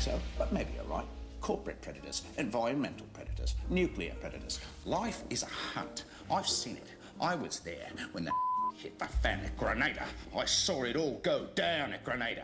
so, but maybe you're right. Corporate predators, environmental predators, nuclear predators. Life is a hunt. I've seen it. I was there when the hit the fan at Grenada. I saw it all go down at Grenada.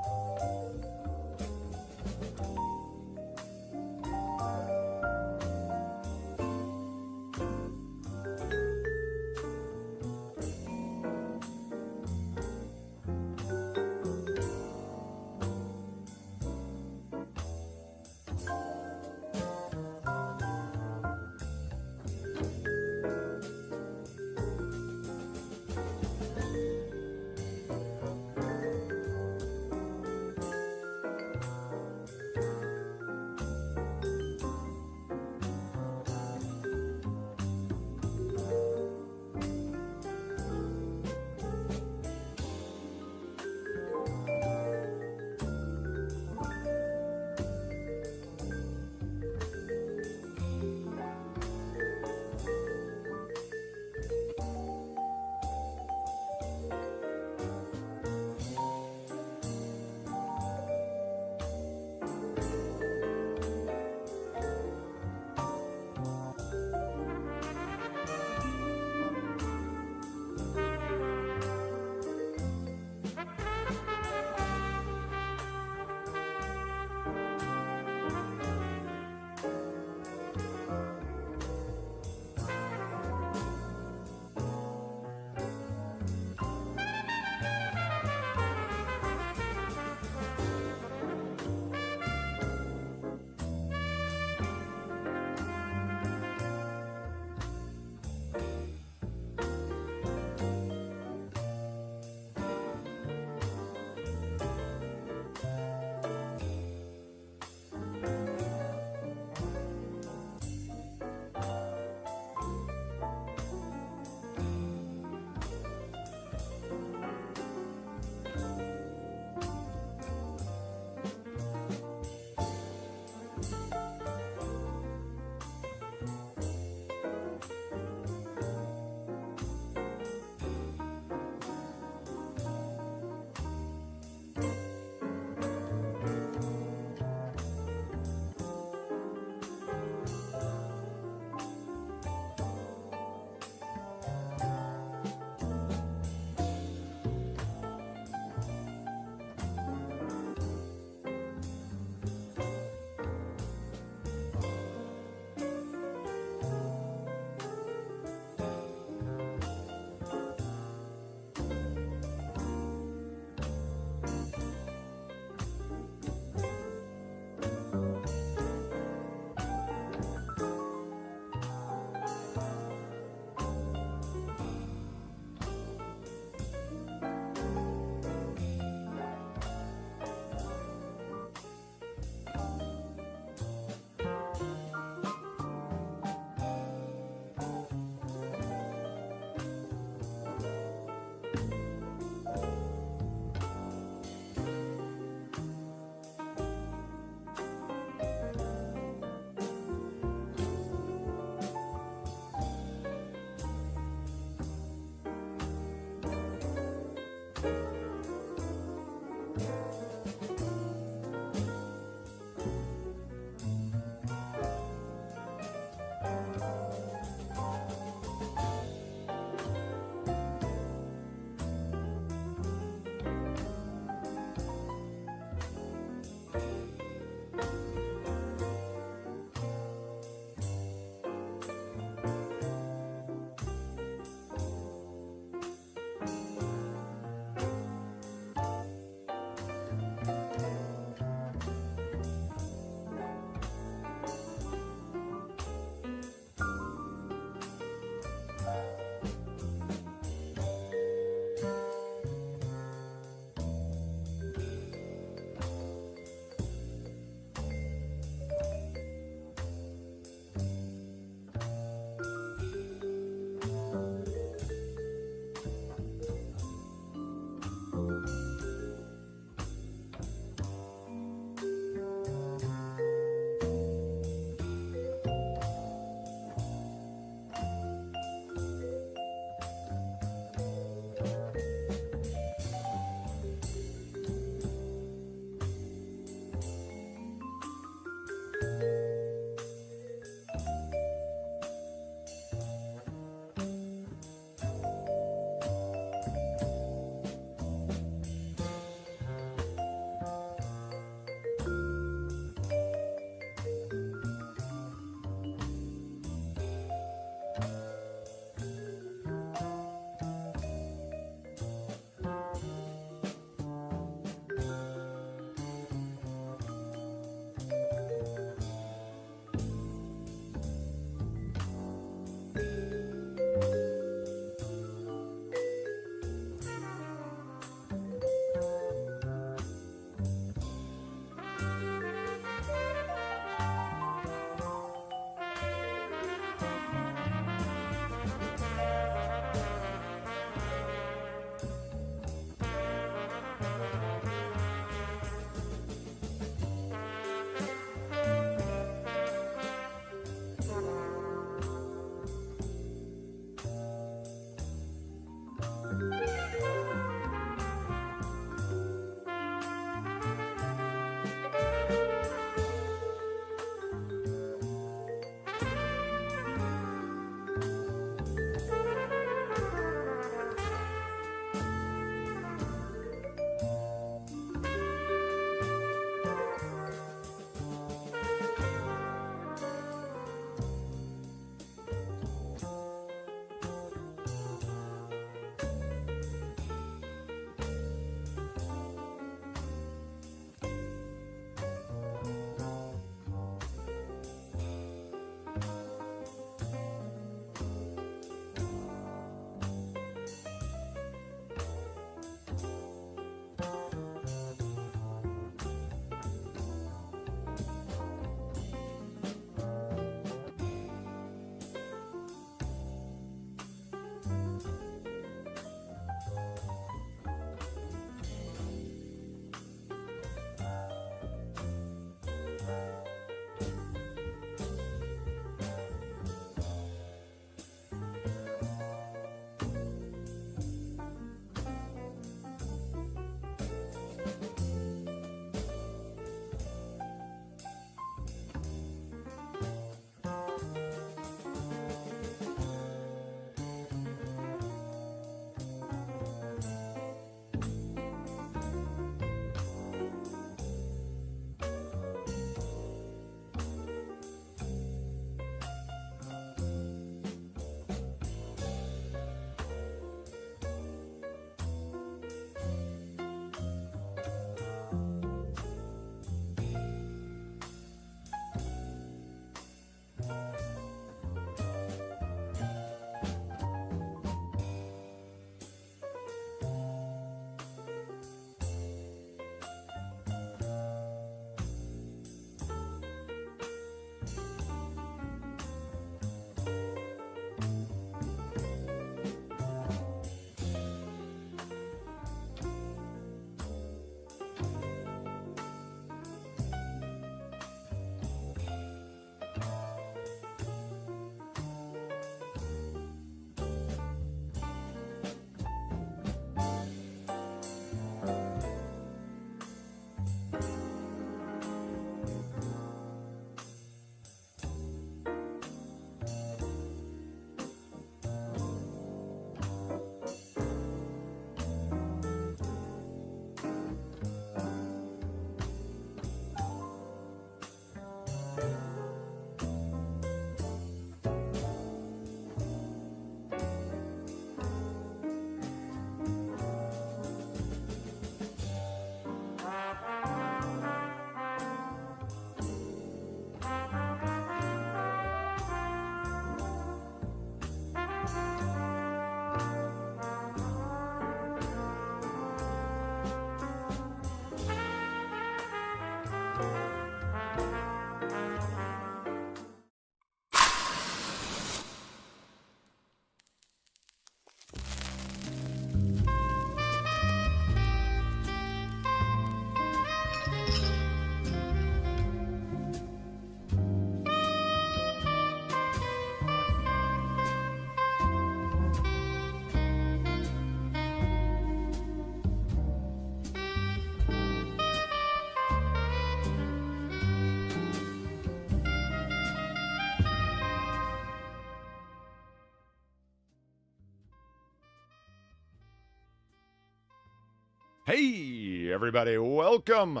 Hey, everybody, welcome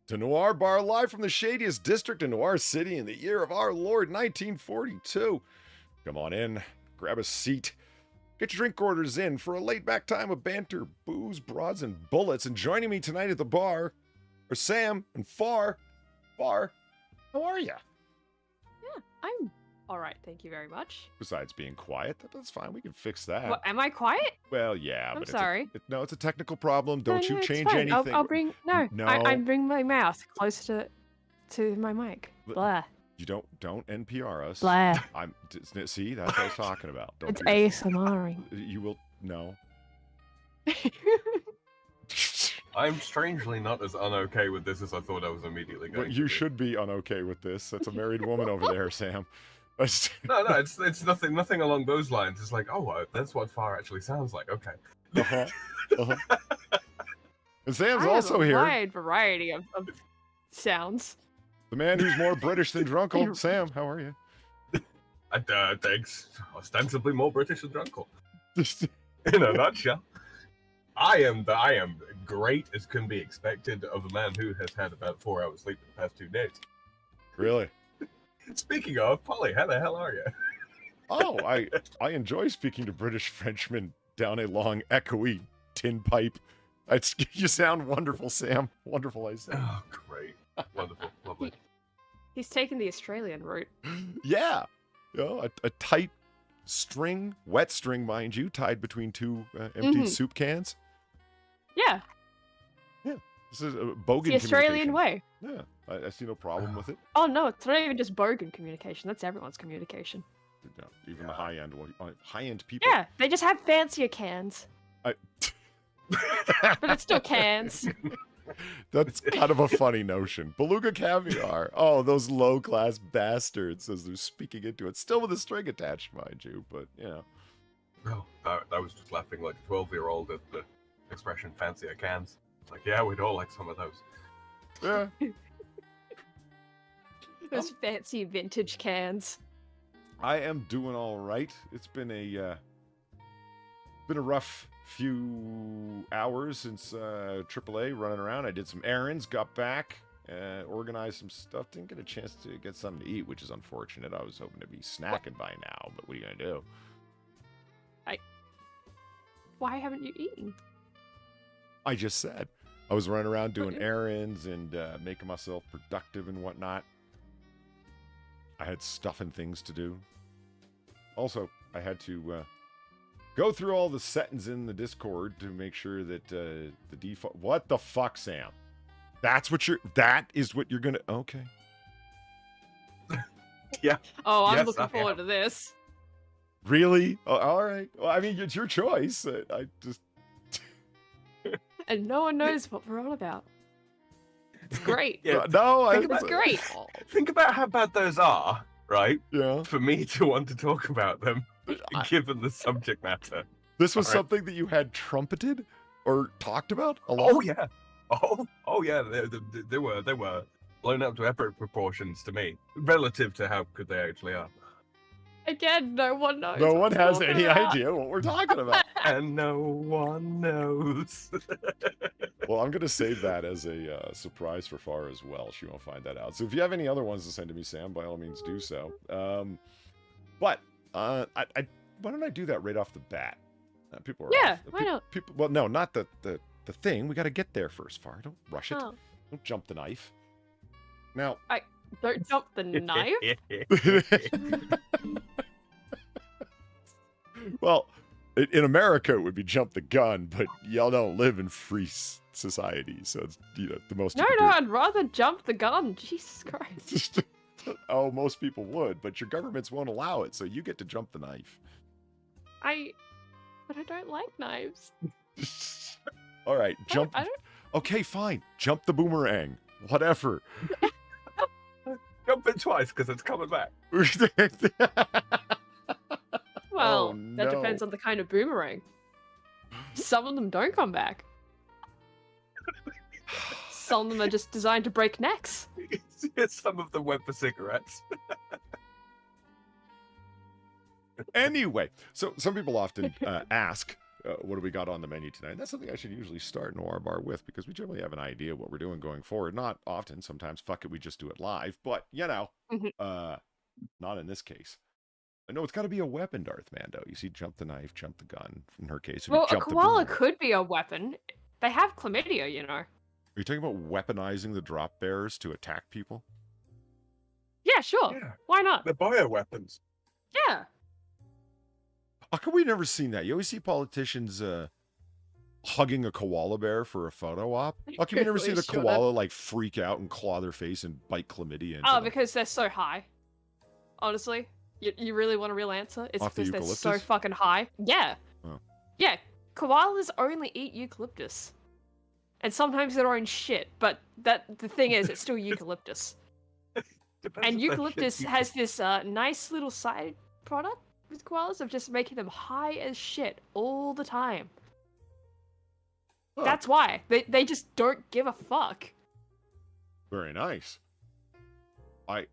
to Noir Bar, live from the shadiest district in Noir City in the year of our Lord, 1942. Come on in, grab a seat, get your drink orders in for a laid-back time of banter, booze, broads, and bullets. And joining me tonight at the bar are Sam and Far. Far, how are ya? Yeah, I'm all right, thank you very much. Besides being quiet, that's fine, we can fix that. What, am I quiet? Well, yeah, I'm but sorry. it's a technical problem. Don't you it's change fine. anything. I'll bring I bring my mouth closer to my mic. Blah. You don't NPR us. Blah. See, that's what I was talking about. Don't It's do that. ASMRing. You will no. I'm strangely not as unokay with this as I thought I was immediately going But to you be. should be unokay with this. That's a married woman over there, Sam. No, it's nothing along those lines. It's like, oh, that's what Far actually sounds like. Okay. Uh-huh. Uh-huh. And Sam's I have also a here. wide variety of sounds. The man who's more British than Drunkle. Sam, how are you? Thanks. Ostensibly more British than Drunkle. In a nutshell, I am great as can be expected of a man who has had about 4 hours sleep in the past 2 days. Really? Speaking of, Polly, how the hell are you? Oh, I enjoy speaking to British Frenchmen down a long, echoey tin pipe. You sound wonderful, Sam. Wonderful, I say. Oh, great. Wonderful. Lovely. He's taken the Australian route. Yeah. You know, a tight string, wet string, mind you, tied between two emptied soup cans. Yeah. Yeah. This is a bogan It's the Australian way. Yeah. I see no problem with it. Oh no, it's not even just bogan communication. That's everyone's communication. No, even the high-end people. Yeah, they just have fancier cans. But it's still cans. That's kind of a funny notion. Beluga caviar. Oh, those low-class bastards as they're speaking into it. Still with a string attached, mind you, but, you know. Oh, I was just laughing like a 12-year-old at the expression fancier cans. Like, yeah, we'd all like some of those. Yeah. Those fancy vintage cans. I am doing all right. It's been a rough few hours since AAA running around. I did some errands, got back, organized some stuff. Didn't get a chance to get something to eat, which is unfortunate. I was hoping to be snacking by now, but what are you gonna do? Why haven't you eaten? I just said I was running around doing errands and making myself productive and whatnot. I had stuff and things to do. Also, I had to go through all the settings in the Discord to make sure that the default... What the fuck, Sam? That is what you're gonna... Okay. Yeah. Oh, I'm Yes, looking I forward am. to this. Really? Oh, all right. Well, I mean, it's your choice. I just... And no one knows what we're on about. It's great. Yeah, no, It's great. think about how bad those are, right? Yeah. For me to want to talk about them, given the subject matter. This was All right. something that you had trumpeted or talked about a lot? Oh yeah. Oh yeah. They were blown up to epic proportions to me, relative to how good they actually are. Again, no one knows. No what one we're has talking any about. idea what we're talking about. And no one knows. Well, I'm going to save that as a surprise for Far as well. She won't find that out. So if you have any other ones to send to me, Sam, by all means do so. But why don't I do that right off the bat? People are Yeah, off. why not? People, well, no, not the thing. We got to get there first, Far. Don't rush it. Oh. Don't jump the knife. Now... Don't jump the knife. Well, in America it would be jump the gun, but y'all don't live in free society, so it's the most. No, you can I'd rather jump the gun. Jesus Christ. do. Oh, most people would, but your governments won't allow it, so you get to jump the knife. But I don't like knives. All right, jump. I don't. Okay, fine. Jump the boomerang. Whatever. Jump it twice because it's coming back. Well, Oh, that no. depends on the kind of boomerang. Some of them don't come back. Some of them are just designed to break necks. Some of them went for cigarettes. Anyway, so some people often ask, what do we got on the menu tonight? That's something I should usually start Noir Bar with, because we generally have an idea what we're doing going forward. Not often. Sometimes, fuck it, we just do it live. But, you know, not in this case. No, it's got to be a weapon, Darth Mando. You see, jump the knife, jump the gun. In her case, well, a jump koala the could be a weapon. They have chlamydia, you know. Are you talking about weaponizing the drop bearers to attack people? Yeah, sure. Yeah. Why not? They're bioweapons. Yeah. How come we never seen that? You always see politicians hugging a koala bear for a photo op. How come you never see the koala like freak out and claw their face and bite chlamydia into them? Because they're so high. Honestly. You really want a real answer? It's Off the because they're eucalyptus? so fucking high. Yeah. Oh. Yeah. Koalas only eat eucalyptus. And sometimes their own shit, but the thing is, it's still eucalyptus. And eucalyptus has this nice little side product with koalas of just making them high as shit all the time. Huh. That's why. They just don't give a fuck. Very nice. Are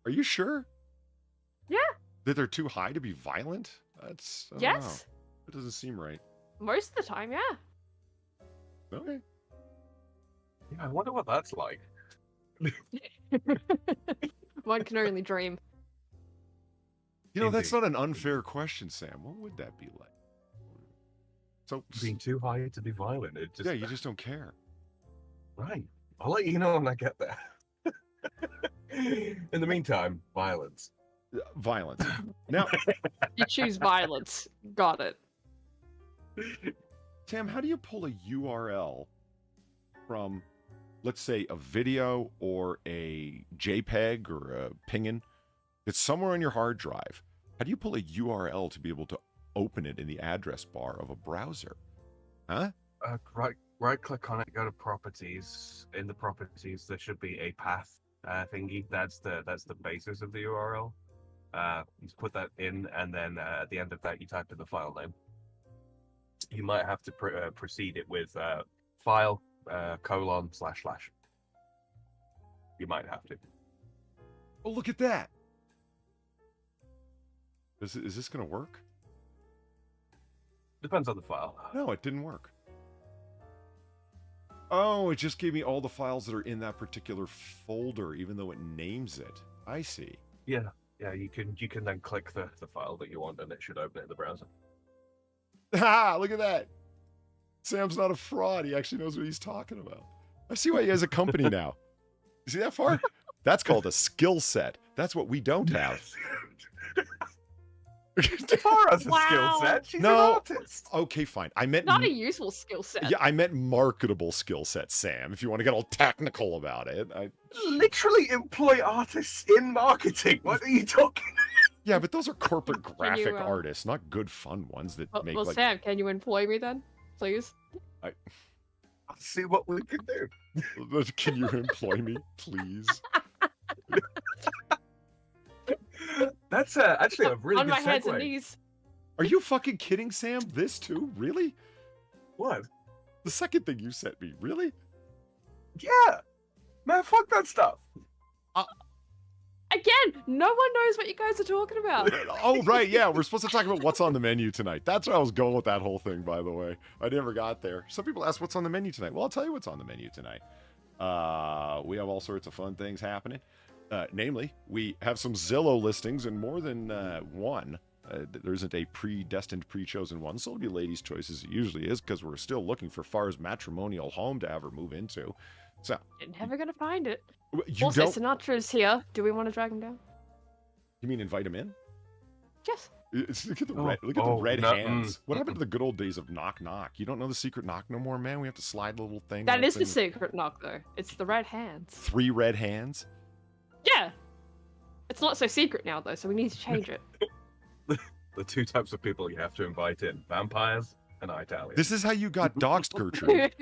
you sure? Yeah. That they're too high to be violent? I don't Yes. know. That doesn't seem right. Most of the time, yeah. Okay. Yeah, I wonder what that's like. One can only dream. You know, that's Indeed. not an unfair question, Sam. What would that be like? So, Being too high to be violent. It just, yeah, you just don't care. Right. I'll let you know when I get there. In the meantime, violence. Violence. Now, You choose violence. Got it. Sam, how do you pull a URL from, let's say, a video or a JPEG or a pingin that's somewhere on your hard drive? How do you pull a URL to be able to open it in the address bar of a browser? Huh? Right click on it, go to properties. In the properties, there should be a path thingy. That's the basis of the URL. You just put that in, and then at the end of that, you type in the file name. You might have to precede it with file :/ You might have to. Oh, look at that. Is this going to work? Depends on the file. No, it didn't work. Oh, it just gave me all the files that are in that particular folder, even though it names it. I see. Yeah, you can then click the file that you want, and it should open it in the browser. Ha! Look at that. Sam's not a fraud. He actually knows what he's talking about. I see why he has a company now. You see that far? That's called a skill set. That's what we don't have. Tara's a skill set. She's an artist. Okay, fine. I meant Not a useful skill set. Yeah, I meant marketable skill set, Sam. If you want to get all technical about it, Literally employ artists in marketing. What are you talking about? Yeah, but those are corporate graphic you, artists, not good fun ones that make well, like. Sam, can you employ me then, please? I'll see what we can do. Can you employ me, please? That's actually a really on good my hands and segue. knees. Are you fucking kidding, Sam? This too? Really? What? The second thing you sent me, really? Yeah. Man, fuck that stuff. Again, no one knows what you guys are talking about. Oh, right, yeah. We're supposed to talk about what's on the menu tonight. That's where I was going with that whole thing, by the way. I never got there. Some people ask what's on the menu tonight. Well, I'll tell you what's on the menu tonight. We have all sorts of fun things happening. Namely, we have some Zillow listings and more than one. There isn't a predestined, pre-chosen one, so it'll be ladies' choice as it usually is, because we're still looking for Far's matrimonial home to have her move into. So You're never gonna find it. you Also, don't. Sinatra's here. Do we want to drag him down? You mean invite him in? Yes. Look at the Oh, red. Look at the red no, hands. What happened to the good old days of knock knock? You don't know the secret knock no more, man. We have to slide the little thing. That little is the thing. secret knock, though. It's the red hands. 3 red hands. Yeah. It's not so secret now, though, so we need to change it. The two types of people you have to invite in: vampires and Italians. This is how you got doxxed, Gertrude.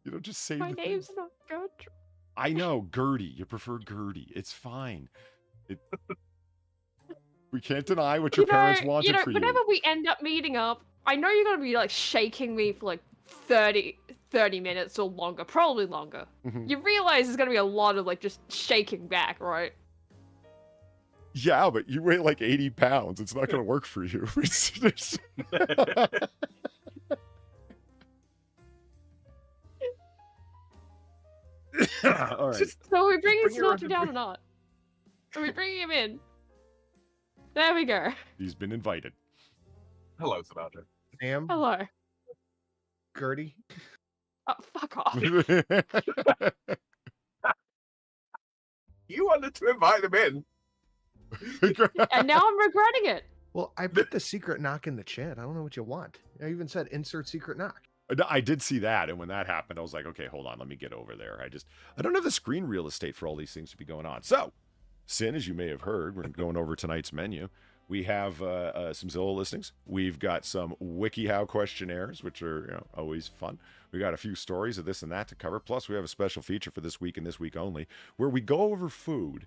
You don't just say My the thing. name's not Gertrude. I know, Gertie. You prefer Gertie. It's fine. We can't deny what your parents wanted for you. Whenever we end up meeting up, I know you're gonna be like shaking me for like 30 minutes or longer, probably longer. Mhm. You realize there's gonna be a lot of like just shaking back, right? Yeah, but you weigh like 80 pounds. It's not going to work for you. All right. So are we bringing bring her Sinatra under down or not? Are we bringing him in? There we go. He's been invited. Hello, Sinatra. Sam, Hello. Gertie. Oh, fuck off. You wanted to invite him in. And now I'm regretting it. Well, I put the secret knock in the chat. I don't know what you want. I even said insert secret knock. I did see that, and when that happened, I was like, okay, hold on, let me get over there. I don't have the screen real estate for all these things to be going on. So, Sin, as you may have heard, we're going over tonight's menu. We have some Zillow listings. We've got some WikiHow questionnaires, which are always fun. We got a few stories of this and that to cover. Plus, we have a special feature for this week and this week only, where we go over food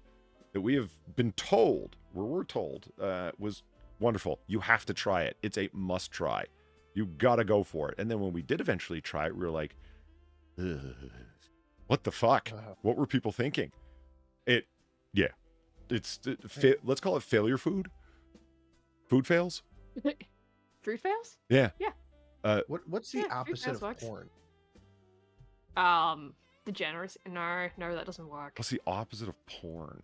that we have been told, where we're told, was wonderful. You have to try it. It's a must try. You gotta go for it. And then when we did eventually try it, we were like, ugh, what the fuck? What were people thinking? Let's call it failure food. Food fails? Food fails? Yeah. Yeah. What's the Yeah, opposite food of fails porn? Degenerate. No, that doesn't work. What's the opposite of porn?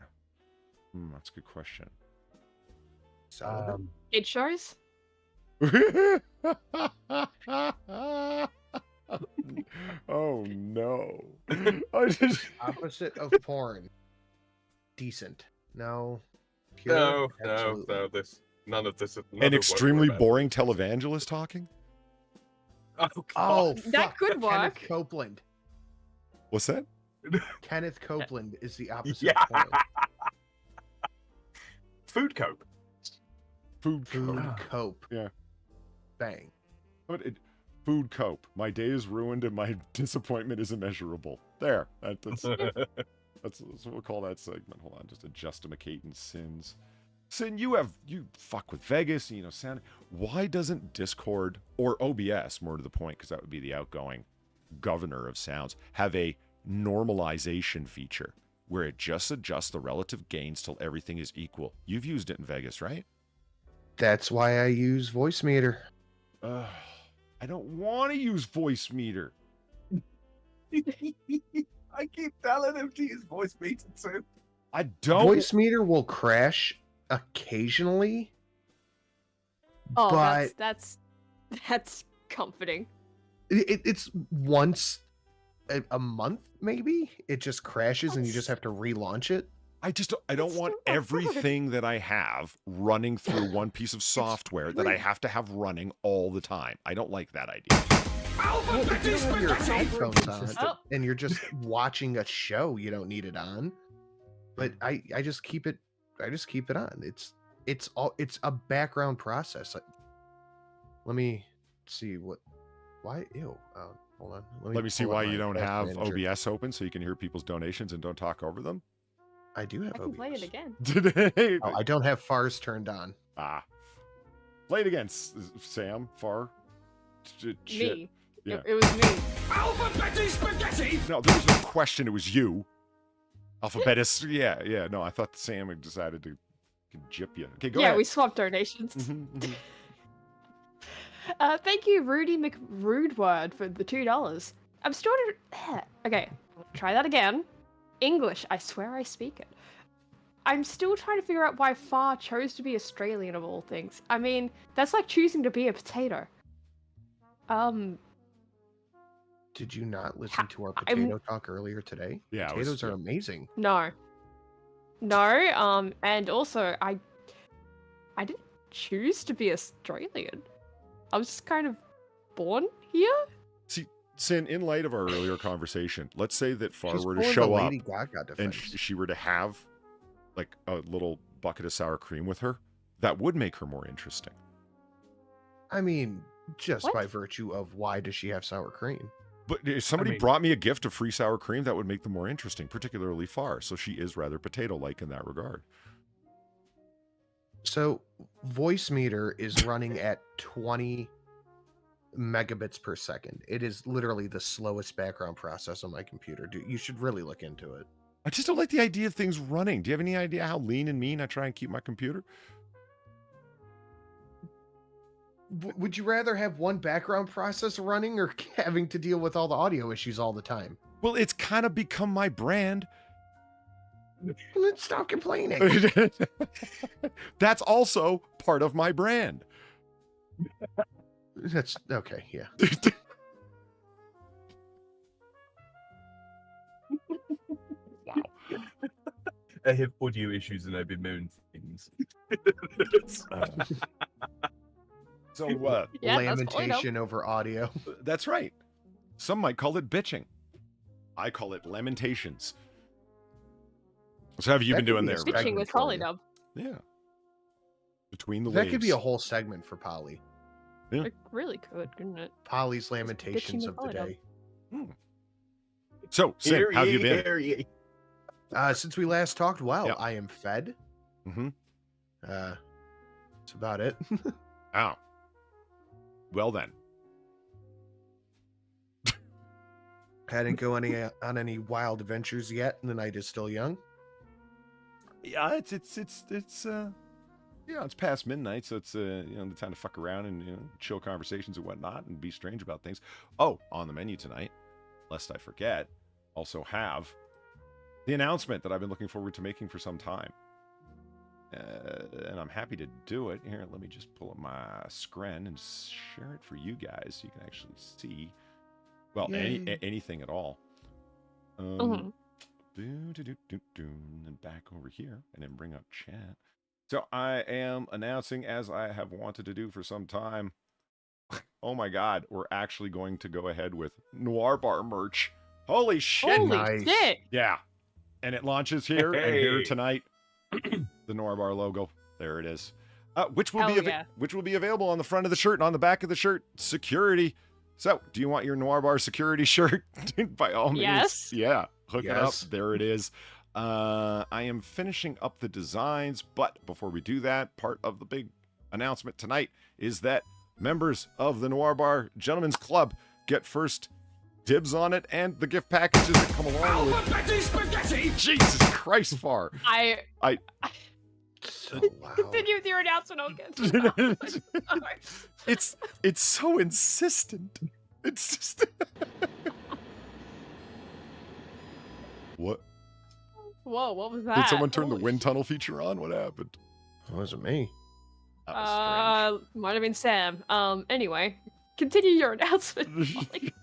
That's a good question. Celibate? It shows? Oh no. Opposite of porn. Decent. No. Pure? Absolutely. No. None of this. An extremely boring televangelist talking? Oh, God. Oh, That fuck. could work. Kenneth Copeland. What's that? Kenneth Copeland is the opposite Yeah. of porn. Food cope. Food Food cope. cope. Yeah. Bang. Food cope. My day is ruined and my disappointment is immeasurable. There. That's what we'll call that segment. Hold on, just adjustimacating sins. Sin, you fuck with Vegas, sound. Why doesn't Discord or OBS, more to the point, because that would be the outgoing governor of sounds, have a normalization feature where it just adjusts the relative gains till everything is equal? You've used it in Vegas, right? That's why I use voice meter. I don't want to use voice meter. I keep telling him to use voice meter too. I don't. Voice meter will crash occasionally. Oh, but that's comforting. it's once a month, maybe. It just crashes and you just have to relaunch it. I don't want everything that I have running through one piece of software that I have to have running all the time. I don't like that idea. Well, if you don't have your headphones on Oh. and you're just watching a show, you don't need it on. But I just keep it. I just keep it on. It's a background process. Let me see what. Why? Ew. Hold on. Let me see pull up why my you don't Task have Manager. OBS open so you can hear people's donations and don't talk over them. I do have I can OBS. play it again. Today. Oh, I don't have FARS turned on. Play it again, Sam. Far. Shit. Me. Yeah. It was me. Alphabet spaghetti! No, there was no question. It was you. Alphabetus. Yeah. No, I thought Sam had decided to jip you. Okay, go Yeah, ahead. we swapped donations. Mhm, mhm. Thank you, Rudy McRudeword, for the $2. I'm still okay. Try that again. English. I swear I speak it. I'm still trying to figure out why Far chose to be Australian of all things. I mean, that's like choosing to be a potato. Did you not listen to our I'm- potato talk earlier today? Yeah, it was- Potatoes are amazing. No. And also I didn't choose to be Australian. I was just kind of born here. See, Sin, in light of our earlier conversation, let's say that Far She's were to pulling show the up Lady Gaga and defense. she were to have like a little bucket of sour cream with her, that would make her more interesting. I mean, just What? by virtue of why does she have sour cream? But if somebody mean- brought me a gift of free sour cream, that would make them more interesting, particularly Far. So she is rather potato-like in that regard. So, voice meter is running at 20 megabits per second. It is literally the slowest background process on my computer. Dude, you should really look into it. I just don't like the idea of things running. Do you have any idea how lean and mean I try and keep my computer? Would you rather have one background process running or having to deal with all the audio issues all the time? Well, it's kind of become my brand. Let's stop complaining. That's also part of my brand. That's okay. Yeah. Wow. I have audio issues and I've been moon things. So, Yeah, lamentation over audio. that's right. Some might call it bitching. I call it lamentations. So, how have you That been could doing be a there? segment Bitching with for you. Polydub. Yeah. Between the That waves. could be a whole segment for Polly. It really could, couldn't it? Polly's lamentations with of the Polydub. day. So, Sin, how have you been? Since we last talked, well, Yeah. I am fed. Mm-hmm. That's about it. Oh. Well then. Hadn't go on any wild adventures yet, and the night is still young. Yeah, it's it's past midnight, so it's the time to fuck around and chill conversations and whatnot and be strange about things. Oh, on the menu tonight, lest I forget, also have the announcement that I've been looking forward to making for some time. And I'm happy to do it. Here, let me just pull up my screen and share it for you guys so you can actually see. Well, anything at all. And back over here and then bring up chat. So I am announcing, as I have wanted to do for some time, oh my god, we're actually going to go ahead with Noir Bar merch. Holy shit! Holy Nice. shit! Yeah. And it launches here and here tonight. The Noir Bar logo. There it is. Which will be available on the front of the shirt and on the back of the shirt. Security. So, do you want your Noir Bar security shirt? By all means. Yes. Yeah. Hook it up. Yes. There it is. I am finishing up the designs, but before we do that, part of the big announcement tonight is that members of the Noir Bar Gentlemen's Club get first dibs on it and the gift packages that come along with Betty Spaghetti! Jesus Christ, Far. So loud. Continue with your announcement, Oaken. It's so insistent. It's just What? Whoa, what was that? Did someone turn the Holy wind tunnel feature on? What happened? It wasn't me. That was might have been Sam. Anyway, continue your announcement. Molly.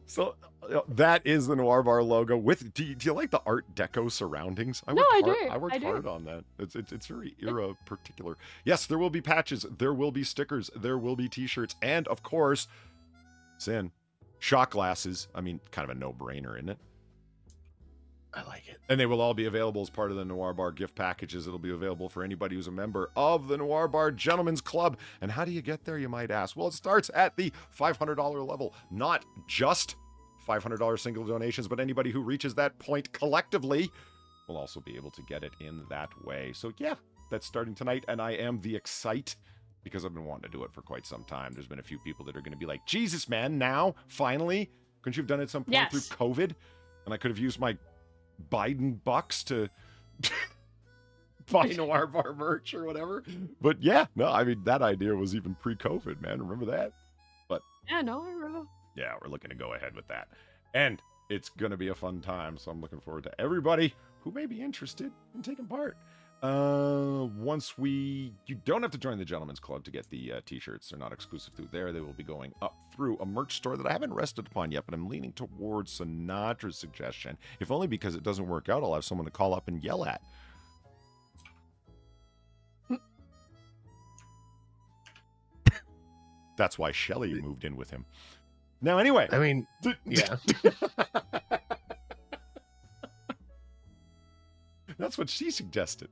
So that is the Noir Bar logo. With do you like the Art Deco surroundings? I worked hard on that. It's very era particular. Yes, there will be patches, there will be stickers, there will be T-shirts, and of course, Sin, shot glasses. I mean, kind of a no-brainer, isn't it? I like it. And they will all be available as part of the Noir Bar gift packages. It'll be available for anybody who's a member of the Noir Bar Gentlemen's Club. And how do you get there, you might ask? Well, it starts at the $500 level. Not just $500 single donations, but anybody who reaches that point collectively will also be able to get it in that way. So yeah, that's starting tonight. And I am the excite because I've been wanting to do it for quite some time. There's been a few people that are going to be like, Jesus, man, now, finally? Couldn't you have done it at some point through COVID? And I could have used my Biden bucks to buy Noir Bar merch or whatever. But yeah, no, I mean, that idea was even pre-COVID, man. Remember that? But Yeah, no, I remember. yeah, we're looking to go ahead with that. And it's going to be a fun time. So I'm looking forward to everybody who may be interested in taking part. You don't have to join the Gentlemen's Club to get the t-shirts. They're not exclusive through there. They will be going up through a merch store that I haven't rested upon yet, but I'm leaning towards Sinatra's suggestion. If only because it doesn't work out, I'll have someone to call up and yell at. That's why Shelly moved in with him. Now, anyway. I mean, yeah. That's what she suggested.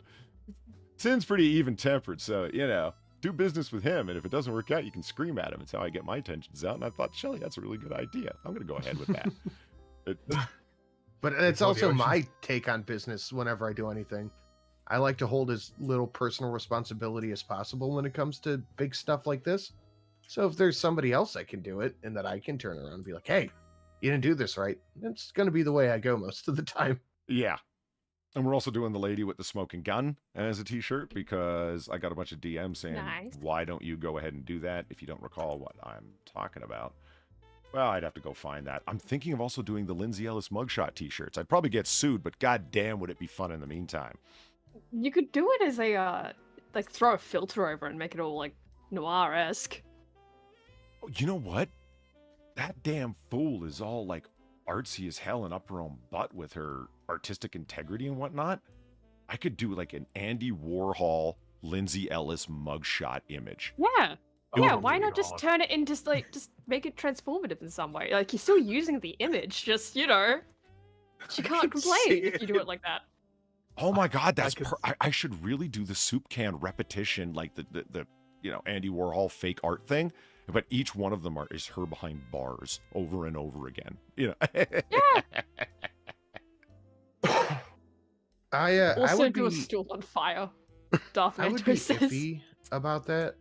Sin's pretty even-tempered, so, do business with him, and if it doesn't work out, you can scream at him. It's how I get my tensions out, and I thought, Shelly, that's a really good idea. I'm going to go ahead with that. But it's also my take on business whenever I do anything. I like to hold as little personal responsibility as possible when it comes to big stuff like this. So if there's somebody else that can do it and that I can turn around and be like, hey, you didn't do this right. It's going to be the way I go most of the time. Yeah. And we're also doing the lady with the smoking gun as a t-shirt because I got a bunch of DMs saying, Nice. why don't you go ahead and do that if you don't recall what I'm talking about? Well, I'd have to go find that. I'm thinking of also doing the Lindsay Ellis mugshot t-shirts. I'd probably get sued, but goddamn would it be fun in the meantime. You could do it as a, like, throw a filter over and make it all, like, noir-esque. Oh, you know what? That damn fool is all, like, artsy as hell and up her own butt with her artistic integrity and whatnot. I could do, like, an Andy Warhol, Lindsay Ellis mugshot image. Yeah. Oh Yeah, why my not just God. turn it into, like, just make it transformative in some way? Like, you're still using the image, just, you know, she can't can complain see if you do it like that. Oh my God, that's could- I should really do the soup can repetition, like the you know, Andy Warhol fake art thing, but each one of them is her behind bars over and over again. You know. Yeah. I Also would do a be, stool on fire. Darth I would be Vader says. iffy about that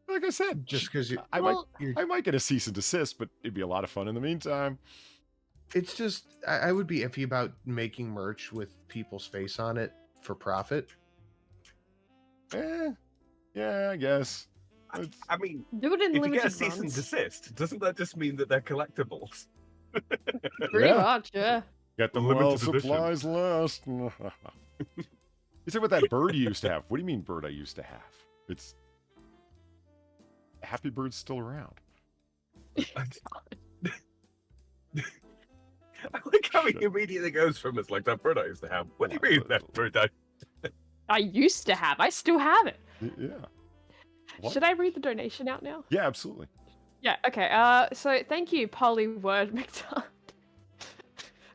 Like I said, just because you. I Well- might get a cease and desist, but it'd be a lot of fun in the meantime. It's just I would be iffy about making merch with people's face on it for profit. Yeah, I guess. It's- I mean, Do it in if you limited get a cease and runs. desist, doesn't that just mean that they're collectibles? Pretty Yeah. much, yeah. Get them Limited while edition. supplies last. You say what that bird you used to have. What do you mean bird I used to have? It's Happy Bird's still around. I like how he Shit. immediately goes from it's like that bird I used to have. What do you mean that bird I... I used to have. I still have it. Yeah. What? Should I read the donation out now? Yeah, absolutely. Yeah, okay. So thank you, Polly Word McDonald,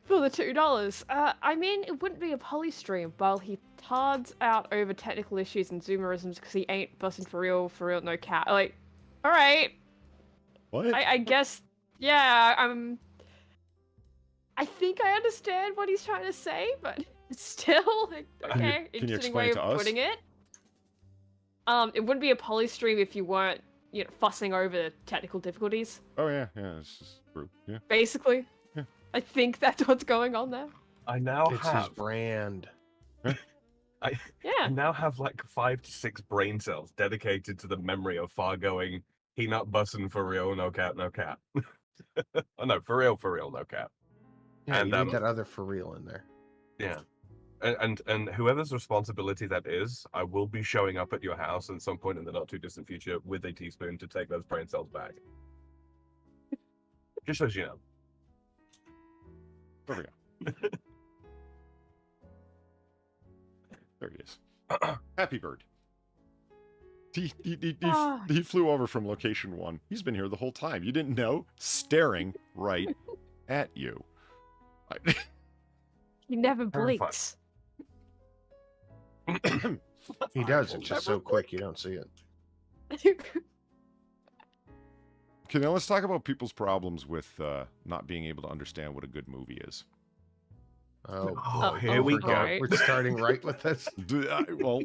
for the $2. I mean, it wouldn't be a Polly stream while he tards out over technical issues and zoomerisms because he ain't busting for real, no cat. Like, all right, What? I guess, yeah. I think I understand what he's trying to say, but still, like, okay, Can you interesting explain way to of us? putting it. It wouldn't be a Polly stream if you weren't, you know, fussing over technical difficulties. Oh yeah, it's just true. Yeah. Basically. Yeah. I think that's what's going on there. I now It's his have... brand. I Yeah. now have like 5 to 6 brain cells dedicated to the memory of Far going, he not bussin' for real, no cat, no cat. Oh no, for real, no cat. Yeah, And, you need that other for real in there. Yeah. And whoever's responsibility that is, I will be showing up at your house at some point in the not too distant future with a teaspoon to take those brain cells back. Just so you know. There we go. There he is. Happy Bird. Ah. He flew over from location 1. He's been here the whole time. You didn't know? Staring right at you. He never Terrifying. blinks. He does. It's just so quick you don't see it. Okay, now let's talk about people's problems with not being able to understand what a good movie is. Oh, here we go. Alright. We're starting right with this. Well,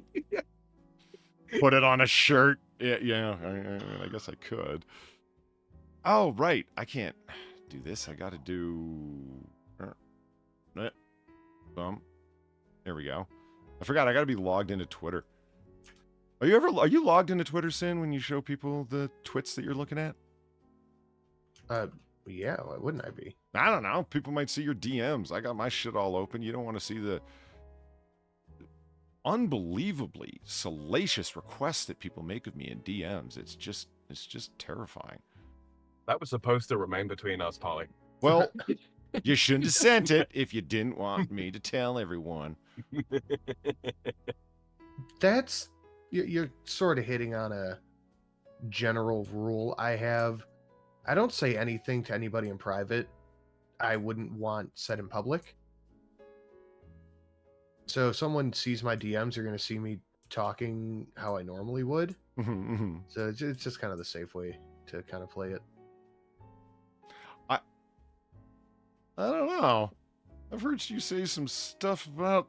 put it on a shirt. Yeah, I guess I could. Oh, right. I can't do this. I got to do... There we go. I forgot. I got to be logged into Twitter. Are you logged into Twitter, Sin, when you show people the twits that you're looking at? Yeah, why wouldn't I be? I don't know. People might see your DMs. I got my shit all open. You don't want to see the unbelievably salacious requests that people make of me in DMs. It's just terrifying. That was supposed to remain between us, Polly. Well, you shouldn't have sent it if you didn't want me to tell everyone. That's you're sort of hitting on a general rule I have. I don't say anything to anybody in private I wouldn't want said in public. So if someone sees my DMs, you're going to see me talking how I normally would. So it's just kind of the safe way to kind of play it. I don't know. I've heard you say some stuff about...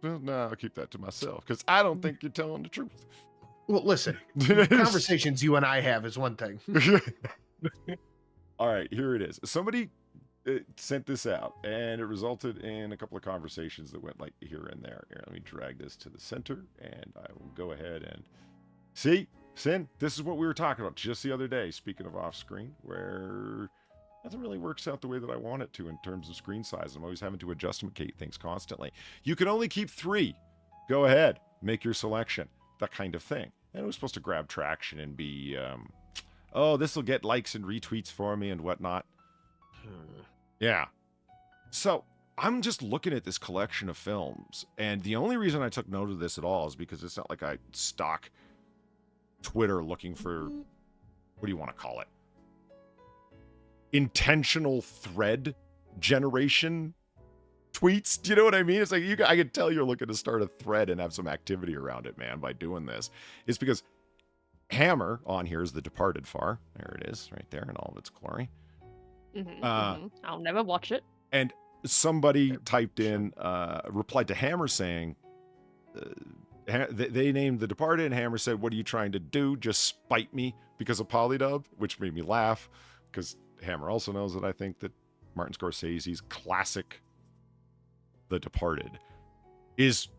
Well, no, I'll keep that to myself, because I don't think you're telling the truth. Well, listen, conversations you and I have is one thing. All right, here it is. Somebody sent this out, and it resulted in a couple of conversations that went like here and there. Here, let me drag this to the center, and I will go ahead and see. Sin, this is what we were talking about just the other day, speaking of off-screen, where nothing really works out the way that I want it to in terms of screen size. I'm always having to adjusticate things constantly. You can only keep 3. Go ahead, make your selection, that kind of thing. And it was supposed to grab traction and be, oh, this will get likes and retweets for me and whatnot. Yeah. So I'm just looking at this collection of films, and the only reason I took note of this at all is because it's not like I stalk Twitter looking for, what do you want to call it? Intentional thread generation tweets. Do you know what I mean? It's like, I can tell you're looking to start a thread and have some activity around it, man, by doing this. It's because Hammer on here is The Departed Far. There it is, right there in all of its glory. I'll never watch it. And somebody typed in, replied to Hammer saying, they named The Departed, and Hammer said, what are you trying to do? Just spite me because of Polydub? Which made me laugh, because Hammer also knows that I think that Martin Scorsese's classic The Departed is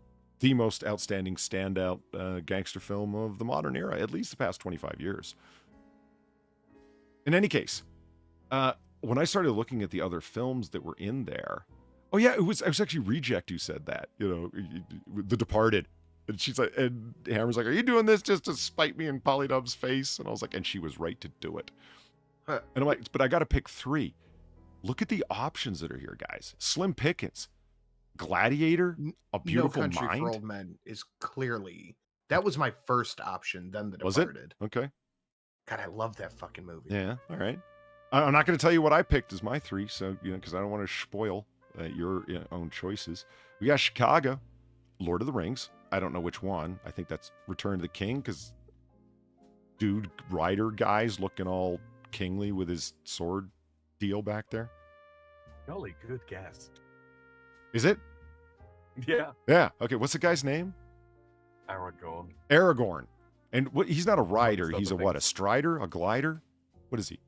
the most outstanding standout gangster film of the modern era, at least the past 25 years. In any case, when I started looking at the other films that were in there, oh yeah, it was actually Reject who said that, The Departed. And she's like, and Hammer's like, are you doing this just to spite me in Polydub's face? And I was like, and she was right to do it. And I'm like, but I got to pick 3. Look at the options that are here, guys. Slim Pickens, Gladiator, A Beautiful No Country Mind. for Old Men is clearly, that was my first option, then The Was Departed. it? Okay. God, I love that fucking movie. Yeah, all right. I'm not going to tell you what I picked as my 3, so, because I don't want to spoil your own choices. We got Chicago, Lord of the Rings. I don't know which one. I think that's Return of the King, because dude, Ryder guy's looking all kingly with his sword deal back there. Golly, good guess. Is it? Yeah. Yeah. Okay, what's the guy's name? Aragorn. And what? He's not a rider. Those He's a other what? A things. strider? A glider? What is he?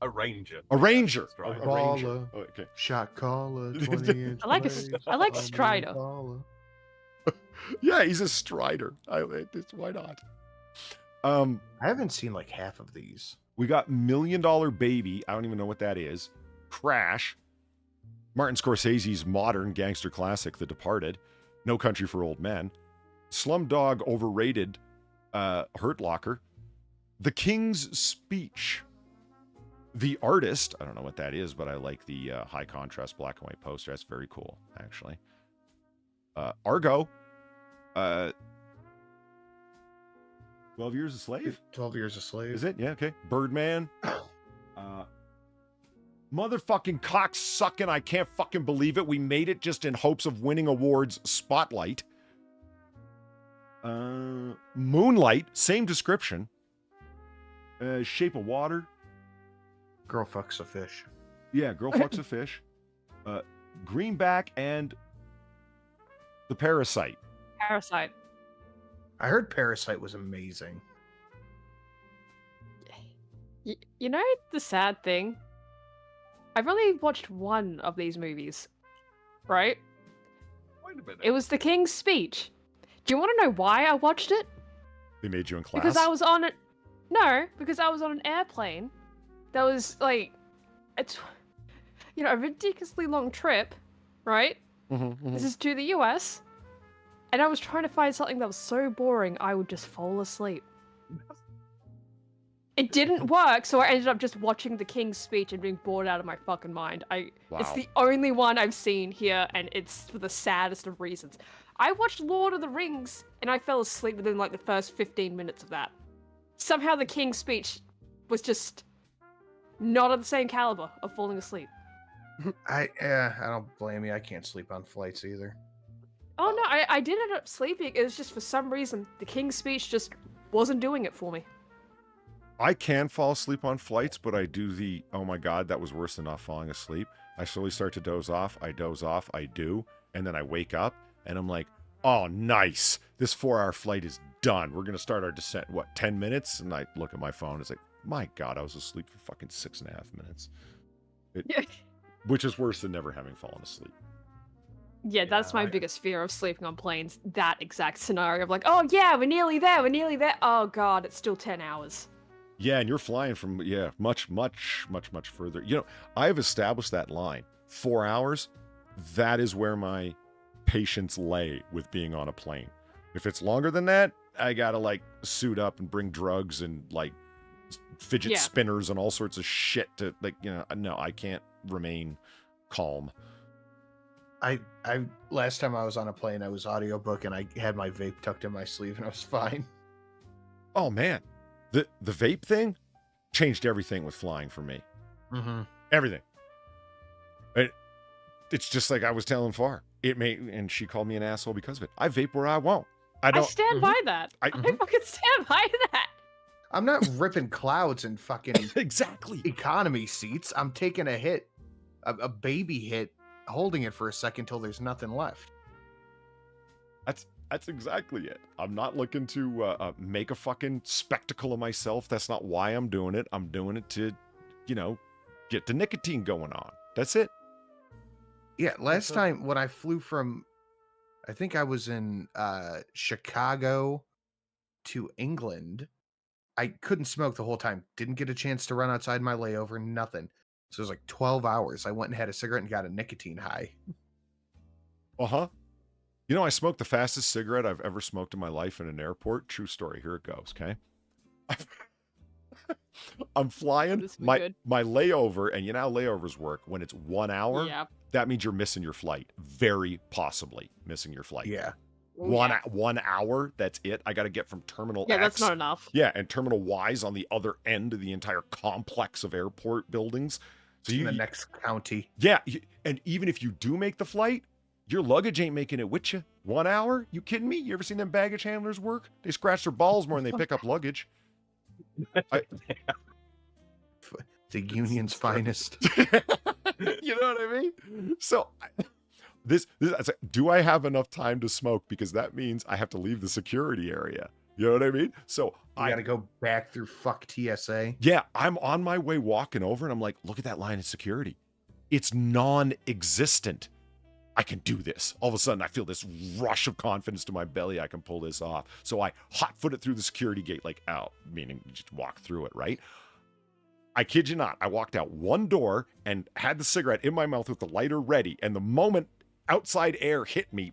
A ranger. A ranger. That's right. A ranger. Baller. Oh, okay. Shot caller, 20-inch I like blades, I like I'm a Strider. baller. Yeah, he's a strider. Why not? I haven't seen like half of these. We got $1 Million Baby. I don't even know what that is. Crash. Martin Scorsese's modern gangster classic, The Departed. No Country for Old Men. Slumdog Overrated. Hurt Locker. The King's Speech. The Artist. I don't know what that is, but I like the high contrast black and white poster. That's very cool, actually. Argo. 12 Years a Slave? 12 Years a Slave. Is it? Yeah, okay. Birdman. Motherfucking cocksucking, I can't fucking believe it. We made it just in hopes of winning awards. Spotlight. Moonlight, same description. Shape of Water. Girl Fucks a Fish. Yeah, Girl Fucks a Fish. Greenback and The Parasite. Parasite. I heard Parasite was amazing. You know the sad thing? I've only watched one of these movies, right? Wait a minute. It was The King's Speech. Do you want to know why I watched it? They made you in class? Because I was on it. No, because I was on an airplane. That was like, it's, a ridiculously long trip, right? This is to the US, and I was trying to find something that was so boring I would just fall asleep. It didn't work, so I ended up just watching The King's Speech and being bored out of my fucking mind. It's Wow. the only one I've seen here, and it's for the saddest of reasons. I watched Lord of the Rings, and I fell asleep within like the first 15 minutes of that. Somehow The King's Speech was just not of the same caliber of falling asleep. I don't blame you. I can't sleep on flights either. Oh no, I did end up sleeping. It was just for some reason The King's Speech just wasn't doing it for me. I can fall asleep on flights, but I do the, oh my God, that was worse than not falling asleep. I slowly start to doze off, I do, and then I wake up, and I'm like, oh, nice. This 4-hour flight is done. We're gonna start our descent. What, 10 minutes? And I look at my phone. It's like, my God, I was asleep for fucking 6.5 minutes. Which is worse than never having fallen asleep. Yeah, that's my biggest fear of sleeping on planes. That exact scenario of like, oh yeah, we're nearly there. Oh God, it's still 10 hours. Yeah, and you're flying from, much further. You know, I've established that line. 4 hours, that is where my patience lay with being on a plane. If it's longer than that, I gotta, like, suit up and bring drugs and, like, fidget spinners and all sorts of shit to, like, no, I can't remain calm. I last time I was on a plane, I was audiobook and I had my vape tucked in my sleeve and I was fine. Oh, man. The vape thing changed everything with flying for me. Mm-hmm. Everything. It's just like I was telling Far. And she called me an asshole because of it. I vape where I won't. I stand by that. I fucking stand by that. I'm not ripping clouds in fucking exactly economy seats. I'm taking a hit, a baby hit, holding it for a second till there's nothing left. That's exactly it. I'm not looking to make a fucking spectacle of myself. That's not why I'm doing it. I'm doing it to, get the nicotine going on. That's it. Yeah, last time when I flew from, I think I was in Chicago to England, I couldn't smoke the whole time. Didn't get a chance to run outside my layover, nothing. So it was like 12 hours. I went and had a cigarette and got a nicotine high. Uh-huh. I smoked the fastest cigarette I've ever smoked in my life in an airport. True story. Here it goes, okay? I'm flying. My layover, and you know how layovers work. When it's 1 hour, that means you're missing your flight. Very possibly missing your flight. Yeah. 1 hour, that's it. I got to get from Terminal X. Yeah, that's not enough. Yeah, and Terminal Y's on the other end of the entire complex of airport buildings. So in the next county. Yeah, and even if you do make the flight, your luggage ain't making it with you. 1 hour? You kidding me? You ever seen them baggage handlers work? They scratch their balls more than they pick up luggage. The union's finest. You know what I mean? So, do I have enough time to smoke? Because that means I have to leave the security area. You know what I mean? So I got to go back through TSA. Yeah, I'm on my way walking over and I'm like, look at that line of security. It's non-existent. I can do this. All of a sudden, I feel this rush of confidence to my belly. I can pull this off. So I hot-foot it through the security gate, like out, meaning just walk through it, right? I kid you not. I walked out one door and had the cigarette in my mouth with the lighter ready. And the moment outside air hit me,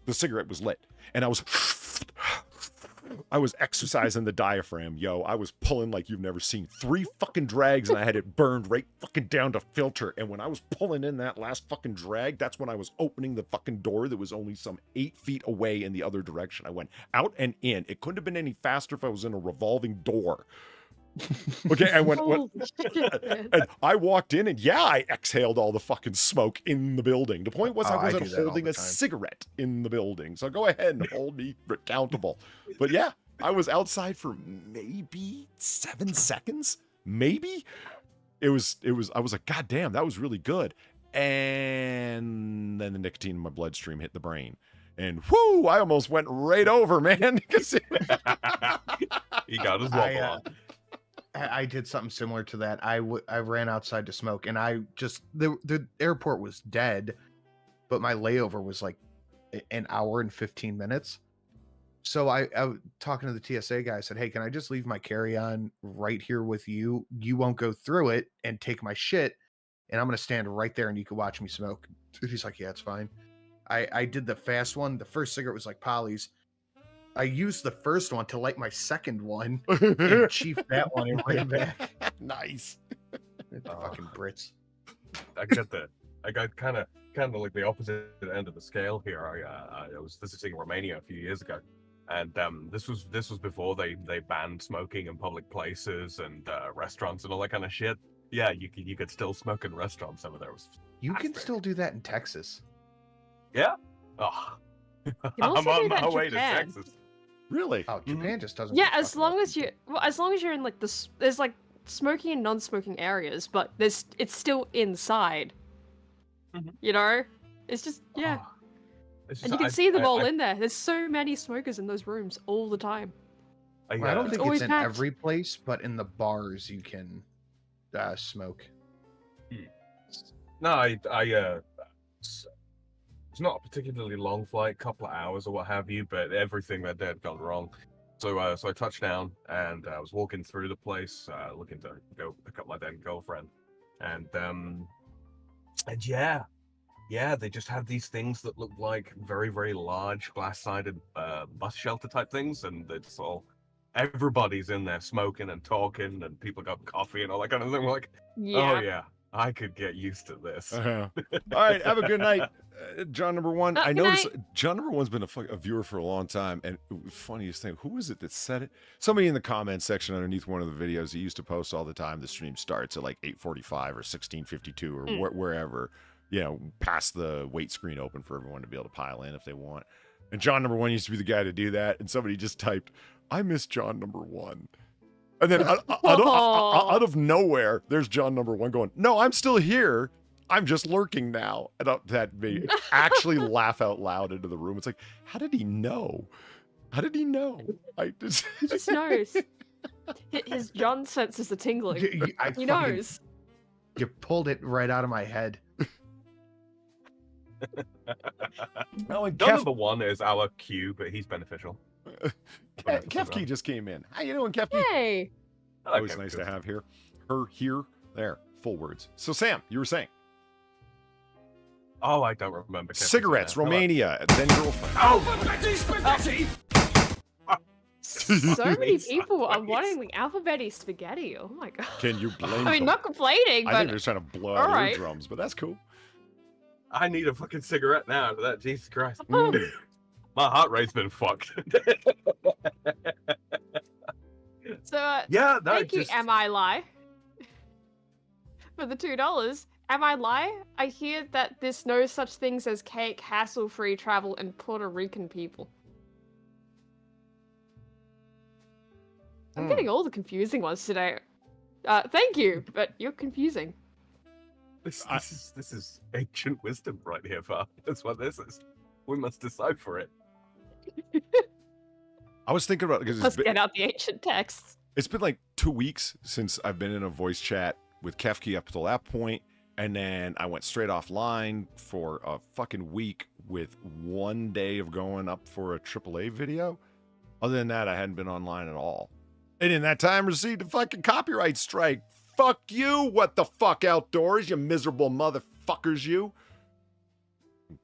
the cigarette was lit. And I was exercising the diaphragm, yo. I was pulling like you've never seen. 3 fucking drags and I had it burned right fucking down to filter. And when I was pulling in that last fucking drag, that's when I was opening the fucking door that was only some 8 feet away in the other direction. I went out and in. It couldn't have been any faster if I was in a revolving door. Okay, and and I walked in and I exhaled all the fucking smoke in the building. The point was I wasn't holding a cigarette in the building. So go ahead and hold me accountable. But yeah, I was outside for maybe 7 seconds. Maybe. I was like, God damn, that was really good. And then the nicotine in my bloodstream hit the brain. And whoo, I almost went right over, man. He got his wobble on. I did something similar to that. I ran outside to smoke, and I just the airport was dead, but my layover was like an hour and 15 minutes. So I talking to the TSA guy, I said, "Hey, can I just leave my carry-on right here with you? You won't go through it and take my shit, and I'm gonna stand right there, and you can watch me smoke." He's like, "Yeah, it's fine." I did the fast one. The first cigarette was like Polly's. I used the first one to light my second one and chief that one and ran back. Nice. Fucking Brits. I got kind of like the opposite end of the scale here. I was visiting Romania a few years ago, and this was before they banned smoking in public places and restaurants and all that kind of shit. Yeah, you could still smoke in restaurants over there. You can still do that in Texas. Yeah. Oh. I'm on my way to Texas. Really? Oh, Japan just doesn't. Yeah, as long as you're in like this, there's like smoking and non-smoking areas, but it's still inside. Mm-hmm. You know, it's just yeah. Oh. It's And just- you can see them all I- in there. There's so many smokers in those rooms all the time. Well, I don't It's think always it's in packed. every place, but in the bars you can smoke. No, it's not a particularly long flight, couple of hours or what have you, but everything that day had gone wrong. So I touched down and I was walking through the place, looking to go pick up my then girlfriend, and yeah, they just had these things that looked like very, very large glass-sided bus shelter type things, and it's all everybody's in there smoking and talking, and people got coffee and all that kind of thing. We're like, Yeah. oh yeah, I could get used to this. All right, have a good night, John number one. I Good noticed night. John number one's been a viewer for a long time, and funniest thing, who was it that said it? Somebody in the comment section underneath one of the videos he used to post all the time. The stream starts at like 8:45 or 16:52 or wherever, past the wait screen open for everyone to be able to pile in if they want. And John number one used to be the guy to do that, and somebody just typed, "I miss John number one." And then out of nowhere, there's John number one going, "No, I'm still here. I'm just lurking now." And that made me actually laugh out loud into the room. It's like, how did he know? How did he know? He just knows. His John senses are tingling. He knows. You pulled it right out of my head. No, and John number one is our Q, but he's beneficial. Kefki just came in. How you doing, Kefki? Hey. Always nice to have here. Her here, there, full words. So Sam, you were saying Oh, I don't remember. cigarettes, Hello. Romania, then girlfriend. So many Spaghetti. people are wanting alphabeti spaghetti. Oh my god. Can you blame I mean, them? not complaining, I but think they're just trying to blow out all right. eardrums, but that's cool. I need a fucking cigarette now after that. Jesus Christ. Mm. My heart rate's been fucked. so Yeah, no, thank you, just... Am I Lie? For the $2. Am I Lie? I hear that there's no such things as cake, hassle-free travel, and Puerto Rican people. I'm getting all the confusing ones today. Thank you, but you're confusing. This is ancient wisdom right here, Far. That's what this is. We must decipher it. I was thinking about because Let's get out the ancient texts. it's been like 2 weeks since I've been in a voice chat with Kefki up till that point, and then I went straight offline for a fucking week with 1 day of going up for a AAA video. Other than that, I hadn't been online at all. And in that time, received a fucking copyright strike. Fuck you! What the fuck outdoors, you miserable motherfuckers, you!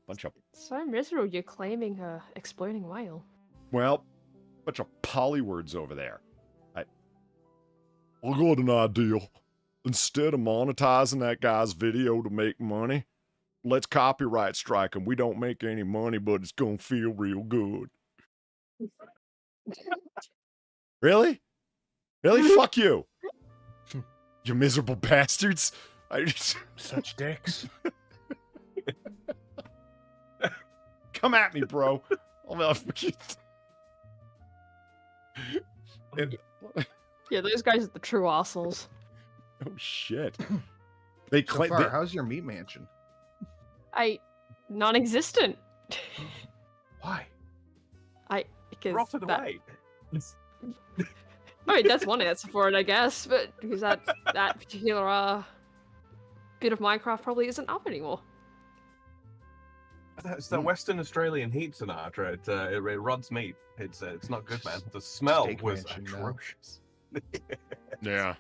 Bunch of So miserable you're claiming a exploding whale. Well, bunch of polywords over there. I got an idea. Instead of monetizing that guy's video to make money, let's copyright strike him. We don't make any money, but it's gonna feel real good. Really? Really? Fuck you. You miserable bastards. Such dicks. Come at me, bro. And- Yeah, those guys are the true assholes. oh shit. They So claim far, how's your meat mansion? Non-existent. Why? Because Rotted that, away. I mean, that's one answer for it, I guess, but because that particular bit of Minecraft probably isn't up anymore. It's the Western Australian heat, Sinatra. It rods meat. It's not good, man. The smell Steak was mansion now. atrocious. Yeah.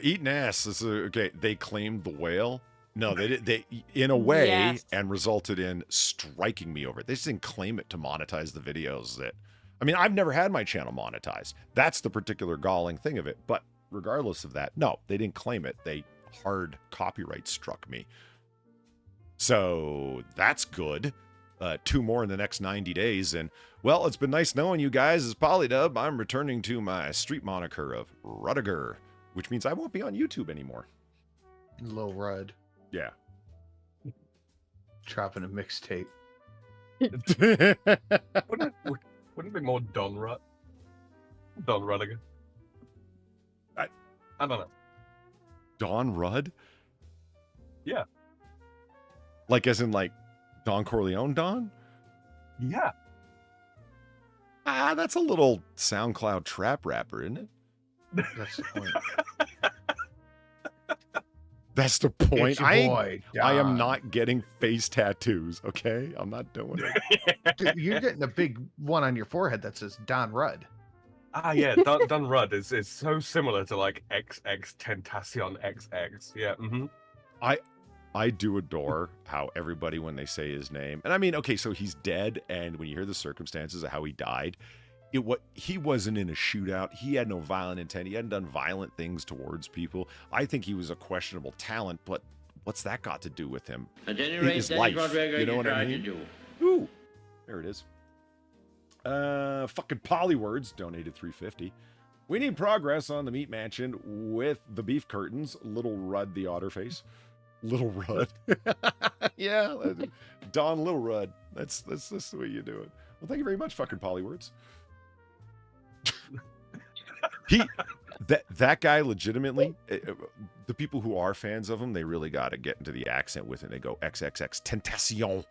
Eating ass is okay. They claimed the whale. No, they did. They in a way Yes. and resulted in striking me over it. They just didn't claim it to monetize the videos. That I mean, I've never had my channel monetized. That's the particular galling thing of it. But regardless of that, no, they didn't claim it. They hard copyright struck me. So that's good. 2 more in the next 90 days. And, well, it's been nice knowing you guys. As Polydub, I'm returning to my street moniker of Rudiger, which means I won't be on YouTube anymore. Lil Rudd Yeah. dropping a mixtape. Wouldn't it be more Don Rudd? Don Rudiger? I don't know. Don Rudd? Yeah. Like, as in, like, Don Corleone, Don? Yeah. That's a little SoundCloud trap rapper, isn't it? That's the point. That's the point. It's your boy, I am Don. not getting face tattoos, okay? I'm not doing it. Dude, you're getting a big one on your forehead that says Don Rudd. Yeah, Don Rudd is so similar to like XX Tentacion XX. Yeah. Mm-hmm. I do adore how everybody, when they say his name, and I mean, okay, so he's dead, and when you hear the circumstances of how he died, he wasn't in a shootout. He had no violent intent. He hadn't done violent things towards people. I think he was a questionable talent, but what's that got to do with him? At any rate, His that is life, what we're going you know to what I try mean? to do. Ooh, there it is. Fucking Polywords donated $3.50. We need progress on the meat mansion with the beef curtains. Little Rudd the otter face. Little Rudd. Yeah, Don Little Rudd. That's the way you do it. Well, thank you very much, fucking Polywords. That guy legitimately, the people who are fans of him, they really got to get into the accent with it. They go XXX Tentacion.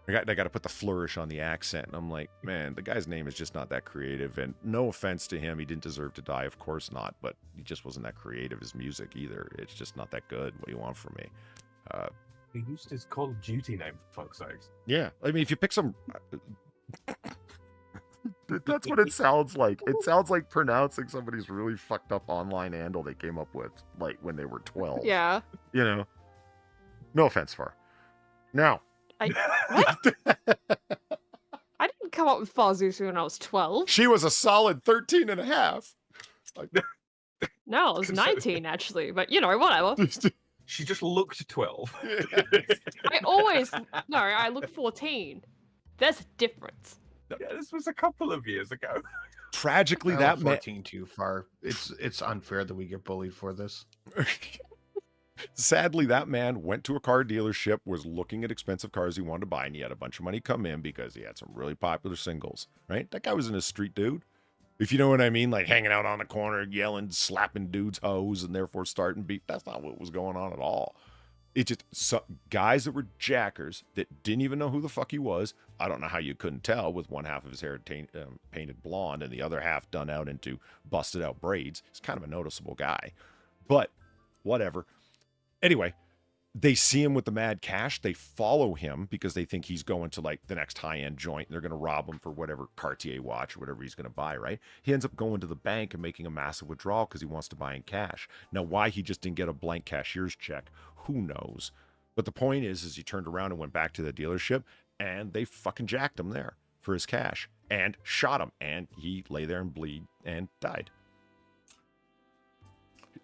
They got to put the flourish on the accent. And I'm like, man, the guy's name is just not that creative. And no offense to him, he didn't deserve to die. Of course not. But he just wasn't that creative. His music either. It's just not that good. What do you want from me? He used his Call of Duty name, for fuck's sakes. Yeah. I mean, if you pick some... That's what it sounds like. It sounds like pronouncing somebody's really fucked up online handle they came up with, like, when they were 12. Yeah. You know? No offense, Far. Now... What? I didn't come up with FarZoosme when I was 12. She was a solid 13 and a half. No, I was 19 actually, but you know, whatever. She just looked 12. I look 14. There's a difference. Yeah, this was a couple of years ago. Tragically, that 14 too far. It's unfair that we get bullied for this. Sadly, that man went to a car dealership, was looking at expensive cars he wanted to buy, and he had a bunch of money come in because he had some really popular singles, right? That guy wasn't a street dude. If you know what I mean, like hanging out on the corner, yelling, slapping dudes' hoes, and therefore starting beef. That's not what was going on at all. It's just guys that were jackers that didn't even know who the fuck he was. I don't know how you couldn't tell with one half of his hair painted blonde and the other half done out into busted out braids. He's kind of a noticeable guy, but whatever. Anyway, they see him with the mad cash. They follow him because they think he's going to like the next high-end joint. And they're going to rob him for whatever Cartier watch or whatever he's going to buy, right? He ends up going to the bank and making a massive withdrawal because he wants to buy in cash. Now, why he just didn't get a blank cashier's check, who knows? But the point is he turned around and went back to the dealership and they fucking jacked him there for his cash and shot him. And he lay there and bleed and died.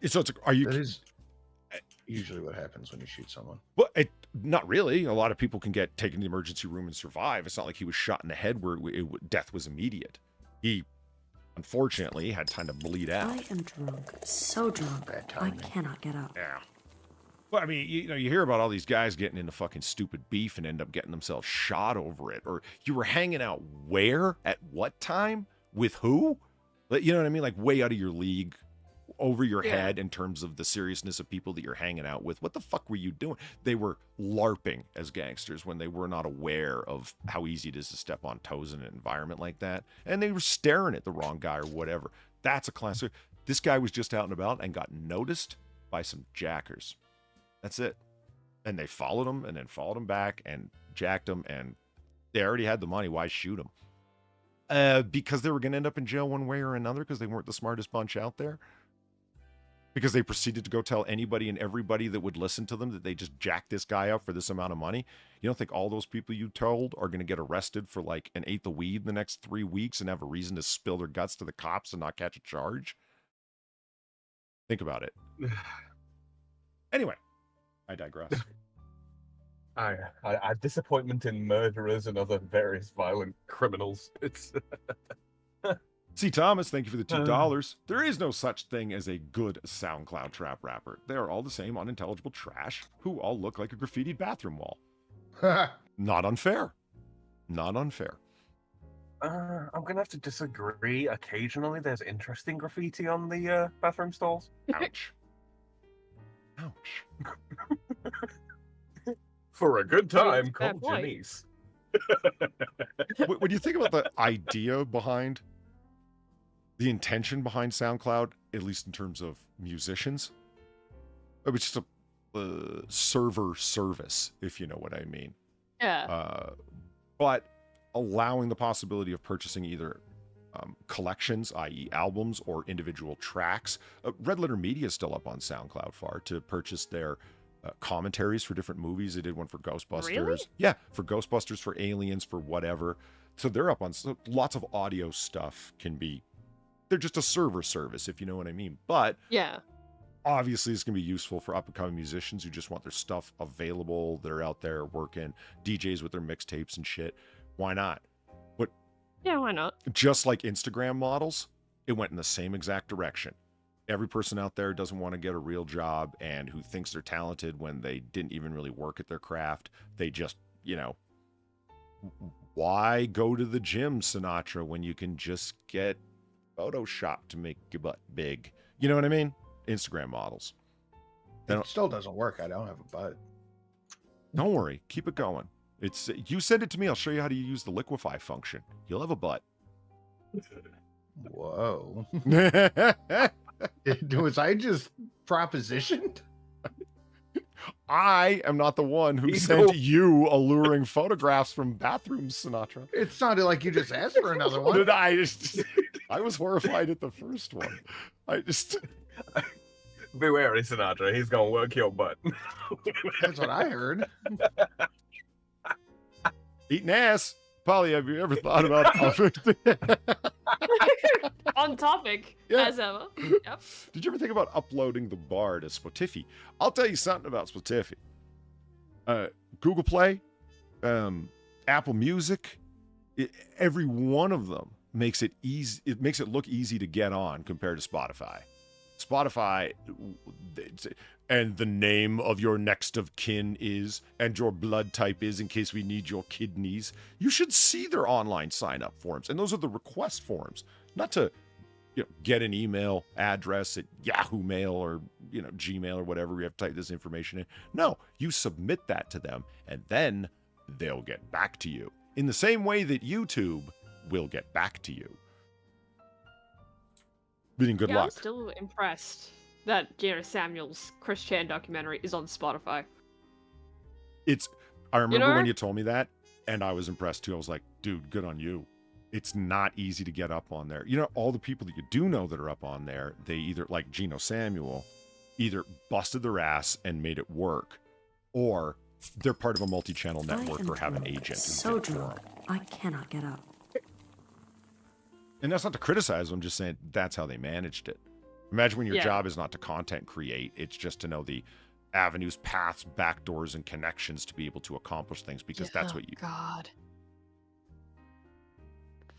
So are you... That is usually what happens when you shoot someone. Well, not really. A lot of people can get taken to the emergency room and survive. It's not like he was shot in the head where death was immediate. He, unfortunately, had time to bleed out. I am drunk. So drunk. I cannot get up. Yeah. Well, I mean, you hear about all these guys getting into fucking stupid beef and end up getting themselves shot over it. Or you were hanging out where? At what time? With who? You know what I mean? Like way out of your league. Over your head in terms of the seriousness of people that you're hanging out with. What the fuck were you doing? They were LARPing as gangsters when they were not aware of how easy it is to step on toes in an environment like that. And they were staring at the wrong guy or whatever. That's a classic. This guy was just out and about and got noticed by some jackers. That's it. And they followed him and then followed him back and jacked him. And they already had the money. Why shoot him? Because they were going to end up in jail one way or another because they weren't the smartest bunch out there. Because they proceeded to go tell anybody and everybody that would listen to them that they just jacked this guy up for this amount of money. You don't think all those people you told are going to get arrested for like an eighth of weed in the next 3 weeks and have a reason to spill their guts to the cops and not catch a charge? Think about it. Anyway, I digress. I disappointment in murderers and other various violent criminals. It's... C. Thomas, thank you for the $2. There is no such thing as a good SoundCloud trap rapper. They are all the same unintelligible trash who all look like a graffitied bathroom wall. Not unfair. Not unfair. I'm going to have to disagree. Occasionally there's interesting graffiti on the bathroom stalls. Ouch. Ouch. For a good time, fair call point. Janice. When you think about the idea behind, the intention behind SoundCloud, at least in terms of musicians, it was just a server service, if you know what I mean. Yeah. But allowing the possibility of purchasing either collections, i.e. albums, or individual tracks. Red Letter Media is still up on SoundCloud to purchase their commentaries for different movies. They did one for Ghostbusters. Really? Yeah, for Ghostbusters, for Aliens, for whatever. So they're up on lots of audio stuff they're just a server service, if you know what I mean. But Yeah. obviously it's going to be useful for up-and-coming musicians who just want their stuff available. They're out there working, DJs with their mixtapes and shit. Why not? But Yeah, why not? just like Instagram models, it went in the same exact direction. Every person out there doesn't want to get a real job and who thinks they're talented when they didn't even really work at their craft. They just, why go to the gym, Sinatra, when you can just get Photoshop to make your butt big? You know what I mean? Instagram models. It still doesn't work. I don't have a butt. Don't worry. Keep it going. You send it to me. I'll show you how to use the liquefy function. You'll have a butt. Whoa. Was I just propositioned? I am not the one who sent you alluring photographs from bathrooms, Sinatra. It sounded like you just asked for another one. I was horrified at the first one. Be wary, Sinatra. He's gonna work your butt. That's what I heard. Eating ass. Polly, have you ever thought about On topic, Yeah. as ever. Yep. Did you ever think about uploading the bar to Spotify? I'll tell you something about Spotify. Google Play, Apple Music, every one of them makes it easy. It makes it look easy to get on compared to Spotify. Spotify, and the name of your next of kin is, and your blood type is, in case we need your kidneys. You should see their online sign-up forms, and those are the request forms, not to get an email address at Yahoo Mail or Gmail or whatever. We have to type this information in. No, you submit that to them, and then they'll get back to you in the same way that YouTube will get back to you. Meaning good luck. I'm still impressed that Gina Samuel's Chris Chan documentary is on Spotify. I remember when you told me that, and I was impressed too. I was like, dude, good on you. It's not easy to get up on there. All the people that you do know that are up on there, they either, like Gino Samuel, either busted their ass and made it work, or they're part of a multi-channel network or have an agent. So drunk, I cannot get up. And that's not to criticize them, I'm just saying that's how they managed it. Imagine when your Yeah. job is not to content create, it's just to know the avenues, paths, backdoors, and connections to be able to accomplish things, because that's what you... God.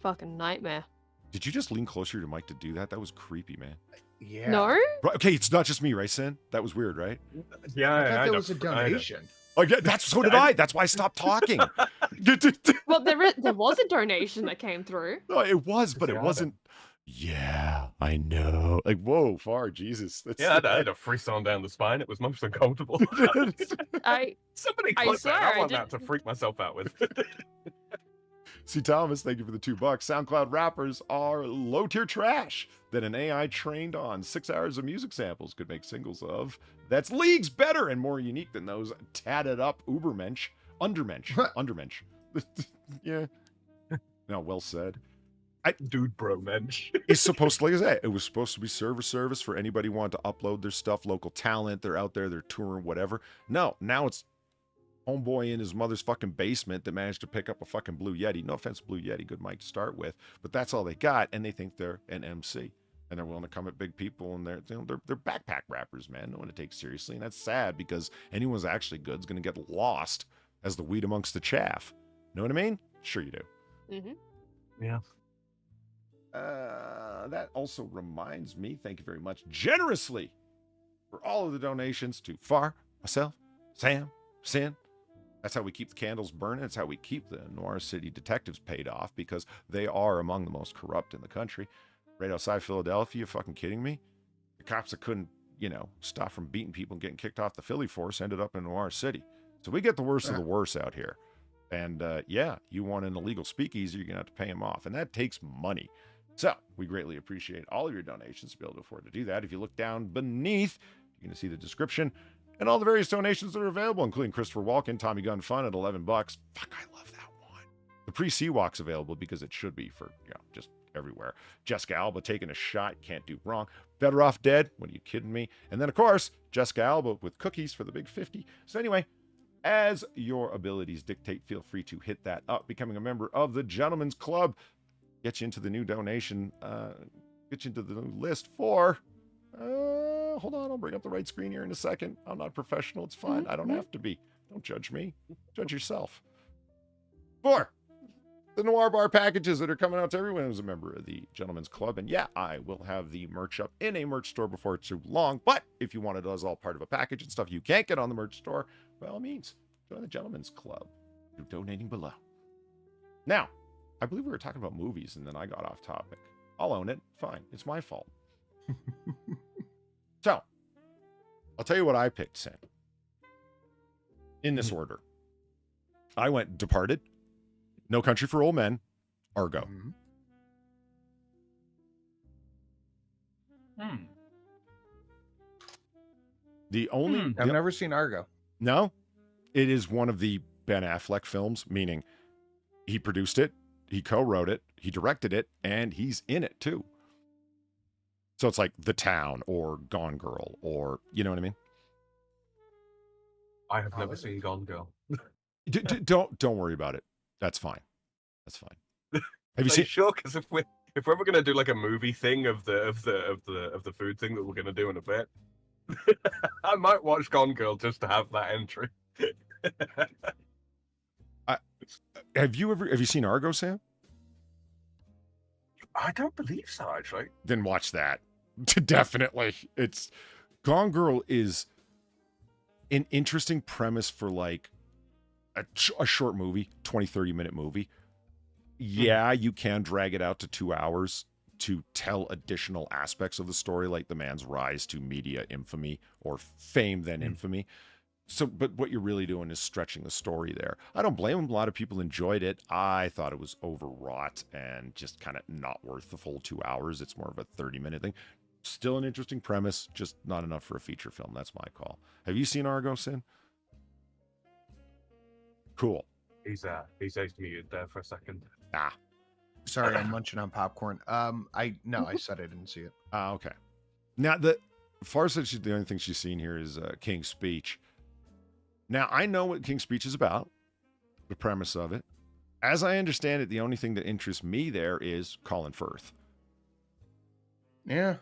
Fucking nightmare. Did you just lean closer to your mic to do that? That was creepy, man. Yeah. No? Right, okay, it's not just me, right, Sin? That was weird, right? Yeah, I thought I there know. was a donation. Oh, yeah, so did I. That's why I stopped talking. Well, there was a donation that came through. No, it was, but it Yeah, wasn't. Yeah, I know. Like, whoa, far, Jesus. That's... Yeah, I had a frisson on down the spine. It was most uncomfortable. Somebody I clip swear, that. I I want that to didn't- freak myself out with. See, Thomas, thank you for the $2. SoundCloud rappers are low-tier trash that an AI trained on 6 hours of music samples could make singles of. That's leagues better and more unique than those tatted up Ubermensch. Undermensch. Yeah. No, well said. Dude, bro, mensch. It's supposed to, like I said, it was supposed to be server service for anybody who wanted to upload their stuff, local talent, they're out there, they're touring, whatever. No, now it's homeboy in his mother's fucking basement that managed to pick up a fucking Blue Yeti. No offense, Blue Yeti, good mic to start with, but that's all they got, and they think they're an MC, and they're willing to come at big people, and they're backpack rappers, man. No one to take seriously, and that's sad because anyone who's actually good is going to get lost as the weed amongst the chaff. Know what I mean? Sure you do. Mm-hmm. Yeah. That also reminds me, thank you very much generously for all of the donations to Far, myself, Sam, Sin. That's how we keep the candles burning. It's how we keep the Noir City detectives paid off, because they are among the most corrupt in the country. Right outside Philadelphia, you fucking kidding me? The cops that couldn't, stop from beating people and getting kicked off the Philly force ended up in Noir City. So we get the worst of the worst out here. And yeah, you want an illegal speakeasy, you're going to have to pay them off. And that takes money. So we greatly appreciate all of your donations to be able to afford to do that. If you look down beneath, you're going to see the description and all the various donations that are available, including Christopher Walken, Tommy Gun Fun at $11. Fuck, I love that one. The pre-Seawalk's available because it should be for, just everywhere. Jessica Alba taking a shot, can't do wrong. Better Off Dead, what are you kidding me? And then, of course, Jessica Alba with cookies for the big 50. So anyway, as your abilities dictate, feel free to hit that up. Becoming a member of the Gentleman's Club gets you into the new donation, gets you into the new list for... hold on, I'll bring up the right screen here in a second. I'm not professional. It's fine. I don't have to be. Don't judge me. Judge yourself. For the Noir Bar packages that are coming out to everyone who's a member of the Gentleman's Club. And yeah, I will have the merch up in a merch store before it's too long. But if you want it as all part of a package and stuff you can't get on the merch store, by all means, join the Gentleman's Club. You're donating below. Now, I believe we were talking about movies and then I got off topic. I'll own it. Fine. It's my fault. So, I'll tell you what I picked, Sam. In this order. I went Departed, No Country for Old Men, Argo. The only... I've never seen Argo. No? It is one of the Ben Affleck films, meaning he produced it, he co-wrote it, he directed it, and he's in it too. So it's like The Town or Gone Girl or, you know what I mean? I have never seen Gone Girl. Don't worry about it. That's fine. That's fine. Have you seen? Sure, because if we're ever gonna do like a movie thing of the food thing that we're gonna do in a bit, I might watch Gone Girl just to have that entry. Have you seen Argo, Sam? I don't believe so, actually. Then watch that. Definitely. It's Gone Girl is an interesting premise for like a short movie, 20-30 minute movie. Yeah, you can drag it out to 2 hours to tell additional aspects of the story, like the man's rise to media infamy or fame then infamy. So, but what you're really doing is stretching the story there. I don't blame them. A lot of people enjoyed it. I thought it was overwrought and just kind of not worth the full 2 hours. It's more of a 30-minute thing. Still an interesting premise, just not enough for a feature film. That's my call. Have you seen Argo, Sin? Cool. He's muted there for a second. Sorry, I'm munching on popcorn. I said I didn't see it. Okay. Now, the Far said the only thing she's seen here is King's Speech. Now, I know what King's Speech is about, the premise of it. As I understand it, the only thing that interests me there is Colin Firth. Yeah.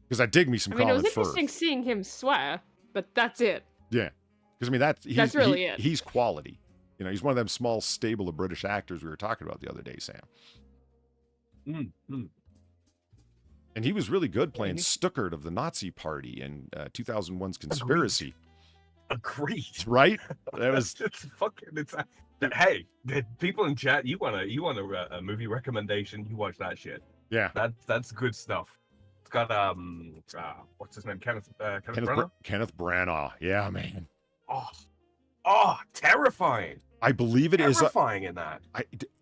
Because I dig me some Colin Firth. It was interesting seeing him swear, but that's it. Yeah. Because, I mean, that's really it. He's quality. You know, he's one of them small stable of British actors we were talking about the other day, Sam. And he was really good playing Stuckert of the Nazi Party in 2001's Conspiracy. Agreed. Right? That was... Hey, the people in chat, you want a movie recommendation, you watch that shit. Yeah. That's good stuff. It's got what's his name? Kenneth Branagh? Kenneth Branagh. Yeah, man. Oh, terrifying. I believe it is terrifying in that.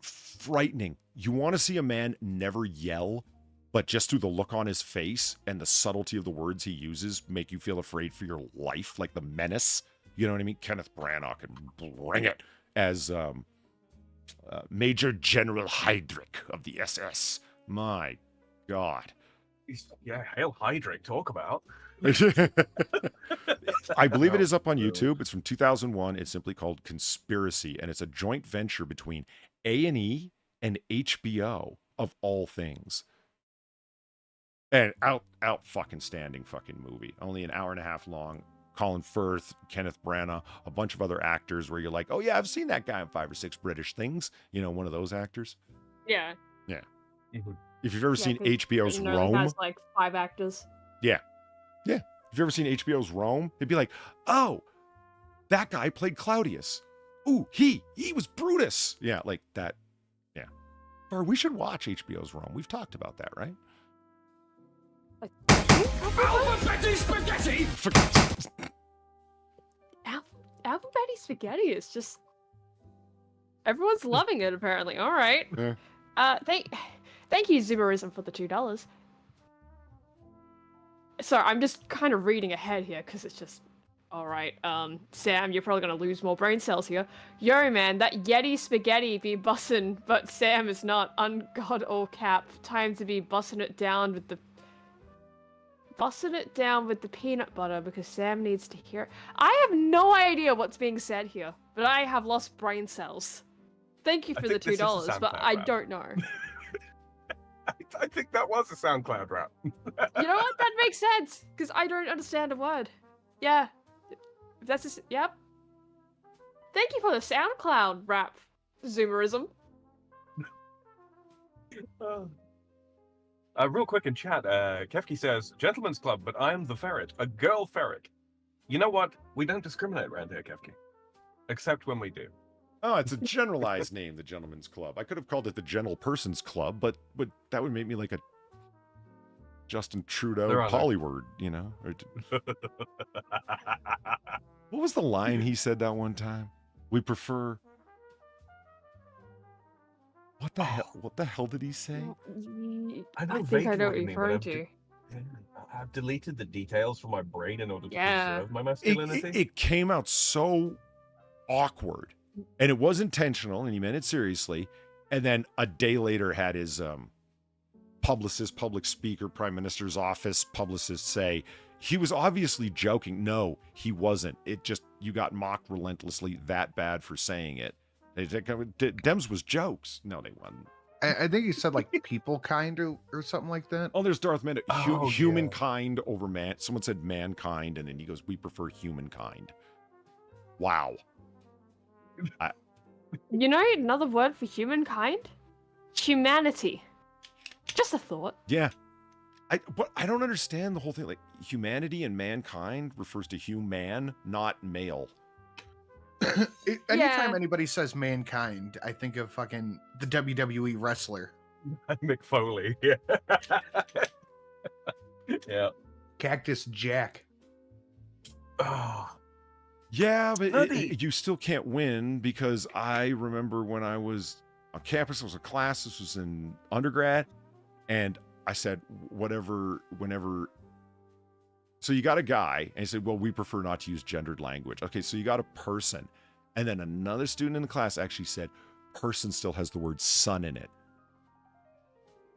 Frightening. You want to see a man never yell, but just through the look on his face and the subtlety of the words he uses make you feel afraid for your life, like the menace. You know what I mean? Kenneth Branagh can bring it as Major General Heydrich of the SS. My God. Yeah, Hail Heydrich, talk about. I believe it is up on YouTube. It's from 2001. It's simply called Conspiracy, and it's a joint venture between A&E and HBO, of all things. And out fucking standing fucking movie. Only an hour and a half long. Colin Firth, Kenneth Branagh, a bunch of other actors where you're like, oh yeah, I've seen that guy in 5 or 6 British things. You know, one of those actors. Yeah. Yeah. Mm-hmm. If you've ever seen HBO's Rome. It has like 5 actors. Yeah. Yeah. If you've ever seen HBO's Rome, it'd be like, oh, that guy played Claudius. Ooh, he was Brutus. Yeah, like that. Yeah. Or we should watch HBO's Rome. We've talked about that, right? Alphabet spaghetti is just everyone's loving it apparently. All right. Yeah. Thank you, Zuberism, for the $2. Sorry, I'm just kind of reading ahead here because it's just all right. Sam, you're probably gonna lose more brain cells here. Yo, man, that Yeti spaghetti be bussin', but Sam is not. Ungod all cap. Time to be bussin' it down with the peanut butter because Sam needs to hear it. I have no idea what's being said here, but I have lost brain cells. Thank you for the $2, but I don't know. I think that was a SoundCloud rap. You know what? That makes sense because I don't understand a word. Yeah, that's yep. Thank you for the SoundCloud rap, Zoomerism. Real quick in chat, Kefki says, "Gentleman's Club, but I am the ferret, a girl ferret." You know what? We don't discriminate around here, Kefki, except when we do. Oh, it's a generalized name, the Gentleman's Club. I could have called it the Gentle Person's Club, but that would make me like a Justin Trudeau polyword, you know? What was the line he said that one time? We prefer... What the hell did he say? I think I know what you're referring to. I've deleted the details from my brain in order to preserve my masculinity. It came out so awkward. And it was intentional, and he meant it seriously. And then a day later had his publicist, public speaker, prime minister's office publicist say, he was obviously joking. No, he wasn't. It just, you got mocked relentlessly that bad for saying it. Dems was jokes. No, they wasn't. I think he said like people kind or something like that. Oh, there's Darth Vader. Humankind over man. Someone said mankind, and then he goes, we prefer humankind. Wow. You know another word for humankind? Humanity. Just a thought. Yeah. But I don't understand the whole thing. Like, humanity and mankind refers to human, not male. Anytime anybody says mankind, I think of fucking the WWE wrestler. Mick Foley. Yeah. Yeah. Cactus Jack. Oh. Yeah, but you still can't win because I remember when I was on campus, it was a class, this was in undergrad, and I said, whenever, so you got a guy, and he said, well, we prefer not to use gendered language. Okay, so you got a person, and then another student in the class actually said, person still has the word son in it.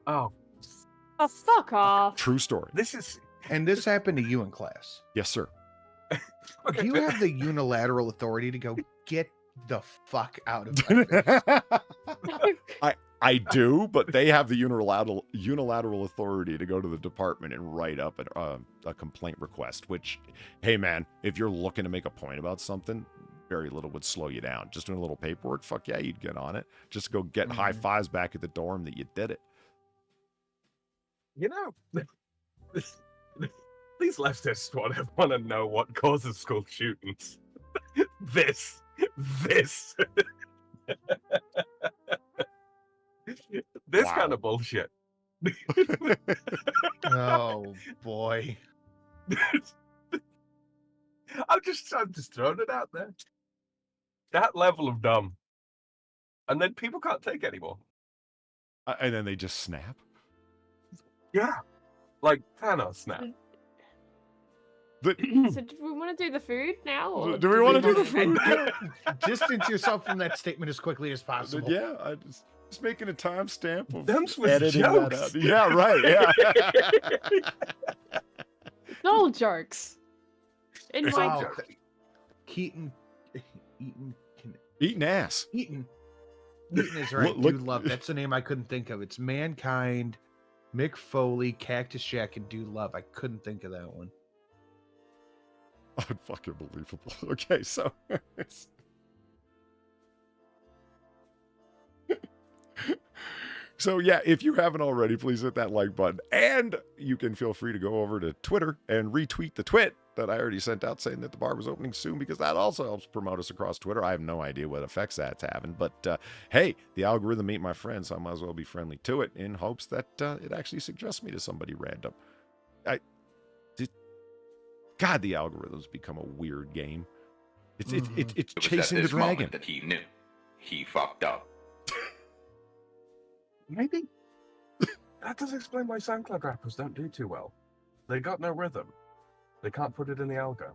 Oh, fuck off. True story. And this happened to you in class. Yes, sir. Do you have the unilateral authority to go get the fuck out of my face? I do, but they have the unilateral authority to go to the department and write up a complaint request, which, hey man, if you're looking to make a point about something, very little would slow you down. Just doing a little paperwork, fuck yeah, you'd get on it. Just go get high fives back at the dorm that you did it. You know, these leftists want to know what causes school shootings. This. This Wow. kind of bullshit. Oh boy. I'm just throwing it out there. That level of dumb. And then people can't take anymore. And then they just snap. Yeah. Like Thanos snap. So do we want to do the food now? Or Do we want to do the food? Distance yourself from that statement as quickly as possible. Yeah, I just making a timestamp of Them's was editing jokes. that out. Yeah, right. Yeah. It's all jokes. In It's my all Wow. Eaton Eating ass. is right. Look- Dude Love. That's the name I couldn't think of. It's Mankind, Mick Foley, Cactus Jack, and Dude Love. I couldn't think of that one. Unfucking-believable. Okay, so so yeah, if you haven't already, please hit that like button. And you can feel free to go over to Twitter and retweet the twit that I already sent out saying that the bar was opening soon, because that also helps promote us across Twitter. I have no idea what effects that's having, but hey, the algorithm ain't my friend, so I might as well be friendly to it in hopes that it actually suggests me to somebody random. God, the algorithms become a weird game. It's It was chasing at the this moment dragon. that he knew he fucked up. Maybe that does explain why SoundCloud rappers don't do too well. They got no rhythm. They can't put it in the algo.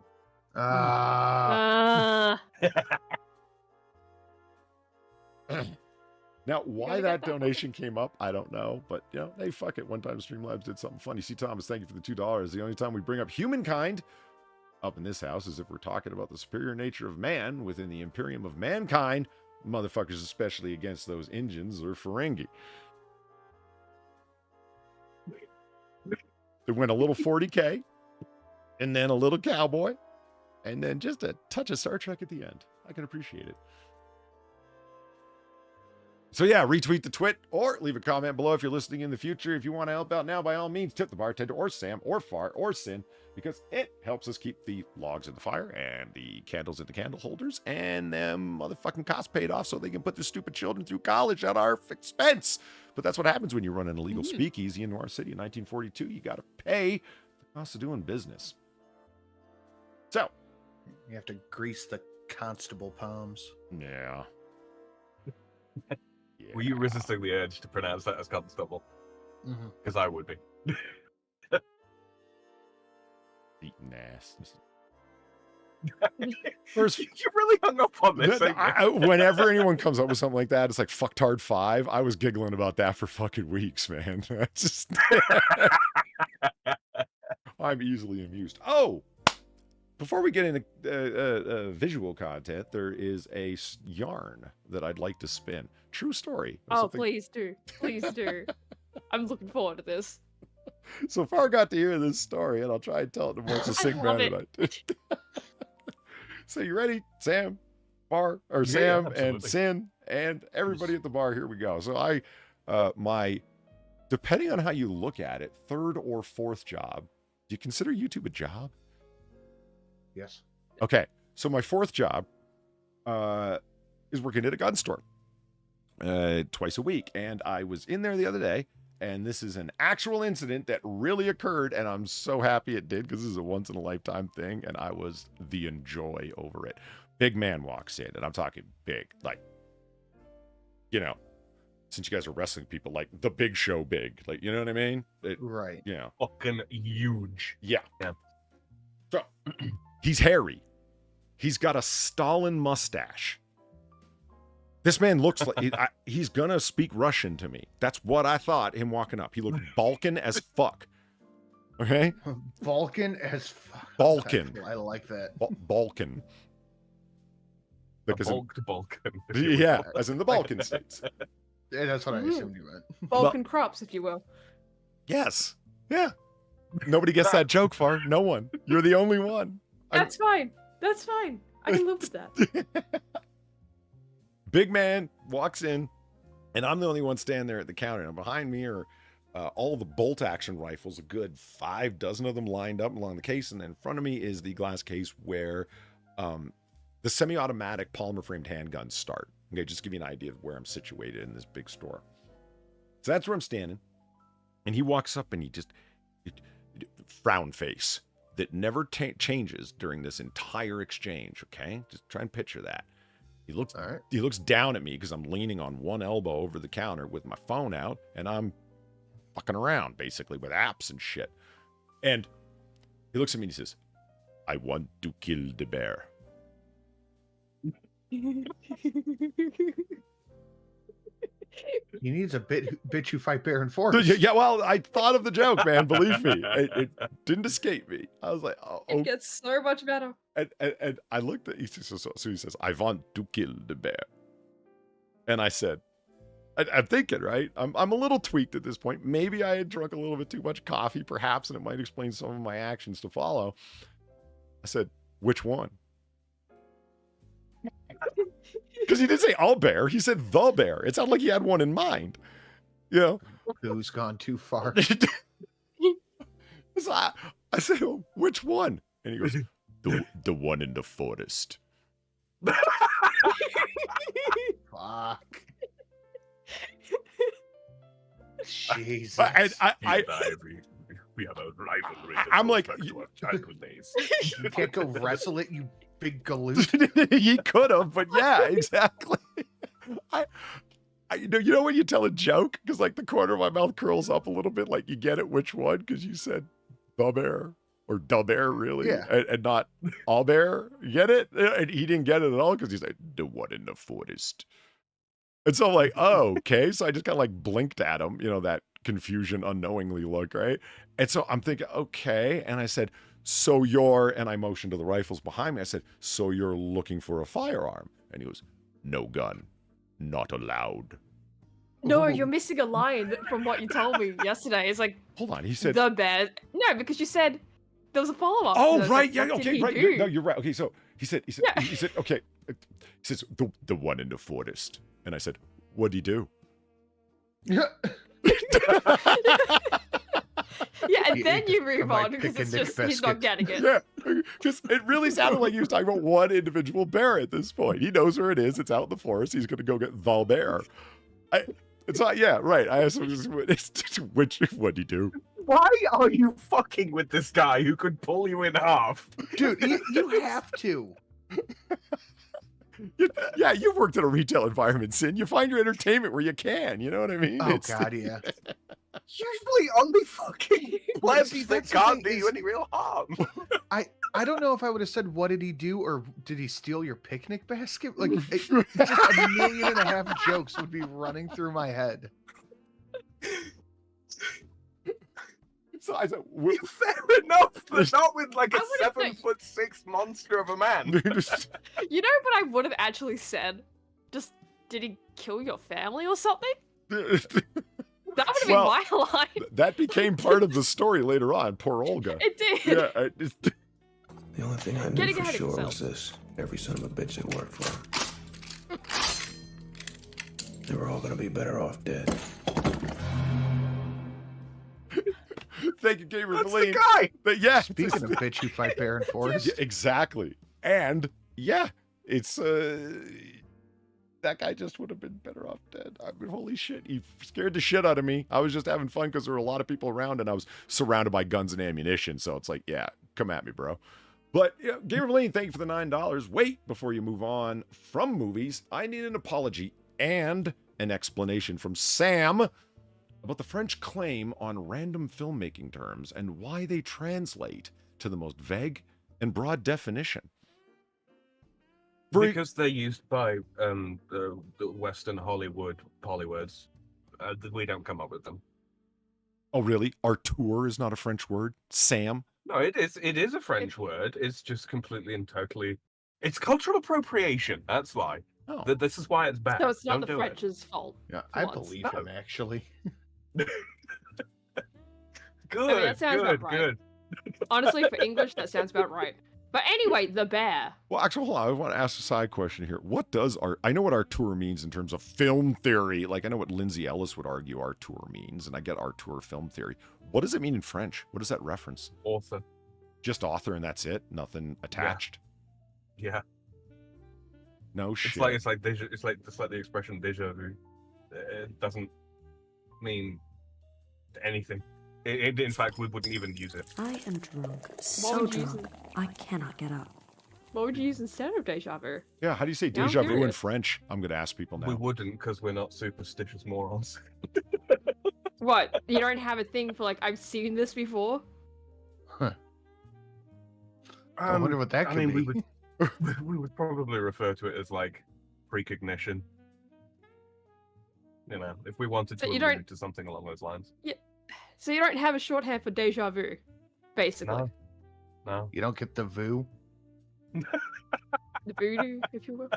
Now, why that donation came up, I don't know. But, you know, hey, fuck it. One time Streamlabs did something funny. See, Thomas, thank you for the $2. The only time we bring up humankind up in this house is if we're talking about the superior nature of man within the imperium of mankind. Motherfuckers, especially against those Injuns or Ferengi. It went a little 40K, and then a little cowboy, and then just a touch of Star Trek at the end. I can appreciate it. So yeah, retweet the twit or leave a comment below if you're listening in the future. If you want to help out now, by all means, tip the bartender or Sam or Far or Sin, because it helps us keep the logs in the fire and the candles in the candle holders and them motherfucking costs paid off so they can put their stupid children through college at our expense. But that's what happens when you run an illegal speakeasy in Noir City in 1942. You got to pay the cost of doing business. So You have to grease the constable palms. yeah. Were you resisting the urge to pronounce that as constable? Because I would be. Eating ass. First, you really hung up on this. Whenever anyone comes up with something like that, it's like fucktard 5. I was giggling about that for fucking weeks, man. That's just I'm easily amused. Oh, before we get into visual content, there is a yarn that I'd like to spin. True story. Oh, please do. Please do. I'm looking forward to this. So far, got to hear this story, and I'll try and tell it in a more succinct manner. So you ready, Sam, Bar, or Sam and Sin, and everybody at the bar? Here we go. So my, depending on how you look at it, third or fourth job. Do you consider YouTube a job? Yes. Okay. So my fourth job is working at a gun store twice a week, and I was in there the other day. And this is an actual incident that really occurred, and I'm so happy it did because this is a once-in-a-lifetime thing, and I was the enjoy over it. Big man walks in, and I'm talking big, like, you know, since you guys are wrestling people, like the Big Show big, like, you know what I mean? Right. You know. Fucking huge. Yeah. So, he's hairy. He's got a Stalin mustache. This man looks like he's gonna speak Russian to me. That's what I thought. Him walking up, he looked Balkan as fuck. Okay, Balkan as fuck. Balkan. I like that. Balkan. Because Balkan. Yeah, as in the Balkan states. Yeah, that's what I assumed you meant. Balkan crops, if you will. Yes. Yeah. Nobody gets that joke, Far. No one. You're the only one. That's fine. That's fine. I can live with that. Big man walks in, and I'm the only one standing there at the counter. And behind me are all the bolt action rifles, a good 5 dozen of them lined up along the case. And then in front of me is the glass case where the semi-automatic polymer framed handguns start. Okay, just to give you an idea of where I'm situated in this big store. So that's where I'm standing. And he walks up and he just frown face that never changes during this entire exchange. Okay, just try and picture that. He looks down at me because I'm leaning on one elbow over the counter with my phone out, and I'm fucking around basically with apps and shit. And he looks at me and he says, "I want to kill the bear." He needs a bitch who fight bear in forest. Yeah, well, I thought of the joke, man. Believe me, it didn't escape me. I was like, "Oh, it gets so much better." And I looked at so he says, "I want to kill the bear," and I said, "I'm thinking, right? I'm a little tweaked at this point. Maybe I had drunk a little bit too much coffee, perhaps, and it might explain some of my actions to follow." I said, "Which one?" Because he didn't say "all bear," he said "the bear." It sounded like he had one in mind. You know? Who's gone too far? So I said, "Oh, which one?" And he goes, the one in the forest. Fuck. Jesus. And we have a rivalry. I'm like, to our childhood days. You can't go wrestle it, you big galoot. He could have, but yeah, exactly. You know when you tell a joke, because like the corner of my mouth curls up a little bit, like you get it which one, because you said the bear or the bear, really, Yeah. and not all bear. You get it? And he didn't get it at all because he said the one in the forest. And so I'm like, oh, okay. So I just kind of like blinked at him, you know, that confusion, unknowingly look, right? And so I'm thinking, okay. And I said, so you're, and I motioned to the rifles behind me. I said, so you're looking for a firearm? And he goes, no gun, not allowed. No, Ooh. you're missing a line from what you told me yesterday. It's like Hold on. He said, the bear. No, because you said there was a follow-up. oh, to this, right. like, Yeah. what did Okay. he Right. do? No, you're right. Okay. So he said, Yeah. he said, okay. He says, the one in the forest. And I said, what'd he do? Yeah, and You then ate you the- move my on because it's picnic just he's not biscuit. getting it. Yeah, because it really sounded like he was talking about one individual bear at this point. He knows where it is. It's out in the forest. He's going to go get the bear. It's not, yeah, right. I asked him, what'd he do? Why are you fucking with this guy who could pull you in half? Dude, you have to. Yeah, you've worked in a retail environment, Sin. You find your entertainment where you can. You know what I mean? Oh, God, yeah. Usually only fucking plebs See, that that's the can't thing do you is- any real harm. I don't know if I would have said, what did he do? Or did he steal your picnic basket? Like, just 1.5 million jokes would be running through my head. So I said, Fair enough, but not with like a I would've think- 7'6" monster of a man. You know what I would have actually said? Just, did he kill your family or something? That would have been Well, my line. that became part of the story later on. Poor Olga. It did. Yeah, The only thing I knew Getting for ahead of sure yourself. was this. Every son of a bitch that worked for him. They were all gonna be better off dead. thank you, Gamer That's the Feline. guy. But yeah, Speaking of bitch who fight bear in forest. yeah, exactly. And yeah, it's that guy just would have been better off dead. I mean, holy shit, he scared the shit out of me. I was just having fun because there were a lot of people around and I was surrounded by guns and ammunition. So it's like, yeah, come at me, bro. But yeah, Gamer Feline, thank you for the $9. Wait, before you move on from movies, I need an apology and an explanation from Sam about the French claim on random filmmaking terms and why they translate to the most vague and broad definition. Because they're used by the Western Hollywood polywords. We don't come up with them. Oh, really? Artur is not a French word? Sam? No, it is. It is a French word. It's just completely and totally. It's cultural appropriation. That's why. Oh. This is why it's bad. So it's not Don't the do it. French's fault. Yeah, for I once. believe him, actually. Good. that sounds good. about right. Good. Honestly, for English, that sounds about right. But anyway, the bear. Well, actually, hold on. I want to ask a side question here. What does I know what Artur means in terms of film theory. Like, I know what Lindsay Ellis would argue Artur means, and I get Artur film theory. What does it mean in French? What does that reference? Author. Just author and that's it? Nothing attached? Yeah. No shit. It's like the expression déjà vu. It doesn't mean anything. In fact, we wouldn't even use it. I am drunk. What So would you use drunk. I cannot get up. What would you use instead of deja vu? Yeah, how do you say Now I'm deja vu in curious. French? I'm going to ask people now. We wouldn't because we're not superstitious morons. What? You don't have a thing for like, I've seen this before? I wonder what that could I mean, be. we would probably refer to it as like precognition. You know, if we wanted to But you allude don't- to something along those lines. So you don't have a shorthand for deja vu, basically. No. No. You don't get the VU? The voodoo, if you will.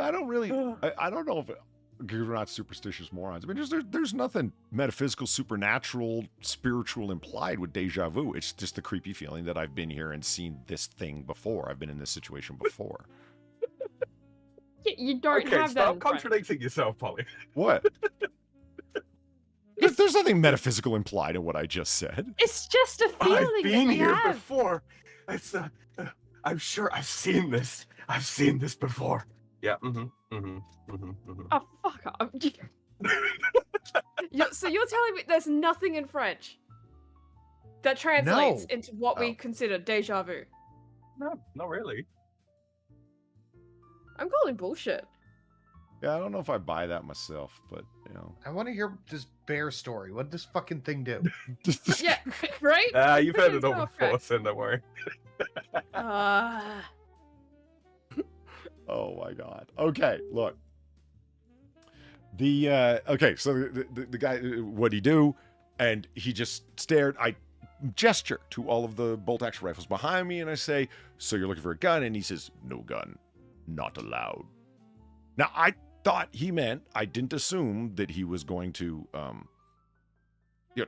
I don't really, I don't know if, because we're not superstitious morons. I mean, there's nothing metaphysical, supernatural, spiritual implied with deja vu. It's just the creepy feeling that I've been here and seen this thing before. I've been in this situation before. You don't Okay, have that stop in French. contradicting yourself, Polly. What? There's nothing metaphysical implied in what I just said. It's just a feeling I've that been we here have. before. It's I'm sure I've seen this. I've seen this before. Yeah. Oh, fuck off. So you're telling me there's nothing in French that translates No. into what we Oh. consider deja vu? No, not really. I'm calling bullshit. Yeah, I don't know if I buy that myself, but I want to hear this bear story. What did this fucking thing do? Yeah, right? You've heard it all Oh, before, crap. so don't worry. Oh my god. Okay, look. So the guy, what'd he do? And he just stared. I gesture to all of the bolt action rifles behind me, and I say, "So you're looking for a gun?" And he says, "No gun, not allowed." Now I thought he meant, I didn't assume that he was going to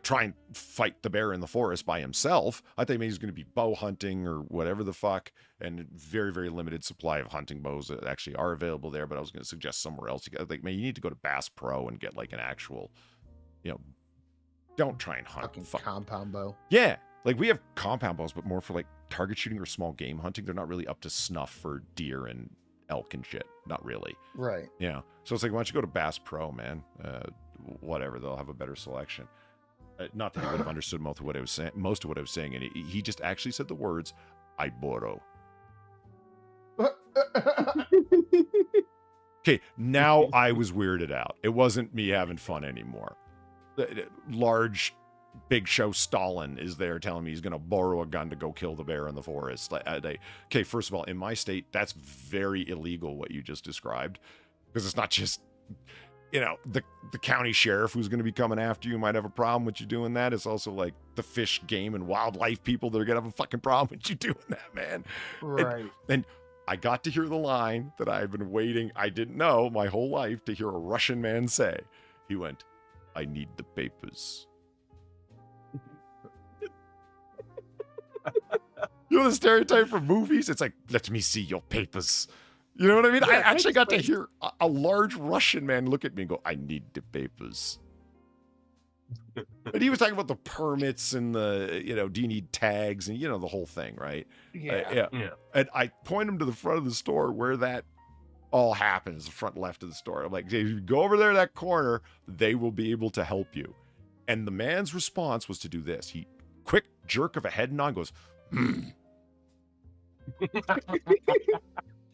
try and fight the bear in the forest by himself. I thought maybe he was going to be bow hunting or whatever the fuck, and very, very limited supply of hunting bows that actually are available there, but I was going to suggest somewhere else. Like, man, you need to go to Bass Pro and get like an actual, don't try and hunt. Fucking compound bow. Yeah, like we have compound bows, but more for like target shooting or small game hunting. They're not really up to snuff for deer and elk and shit. Not really. Right. Yeah. So it's like, why don't you go to Bass Pro, man? Whatever, they'll have a better selection. Not that he would have understood most of what I was saying, and he just actually said the words, "I borrow." Okay, now I was weirded out. It wasn't me having fun anymore. Large, big show Stalin is there telling me he's going to borrow a gun to go kill the bear in the forest. Okay, first of all, in my state, that's very illegal what you just described, because it's not just, the county sheriff who's going to be coming after you might have a problem with you doing that. It's also like the fish, game, and wildlife people that are going to have a fucking problem with you doing that, man. Right. And I got to hear the line that I've been waiting, I didn't know my whole life, to hear a Russian man say. He went, "I need the papers." The stereotype from movies? It's like, "Let me see your papers." You know what I mean? Yeah, I actually got to please. hear a large Russian man look at me and go, "I need the papers." And he was talking about the permits and the, do you need tags and, the whole thing, right? Yeah. Yeah. And I point him to the front of the store where that all happens, the front left of the store. I'm like, "If you go over there, that corner, they will be able to help you." And the man's response was to do this. He, quick jerk of a head nod, goes, "Hmm."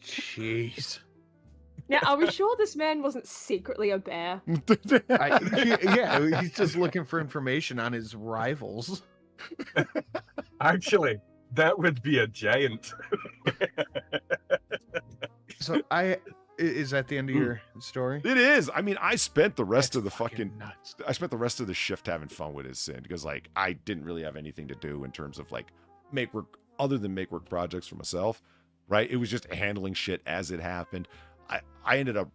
Jeez. Now, are we sure this man wasn't secretly a bear? Yeah, he's just looking for information on his rivals. Actually, that would be a giant. So is that the end of your story? It is. I mean, I spent the rest That's of the fucking nuts. I spent the rest of the shift having fun with his sin, because like I didn't really have anything to do in terms of like make work other than make work projects for myself, right? It was just handling shit as it happened. I ended up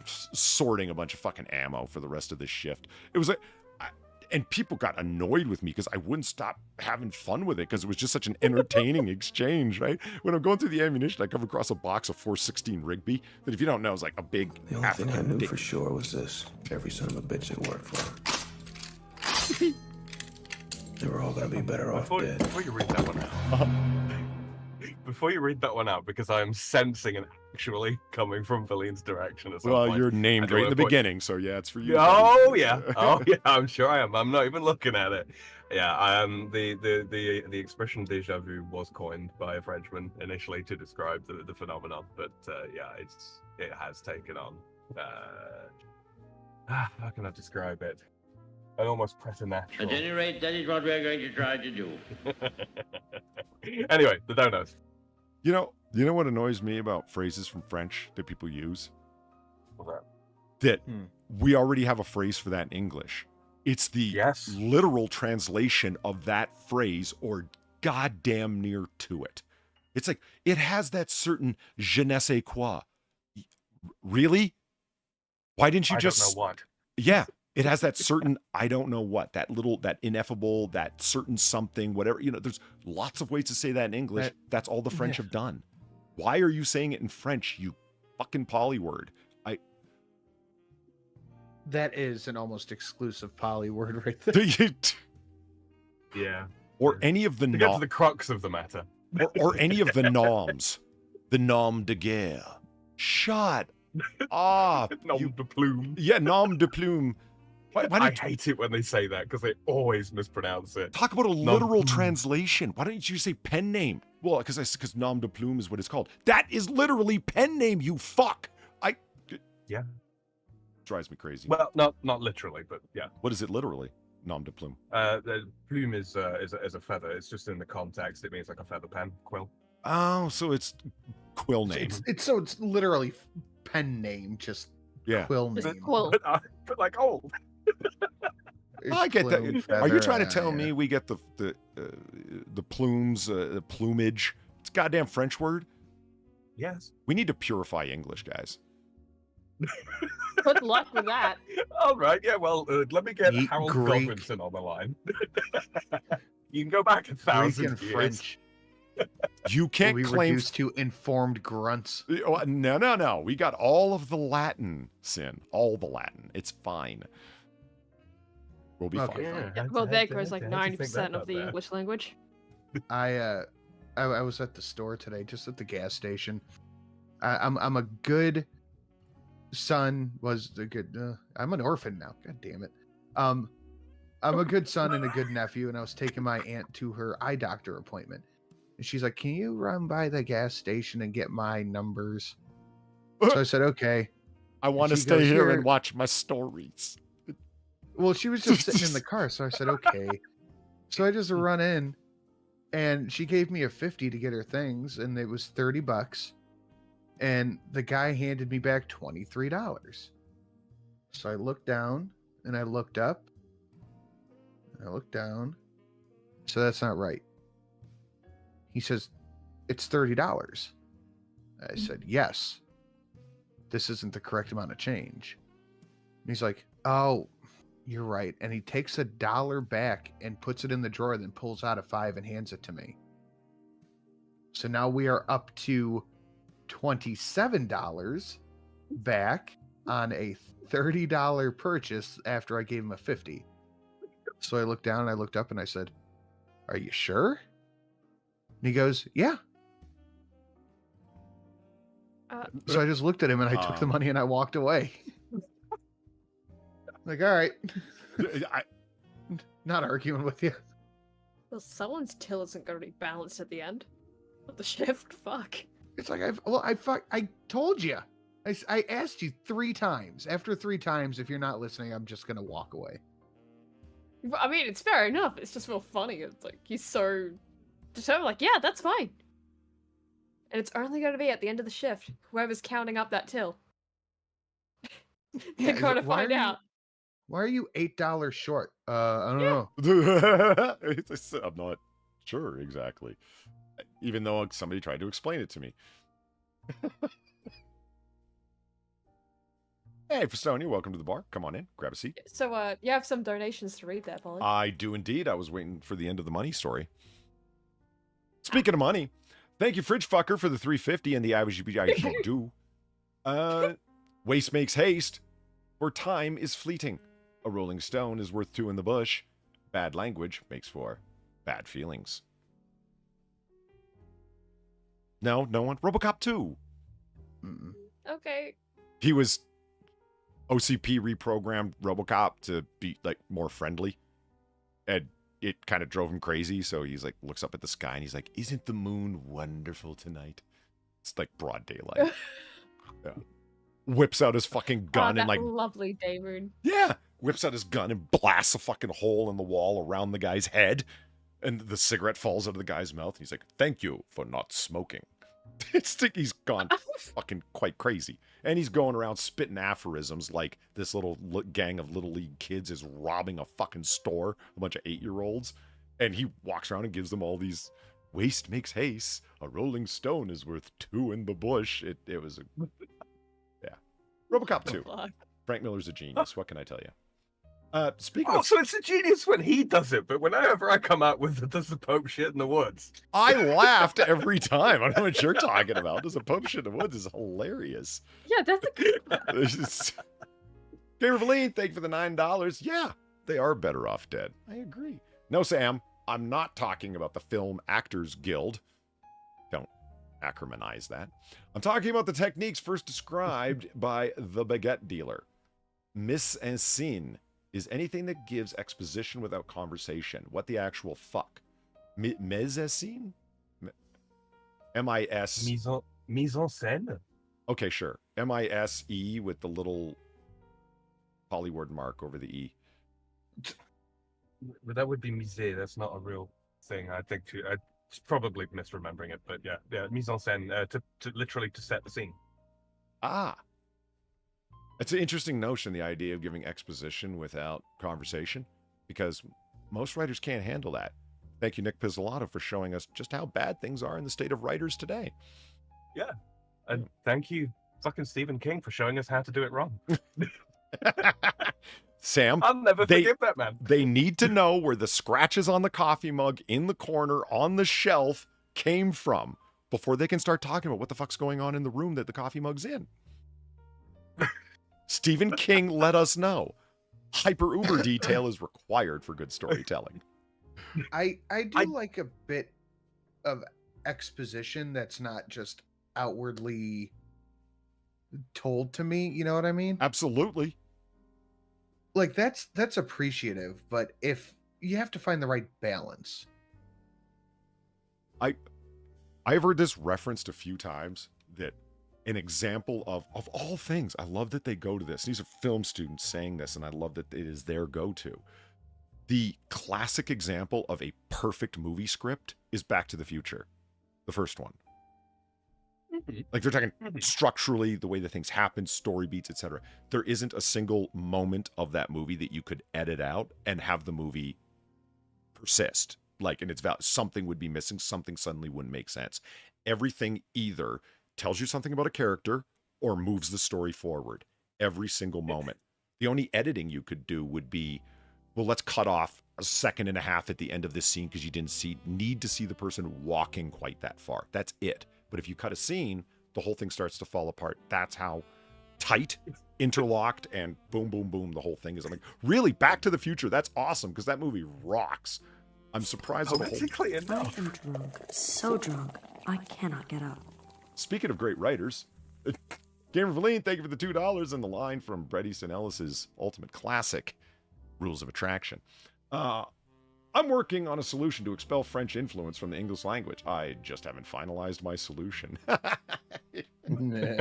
sorting a bunch of fucking ammo for the rest of this shift. It was like, and people got annoyed with me because I wouldn't stop having fun with it, because it was just such an entertaining exchange, right? When I'm going through the ammunition, I come across a box of 416 Rigby that, if you don't know, is like a big The only thing I African knew dick. for sure was this: every son of a bitch that worked for him. They were all gonna be better off dead. Before you read that one out, before you read that one out, because I am sensing an actually coming from Valine's direction at some Well, point. you're named I don't right in the wanna point- beginning, so yeah, it's for you. Oh buddy. yeah, oh yeah, I'm sure I am. I'm not even looking at it. Yeah, the expression "déjà vu" was coined by a Frenchman initially to describe the phenomenon, but yeah, it has taken on. How can I describe it? An almost preternatural. At any rate, that is what we're going to try to do. Anyway, the donuts. You know what annoys me about phrases from French that people use? What's that? That we already have a phrase for that in English. It's the literal translation of that phrase, or goddamn near to it. It's like, it has that certain je ne sais quoi. Really? Why didn't you just... I don't know what. Yeah. It has that certain, I don't know what, that ineffable, that certain something, whatever. There's lots of ways to say that in English. That's all the French have done. Why are you saying it in French, you fucking poly word? That is an almost exclusive poly word right there. Yeah. Or any of the To get to the crux of the matter. or any of the noms. The nom de guerre. Shut up. Nom de plume. Yeah, nom de plume. I hate it when they say that, because they always mispronounce it. Talk about a literal translation. Why don't you say pen name? Well, because nom de plume is what it's called. That is literally pen name, you fuck. Yeah. Drives me crazy. Well, not literally, but yeah. What is it literally? Nom de plume. The plume is a feather. It's just in the context. It means like a feather pen, quill. Oh, so it's quill name. It's literally pen name, just quill name. Just quill. But like old. I get that. Plume, Are you feather, trying to tell yeah. me we get the plumes, the plumage? It's a goddamn French word. Yes. We need to purify English, guys. Good luck with that. All right. Yeah. Well, let me get Eat Harold Greek. Godwinson on the line. You can go back 1,000 Greek and years. French. You can't We claim. reduced to informed grunts. Oh, no. We got all of the Latin, Sin. All the Latin. It's fine. We'll be Okay. fine. Yeah, well, there goes like 90% of the English language. I was at the store today, just at the gas station. I'm a good son. Was a good. I'm an orphan now. God damn it. I'm a good son and a good nephew, and I was taking my aunt to her eye doctor appointment. And she's like, "Can you run by the gas station and get my numbers?" So I said, "Okay." I want to she stay goes, here "Here." and watch my stories. Well, she was just sitting in the car, so I said, "Okay." So I just run in, and she gave me a 50 to get her things, and it was $30. And the guy handed me back $23. So I looked down, and I looked up, and I looked down. So that's not right. He says, "It's $30. I said, "Yes. This isn't the correct amount of change." And he's like, "Oh, you're right." And he takes $1 back and puts it in the drawer, then pulls out a 5 and hands it to me. So now we are up to $27 back on a $30 purchase after I gave him a 50. So I looked down and I looked up and I said, "Are you sure?" And he goes, "Yeah." So I just looked at him and I took the money and I walked away. Like, all right. Not arguing with you. Well, someone's till isn't going to be balanced at the end of the shift. Fuck. It's like, I told you. I asked you 3 times. After 3 times, if you're not listening, I'm just going to walk away. I mean, it's fair enough. It's just real funny. It's like, he's so determined, like, yeah, that's fine. And it's only going to be at the end of the shift. Whoever's counting up that till. They're going to find out. Why are you $8 short? I don't know. I'm not sure exactly. Even though somebody tried to explain it to me. Hey, Festonia, welcome to the bar. Come on in, grab a seat. So, you have some donations to read there, Polly. I do indeed. I was waiting for the end of the money story. Speaking of money, thank you, Fridge Fucker, for the $3.50 and the IWGBI do. Waste makes haste, for time is fleeting. A rolling stone is worth 2 in the bush. Bad language makes for bad feelings. No one. RoboCop 2. Okay. He was OCP reprogrammed RoboCop to be like more friendly, and it kind of drove him crazy. So he's like, looks up at the sky and he's like, "Isn't the moon wonderful tonight?" It's like broad daylight. Yeah. Whips out his fucking gun and like lovely day moon. Yeah, whips out his gun and blasts a fucking hole in the wall around the guy's head, and the cigarette falls out of the guy's mouth. And he's like, "Thank you for not smoking." He's gone fucking quite crazy, and he's going around spitting aphorisms like this little gang of little league kids is robbing a fucking store, a bunch of 8-year-olds, and he walks around and gives them all these. Waste makes haste. A rolling stone is worth 2 in the bush. It was a RoboCop 2. Frank Miller's a genius. What can I tell you? Speaking of... so it's a genius when he does it, but whenever I come out with does the Pope shit in the woods, I laughed every time. I don't know what you're talking about. Does a Pope shit in the woods is hilarious. Yeah, that's a good one. Gamer Valine, thank you for the $9. Yeah, they are better off dead. I agree. No, Sam, I'm not talking about the Film Actors Guild. Don't acromatize that. I'm talking about the techniques first described by the baguette dealer. Mise en scène is anything that gives exposition without conversation. What the actual fuck? Mise en scène? M-I-S. Mise en scène. Okay, sure. M-I-S-E with the little polyword mark over the E. But that would be musée. That's not a real thing. I think it's probably misremembering it, but yeah, mise en scène to literally to set the scene. Ah, it's an interesting notion, the idea of giving exposition without conversation, because most writers can't handle that. Thank you, Nick Pizzolatto, for showing us just how bad things are in the state of writers today. Yeah, and thank you, fucking Stephen King, for showing us how to do it wrong. Sam, I'll never forgive that man. They need to know where the scratches on the coffee mug in the corner on the shelf came from before they can start talking about what the fuck's going on in the room that the coffee mug's in. Stephen King let us know. Hyper uber detail is required for good storytelling. I do like a bit of exposition that's not just outwardly told to me, you know what I mean? Absolutely. Like that's appreciative, but if you have to find the right balance. I've heard this referenced a few times, that an example of all things, I love that they go to this. These are film students saying this, and I love that it is their go-to. The classic example of a perfect movie script is Back to the Future, the first one. Like they're talking structurally, the way that things happen, story beats, etc. There isn't a single moment of that movie that you could edit out and have the movie persist. Like, in its value, something would be missing, something suddenly wouldn't make sense. Everything either tells you something about a character or moves the story forward. Every single moment. The only editing you could do would be, well, let's cut off a second and a half at the end of this scene because you didn't need to see the person walking quite that far. That's it. But if you cut a scene, the whole thing starts to fall apart. That's how tight, interlocked, and boom, boom, boom, the whole thing is. I'm like, really? Back to the Future? That's awesome, because that movie rocks. I'm surprised at the whole... I am drunk. So drunk, I cannot get up. Speaking of great writers, Gamer Valine, thank you for the $2 and the line from Bret Easton Ellis's ultimate classic, Rules of Attraction. I'm working on a solution to expel French influence from the English language. I just haven't finalized my solution. I'm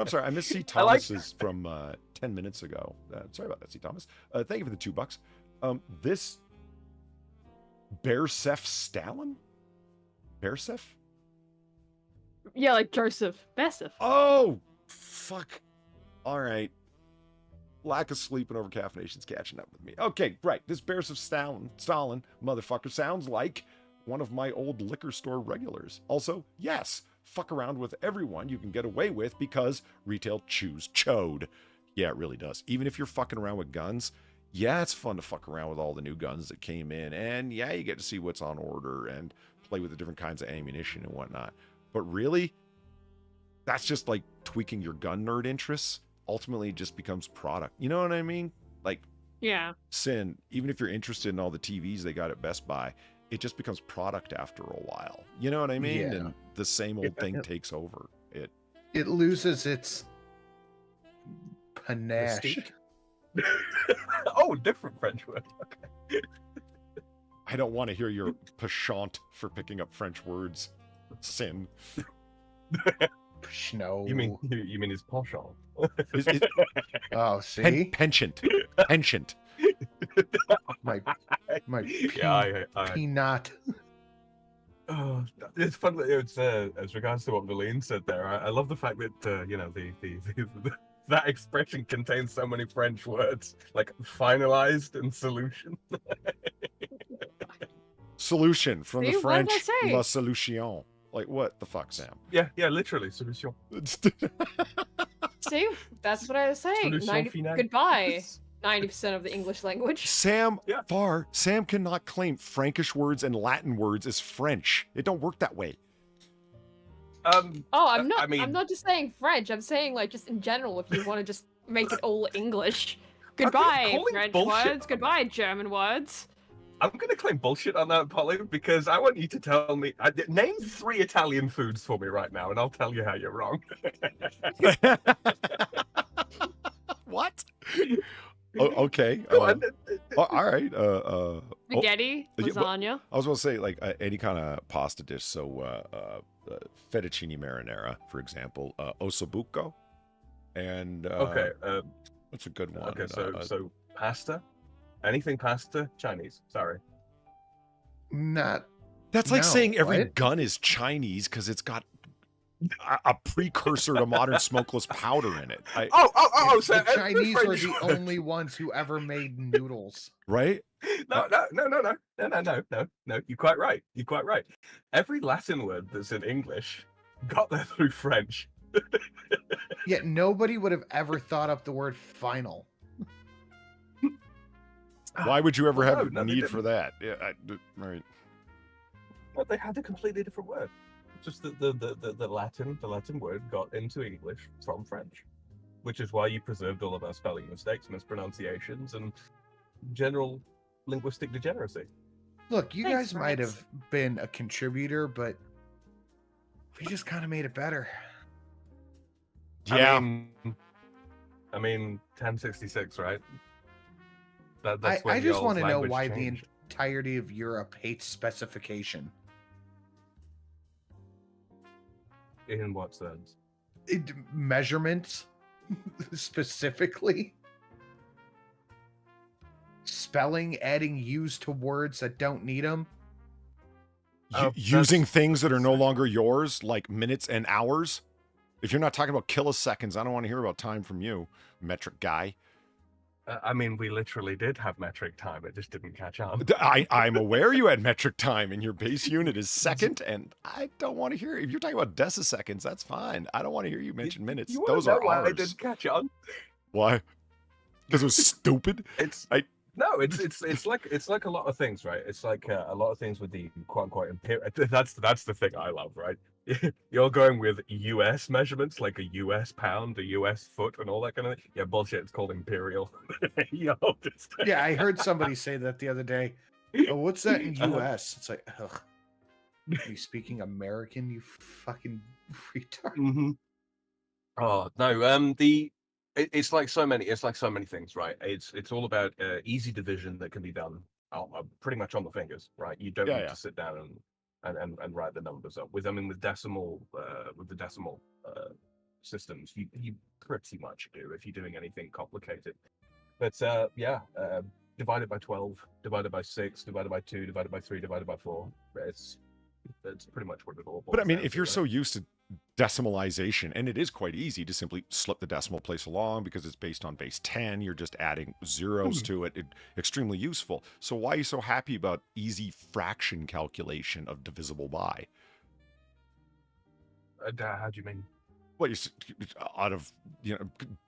sorry, I missed C. Thomas's from 10 minutes ago. Sorry about that, C. Thomas. Thank you for the $2. This Bersef Stalin? Bersef? Yeah, like Joseph Bersef. Oh, fuck. All right. Lack of sleep and overcaffeination's catching up with me. Okay, right. This Bersef Stalin motherfucker sounds like one of my old liquor store regulars. Also, yes, fuck around with everyone you can get away with because retail chews chode. Yeah, it really does. Even if you're fucking around with guns, yeah, it's fun to fuck around with all the new guns that came in. And yeah, you get to see what's on order and play with the different kinds of ammunition and whatnot. But really, that's just like tweaking your gun nerd interests. Ultimately, it just becomes product. You know what I mean? Like, yeah. Sin, even if you're interested in all the TVs they got at Best Buy, it just becomes product after a while. You know what I mean? Yeah. And the same old thing takes over. It loses its panache. Oh, different French word. Okay. I don't want to hear your penchant for picking up French words, Sin. No. You mean his penchant? Oh, see? Penchant. Penchant. My I peanut. Oh, it's fun. It's as regards to what Valine said there. I love the fact that the that expression contains so many French words, like finalized and solution. Solution from the See, what did I French, say? la solution. Like, what the fuck, Sam? Yeah, literally, solution. See, that's what I was saying. Solution finale. Goodbye. 90% of the English language. Sam cannot claim Frankish words and Latin words as French. It don't work that way. I'm not. I mean, I'm not just saying French. I'm saying like just in general. If you want to just make it all English. Goodbye calling French bullshit. words. Goodbye German words. I'm going to claim bullshit on that, Polly, because I want you to tell me... name 3 Italian foods for me right now, and I'll tell you how you're wrong. What? Okay. Go on. All right. Spaghetti, lasagna. I was going to say, like, any kind of pasta dish. So, fettuccine marinara, for example. Ossobuco. And Okay. that's a good one. Okay, so pasta? Anything pasta? Chinese. Sorry. Not. That's like No, saying every what? gun is Chinese because it's got a precursor to modern smokeless powder in it. So The Chinese are French the word. only ones who ever made noodles. Right? No. You're quite right. You're quite right. Every Latin word that's in English got there through French. Yet nobody would have ever thought up the word final. Why would you ever Well, have no, a they need for didn't. that? Yeah, right. But they had a completely different word. Just the Latin word got into English from French, which is why you preserved all of our spelling mistakes, mispronunciations, and general linguistic degeneracy. Look, you Thanks, guys might Rex. have been a contributor, but we just kind of made it better. Yeah. I mean, 1066, right? That's I when just y'all's want to know language why changed. the entirety of Europe hates specification. In what sense? Measurements, specifically. Spelling, adding U's to words that don't need them. Using things that are no longer yours, like minutes and hours. If you're not talking about kiloseconds, I don't want to hear about time from you, metric guy. I mean, we literally did have metric time. It just didn't catch on. I'm aware you had metric time, and your base unit is second, and I don't want to hear if you're talking about deciseconds. That's fine. I don't want to hear you mention minutes. You Those wanna are know why ours. I didn't catch on. Why? Because it was stupid. It's like a lot of things, right? It's like a lot of things with the quote unquote imperial. That's the thing I love, right? You're going with US measurements, like a US pound, a US foot, and all that kind of thing. Yeah, bullshit. It's called imperial. Yeah, I heard somebody say that the other day. Oh, what's that in US? It's like, ugh. Are you speaking American, you fucking retard? Mm-hmm. Oh no, it's like so many things, right? It's all about easy division that can be done pretty much on the fingers, right? You don't need to sit down and write the numbers up with. I mean, with the decimal systems, you pretty much do if you're doing anything complicated. But divided by 12, divided by 6, divided by 2, divided by 3, divided by 4. That's pretty much what it all boils But I mean, down if to, you're right? so used to decimalization, and it is quite easy to simply slip the decimal place along because it's based on base 10, you're just adding zeros to it. Extremely useful. So why are you so happy about easy fraction calculation of divisible by? How do you mean? Well, out of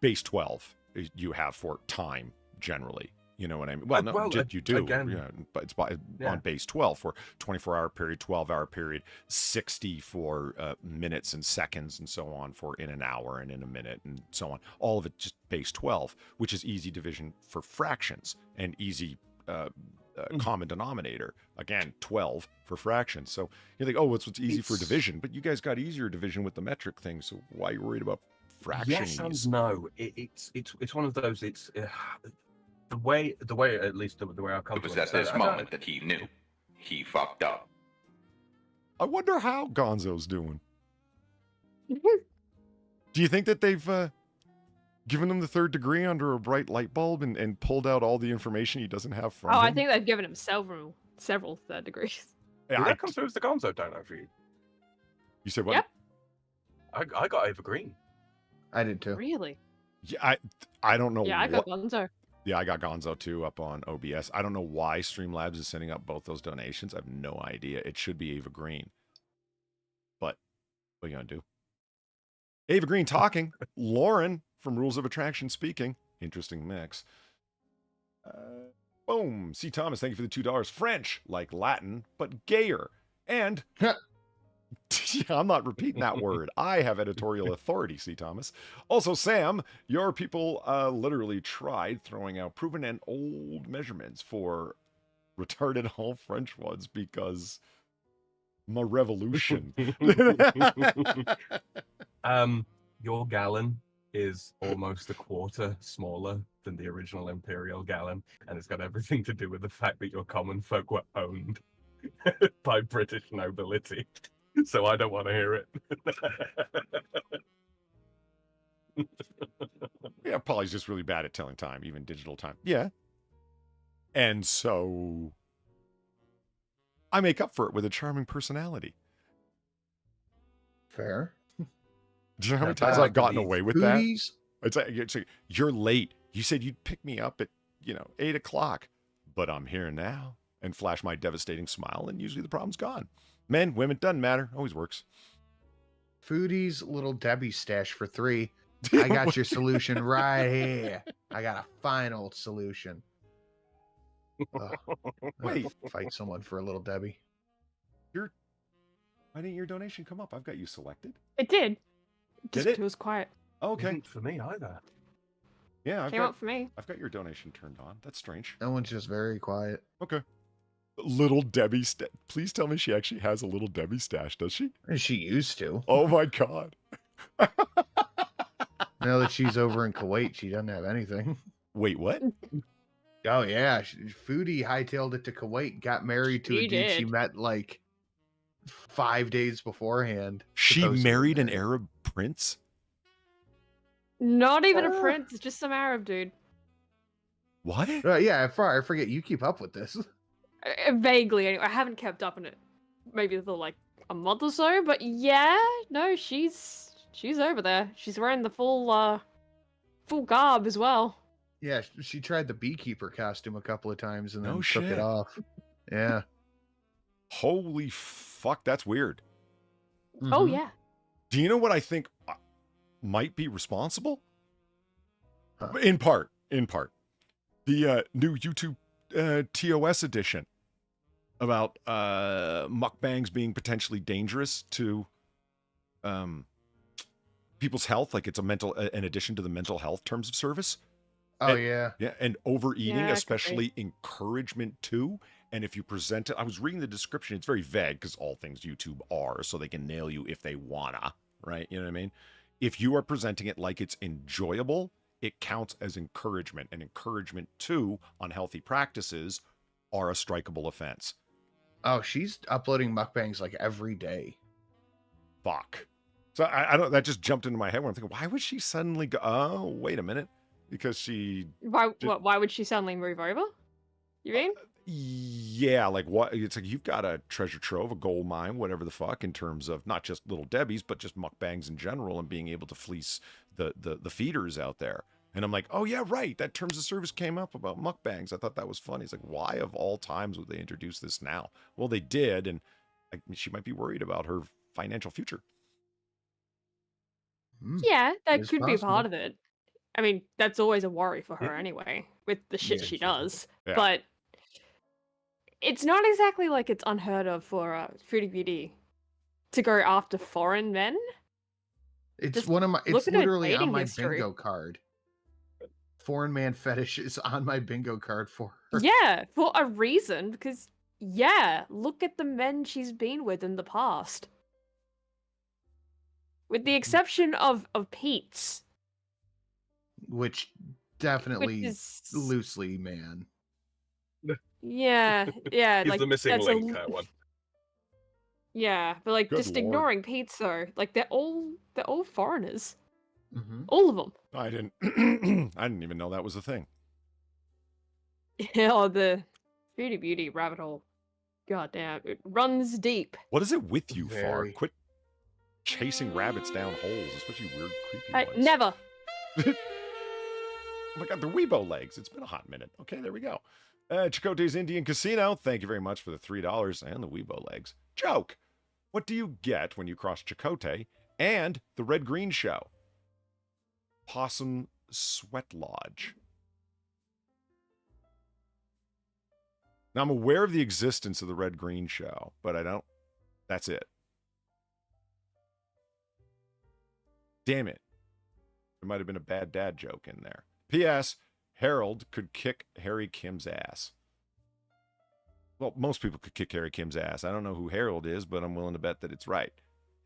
base 12 you have for time generally. You know what I mean? Well, no, you do. Again, but it's on base 12 for 24-hour period, 12-hour period, 60 for minutes and seconds, and so on for in an hour and in a minute, and so on. All of it just base 12, which is easy division for fractions and easy common denominator. Again, 12 for fractions. So you're like, oh, what's easy for division? But you guys got easier division with the metric thing. So why are you worried about fractions? Yes and no. It's one of those. It's the way at least the way I come It was to at this moment that he knew he fucked up. I wonder how Gonzo's doing. Do you think that they've given him the third degree under a bright light bulb and pulled out all the information he doesn't have from him? I think they've given him several third degrees. Did that come through as the Gonzo dono for you? You said what? Yep. I got Eva Green. I did too. Really? Yeah, I don't know. Yeah, I got Gonzo. Yeah, I got Gonzo too up on OBS. I don't know why Streamlabs is sending up both those donations. I have no idea. It should be Eva Green. But what are you going to do? Eva Green talking. Lauren from Rules of Attraction speaking. Interesting mix. Boom. C. Thomas, thank you for the $2. French, like Latin, but gayer. And... I'm not repeating that word. I have editorial authority, C. Thomas. Also, Sam, your people literally tried throwing out proven and old measurements for retarded all French ones because my revolution. Your gallon is almost a quarter smaller than the original Imperial Gallon, and it's got everything to do with the fact that your common folk were owned by British nobility. So I don't want to hear it. Yeah, Polly's just really bad at telling time, even digital time. Yeah. And so I make up for it with a charming personality. Fair. Do you know how many Not times bad. I've gotten away with Foodies. that? It's like, you're late. You said you'd pick me up at, 8 o'clock, but I'm here now, and flash my devastating smile, and usually the problem's gone. Men, women, doesn't matter. Always works. Foodie's Little Debbie stash for 3. I got your solution right here. I got a final solution. Ugh. Wait. Fight someone for a Little Debbie. Why didn't your donation come up? I've got you selected. It did. Did it? It was quiet. Okay. Didn't for me either. Yeah, Came up for me. I've got your donation turned on. That's strange. That one's just very quiet. Okay. Little Debbie please tell me she actually has a Little Debbie stash, does she? She used to. Oh my god. Now that she's over in Kuwait, she doesn't have anything. Wait, what? Oh yeah, Foodie hightailed it to Kuwait, got married to a She dude she did. met like 5 days beforehand. She supposedly. married an Arab prince? Not even a prince, it's just some Arab dude. What? Yeah, I forget you keep up with this. Vaguely, anyway. I haven't kept up on it. Maybe for like a month or so, but yeah, no, she's over there. She's wearing the full garb as well. Yeah, she tried the beekeeper costume a couple of times and then No took shit. it off. Yeah. Holy fuck, that's weird. Oh Mhm. yeah. Do you know what I think might be responsible? Huh. In part. The new YouTube TOS edition about mukbangs being potentially dangerous to people's health, like it's an addition to the mental health terms of service. Oh And- yeah. Yeah, and overeating, Yeah, it could be. especially encouragement to. And if you present it, I was reading the description, it's very vague because all things YouTube are, so they can nail you if they wanna, right? You know what I mean? If you are presenting it like it's enjoyable, it counts as encouragement, and encouragement to unhealthy practices are a strikeable offense. Oh, she's uploading mukbangs like every day. Fuck. So I don't. That just jumped into my head when I'm thinking, why would she suddenly go? Oh, wait a minute, because she. Why would she suddenly move over? You mean? Yeah, like what? It's like you've got a treasure trove, a gold mine, whatever the fuck, in terms of not just Little Debbie's, but just mukbangs in general, and being able to fleece the feeders out there. And I'm like, oh yeah, right. That terms of service came up about mukbangs. I thought that was funny. It's like, why of all times would they introduce this now? Well, they did, and she might be worried about her financial future. Yeah, that It's could be possible. part of it. I mean, that's always a worry for her anyway, with the shit Yeah, she exactly. does. Yeah. But it's not exactly like it's unheard of for Fruity Beauty to go after foreign men. It's Just one of my. look It's at her literally on dating my history. bingo card. Foreign man fetish is on my bingo card for her. Yeah, for a reason, because, yeah, look at the men she's been with in the past. With the exception of Pete's. Which definitely is- loosely man. Yeah, yeah, He's like, the missing that's link, a... that one. Yeah, but like Good just lord. ignoring Pete's though, like they're all foreigners, Mm-hmm. all of them. I didn't. I didn't even know that was a thing. Oh, the Fruity Beauty rabbit hole. God damn, it runs deep. What is it with you, Far? Very. Quit chasing rabbits down holes, especially weird, creepy ones. Never. Oh my god, they're Weibo legs. It's been a hot minute. Okay, there we go. Chakotay's Indian Casino. Thank you very much for the $3 and the Weibo legs. Joke. What do you get when you cross Chakotay and the Red Green Show? Possum Sweat Lodge. Now, I'm aware of the existence of the Red Green Show, but I don't. That's it. Damn it. There might have been a bad dad joke in there. P.S. Harold could kick Harry Kim's ass. Well, most people could kick Harry Kim's ass. I don't know who Harold is, but I'm willing to bet that it's right.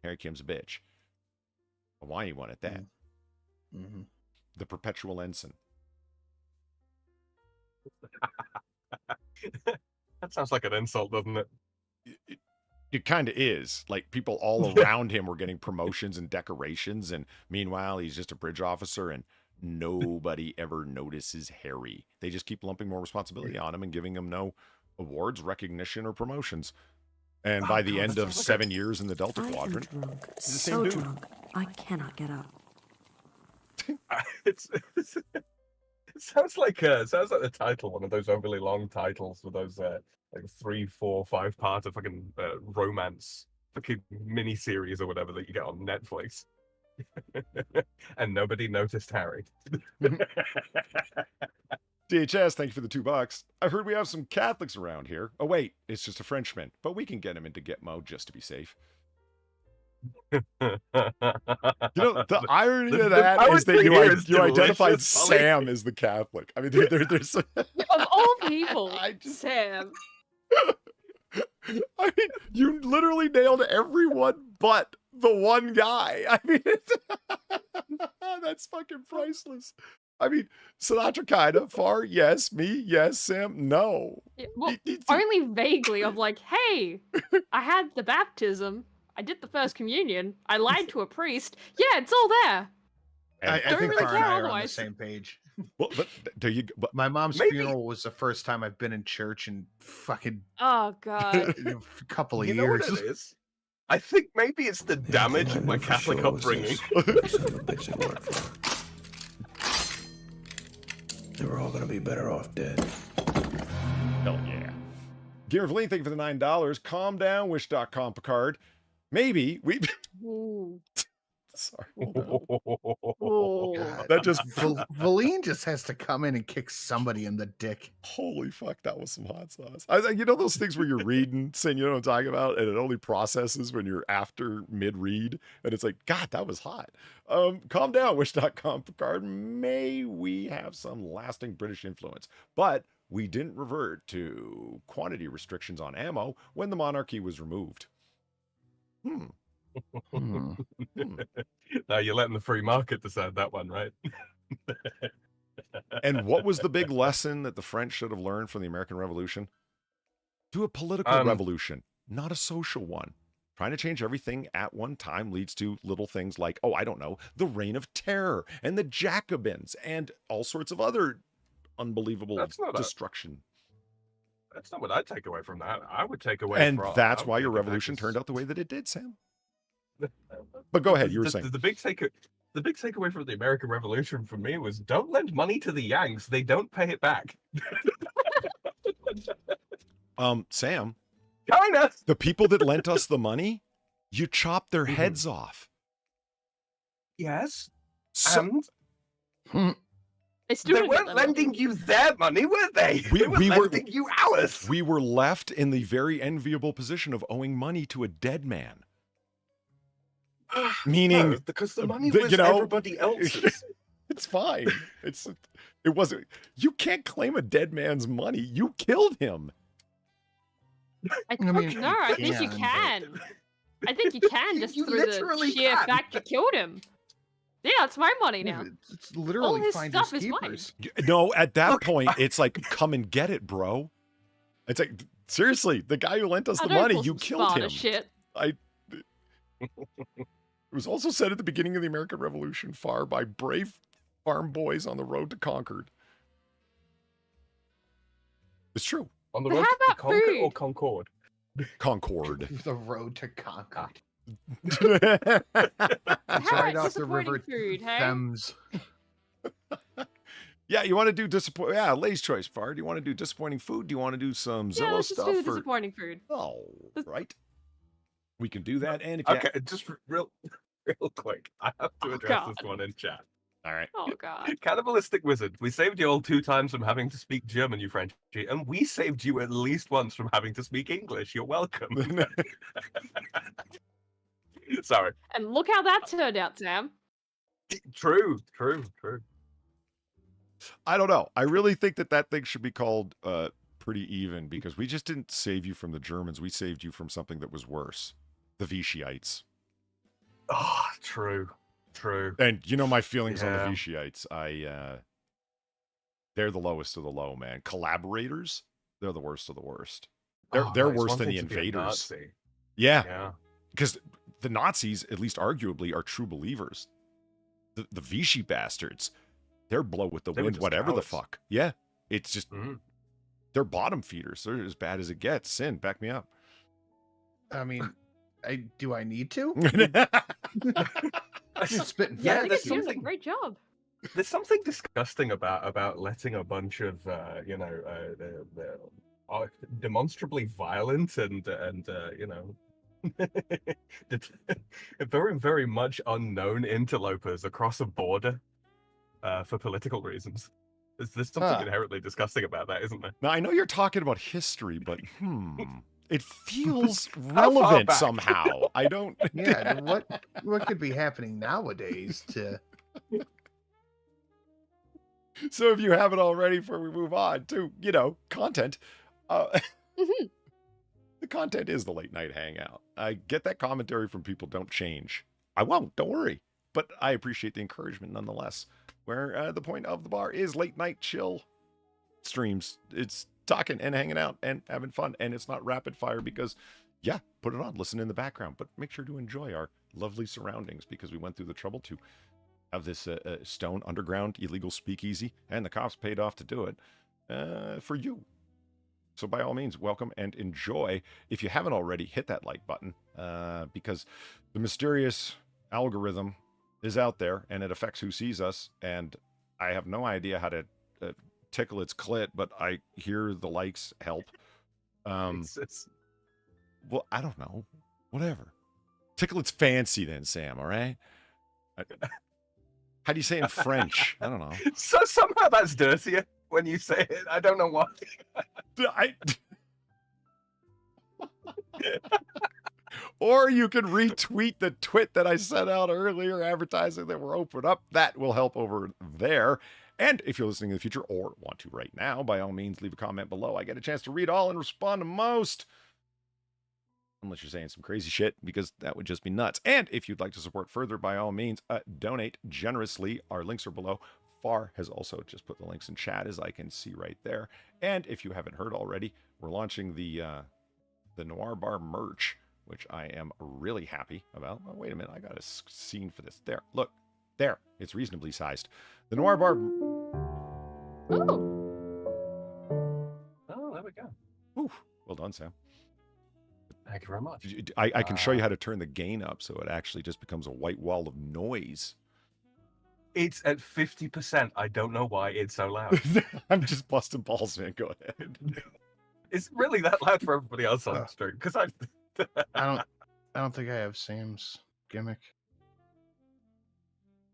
Harry Kim's a bitch. Why you want it that? Mm-hmm. The perpetual ensign. That sounds like an insult, doesn't it? It kind of is. Like, people all around him were getting promotions and decorations, and meanwhile, he's just a bridge officer, and nobody ever notices Harry. They just keep lumping more responsibility on him and giving him no awards, recognition, or promotions. And by the end of 7 years in the Delta Quadrant, I am drunk, he's the same dude. drunk, I cannot get up. It sounds like the title, one of those overly long titles for those like 3, 4, 5-part fucking romance fucking mini series or whatever that you get on Netflix. And nobody noticed Harry. DHS, thank you for the $2. I've heard we have some Catholics around here. Oh wait, it's just a Frenchman, but we can get him into Gitmo just to be safe. You know, the irony of that is that you identified Sam as the Catholic. I mean, there's Of all people, Sam. I mean, you literally nailed everyone but the one guy. I mean, that's fucking priceless. I mean, Sinatra kinda, Far, yes, me, yes, Sam, no. Yeah, well, only vaguely of like, hey, I had the baptism, I did the first communion, I lied to a priest. Yeah, it's all there. I think really Far and care I are on the otherwise. same page. Well, but My mom's funeral was the first time I've been in church in fucking Oh god. a couple of You know years. what it is? I think maybe it's the damage of my never Catholic shows upbringing. this son of a bitch at work for. They were all gonna be better off dead. hell yeah. Gear of Lean, thank you for the $9. Calm down, wish.com, Picard. Maybe we... Ooh. Sorry, hold on. Ooh. That just... Valine just has to come in and kick somebody in the dick. Holy fuck, that was some hot sauce. You know those things where you're reading, saying you know what I'm talking about, and it only processes when you're after mid-read, and it's like, God, that was hot. Calm down, wish.com, Picard. May we have some lasting British influence, but we didn't revert to quantity restrictions on ammo when the monarchy was removed. Now you're letting the free market decide that one, right? And what was the big lesson that the French should have learned from the American Revolution? Do a political revolution, not a social one. Trying to change everything at one time leads to little things like, oh, I don't know, the Reign of Terror and the Jacobins and all sorts of other unbelievable destruction. That's not what I'd take away from that. I would take away and that's why your revolution turned out the way that it did, Sam. But go ahead, you were saying. The big takeaway from the American Revolution for me was don't lend money to the Yanks. They don't pay it back. Sam. China. The people that lent us the money, you chopped their heads off. Yes. So, They weren't lending you their money, were they? They were lending you ours. We were left in the very enviable position of owing money to a dead man. Meaning, no, because the money was everybody else's. It's fine. It wasn't. You can't claim a dead man's money. You killed him. I think you can. I think you can just through the sheer fact you killed him. Yeah, it's my money now. It's literally all his finders stuff is mine. keepers. No, at that point, it's like, come and get it, bro. It's like, seriously, the guy who lent us the money, you killed him. Shit. It was also said at the beginning of the American Revolution, Far, by brave farm boys on the road to Concord. It's true. On the road to Concord or Concord? Concord. The road to Concord. It's right off the river Thames. Yeah, you want to do disappointing? Yeah, ladies' choice, Far. Do you want to do disappointing food? Do you want to do some Zillow let's stuff? Just do disappointing food. Oh, right. We can do that. And if okay, just real quick, I have to address this one in chat. All right. Oh god. Cannibalistic Wizard, we saved you all 2 times from having to speak German, you Frenchie, and we saved you at least once from having to speak English. You're welcome. Sorry. And look how that turned out, Sam. True. I don't know. I really think that thing should be called pretty even, because we just didn't save you from the Germans. We saved you from something that was worse. The Vichy'ites. Oh, true. And you know my feelings on the Vichy'ites. they're the lowest of the low, man. Collaborators, they're the worst of the worst. They're It's worse one than thing the to be a invaders. Nazi. Yeah, Yeah. because the Nazis, at least arguably, are true believers. The Vichy bastards, they're blow with the They were wind, just whatever the cowards. fuck. Yeah, it's just Mhm. they're bottom feeders. They're as bad as it gets. Sin, back me up. I mean, do I need to? You're spitting Yeah, I think there's you're doing a something- great job. There's something disgusting about letting a bunch of demonstrably violent and very very much unknown interlopers across a border for political reasons. There's something inherently disgusting about that, isn't there? Now I know you're talking about history, but it feels How far relevant back? somehow. I don't. Yeah, what could be happening nowadays to So if you haven't already, before we move on to, content, Mhm. the content is the late night hangout. I get that commentary from people, don't change. I won't, don't worry. But I appreciate the encouragement nonetheless. Where the point of the bar is late night chill streams. It's talking and hanging out and having fun. And it's not rapid fire because, yeah, put it on, listen in the background. But make sure to enjoy our lovely surroundings because we went through the trouble to have this stone underground illegal speakeasy, and the cops paid off to do it for you. So by all means, welcome and enjoy. If you haven't already, hit that like button because the mysterious algorithm is out there and it affects who sees us. And I have no idea how to tickle its clit, but I hear the likes help. Well, I don't know. Whatever. Tickle its fancy then, Sam, all right? How do you say it in French? I don't know. So somehow that's dirtier when you say it. I don't know why. Or you can retweet the twit that I sent out earlier advertising that we're open up. That will help over there. And if you're listening in the future or want to right now, by all means, leave a comment below. I get a chance to read all and respond to most. Unless you're saying some crazy shit, because that would just be nuts. And if you'd like to support further, by all means, donate generously. Our links are below. Far has also just put the links in chat, as I can see right there. And if you haven't heard already, we're launching the Noir Bar merch, which I am really happy about. Oh, wait a minute, I got a scene for this. There, look, there. It's reasonably sized. The Noir Bar. Oh, there we go. Ooh, well done, Sam. Thank you very much. I can show you how to turn the gain up so it actually just becomes a white wall of noise. It's at 50%. I don't know why it's so loud. I'm just busting balls, man. Go ahead. It's really that loud for everybody else on the stream. Because I don't think I have Sam's gimmick.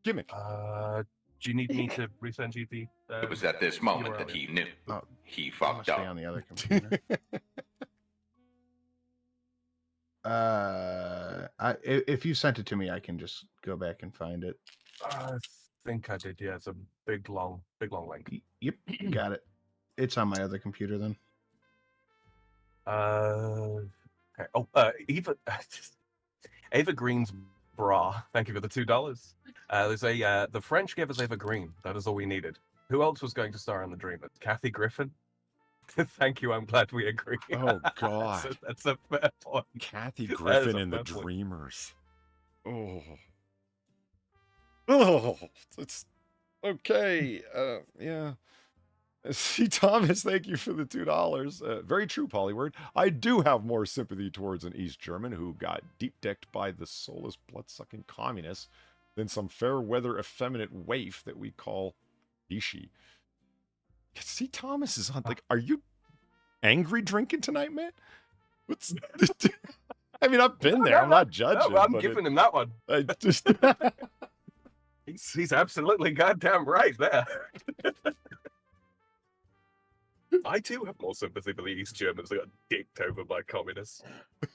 do you need me to resend you the? It was at this moment that he knew. He fucked Stay up. on the other computer. If you sent it to me, I can just go back and find it. I think I did. Yeah, it's a big long link. Yep, got it. It's on my other computer then. Okay. Oh, Eva Green's bra. Thank you for the $2. There's the French gave us Eva Green. That is all we needed. Who else was going to star in the Dreamers? Kathy Griffin. Thank you. I'm glad we agree. Oh God, that's a fair point. Kathy Griffin and the Dreamers. Oh, it's okay. Yeah. C. Thomas, thank you for the $2. Very true, Polyword. I do have more sympathy towards an East German who got deep-decked by the soulless, blood-sucking communists than some fair-weather effeminate waif that we call Vichy. C. Thomas is on, like, are you angry drinking tonight, man? What's... I mean, I've been there. I'm not judging. No, I'm giving him that one. I just... He's absolutely goddamn right there. I too have more sympathy for the East Germans that got dicked over by communists.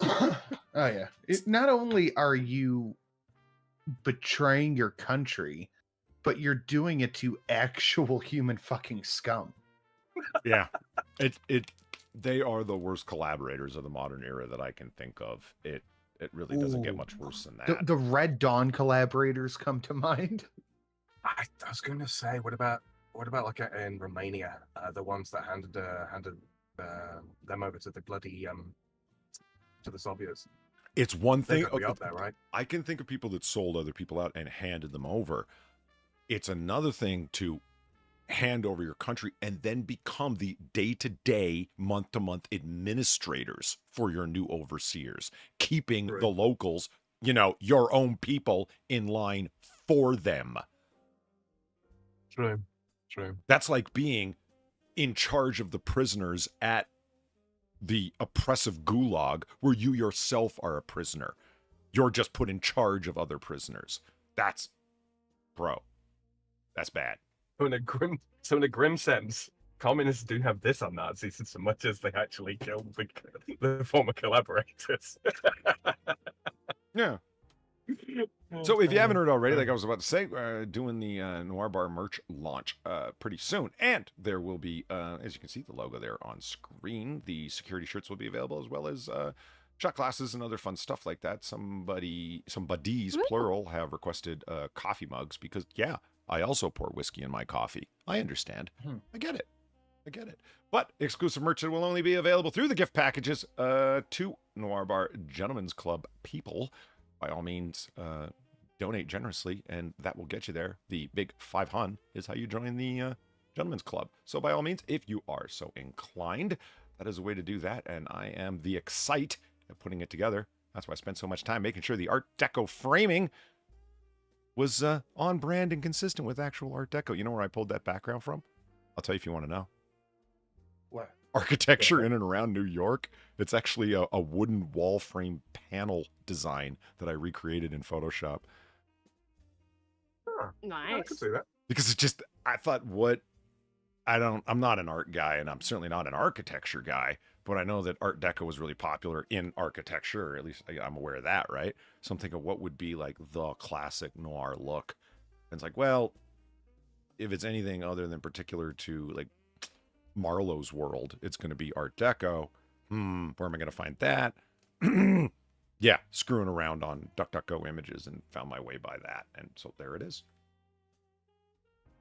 Oh yeah. Not only are you betraying your country, but you're doing it to actual human fucking scum. Yeah. They are the worst collaborators of the modern era that I can think of. It really doesn't get much worse than that. The Red Dawn collaborators come to mind. I was going to say, what about What about like in Romania, the ones that handed them over to the bloody to the Soviets? It's one They're thing. gonna be up there, right? I can think of people that sold other people out and handed them over. It's another thing to hand over your country and then become the day-to-day, month-to-month administrators for your new overseers, keeping the locals, your own people in line for them. True. That's like being in charge of the prisoners at the oppressive gulag where you yourself are a prisoner. You're just put in charge of other prisoners. That's bad. So in a grim sense, communists do have this on Nazis in so much as they actually killed the former collaborators. Yeah. So if you haven't heard already, like I was about to say, doing the Noir Bar merch launch pretty soon. And there will be, as you can see, the logo there on screen. The security shirts will be available, as well as shot glasses and other fun stuff like that. Some buddies, plural, have requested coffee mugs because, yeah, I also pour whiskey in my coffee. I understand. I get it. But exclusive merch will only be available through the gift packages to Noir Bar Gentlemen's Club people. By all means, donate generously, and that will get you there. The big 500 is how you join the Gentlemen's Club. So by all means, if you are so inclined, that is a way to do that. And I am the excite at putting it together. That's why I spent so much time making sure the Art Deco framing was on brand and consistent with actual Art Deco. You know where I pulled that background from? I'll tell you if you want to know. What? Architecture in and around New York. It's actually a wooden wall frame panel design that I recreated in Photoshop. Nice. I could see that. Because it's just, I thought, I'm not an art guy, and I'm certainly not an architecture guy, but I know that Art Deco was really popular in architecture, or at least I'm aware of that, right? So I'm thinking, what would be like the classic noir look? And it's like, well, if it's anything other than particular to like Marlowe's world, it's going to be Art Deco. Where am I going to find that? Yeah, screwing around on DuckDuckGo images and found my way by that. And so there it is.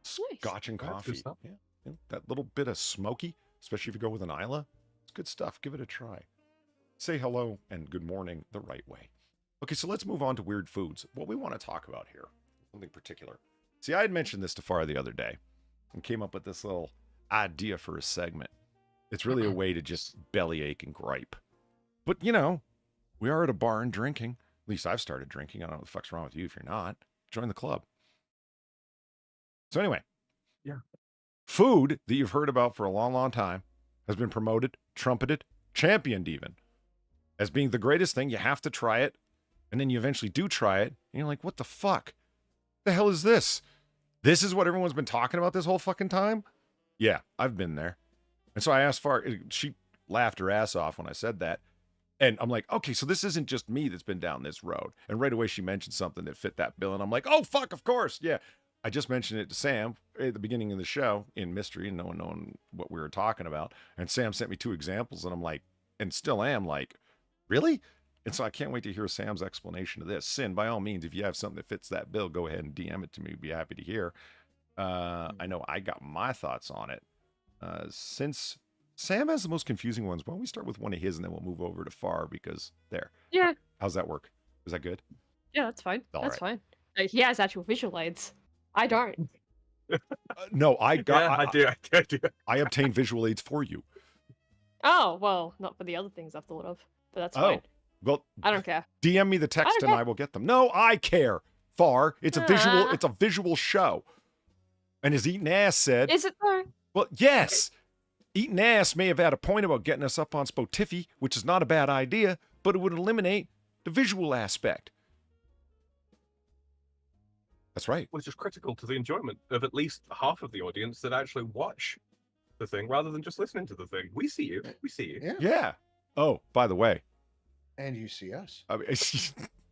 Scotch and coffee. Yeah, that little bit of smoky, especially if you go with an Isla. It's good stuff. Give it a try. Say hello and good morning the right way. Okay, so let's move on to weird foods. What we want to talk about here, something particular. See, I had mentioned this to Far the other day and came up with this little idea for a segment. It's really a way to just bellyache and gripe. But, we are at a bar and drinking. At least I've started drinking. I don't know what the fuck's wrong with you if you're not. Join the club. So anyway. Yeah. Food that you've heard about for a long, long time has been promoted, trumpeted, championed even, as being the greatest thing. You have to try it. And then you eventually do try it. And you're like, what the fuck? The hell is this? This is what everyone's been talking about this whole fucking time? Yeah, I've been there. And so I asked Far, she laughed her ass off when I said that. And I'm like, okay, so this isn't just me that's been down this road. And right away she mentioned something that fit that bill. And I'm like, oh, fuck, of course. Yeah. I just mentioned it to Sam at the beginning of the show in mystery and no one knowing what we were talking about. And Sam sent me 2 examples and I'm like, and still am like, really? And so I can't wait to hear Sam's explanation of this. Sin, by all means, if you have something that fits that bill, go ahead and DM it to me. Be happy to hear. I know I got my thoughts on it. Since Sam has the most confusing ones, why don't we start with one of his and then we'll move over to Far because there. Yeah. How's that work? Is that good? Yeah, that's fine. All that's right. fine. He has actual visual aids. I don't. No, I got. Yeah, I do. I obtained visual aids for you. Oh, well, not for the other things I've thought of, but that's fine. Well, I don't care. DM me the text and I will get them. No, I care. Far. It's a visual. It's a visual show. And as Eating Ass said, is it though? Well, yes. Eating Ass may have had a point about getting us up on Spotify, which is not a bad idea, but it would eliminate the visual aspect. That's right. Which is critical to the enjoyment of at least half of the audience that actually watch the thing rather than just listening to the thing. We see you. We see you. Yeah. Oh, by the way. And you see us. I mean,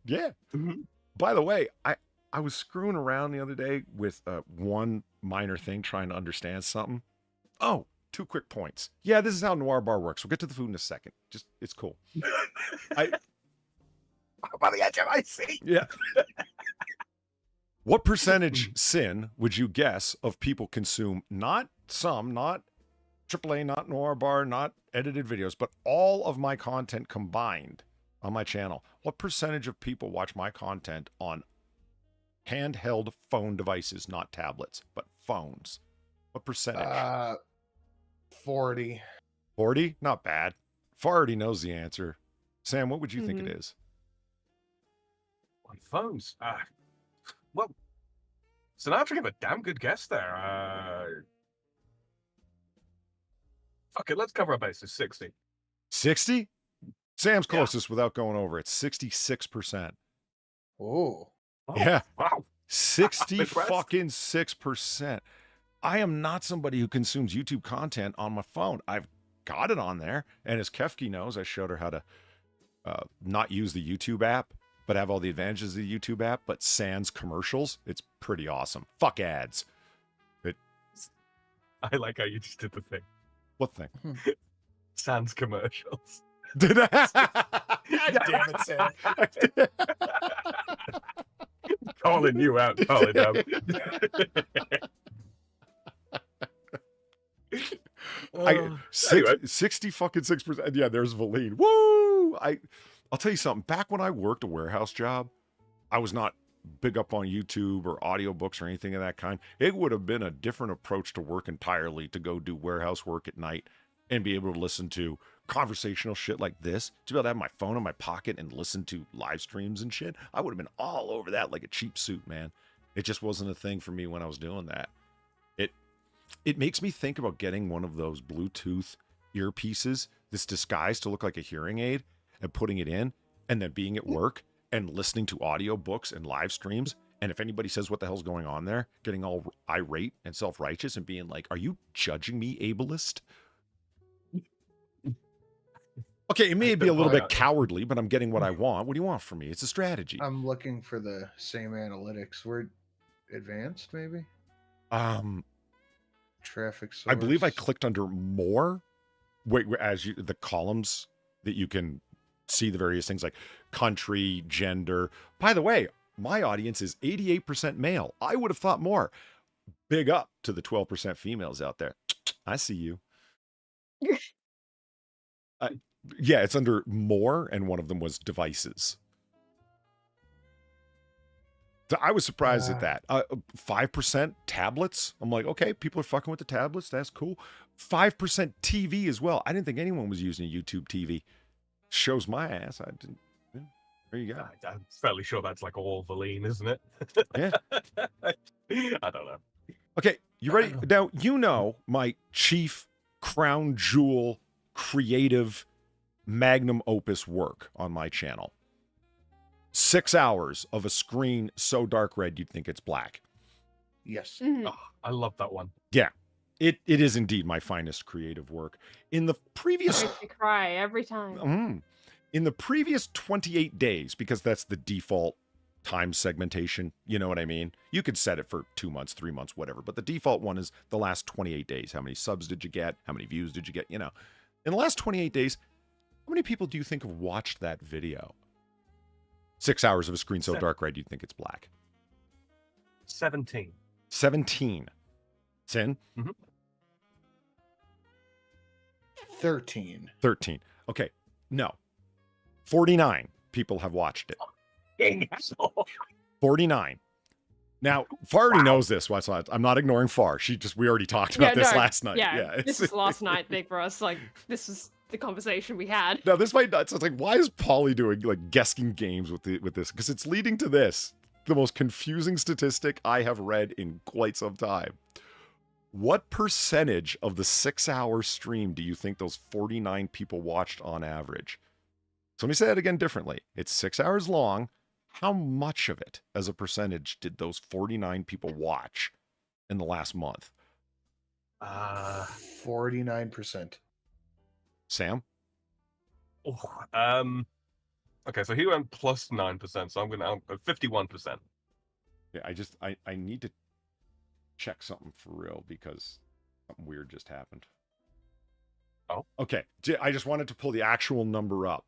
yeah. Mm-hmm. By the way, I was screwing around the other day with one minor thing trying to understand something. Oh, 2 quick points. Yeah, this is how Noir Bar works. We'll get to the food in a second. Just, it's cool. By the edge of my seat. Yeah. What percentage, Sin, would you guess of people consume not AAA, not Noir Bar, not edited videos, but all of my content combined on my channel? What percentage of people watch my content on handheld phone devices, not tablets, but phones? What percentage? 40. 40? Not bad. Far already knows the answer. Sam, what would you think it is? On phones? Well, Sinatra gave a damn good guess there. Fuck it, let's cover our bases. 60. 60? Sam's closest without going over. It's 66%. Oh. Yeah. Wow. 60 fucking 6%. I am not somebody who consumes YouTube content on my phone. I've got it on there. And as Kefki knows, I showed her how to not use the YouTube app, but have all the advantages of the YouTube app, but sans commercials. It's pretty awesome. Fuck ads. I like how you just did the thing. What thing? Sans commercials. Did I? Damn it, Sam. Calling you out, calling out. 60 fucking 6%. Yeah, there's Valine. Woo! I'll tell you something. Back when I worked a warehouse job, I was not big up on YouTube or audiobooks or anything of that kind. It would have been a different approach to work entirely to go do warehouse work at night and be able to listen to conversational shit like this, to be able to have my phone in my pocket and listen to live streams and shit. I would have been all over that like a cheap suit, man. It just wasn't a thing for me when I was doing that. It makes me think about getting one of those Bluetooth earpieces that's disguised to look like a hearing aid and putting it in and then being at work and listening to audiobooks and live streams. And if anybody says what the hell's going on there, getting all irate and self-righteous and being like, are you judging me, ableist? Okay, it may be a little bit cowardly, but I'm getting what I want. What do you want from me? It's a strategy. I'm looking for the same analytics. We're advanced, maybe? Traffic source. I believe I clicked under more, the columns that you can see the various things like country, gender. By the way, my audience is 88% male. I would have thought more. Big up to the 12% females out there. I see you. Yeah, it's under more, and one of them was devices. So I was surprised at that. 5% tablets. I'm like, okay, people are fucking with the tablets. That's cool. 5% TV as well. I didn't think anyone was using a YouTube TV. Shows my ass. I didn't. Yeah, there you go. I'm fairly sure that's like all Valine, isn't it? Yeah. I don't know. Okay, you ready? Now, you know my chief crown jewel creative magnum opus work on my channel. 6 hours of a screen so dark red you'd think it's black. Yes. Oh, I love that one. Yeah, it is indeed my finest creative work. In the previous... Makes me cry every time. In the previous 28 days, because that's the default time segmentation, you know what I mean? You could set it for 2 months, 3 months, whatever, but the default one is the last 28 days. How many subs did you get? How many views did you get? You know, in the last 28 days, how many people do you think have watched that video? 6 hours of a screen so dark red you'd think it's black. 17. 17. Sin? 13. 13. Okay. No. 49 people have watched it. 49. Now, Far already knows this. I'm not ignoring Far. We already talked about this last night. Yeah, this is last night big for us. Like, this is the conversation we had. Now, this might not. So it's like, why is Polly doing like guessing games with this? Because it's leading to this, the most confusing statistic I have read in quite some time. What percentage of the 6 hour stream do you think those 49 people watched on average? So let me say that again differently. It's 6 hours long. How much of it as a percentage did those 49 people watch in the last month? 49%. Sam? Okay, so he went plus 9%, so I'm going to 51%. Yeah, I need to check something for real because something weird just happened. Oh. Okay, I just wanted to pull the actual number up.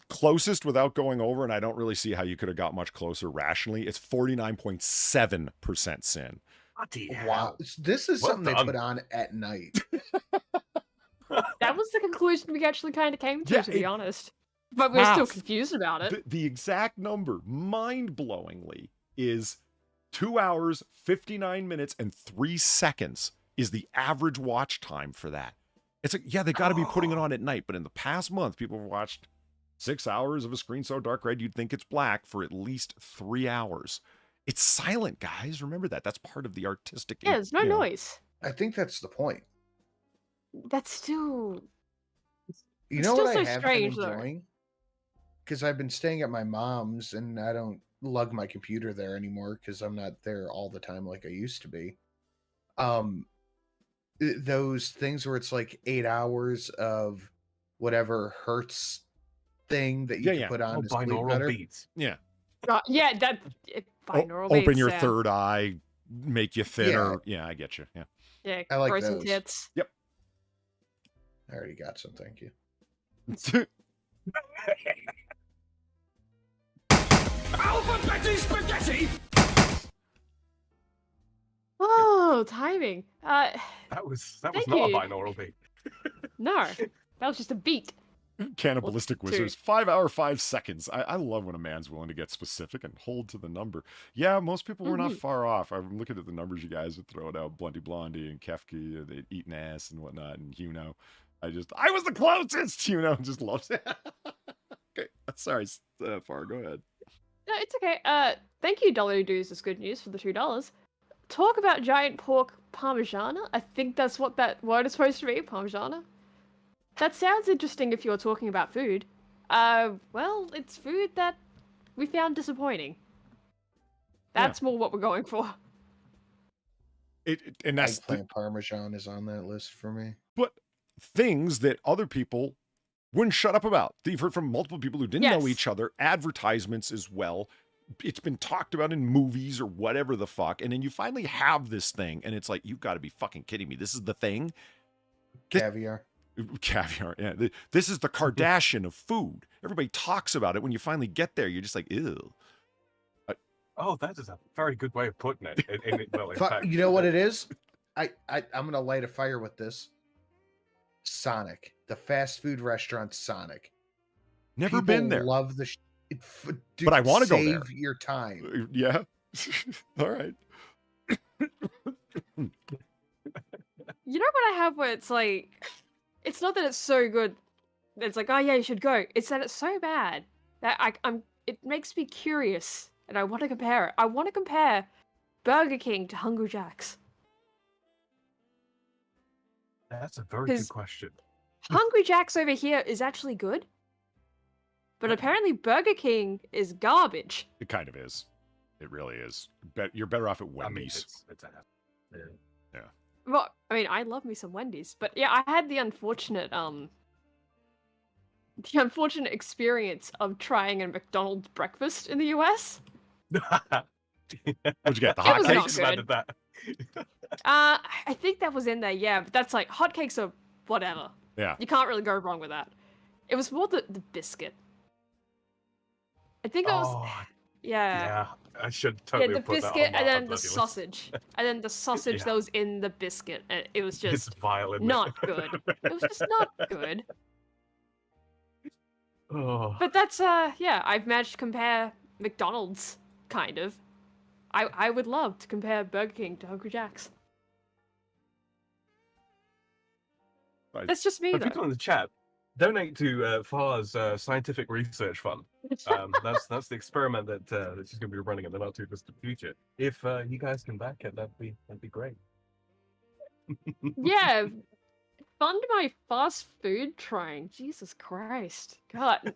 closest without going over, and I don't really see how you could have got much closer rationally. It's 49.7% sin. Wow. This is Well something done. they put on at night. That was the conclusion we actually kind of came to, Yeah, to be honest. But we're still confused about it. The exact number, mind-blowingly, is 2 hours, 59 minutes, and 3 seconds is the average watch time for that. It's like, yeah, they got to be putting it on at night, but in the past month, people have watched 6 hours of a screen so dark red you'd think it's black for at least 3 hours. It's silent, guys. Remember that. That's part of the artistic. Yeah, there's no noise. I think that's the point. That's still... You It's know still what so I have strange, been though. enjoying? Because I've been staying at my mom's, and I don't lug my computer there anymore because I'm not there all the time like I used to be. Those things where it's like 8 hours of whatever Hertz thing that you can put on to sleep binaural better. beats. Yeah. Yeah, that... binaural Open beats, your yeah. third eye, make you thinner. Yeah, I get you. Yeah. Yeah, I like frozen those. tits. Yep. I already got some, thank you. Alba Betty Spaghetti! Oh, timing. That was Thank not you. a binaural beat. No, that was just a beat. Cannibalistic Well, Wizards, 5 hour, 5 seconds. I love when a man's willing to get specific and hold to the number. Yeah, most people were not far off. I'm looking at the numbers you guys are throwing out. Blondie Blondie and Kefke, they'd eaten ass and whatnot, and Huno. I was the closest! Huno just loves it. Okay, sorry, Far, go ahead. No, it's okay. Thank you, Dollar Dues. Is good news for the $2. Talk about giant pork parmigiana. I think that's what that word is supposed to be, parmigiana. That sounds interesting if you're talking about food. Well, it's food that we found disappointing. That's more what we're going for. And that's Eggplant Parmesan is on that list for me. But things that other people wouldn't shut up about. You've heard from multiple people who didn't know each other, advertisements as well. It's been talked about in movies or whatever the fuck. And then you finally have this thing, and it's like, you've got to be fucking kidding me. This is the thing? Caviar. Caviar, yeah. This is the Kardashian of food. Everybody talks about it. When you finally get there, you're just like, ew. Oh, that is a very good way of putting it. Well, in fact, You know what it is? I'm gonna light a fire with this. Sonic, the fast food restaurant Sonic. Never People been there. Love the. But I want to go there. Save your time. Yeah. All right. You know what I have where it's like, it's not that it's so good. It's like, oh yeah, you should go. It's that it's so bad that it makes me curious and I want to compare it. I want to compare Burger King to Hungry Jack's. That's a very good question. Hungry Jack's over here is actually good, but apparently Burger King is garbage. It kind of is. It really is. You're better off at Wendy's. Yeah. Well, I mean, I love me some Wendy's, but yeah, I had the unfortunate experience of trying a McDonald's breakfast in the US. What'd you get? The It was hotcakes? not good. I think that was in there, yeah, but that's like hotcakes are whatever. Yeah. You can't really go wrong with that. It was more the biscuit. I think it was Yeah, I should totally the put that biscuit on my and then the bloody list. sausage. And then the sausage that was in the biscuit. And it was just It's vile, isn't it? not good. It was just not good. Oh. But that's yeah, I've managed to compare McDonald's, kind of. I would love to compare Burger King to Hungry Jack's. That's just me, For though. people in the chat, donate to FAR's scientific research fund. That's the experiment that's just going to be running in the not too distant future. If you guys can back it, that'd be great. Yeah, fund my fast food trying. Jesus Christ, God.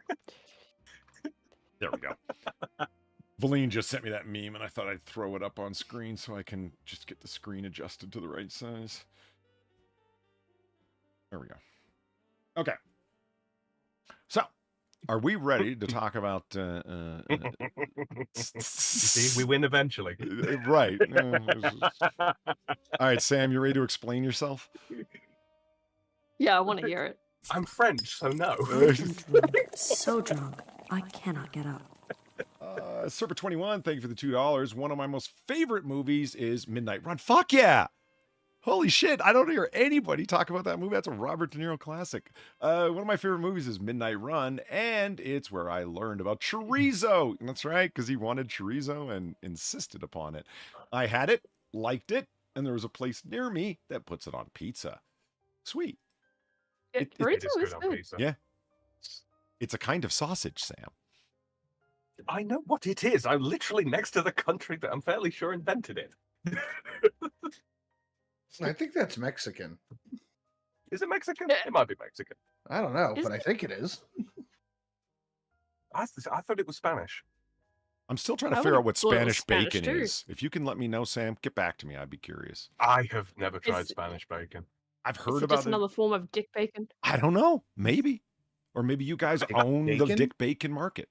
There we go. Valine just sent me that meme, and I thought I'd throw it up on screen so I can just get the screen adjusted to the right size. There we go. Okay. So, are we ready to talk about... See, we win eventually. Right. All right, Sam, you ready to explain yourself? Yeah, I want to hear it. I'm French, so no. So drunk, I cannot get up. Serper21, thank you for the $2. One of my most favorite movies is Midnight Run. Fuck yeah! Holy shit, I don't hear anybody talk about that movie. That's a Robert De Niro classic. One of my favorite movies is Midnight Run, and it's where I learned about chorizo. That's right, because he wanted chorizo and insisted upon it. I had it, liked it, and there was a place near me that puts it on pizza. Sweet. Chorizo is is good on good. pizza. Yeah. It's a kind of sausage, Sam. I know what it is. I'm literally next to the country that I'm fairly sure invented it. I think that's Mexican. Is it Mexican? It might be Mexican. I don't know, but I think it is. I thought it was Spanish. I'm still trying to I figure out would've what thought it was Spanish Spanish bacon too. is. If you can let me know, Sam, get back to me. I'd be curious. I have never tried Is- Spanish bacon. I've Is heard it about just it. another form of dick bacon? I don't know. Maybe. Or maybe you guys own the bacon? dick bacon market.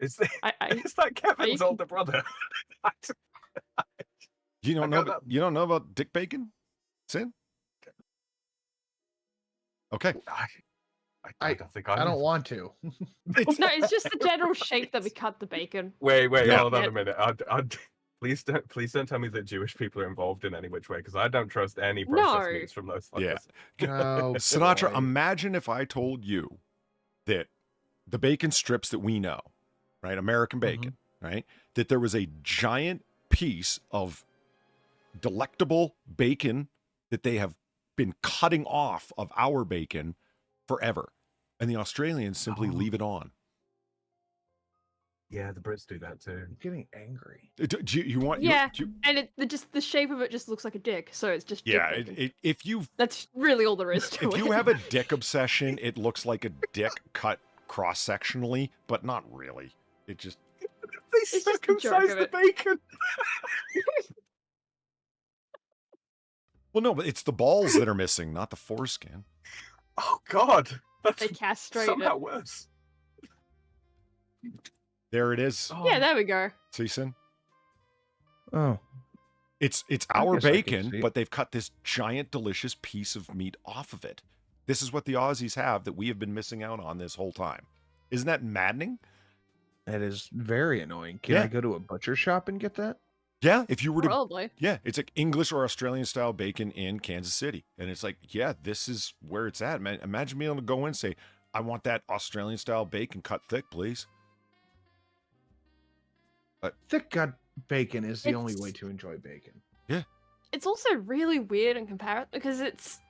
Is I that Kevin's can- older brother? You don't I know got you don't know about dick bacon? Sin? Okay. I don't think I know. don't want to. No, it's just the general shape that we cut the bacon. Wait, Yeah. hold on a minute. Please don't tell me that Jewish people are involved in any which way, because I don't trust any processed No. meats from those Yeah. fuckers. Oh, Sinatra, boy. imagine if I told you that the bacon strips that we know, right? American bacon, right? That there was a giant piece of delectable bacon that they have been cutting off of our bacon forever. And the Australians simply leave it on. Yeah, the Brits do that too. I'm getting angry. Do you want? Yeah, you- and the shape of it just looks like a dick, so it's just dick yeah. bacon. If you That's really all there is to if it. you have a dick obsession, it looks like a dick cut cross sectionally, but not really. It just They just the joke circumcised of the it. bacon. well, no, but it's the balls that are missing, not the foreskin. Oh God, that's They castrate somehow it. worse. There it is. Yeah, there we go. See, Sin? Oh, It's I our guess I can bacon, see it. but they've cut this giant, delicious piece of meat off of it. This is what the Aussies have that we have been missing out on this whole time. Isn't that maddening? that is very annoying. Can Yeah. I go to a butcher shop and get that? Yeah, if you were to Probably. yeah, it's like English or Australian style bacon in Kansas City. And it's like, yeah, this is where it's at, man. Imagine being able to go in and say, I want that Australian style bacon cut thick, please. Thick gut bacon is the only It's- way to enjoy bacon. It's also really weird in comparison because it's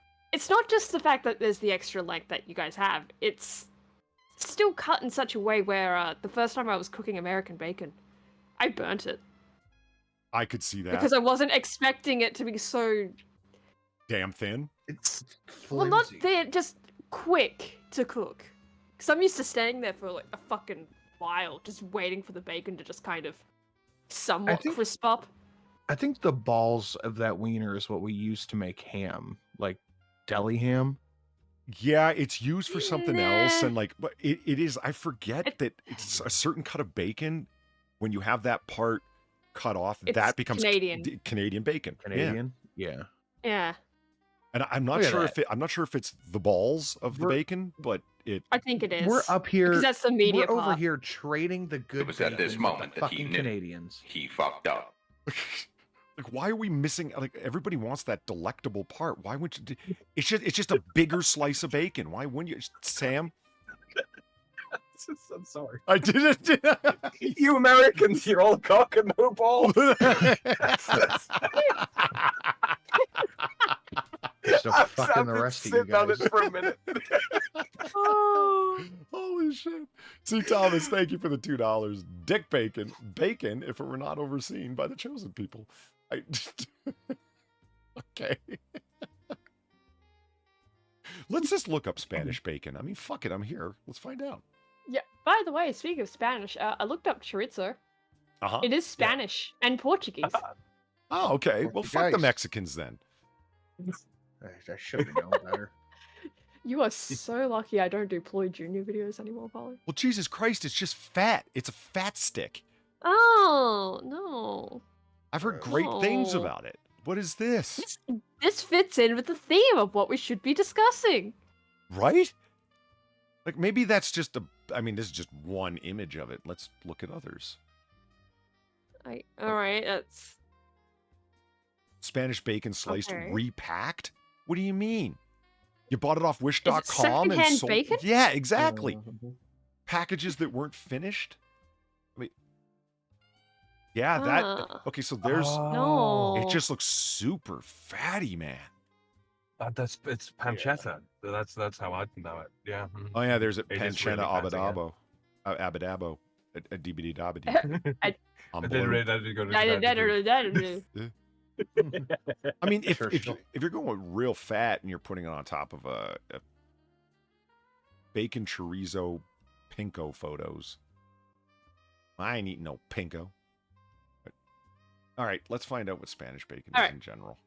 not just the fact that there's the extra length that you guys have. It's still cut in such a way where the first time I was cooking American bacon, I burnt it I could see that. because I wasn't expecting it to be so Damn thin. It's well, not flimsy. there, just quick to cook. Because I'm used to staying there for like a fucking while, just waiting for the bacon to just kind of somewhat think- crisp up. I think the balls of that wiener is what we used to make ham, like deli ham. Yeah, it's used for something else. Nah. And like, but it is, I forget It- that it's a certain cut of bacon. When you have that part cut off, It's that becomes Canadian. Canadian bacon. Yeah. Canadian. Yeah. Yeah, And I'm not Look at sure that. I'm not sure if it's the balls of the We're- bacon, but it I think it is. We're up here. because that's the media We're over part. here trading the good was at bacon this with moment the that he fucking knew. Canadians. He fucked up. like, why are we missing? Like, everybody wants that delectable part. Why would you? It's just a bigger slice of bacon. Why wouldn't you, Sam? I'm sorry. I did it. You Americans, you're all cock and no balls. So I've fucking the been rest of you sitting on it guys. for a minute. Oh, holy shit. See, Thomas, thank you for the $2. Dick bacon. Bacon, if it were not overseen by the chosen people. Okay. Let's just look up Spanish bacon. I mean, fuck it, I'm here. Let's find out. Yeah. By the way, speaking of Spanish, I looked up chorizo. Uh-huh. It is Spanish and Portuguese. Oh, okay. Well, fuck the Guys. Mexicans then. I should have known better. You are so lucky I don't do Ploy Junior videos anymore, Polly. Well, Jesus Christ, it's just fat. It's a fat stick. Oh no. I've heard great things No. about it. What is this? This fits in with the theme of what we should be discussing. Right? Like, maybe that's just I mean, this is just one image of it. Let's look at others. All right, that's... Spanish bacon sliced Okay. repacked? What do you mean? You bought it off Wish.com and secondhand sold... bacon? Yeah, exactly. Packages that weren't finished? I mean... Yeah, that... Okay, so there's... No. It just looks super fatty, man. It's pancetta. That's how I know it. Yeah. Oh, yeah, there's a It is pancetta really fancy, abadabo. A dbbd dabbity. I mean, if you're going real fat and you're putting it on top of a bacon chorizo pinko photos, I ain't eating no pinko. But, all right, let's find out what Spanish bacon is in general.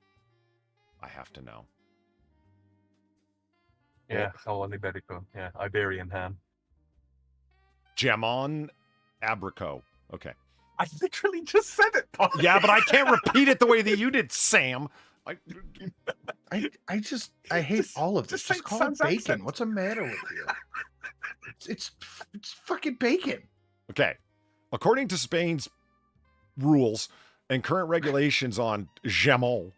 I have to know. Yeah, Salon Iberico. Yeah, Iberian ham. Jamon abrico. Okay. I literally just said it, Paul. Yeah, but I can't repeat it the way that you did, Sam. I hate all of this. Just call it bacon. Accent. What's the matter with you? It's fucking bacon. Okay. According to Spain's rules and current regulations on jamon,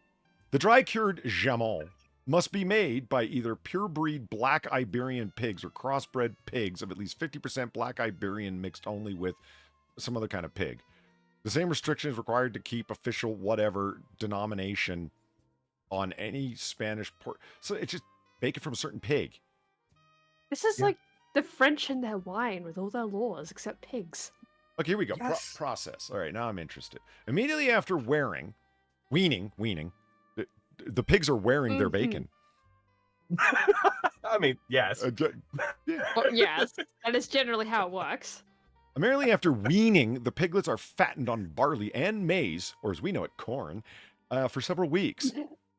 the dry-cured jamon must be made by either pure-breed black Iberian pigs or crossbred pigs of at least 50% black Iberian mixed only with some other kind of pig. The same restriction is required to keep official whatever denomination on any Spanish port. So it's just bacon from a certain pig. This is like the French and their wine with all their laws, except pigs. Okay, here we go. Yes. Process. All right, now I'm interested. Immediately after weaning, the pigs are wearing their bacon. I mean, yes. Well, yes, that is generally how it works. Immediately after weaning, the piglets are fattened on barley and maize, or as we know it, corn, for several weeks.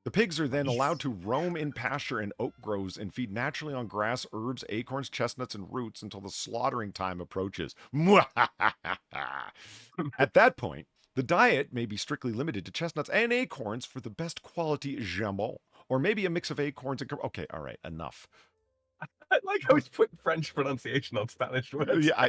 The pigs are then allowed to roam in pasture and oak groves and feed naturally on grass, herbs, acorns, chestnuts, and roots until the slaughtering time approaches. At that point, the diet may be strictly limited to chestnuts and acorns for the best quality jamon, or maybe a mix of acorns and... Okay, all right, enough. I like how he's putting French pronunciation on Spanish words. Yeah,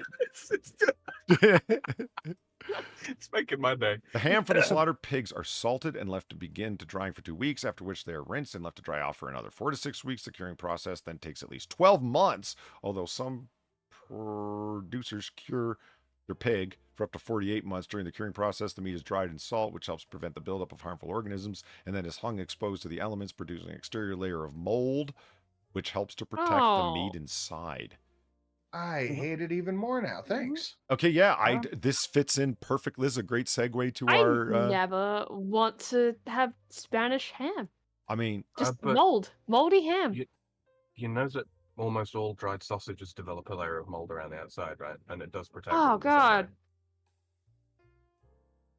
it's making my day. The ham from the slaughtered pigs are salted and left to begin to drying for 2 weeks, after which they are rinsed and left to dry off for another 4 to 6 weeks. The curing process then takes at least 12 months, although some producers cure their pig for up to 48 months. During the curing process, the meat is dried in salt, which helps prevent the buildup of harmful organisms, and then is hung exposed to the elements, producing an exterior layer of mold, which helps to protect the meat inside. I hate it even more now. Thanks. Okay, yeah, this fits in perfectly. This is a great segue to our... I never want to have Spanish ham. I mean... Just moldy ham. You know that almost all dried sausages develop a layer of mold around the outside, right? And it does protect Oh, them the same God.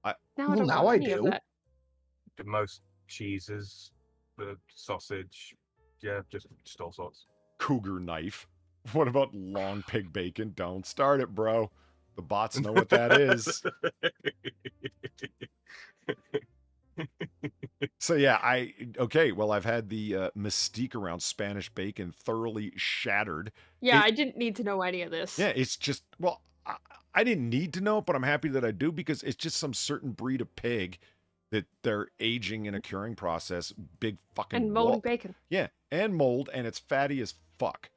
way. Now I do. Most cheeses, the sausage, yeah, just all sorts. Cougar knife. What about long pig bacon? Don't start it, bro. The bots know what that is. So yeah, I've had the mystique around Spanish bacon thoroughly shattered. Yeah, I didn't need to know any of this. Yeah, it's just, I didn't need to know it, but I'm happy that I do, because it's just some certain breed of pig that they're aging in a curing process. Big fucking and moldy bacon. Yeah, and mold, and it's fatty as fuck.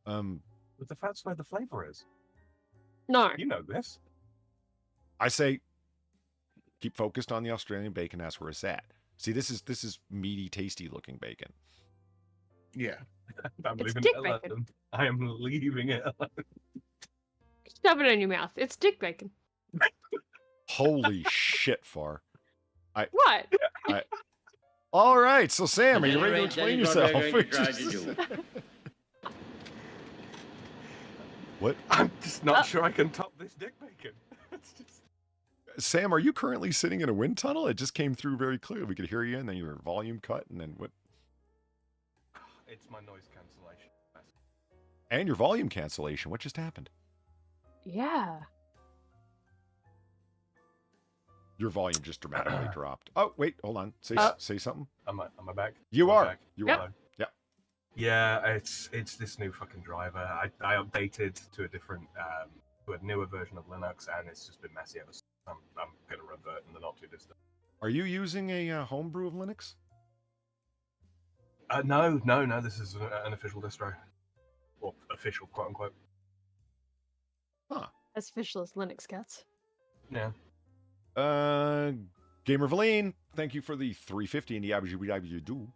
But that's where the flavor is. No. You know this. I say keep focused on the Australian bacon. That's where it's at. See, this is meaty, tasty looking bacon. Yeah. I'm It's leaving dick it alone. bacon. I am leaving it alone. Shove it in your mouth. It's dick bacon. Holy shit, Far. What? All right, so Sam, are you ready to explain yourself? What? I'm just not sure I can top this dick bacon. It's just... Sam, are you currently sitting in a wind tunnel? It just came through very clearly. We could hear you, and then your volume cut, and then what? It's my noise cancellation. And your volume cancellation. What just happened? Yeah. Your volume just dramatically dropped. Oh, wait, hold on. Say something. Am I back? You Am I are. back? You Yep. are. Yeah. Yeah, it's this new fucking driver. I updated to a different to a newer version of Linux, and it's just been messy ever since. I'm gonna revert in the not too distant. Are you using a homebrew of Linux? No. This is an official distro, or official, quote unquote. Huh. As official as Linux gets. Yeah. Gamer Valine, thank you for the 350 in the do.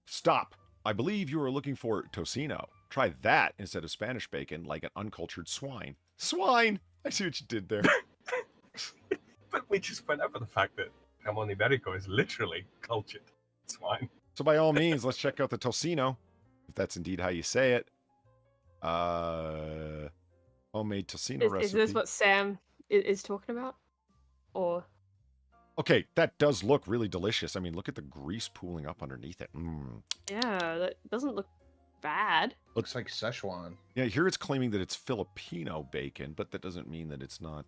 Stop. I believe you are looking for tocino. Try that instead of Spanish bacon, like an uncultured swine. Swine! I see what you did there. But we just went over the fact that Jamon Iberico is literally cultured swine. So by all means, let's check out the tocino, if that's indeed how you say it. Homemade tocino recipe. Is this what Sam is talking about? Or okay, that does look really delicious. I mean, look at the grease pooling up underneath it. yeah, that doesn't look bad. Looks like Szechuan. Yeah, here it's claiming that it's Filipino bacon, but that doesn't mean that it's not.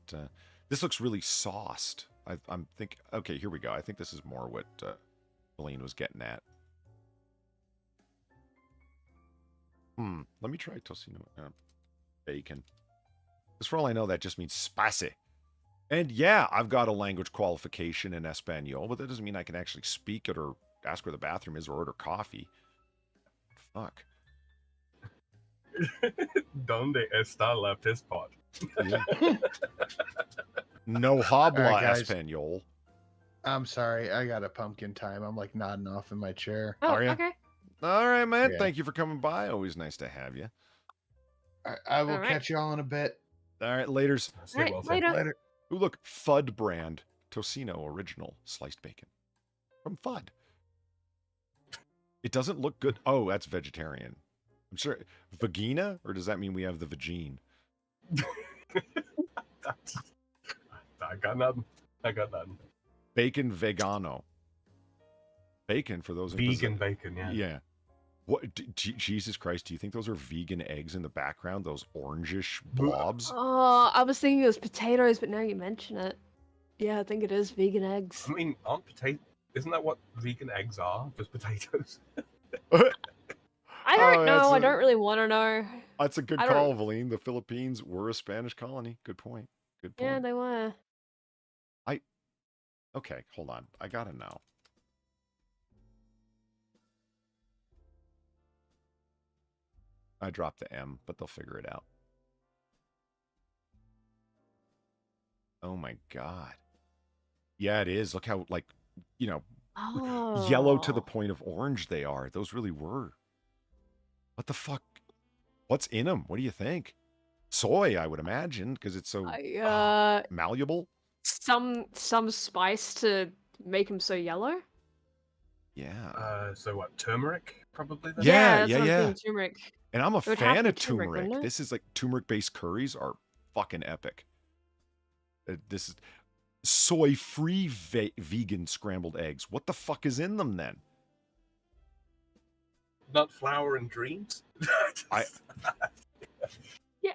This looks really sauced. I'm thinking. Okay, here we go. I think this is more what Helene was getting at. Let me try tocino bacon. Because for all I know, that just means spicy. And yeah, I've got a language qualification in Espanol, but that doesn't mean I can actually speak it or ask where the bathroom is or order coffee. Fuck. Donde está la piss pot? Yeah. No habla All right, guys. Espanol. I'm sorry, I got a pumpkin time. I'm like nodding off in my chair. Oh, Are ya? okay. All right, man. Yeah. Thank you for coming by. Always nice to have you. I will All right. catch y'all in a bit. All right, laters. Stay All right, well, Sam. later. Later. Ooh, look, Fudd brand tocino original sliced bacon from Fudd. It doesn't look good. Oh, that's vegetarian. I'm sure. Vagina, or does that mean we have the vagine? I got nothing. Bacon vegano. Bacon for those in Vegan bacon, yeah. Yeah. What? Jesus Christ! Do you think those are vegan eggs in the background? Those orangish blobs? Oh, I was thinking it was potatoes, but now you mention it. Yeah, I think it is vegan eggs. I mean, isn't that what vegan eggs are? Just potatoes? I don't Oh, know. I don't really want to know. That's a good I don't- call, Valine. The Philippines were a Spanish colony. Good point. Good point. Yeah, they were. Okay, hold on. I gotta know. I dropped the M, but they'll figure it out. Oh my god. Yeah, it is. Look how, like, Oh. yellow to the point of orange they are. Those really were. What the fuck? What's in them? What do you think? Soy, I would imagine, because it's so malleable. Some spice to make them so yellow. Yeah. So what? Turmeric, probably. Then? Yeah, that's what I'm thinking, turmeric. And I'm a It would have fan to of be turmeric, turmeric. wouldn't it? This is like turmeric-based curries are fucking epic. This is soy-free vegan scrambled eggs. What the fuck is in them then? Nut flour and dreams. Yeah.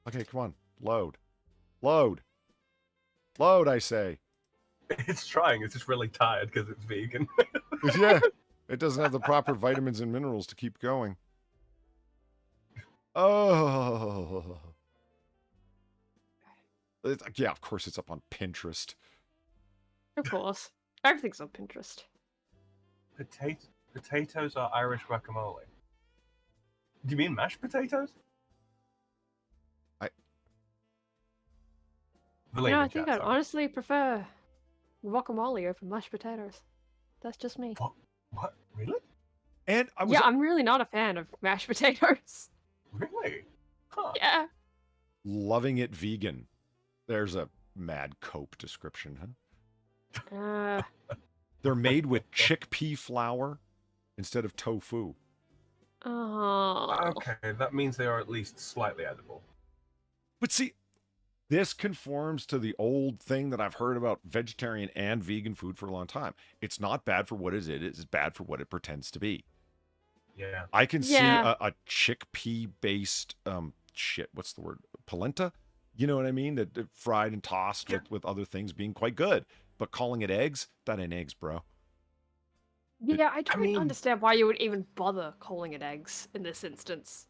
Okay, come on. Load, I say. It's trying. It's just really tired because it's vegan. Yeah. It doesn't have the proper vitamins and minerals to keep going. Oh. Yeah, of course it's up on Pinterest. Of course. Everything's on Pinterest. Potatoes are Irish guacamole. Do you mean mashed potatoes? I think I'd honestly prefer guacamole over mashed potatoes. That's just me. What? Really? And I'm really not a fan of mashed potatoes. Really? Huh. Yeah. Loving it vegan. There's a mad cope description, huh? They're made with chickpea flour instead of tofu. Oh. Okay, that means they are at least slightly edible. But see, this conforms to the old thing that I've heard about vegetarian and vegan food for a long time. It's not bad for what it is. It's bad for what it pretends to be. Yeah. I can see a chickpea-based, what's the word? Polenta? You know what I mean? That fried and tossed with other things being quite good. But calling it eggs, that ain't eggs, bro. Yeah, I don't understand why you would even bother calling it eggs in this instance.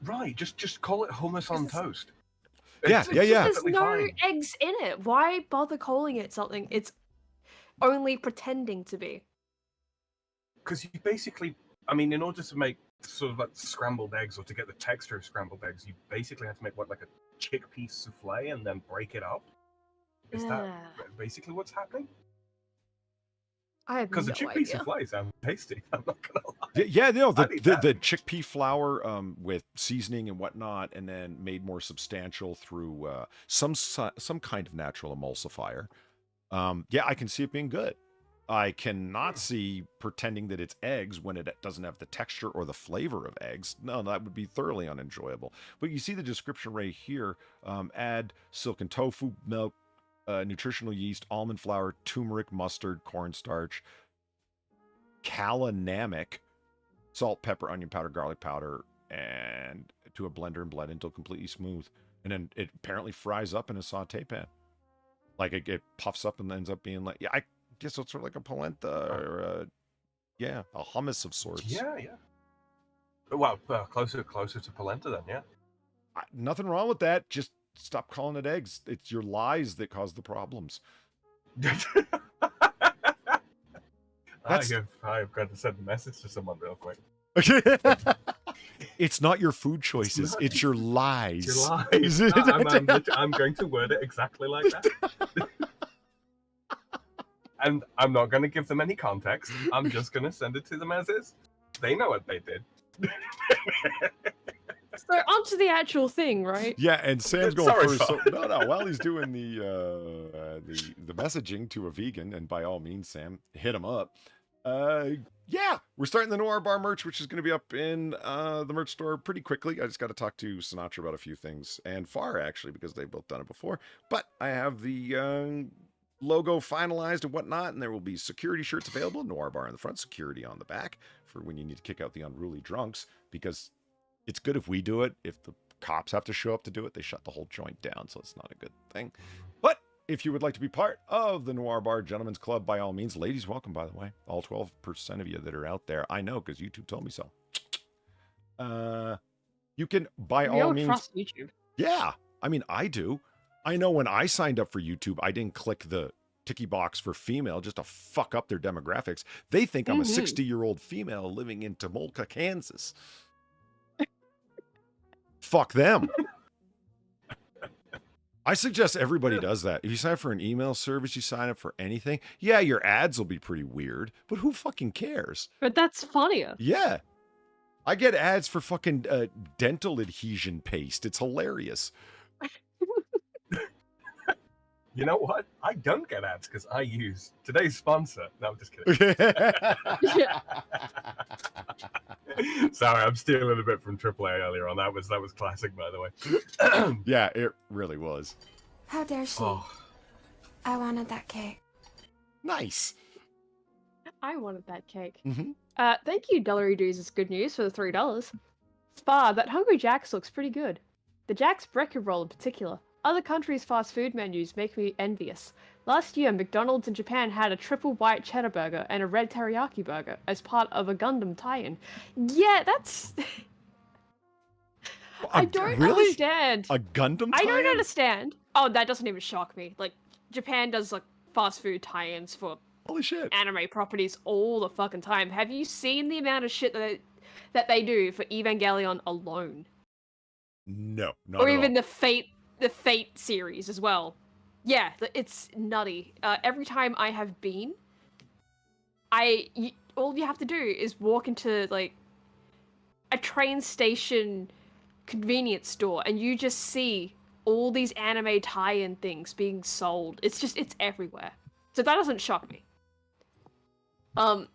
Right, just call it hummus on toast. Yeah. There's no eggs in it. Why bother calling it something it's only pretending to be? Because you basically, I mean, in order to make sort of like scrambled eggs, or to get the texture of scrambled eggs, you basically have to make like a chickpea souffle and then break it up. Is that basically what's happening? I have no idea. Because the chickpea souffle sounds tasty. I'm not gonna lie. Yeah, no, the chickpea flour with seasoning and whatnot, and then made more substantial through some kind of natural emulsifier. Yeah, I can see it being good. I cannot see pretending that it's eggs when it doesn't have the texture or the flavor of eggs. No, that would be thoroughly unenjoyable. But you see the description right here. Add silken tofu, milk, nutritional yeast, almond flour, turmeric, mustard, cornstarch, calanamic, salt, pepper, onion powder, garlic powder, and to a blender and blend until completely smooth. And then it apparently fries up in a saute pan. Like it puffs up and ends up being like, I guess it's sort of like a polenta or a hummus of sorts. Yeah. Well, closer to polenta then, yeah. Nothing wrong with that. Just stop calling it eggs. It's your lies that cause the problems. I've got to send a message to someone real quick. It's not your food choices. It's your lies. Your lies. I'm going to word it exactly like that. And I'm not going to give them any context. I'm just going to send it to them as is. They know what they did. So onto the actual thing, right? Yeah, and Sam's going Sorry, first. So, no. While he's doing the messaging to a vegan, and by all means, Sam, hit him up. Yeah, we're starting the Noir Bar merch, which is going to be up in the merch store pretty quickly. I just got to talk to Sinatra about a few things, and Far actually, because they've both done it before. But I have the logo finalized and whatnot, and there will be security shirts available. Noir Bar on the front, security on the back for when you need to kick out the unruly drunks, because it's good if we do it. If the cops have to show up to do it, they shut the whole joint down, so it's not a good thing. But if you would like to be part of the Noir Bar Gentlemen's Club, by all means, ladies, welcome, by the way. All 12% of you that are out there. I know, because YouTube told me so. You can, by all means... trust YouTube. Yeah, I mean, I do. I know when I signed up for YouTube, I didn't click the ticky box for female just to fuck up their demographics. They think I'm a 60-year-old female living in Tomolka, Kansas. Fuck them. I suggest everybody does that. If you sign up for an email service, you sign up for anything, yeah, your ads will be pretty weird, but who fucking cares? But that's funnier. Yeah. I get ads for fucking dental adhesion paste. It's hilarious. You know what? I don't get ads because I use today's sponsor. No, I'm just kidding. Sorry, I'm stealing a bit from AAA earlier on. That was classic, by the way. Yeah, it really was. How dare she? Oh. I wanted that cake. Nice. I wanted that cake. Mm-hmm. Thank you, Dullery Dudes. It's good news for the $3. Spa, that Hungry Jack's looks pretty good. The Jack's Breakfast Roll in particular. Other countries' fast food menus make me envious. Last year, McDonald's in Japan had a triple white cheddar burger and a red teriyaki burger as part of a Gundam tie-in. Yeah, that's... I don't understand. A Gundam tie-in? I don't understand. Oh, that doesn't even shock me. Like, Japan does, like, fast food tie-ins for holy shit anime properties all the fucking time. Have you seen the amount of shit that they do for Evangelion alone? No, not or at even all. the Fate series as well. Yeah, it's nutty. Every time I have been, all you have to do is walk into like a train station convenience store and you just see all these anime tie-in things being sold. It's everywhere. So that doesn't shock me.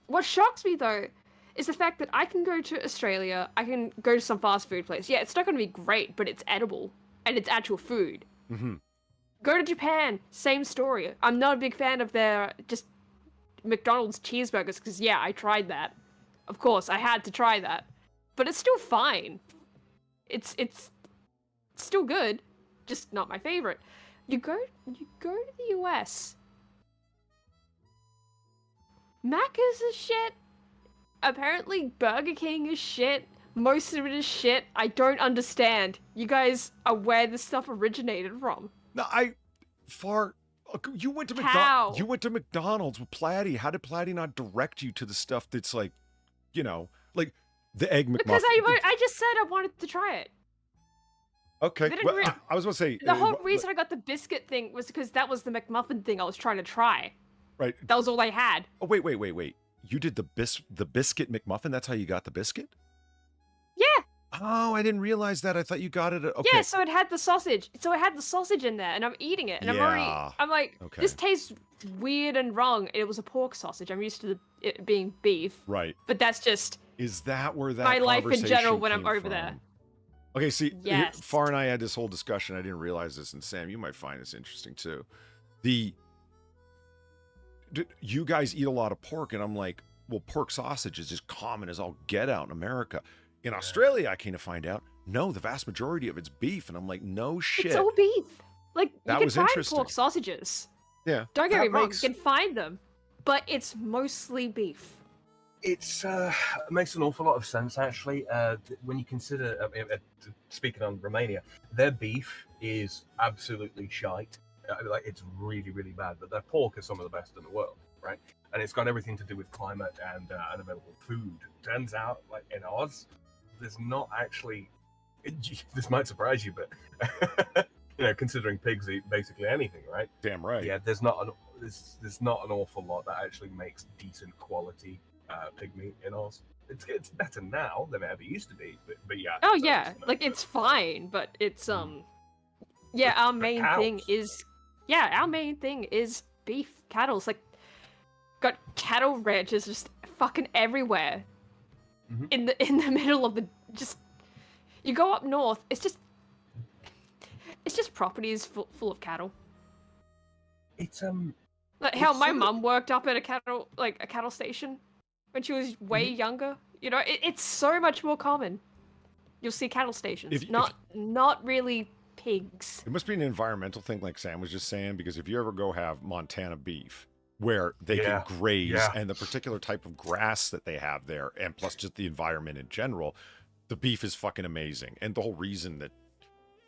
What shocks me though is the fact that I can go to Australia, I can go to some fast food place. Yeah, it's not going to be great, but it's edible and it's actual food. Mm-hmm. Go to Japan, same story. I'm not a big fan of their just McDonald's cheeseburgers because yeah, I tried that. Of course, I had to try that, but it's still fine. It's still good. just not my favorite. You go to the US. Macca's is shit. Apparently Burger King is shit. Most of it is shit. I don't understand. You guys are where this stuff originated from. No, you went to How? You went to McDonald's with Platy. How did Platy not direct you to the stuff that's like, like the egg McMuffin? Because I just said I wanted to try it. Okay. Well, I was going to say the whole reason I got the biscuit thing was because that was the McMuffin thing I was trying to try. Right. That was all I had. Oh wait. You did the biscuit McMuffin? That's how you got the biscuit? Yeah. Oh, I didn't realize that. I thought you got it. Okay. Yeah, so it had the sausage. So it had the sausage in there, and I'm eating it, and I'm like, okay. This tastes weird and wrong. It was a pork sausage. I'm used to it being beef. Right. But that's just. Is that where that my life in general when I'm came over from? there? Okay, see, Yes. Far and I had this whole discussion. I didn't realize this, and Sam, you might find this interesting too. You guys eat a lot of pork, and I'm like, well, pork sausage is as common as all get out in America. In Australia, I came to find out, no, the vast majority of it's beef, and I'm like, no shit. It's all beef. Like, that you was can find interesting. pork sausages. Yeah. Don't get me wrong, you can find them, but it's mostly beef. It's it makes an awful lot of sense actually. When you consider, speaking on Romania, their beef is absolutely shite. Like it's really, really bad. But their pork is some of the best in the world, right? And it's got everything to do with climate and available food. Turns out, like in Oz, there's not actually. This might surprise you, but considering pigs eat basically anything, right? Damn right. Yeah, there's not an awful lot that actually makes decent quality pig meat in Oz. It's better now than it ever used to be, but yeah. Oh yeah, like it's fine, but it's yeah, our main thing is beef cattle. It's like got cattle ranches just fucking everywhere. Mm-hmm. In the middle of the just you go up north, it's just properties full of cattle. It's like how my mum worked up at a cattle station when she was way younger. You know, it's so much more common. You'll see cattle stations, not really pigs. It must be an environmental thing, like Sam was just saying, because if you ever go have Montana beef, where they can graze, and the particular type of grass that they have there, and plus just the environment in general, the beef is fucking amazing. And the whole reason that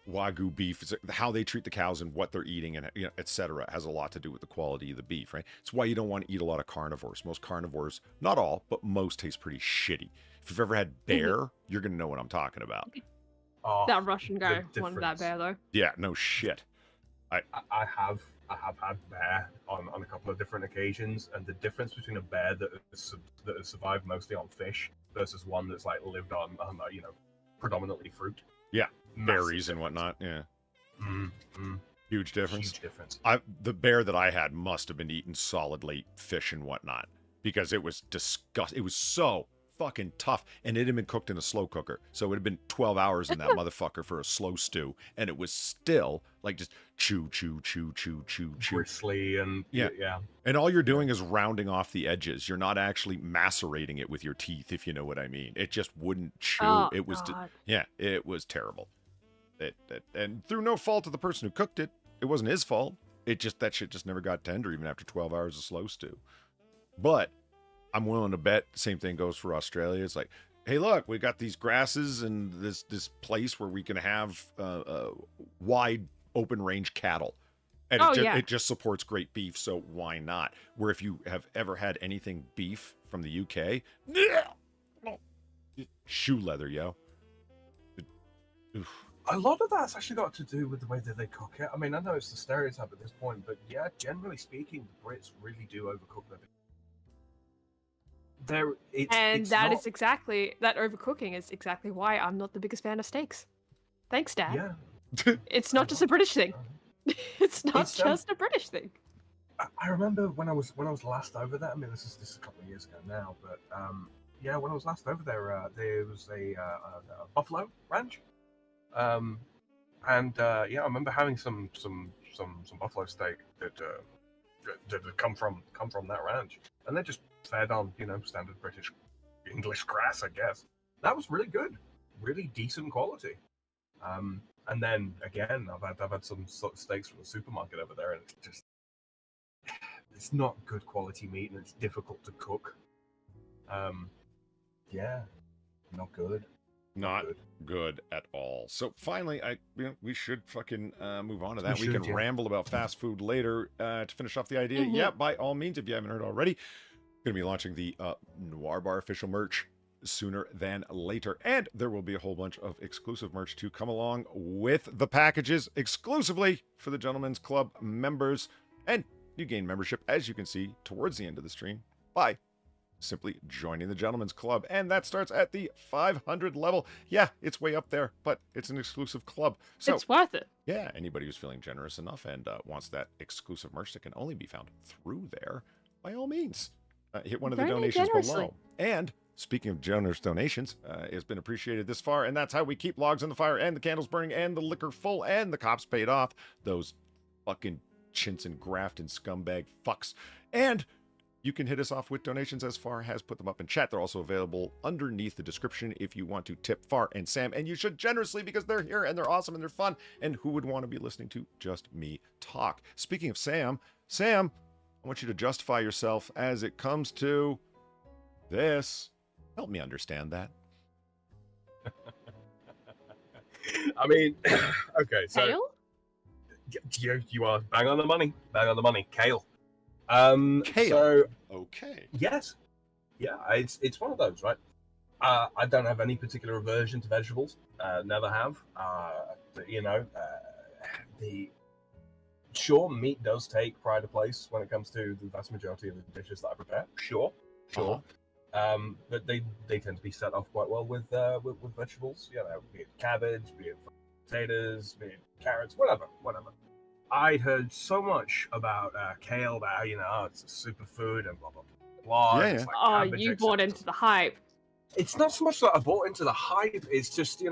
Wagyu beef is how they treat the cows and what they're eating and etc. has a lot to do with the quality of the beef, right? It's why you don't want to eat a lot of carnivores. Most carnivores, not all, but most taste pretty shitty. If you've ever had bear, you're gonna know what I'm talking about. Oh, that Russian guy wanted that bear though. Yeah, no shit. I have had bear on a couple of different occasions, and the difference between a bear that has survived mostly on fish versus one that's like lived on predominantly fruit. Yeah, berries and whatnot. Yeah, huge difference. Huge difference. The bear that I had must have been eating solidly fish and whatnot because it was disgusting. It was so fucking tough, and it had been cooked in a slow cooker, so it would have been 12 hours in that motherfucker for a slow stew, and it was still like just chew, bristly, and yeah. And all you're doing is rounding off the edges. You're not actually macerating it with your teeth, if you know what I mean. It just wouldn't chew. Oh, it was God. it was terrible. And through no fault of the person who cooked it, it wasn't his fault. That shit just never got tender even after 12 hours of slow stew. But I'm willing to bet the same thing goes for Australia. It's like, hey, look, we got these grasses and this place where we can have wide open range cattle. And it just supports great beef, so why not? Where if you have ever had anything beef from the UK, shoe leather, yo. A lot of that's actually got to do with the way that they cook it. I mean, I know it's the stereotype at this point, but yeah, generally speaking, the Brits really do overcook their beef. That overcooking is exactly why I'm not the biggest fan of steaks. Thanks, Dad. Yeah. It's not just a British thing. It's not just a British thing. I remember when I was last over there. I mean, this is a couple of years ago now, but when I was last over there, there was a buffalo ranch, and I remember having some buffalo steak that had come from that ranch, and they're just fed on standard British English grass, I guess. That was really good, really decent quality. And then again, I've had some sort of steaks from the supermarket over there, and it's not good quality meat, and it's difficult to cook. Yeah, not good. Not good at all. So finally, we should fucking move on to that. We should, can ramble about fast food later to finish off the idea. Mm-hmm. Yeah, by all means, if you haven't heard already, going to be launching the Noir Bar official merch sooner than later, and there will be a whole bunch of exclusive merch to come along with the packages exclusively for the Gentlemen's Club members, and you gain membership, as you can see towards the end of the stream, by simply joining the Gentlemen's Club, and that starts at the 500 level. Yeah, it's way up there, but it's an exclusive club, so it's worth it. Yeah, anybody who's feeling generous enough and wants that exclusive merch that can only be found through there, by all means, hit one of the donations below. And speaking of generous donations, it's been appreciated this far, and that's how we keep logs on the fire and the candles burning and the liquor full and the cops paid off. Those fucking chintz and graft and scumbag fucks. And you can hit us off with donations, as Far has put them up in chat. They're also available underneath the description if you want to tip Far and Sam, and you should generously, because they're here and they're awesome and they're fun, and who would want to be listening to just me talk? Speaking of Sam, I want you to justify yourself as it comes to this. Help me understand that. I mean, okay, so Kale? you are bang on the money. Kale. Kale. So, okay. Yes. Yeah, it's one of those, right? I don't have any particular aversion to vegetables. Never have. Sure, meat does take pride of place when it comes to the vast majority of the dishes that I prepare. Sure. But they tend to be set off quite well with vegetables. You know, be it cabbage, be it potatoes, be it carrots, whatever. I heard so much about kale, about it's a superfood and blah blah blah. Yeah. It's like cabbage, You etc. bought into the hype. It's not so much that I bought into the hype. It's just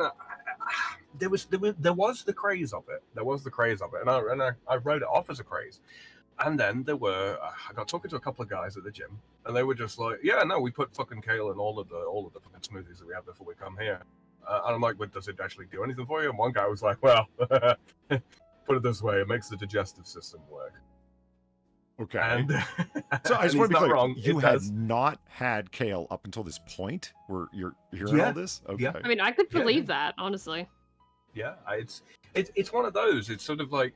there was the craze of it. And I wrote it off as a craze. And then there were I got talking to a couple of guys at the gym, and they were just like, "Yeah, no, we put fucking kale in all of the fucking smoothies that we have before we come here." And I'm like, "But does it actually do anything for you?" And one guy was like, "Well, put it this way, it makes the digestive system work." Okay. And so I just want to be clear. wrong. You had not had kale up until this point where you're hearing all this? Okay. Yeah. I mean, I could believe that, honestly. Yeah, it's one of those. It's sort of like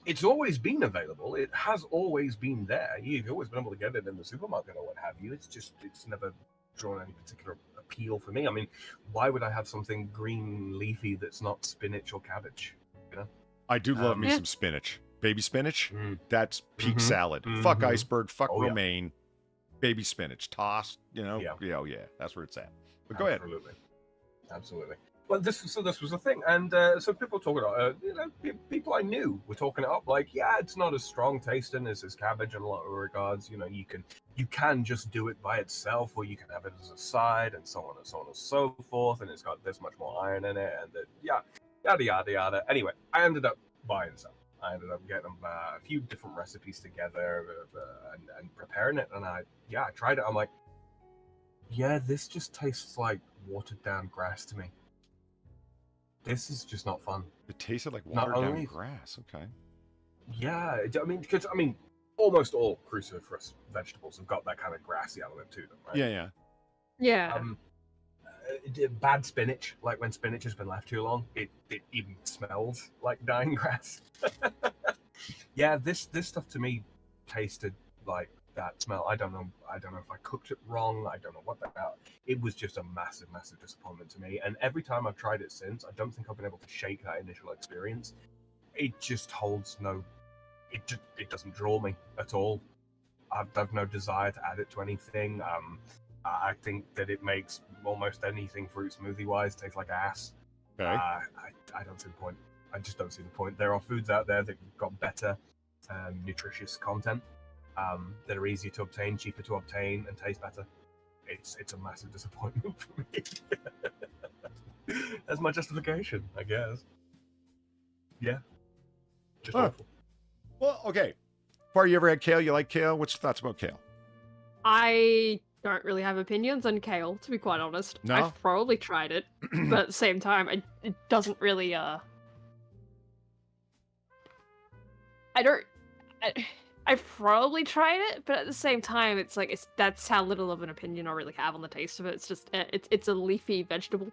it's always been available. It has always been there. You've always been able to get it in the supermarket or what have you. It's never drawn any particular appeal for me. I mean, why would I have something green leafy that's not spinach or cabbage? I do love me some spinach. Baby spinach, that's peak salad. Fuck iceberg, fuck romaine, baby spinach, tossed, yeah, that's where it's at. But go ahead. Absolutely. Well, this was the thing, and so people talking about, people I knew were talking it up, like, yeah, it's not as strong tasting as cabbage in a lot of regards. You can just do it by itself, or you can have it as a side, and so on and so on and so forth, and it's got this much more iron in it, and yada yada yada. Anyway, I ended up buying some. I ended up getting a few different recipes together and preparing it, and I tried it. I'm like, yeah, this just tastes like watered down grass to me. This is just not fun. It tasted like watered down grass. Okay. Yeah, because almost all cruciferous vegetables have got that kind of grassy element to them, right? Yeah. Bad spinach, like when spinach has been left too long, it even smells like dying grass. Yeah, this stuff to me tasted like that smell. I don't know if I cooked it wrong. I don't know what the hell. It was just a massive disappointment to me. And every time I've tried it since, I don't think I've been able to shake that initial experience. It just holds no. It doesn't draw me at all. I've no desire to add it to anything. I think that it makes almost anything fruit smoothie wise taste like ass. Okay. I don't see the point. I just don't see the point. There are foods out there that have got better nutritious content that are easier to obtain, cheaper to obtain, and taste better. It's a massive disappointment for me. That's my justification, I guess. Yeah. Just awful. Well, okay. Far, you ever had kale? You like kale? What's your thoughts about kale? I don't really have opinions on kale, to be quite honest. No? I've probably tried it, but at the same time, it doesn't really, I've probably tried it, but at the same time, it's like, that's how little of an opinion I really have on the taste of it. It's just, it's a leafy vegetable.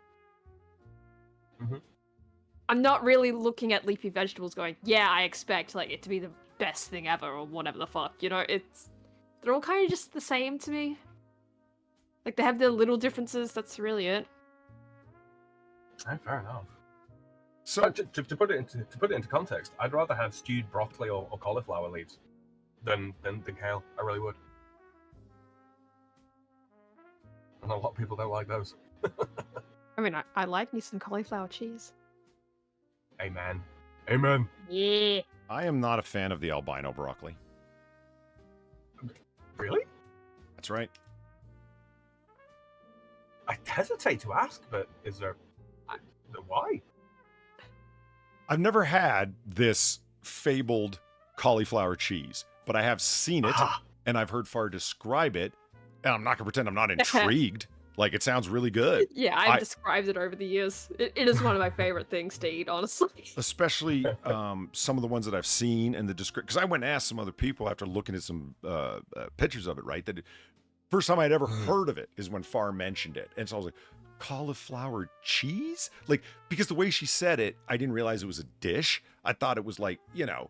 Mm-hmm. I'm not really looking at leafy vegetables going, yeah, I expect, like, it to be the best thing ever, or whatever the fuck, you know? They're all kind of just the same to me. Like, they have their little differences, that's really it. Fair enough. So But to put it into context, I'd rather have stewed broccoli or cauliflower leaves than kale. I really would. And a lot of people don't like those. I mean, I like me some cauliflower cheese. Amen. Amen. Yeah. I am not a fan of the albino broccoli. Really? That's right. I hesitate to ask, but is there... Why? I've never had this fabled cauliflower cheese, but I have seen it, and I've heard Far describe it, and I'm not going to pretend I'm not intrigued. Like, it sounds really good. Yeah, I've described it over the years. It is one of my favorite things to eat, honestly. Especially some of the ones that I've seen in the description. Because I went and asked some other people after looking at some pictures of it, right? That first time I'd ever heard of it is when Far mentioned it. And so I was like, cauliflower cheese? Like, because the way she said it, I didn't realize it was a dish. I thought it was like, you know,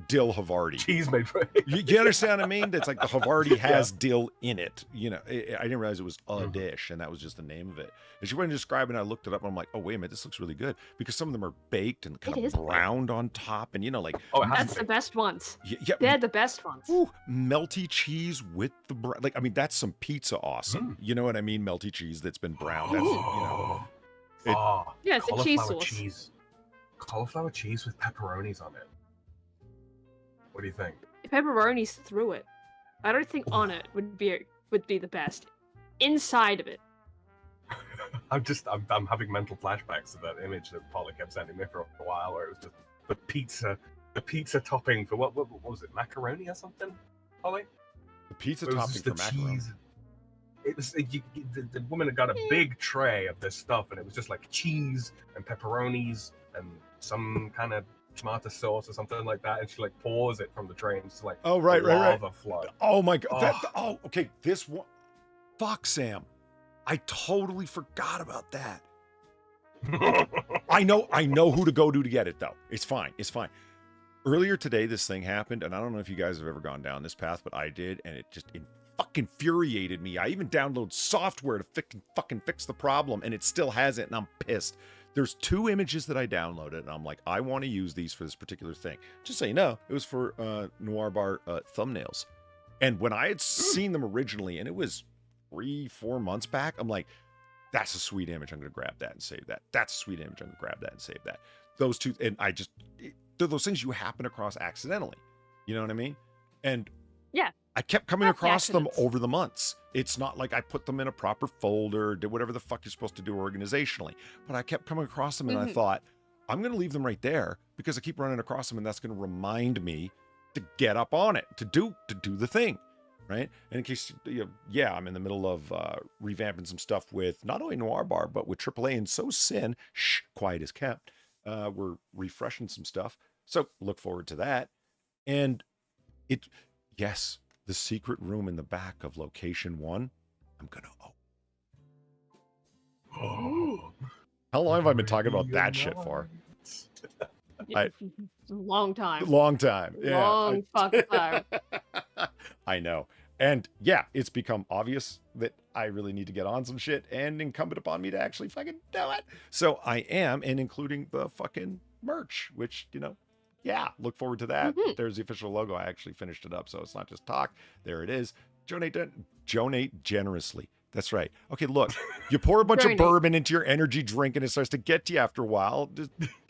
dill Havarti. Cheese made for it. You understand what I mean? It's like the Havarti has dill in it. You know, I didn't realize it was a dish, and that was just the name of it. And she went and described it, and I looked it up, and I'm like, oh, wait a minute, this looks really good. Because some of them are baked and kind of browned on top, and, you know, like... Oh, that's the best ones. Yeah, they're the best ones. Ooh, melty cheese with the... Like, I mean, that's some pizza awesome. You know what I mean? Melty cheese that's been browned. That's, you know... Yeah, it's a cheese sauce. Cauliflower cheese with pepperonis on it. What do you think? Pepperonis through it. I don't think on it would be the best. Inside of it. I'm having mental flashbacks of that image that Paula kept sending me for a while, where it was just the pizza topping for what was it, macaroni or something, Polly? The pizza topping for macaroni. Cheese. It was the woman had got a big tray of this stuff, and it was just like cheese and pepperonis and some kind of tomato sauce or something like that, and she like pours it from the tray, and it's like lava flood. Oh my god! Okay. This one, fuck, Sam. I totally forgot about that. I know who to go to get it though. It's fine. Earlier today, this thing happened, and I don't know if you guys have ever gone down this path, but I did, and it fucking infuriated me. I even downloaded software to fucking fix the problem, and it still has it, and I'm pissed. There's 2 images that I downloaded, and I'm like, I want to use these for this particular thing. Just so you know, it was for Noir Bar thumbnails. And when I had seen them originally, and it was 3-4 months back, I'm like, that's a sweet image. I'm going to grab that and save that. That's a sweet image. I'm going to grab that and save that. Those 2, and they're those things you happen across accidentally. You know what I mean? And yeah, I kept coming across them over the months. It's not like I put them in a proper folder, did whatever the fuck you're supposed to do organizationally. But I kept coming across them, and I thought, I'm going to leave them right there because I keep running across them, and that's going to remind me to get up on it, to do the thing, right? And in case, I'm in the middle of revamping some stuff with not only Noir Bar, but with AAA and So Sin. Shh, quiet as kept. We're refreshing some stuff. So look forward to that. And yes, the secret room in the back of Location 1, I'm going to... Oh. How long have I been talking about that shit for? Long time. Long time. Yeah. Long fucking time. I know. And yeah, it's become obvious that I really need to get on some shit, and incumbent upon me to actually fucking do it. So I am, and including the fucking merch, which, yeah, look forward to that. There's the official logo. I actually finished it up, so it's not just talk. There it is. Donate generously. That's right. Okay, look, you pour a bunch of bourbon into your energy drink, and it starts to get to you after a while.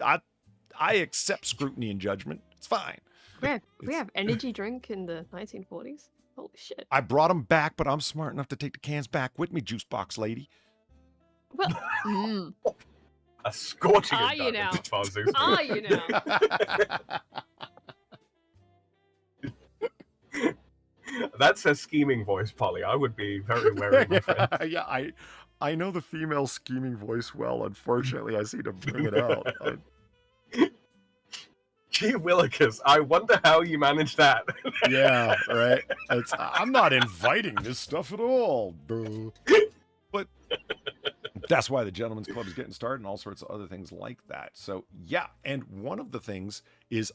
I accept scrutiny and judgment. It's fine. Yeah, we have energy drink in the 1940s. Holy shit. I brought them back, but I'm smart enough to take the cans back with me, juice box lady. Well, a scorching you know. FarZoosme. You know. That's a scheming voice, Polly. I would be very wary, my friend. Yeah, I know the female scheming voice well. Unfortunately, I seem to bring it out. Gee willikers, I wonder how you manage that. Yeah, right. I'm not inviting this stuff at all. Boo. But that's why the Gentleman's Club is getting started and all sorts of other things like that. So, yeah. And one of the things is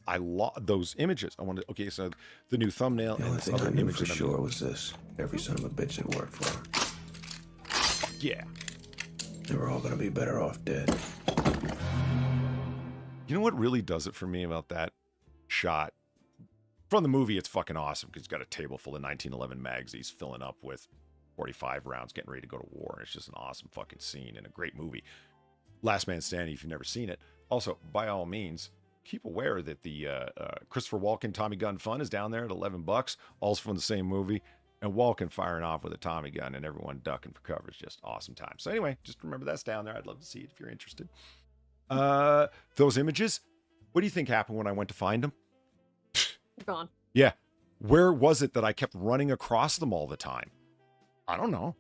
those images. Okay, so the new thumbnail The and only this thing other I knew image for that I'm- sure was this. Every son of a bitch that worked for him. Yeah. They were all gonna be better off dead. You know what really does it for me about that shot? From the movie, it's fucking awesome because he's got a table full of 1911 mags he's filling up with 45 rounds, getting ready to go to war. It's just an awesome fucking scene and a great movie. Last Man Standing, if you've never seen it. Also, by all means, keep aware that the Christopher Walken Tommy Gun Fun is down there at $11, also from the same movie. And Walken firing off with a Tommy gun and everyone ducking for cover is just awesome time. So anyway, just remember that's down there. I'd love to see it if you're interested. Those images, what do you think happened when I went to find them? Gone. Yeah. Where was it that I kept running across them all the time? I don't know.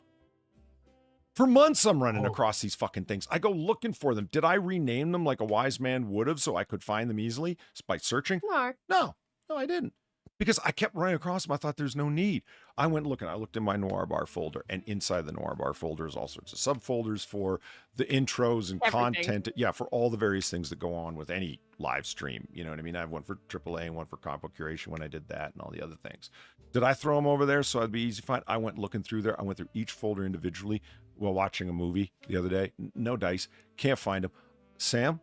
For months I'm running across these fucking things. I go looking for them. Did I rename them like a wise man would have so I could find them easily by searching? No, I didn't. Because I kept running across them. I thought there's no need. I went looking. I looked in my Noir Bar folder, and inside the Noir Bar folder is all sorts of subfolders for the intros and content. Yeah, for all the various things that go on with any live stream. You know what I mean? I have one for AAA and one for combo curation when I did that and all the other things. Did I throw them over there so it'd be easy to find? I went looking through there. I went through each folder individually while watching a movie the other day. No dice. Can't find them. Sam,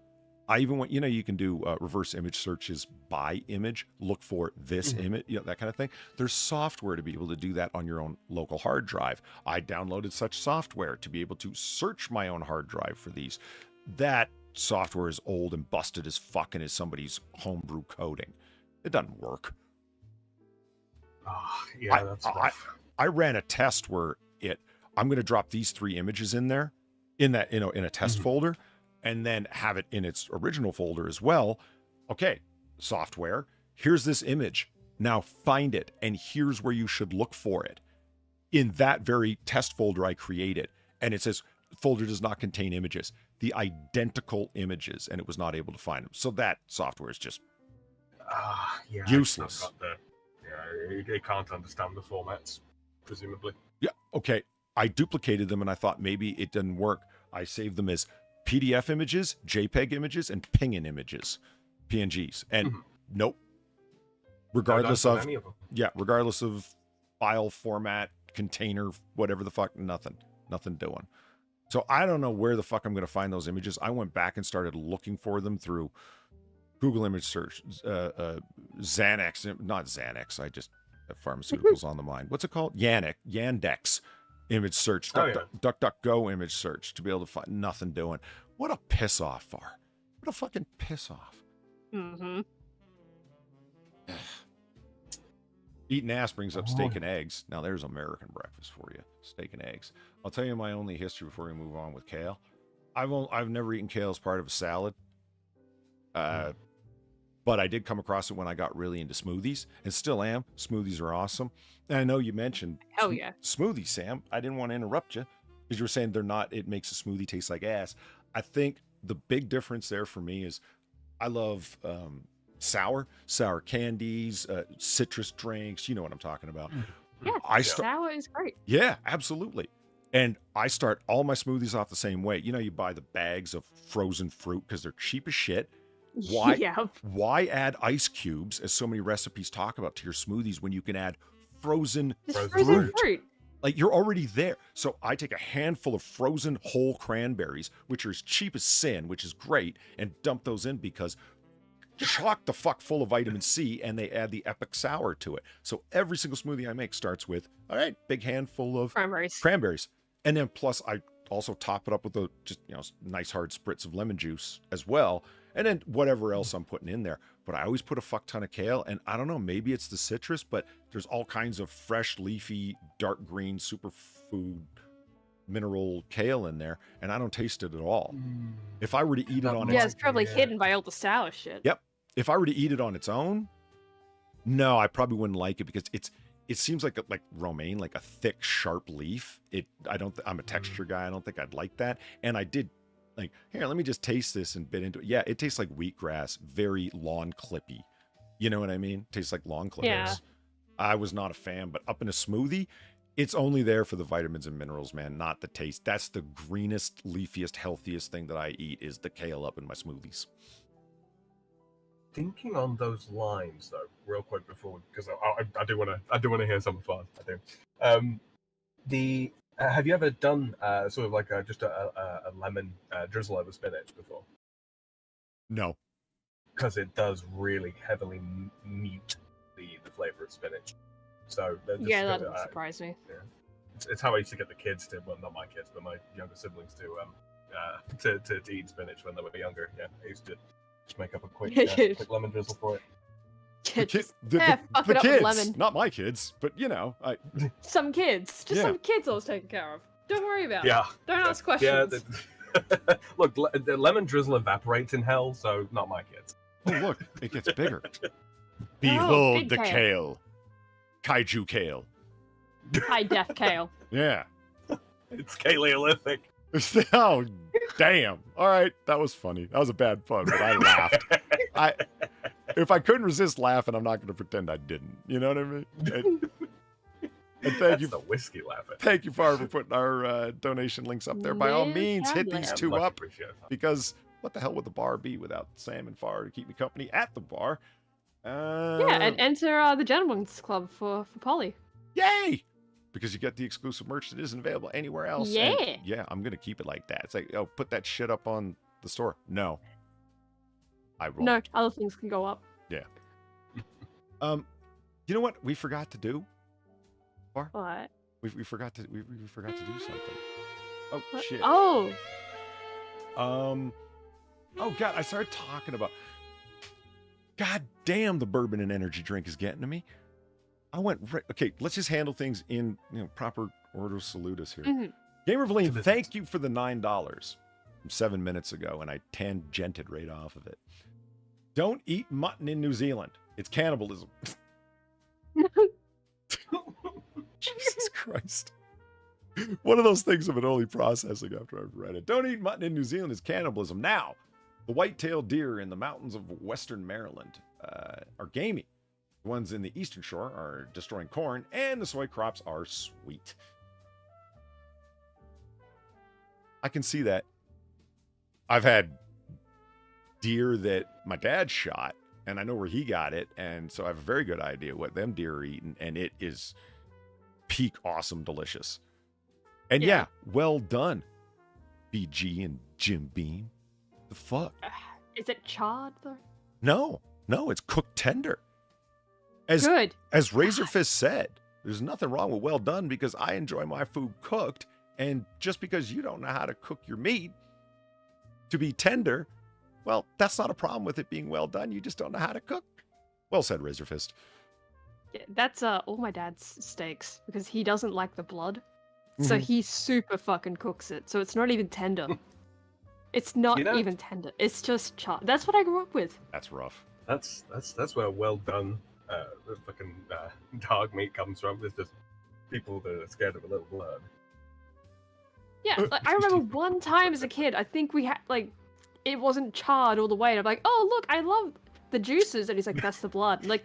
I even went, you can do reverse image searches by image, look for this image, that kind of thing. There's software to be able to do that on your own local hard drive. I downloaded such software to be able to search my own hard drive for these. That software is old and busted as fucking as somebody's homebrew coding. It doesn't work. Oh, yeah, that's rough. I ran a test where I'm going to drop these 3 images in there, in a test folder, and then have it in its original folder as well. Okay, software, here's this image. Now find it, and here's where you should look for it. In that very test folder I created, and it says, folder does not contain images. The identical images, and it was not able to find them. So that software is just useless. It can't understand the formats, presumably. Yeah, okay. I duplicated them, and I thought maybe it didn't work. I saved them as PDF images, JPEG images, and PNG images, PNGs. And nope. Regardless of file format, container, whatever the fuck, nothing doing. So I don't know where the fuck I'm going to find those images. I went back and started looking for them through Google image search, Xanax, not Xanax. I just have pharmaceuticals on the mind. What's it called? Yandex image search, DuckDuckGo image search to be able to find nothing doing. What a piss off for. What a fucking piss off. Eating ass brings up steak and eggs. Now there's American breakfast for you. Steak and eggs. I'll tell you my only history before we move on with kale. I've never eaten kale as part of a salad. But I did come across it when I got really into smoothies, and still am. Smoothies are awesome. And I know you mentioned smoothies, Sam. I didn't want to interrupt you because you were saying it makes a smoothie taste like ass. I think the big difference there for me is I love sour candies, citrus drinks. You know what I'm talking about. Yeah, sour is great. Yeah, absolutely. And I start all my smoothies off the same way. You buy the bags of frozen fruit because they're cheap as shit. Why add ice cubes, as so many recipes talk about, to your smoothies when you can add frozen fruit? Like, you're already there. So I take a handful of frozen whole cranberries, which are as cheap as sin, which is great, and dump those in because chock the fuck full of vitamin C, and they add the epic sour to it. So every single smoothie I make starts with, all right, big handful of cranberries. And then plus I also top it up with a nice hard spritz of lemon juice as well. And then whatever else I'm putting in there. But I always put a fuck ton of kale. And I don't know, maybe it's the citrus, but there's all kinds of fresh, leafy, dark green, superfood, mineral kale in there. And I don't taste it at all. If I were to eat it on its own. Yeah, it's probably hidden by all the sour shit. Yep. If I were to eat it on its own, no, I probably wouldn't like it because it seems like romaine, like a thick, sharp leaf. I'm a texture guy. I don't think I'd like that. And I did like, here, let me just taste this and bit into it. Yeah, it tastes like wheatgrass, very lawn clippy. You know what I mean? Tastes like lawn clippers. Yeah. I was not a fan, but up in a smoothie, it's only there for the vitamins and minerals, man, not the taste. That's the greenest, leafiest, healthiest thing that I eat is the kale up in my smoothies. Thinking on those lines, though, real quick before, because I do want to hear something fun. I do. Have you ever done sort of like just a lemon drizzle over spinach before? No. Because it does really heavily mute the flavor of spinach. So that doesn't surprise me. Yeah. It's how I used to get the kids to, well, not my kids, but my younger siblings to eat spinach when they were younger. Yeah, I used to just make up a quick lemon drizzle for it. The kids, not my kids, but you know, some kids, some kids I was taking care of. Don't worry about it. Don't ask questions. Yeah, look, the lemon drizzle evaporates in hell, so not my kids. Oh, look, it gets bigger. Behold the kale. Kaiju kale. High def kale. Yeah. It's Kaleolithic. Oh, damn. All right, that was funny. That was a bad pun, but I laughed. If I couldn't resist laughing, I'm not going to pretend I didn't. You know what I mean? And thank you. The whiskey laughing. Thank you, Far, for putting our donation links up there. By all means, hit these two up because what the hell would the bar be without Sam and Far to keep me company at the bar? And enter the Gentleman's Club for Polly. Yay! Because you get the exclusive merch that isn't available anywhere else. Yeah. And yeah, I'm going to keep it like that. It's like, oh, put that shit up on the store. No. I won't. No, other things can go up. Yeah. You know what we forgot to do? What? We forgot to do something. Oh, what? Shit. Oh. Oh God, I started talking about. God damn, the bourbon and energy drink is getting to me. I went okay. Let's just handle things in proper ordo salutis here. Mm-hmm. Gamer Valine, thank you for the $9 from 7 minutes ago, and I tangented right off of it. Don't eat mutton in New Zealand. It's cannibalism. Jesus Christ. One of those things I've been only processing after I've read it. Don't eat mutton in New Zealand. It's cannibalism. Now, the white-tailed deer in the mountains of western Maryland are gamey. The ones in the eastern shore are destroying corn, and the soy crops are sweet. I can see that. I've had deer that my dad shot, and I know where he got it, and so I have a very good idea what them deer are eating, and it is peak awesome delicious. And yeah, well done, BG and Jim Beam. The fuck? Is it charred though? No, it's cooked tender. Good. As Razorfist said, there's nothing wrong with well done because I enjoy my food cooked, and just because you don't know how to cook your meat to be tender, well, that's not a problem with it being well done. You just don't know how to cook. Well said, Razorfist. Yeah, that's all my dad's steaks because he doesn't like the blood. So he super fucking cooks it. So it's not even tender. It's not even tender. It's just charred. That's what I grew up with. That's rough. That's where well done fucking dog meat comes from. There's just people that are scared of a little blood. Yeah, like, I remember one time as a kid, I think we had it wasn't charred all the way. And I'm like, oh look, I love the juices, and he's like, that's the blood. I'm like,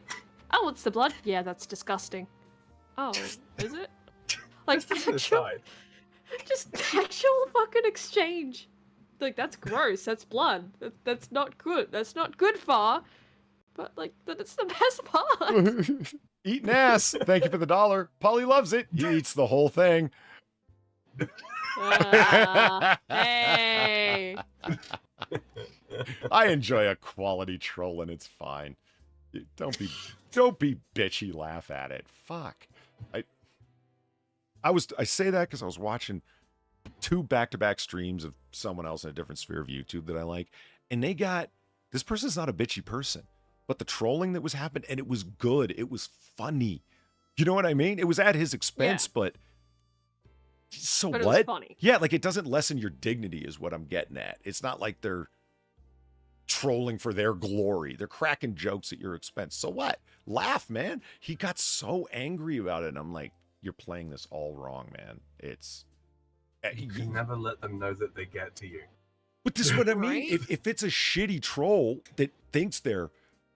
oh, it's the blood? Yeah, that's disgusting. Oh, is it? Like actual fucking exchange. Like that's gross. That's blood. That's not good. That's not good, Far. But that's the best part. Eating ass. Thank you for the $1. Polly loves it. He eats the whole thing. Hey. I enjoy a quality troll, and it's fine. Don't be bitchy. Laugh at it. Fuck. I say that because I was watching 2 back-to-back streams of someone else in a different sphere of YouTube that I like, and this person's not a bitchy person, but the trolling that was happening, and it was good. It was funny. You know what I mean? It was at his expense, but what? It was funny. Yeah, it doesn't lessen your dignity is what I'm getting at. It's not like they're trolling for their glory. They're cracking jokes at your expense. So what? Laugh, man. He got so angry about it. And I'm like, you're playing this all wrong, man. It's... You can never let them know that they get to you. But this is what I mean. Right? If it's a shitty troll that thinks they're,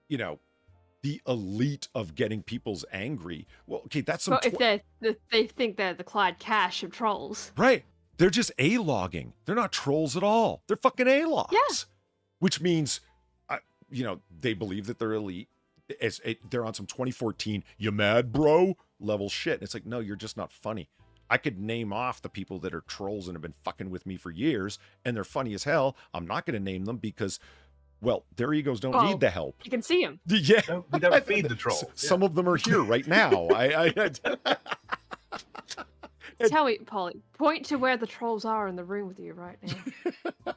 you know, the elite of getting people's angry, well, okay, that's some... Well, if they think they're the Clyde Cash of trolls. Right. They're just A-logging. They're not trolls at all. They're fucking A-logs. Yeah. Which means, you know, they believe that they're elite. They're on some 2014, you mad, bro? Level shit. And it's like, no, you're just not funny. I could name off the people that are trolls and have been fucking with me for years, and they're funny as hell. I'm not going to name them because, well, their egos don't need the help. You can see them. Yeah. No, we don't feed the trolls. Some of them are here right now. Tell me, Polly, point to where the trolls are in the room with you right now.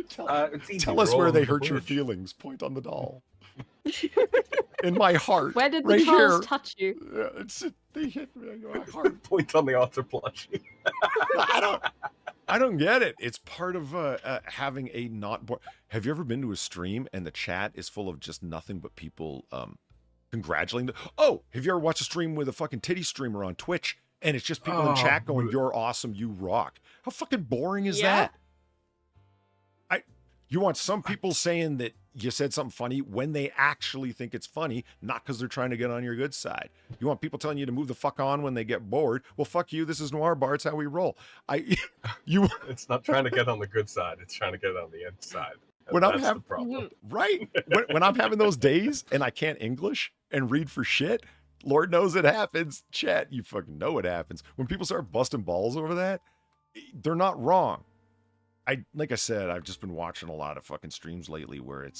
Tell us where they hurt your feelings. Point on the doll. In my heart. Where did the right trolls here. touch you? Yeah, they hit me in my heart. Point on the otter plushie. I don't get it. It's part of having a not boring. Have you ever been to a stream and the chat is full of just nothing but people congratulating them? Oh, have you ever watched a stream with a fucking titty streamer on Twitch and it's just people in chat going, "You're awesome, you rock"? How fucking boring is that? You want some people saying that you said something funny when they actually think it's funny, not because they're trying to get on your good side. You want people telling you to move the fuck on when they get bored. Well, fuck you. This is Noir Bar. It's how we roll. It's not trying to get on the good side. It's trying to get on the inside. When That's I'm having the problem. Right. When I'm having those days and I can't English and read for shit, Lord knows it happens. Chat, you fucking know it happens. When people start busting balls over that, they're not wrong. Like I said, I've just been watching a lot of fucking streams lately where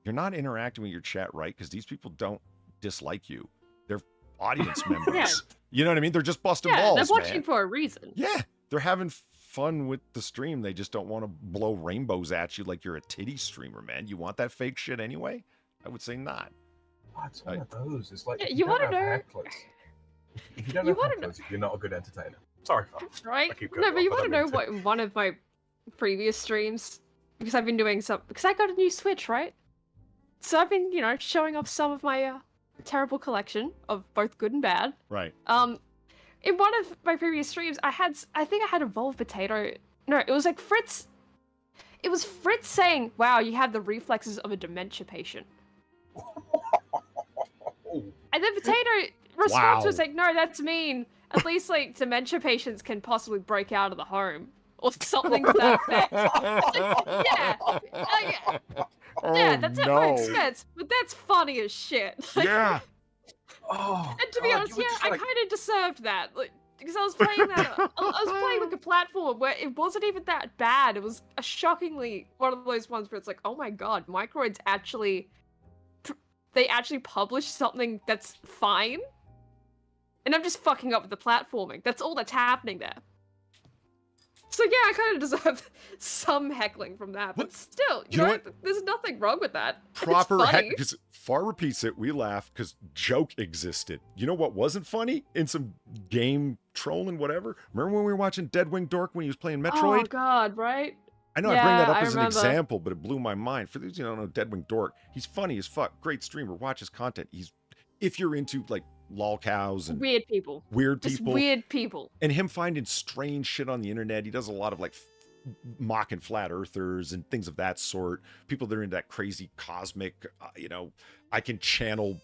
you're not interacting with your chat right because these people don't dislike you. They're audience members. Yeah. You know what I mean? They're just busting balls, they're watching man. for a reason. Yeah, they're having fun with the stream. They just don't want to blow rainbows at you like you're a titty streamer, man. You want that fake shit anyway? I would say not. Oh, it's one of those. It's like you want to know. Hecklers. If you don't have hecklers, you're not a good entertainer. Sorry, folks. Right? No, but you want to know what one of my previous streams, because I've been doing because I got a new Switch, right? So I've been, showing off some of my terrible collection of both good and bad. Right. In one of my previous streams, I think I had Evolved Potato. No, it was like Fritz. It was Fritz saying, "Wow, you have the reflexes of a dementia patient." And then Potato response was like, "No, that's mean. At least like dementia patients can possibly break out of the home." Or something to that effect. Yeah, that's at my expense, but that's funny as shit. Yeah. And to be honest, I kind of deserved that, because I was playing that. I was playing like a platform where it wasn't even that bad. It was a shockingly one of those ones where it's like, oh my god, Microids they actually published something that's fine, and I'm just fucking up with the platforming. That's all that's happening there. So yeah, I kind of deserve some heckling from that, but still, you know what? There's nothing wrong with that. Proper heck, because Far repeats it, we laugh because joke existed. You know what wasn't funny in some game trolling, whatever? Remember when we were watching Deadwing Dork when he was playing Metroid? Oh god, right? I know I bring that up as an example, but it blew my mind. For those who don't know Deadwing Dork, he's funny as fuck, great streamer, watch his content. If you're into like lolcows and weird people, and him finding strange shit on the internet. He does a lot of like mocking flat earthers and things of that sort. People that are into that crazy cosmic, I can channel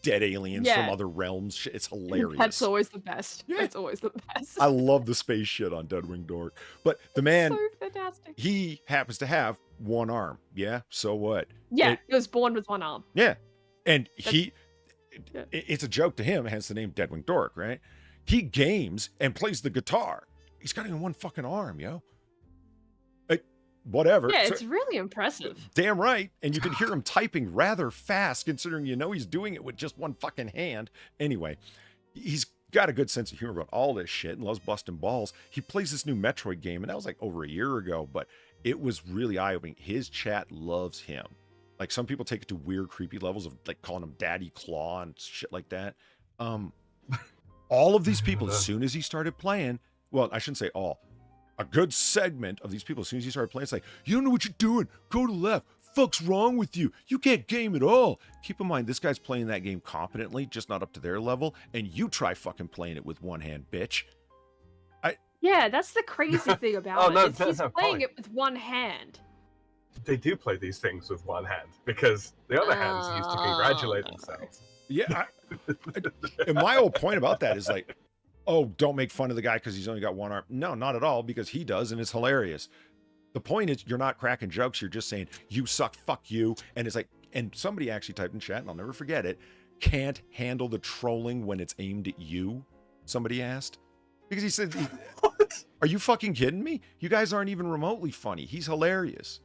dead aliens from other realms. It's hilarious. That's always the best. Yeah. It's always the best. I love the space shit on Deadwing Dork. But the man, so fantastic. He happens to have one arm. Yeah. So what? Yeah. He was born with one arm. Yeah. And it's a joke to him, hence the name Deadwing Dork, right? He games and plays the guitar. He's got it in one fucking arm, yo. Whatever. Yeah, it's really impressive. Damn right. And you can hear him typing rather fast, considering he's doing it with just one fucking hand. Anyway, he's got a good sense of humor about all this shit and loves busting balls. He plays this new Metroid game, and that was like over a year ago, but it was really eye-opening. His chat loves him. Like, some people take it to weird, creepy levels of like calling him Daddy Claw and shit like that. All of these people, as soon as he started playing, well, I shouldn't say all. a good segment of these people, as soon as you start playing, it's like, you don't know what you're doing. Go to left. Fuck's wrong with you? You can't game at all. Keep in mind, this guy's playing that game competently, just not up to their level, and you try fucking playing it with one hand, bitch. Yeah, that's the crazy thing about it. He's playing it with one hand. They do play these things with one hand because the other hand's used to congratulate themselves. Yeah, and my whole point about that is like, oh, don't make fun of the guy because he's only got one arm. No, not at all, because he does, and it's hilarious. The point is, you're not cracking jokes. You're just saying, you suck, fuck you. And it's like, and somebody actually typed in chat, and I'll never forget it, can't handle the trolling when it's aimed at you, somebody asked. Because he said, are you fucking kidding me? You guys aren't even remotely funny. He's hilarious.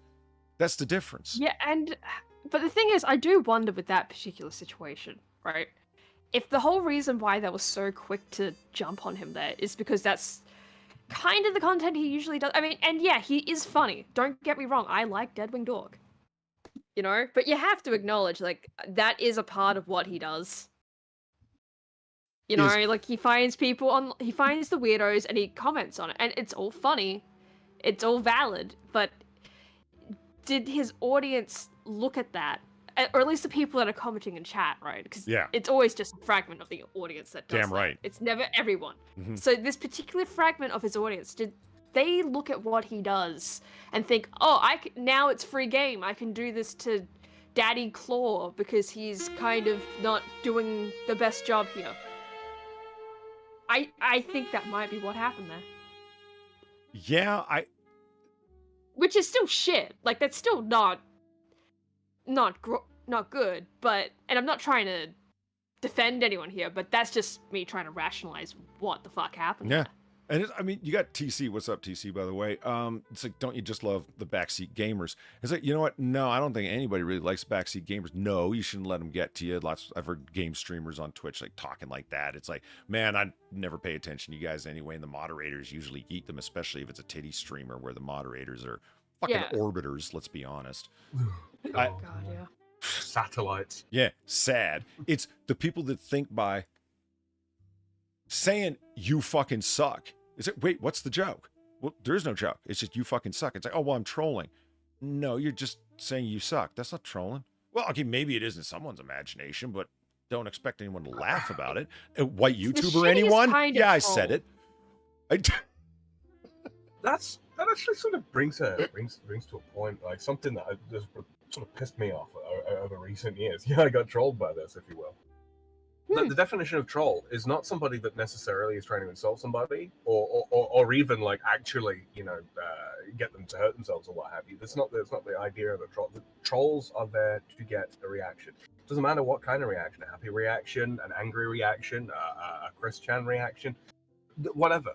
That's the difference. Yeah, but the thing is, I do wonder with that particular situation, right? If the whole reason why they were so quick to jump on him there is because that's kind of the content he usually does. I mean, and yeah, he is funny. Don't get me wrong. I like Deadwing Dog. You know? But you have to acknowledge, like, that is a part of what he does. You know, like, he finds the weirdos and he comments on it. And it's all funny. It's all valid. But did his audience look at that? Or at least the people that are commenting in chat, right? Because it's always just a fragment of the audience that does Damn right. that. It's never everyone. Mm-hmm. So this particular fragment of his audience, did they look at what he does and think, oh, now it's free game. I can do this to Daddy Claw because he's kind of not doing the best job here. I think that might be what happened there. Yeah, Which is still shit. Like, that's still not good, but, and I'm not trying to defend anyone here, but that's just me trying to rationalize what the fuck happened. Yeah. And I mean, you got TC. What's up, TC, by the way? It's like, don't you just love the backseat gamers? It's like, you know what? No, I don't think anybody really likes backseat gamers. No, you shouldn't let them get to you. I've heard game streamers on Twitch like talking like that. It's like, man, I never pay attention to you guys anyway, and the moderators usually eat them, especially if it's a titty streamer where the moderators are fucking orbiters, let's be honest. God, yeah. Satellites. Yeah, sad. It's the people that think by saying you fucking suck. Is it, wait, what's the joke? Well, there is no joke. It's just you fucking suck. It's like, oh, well, I'm trolling. No, you're just saying you suck. That's not trolling. Well, okay, maybe it is in someone's imagination, but don't expect anyone to laugh about it. A white YouTuber, anyone? Yeah, I said it. That actually sort of brings to a point, like something that just sort of pissed me off over recent years. Yeah, I got trolled by this, if you will. The definition of troll is not somebody that necessarily is trying to insult somebody, or even like actually, get them to hurt themselves or what have you. That's not the idea of a troll. The trolls are there to get a reaction. It doesn't matter what kind of reaction, a happy reaction, an angry reaction, a Chris Chan reaction, whatever.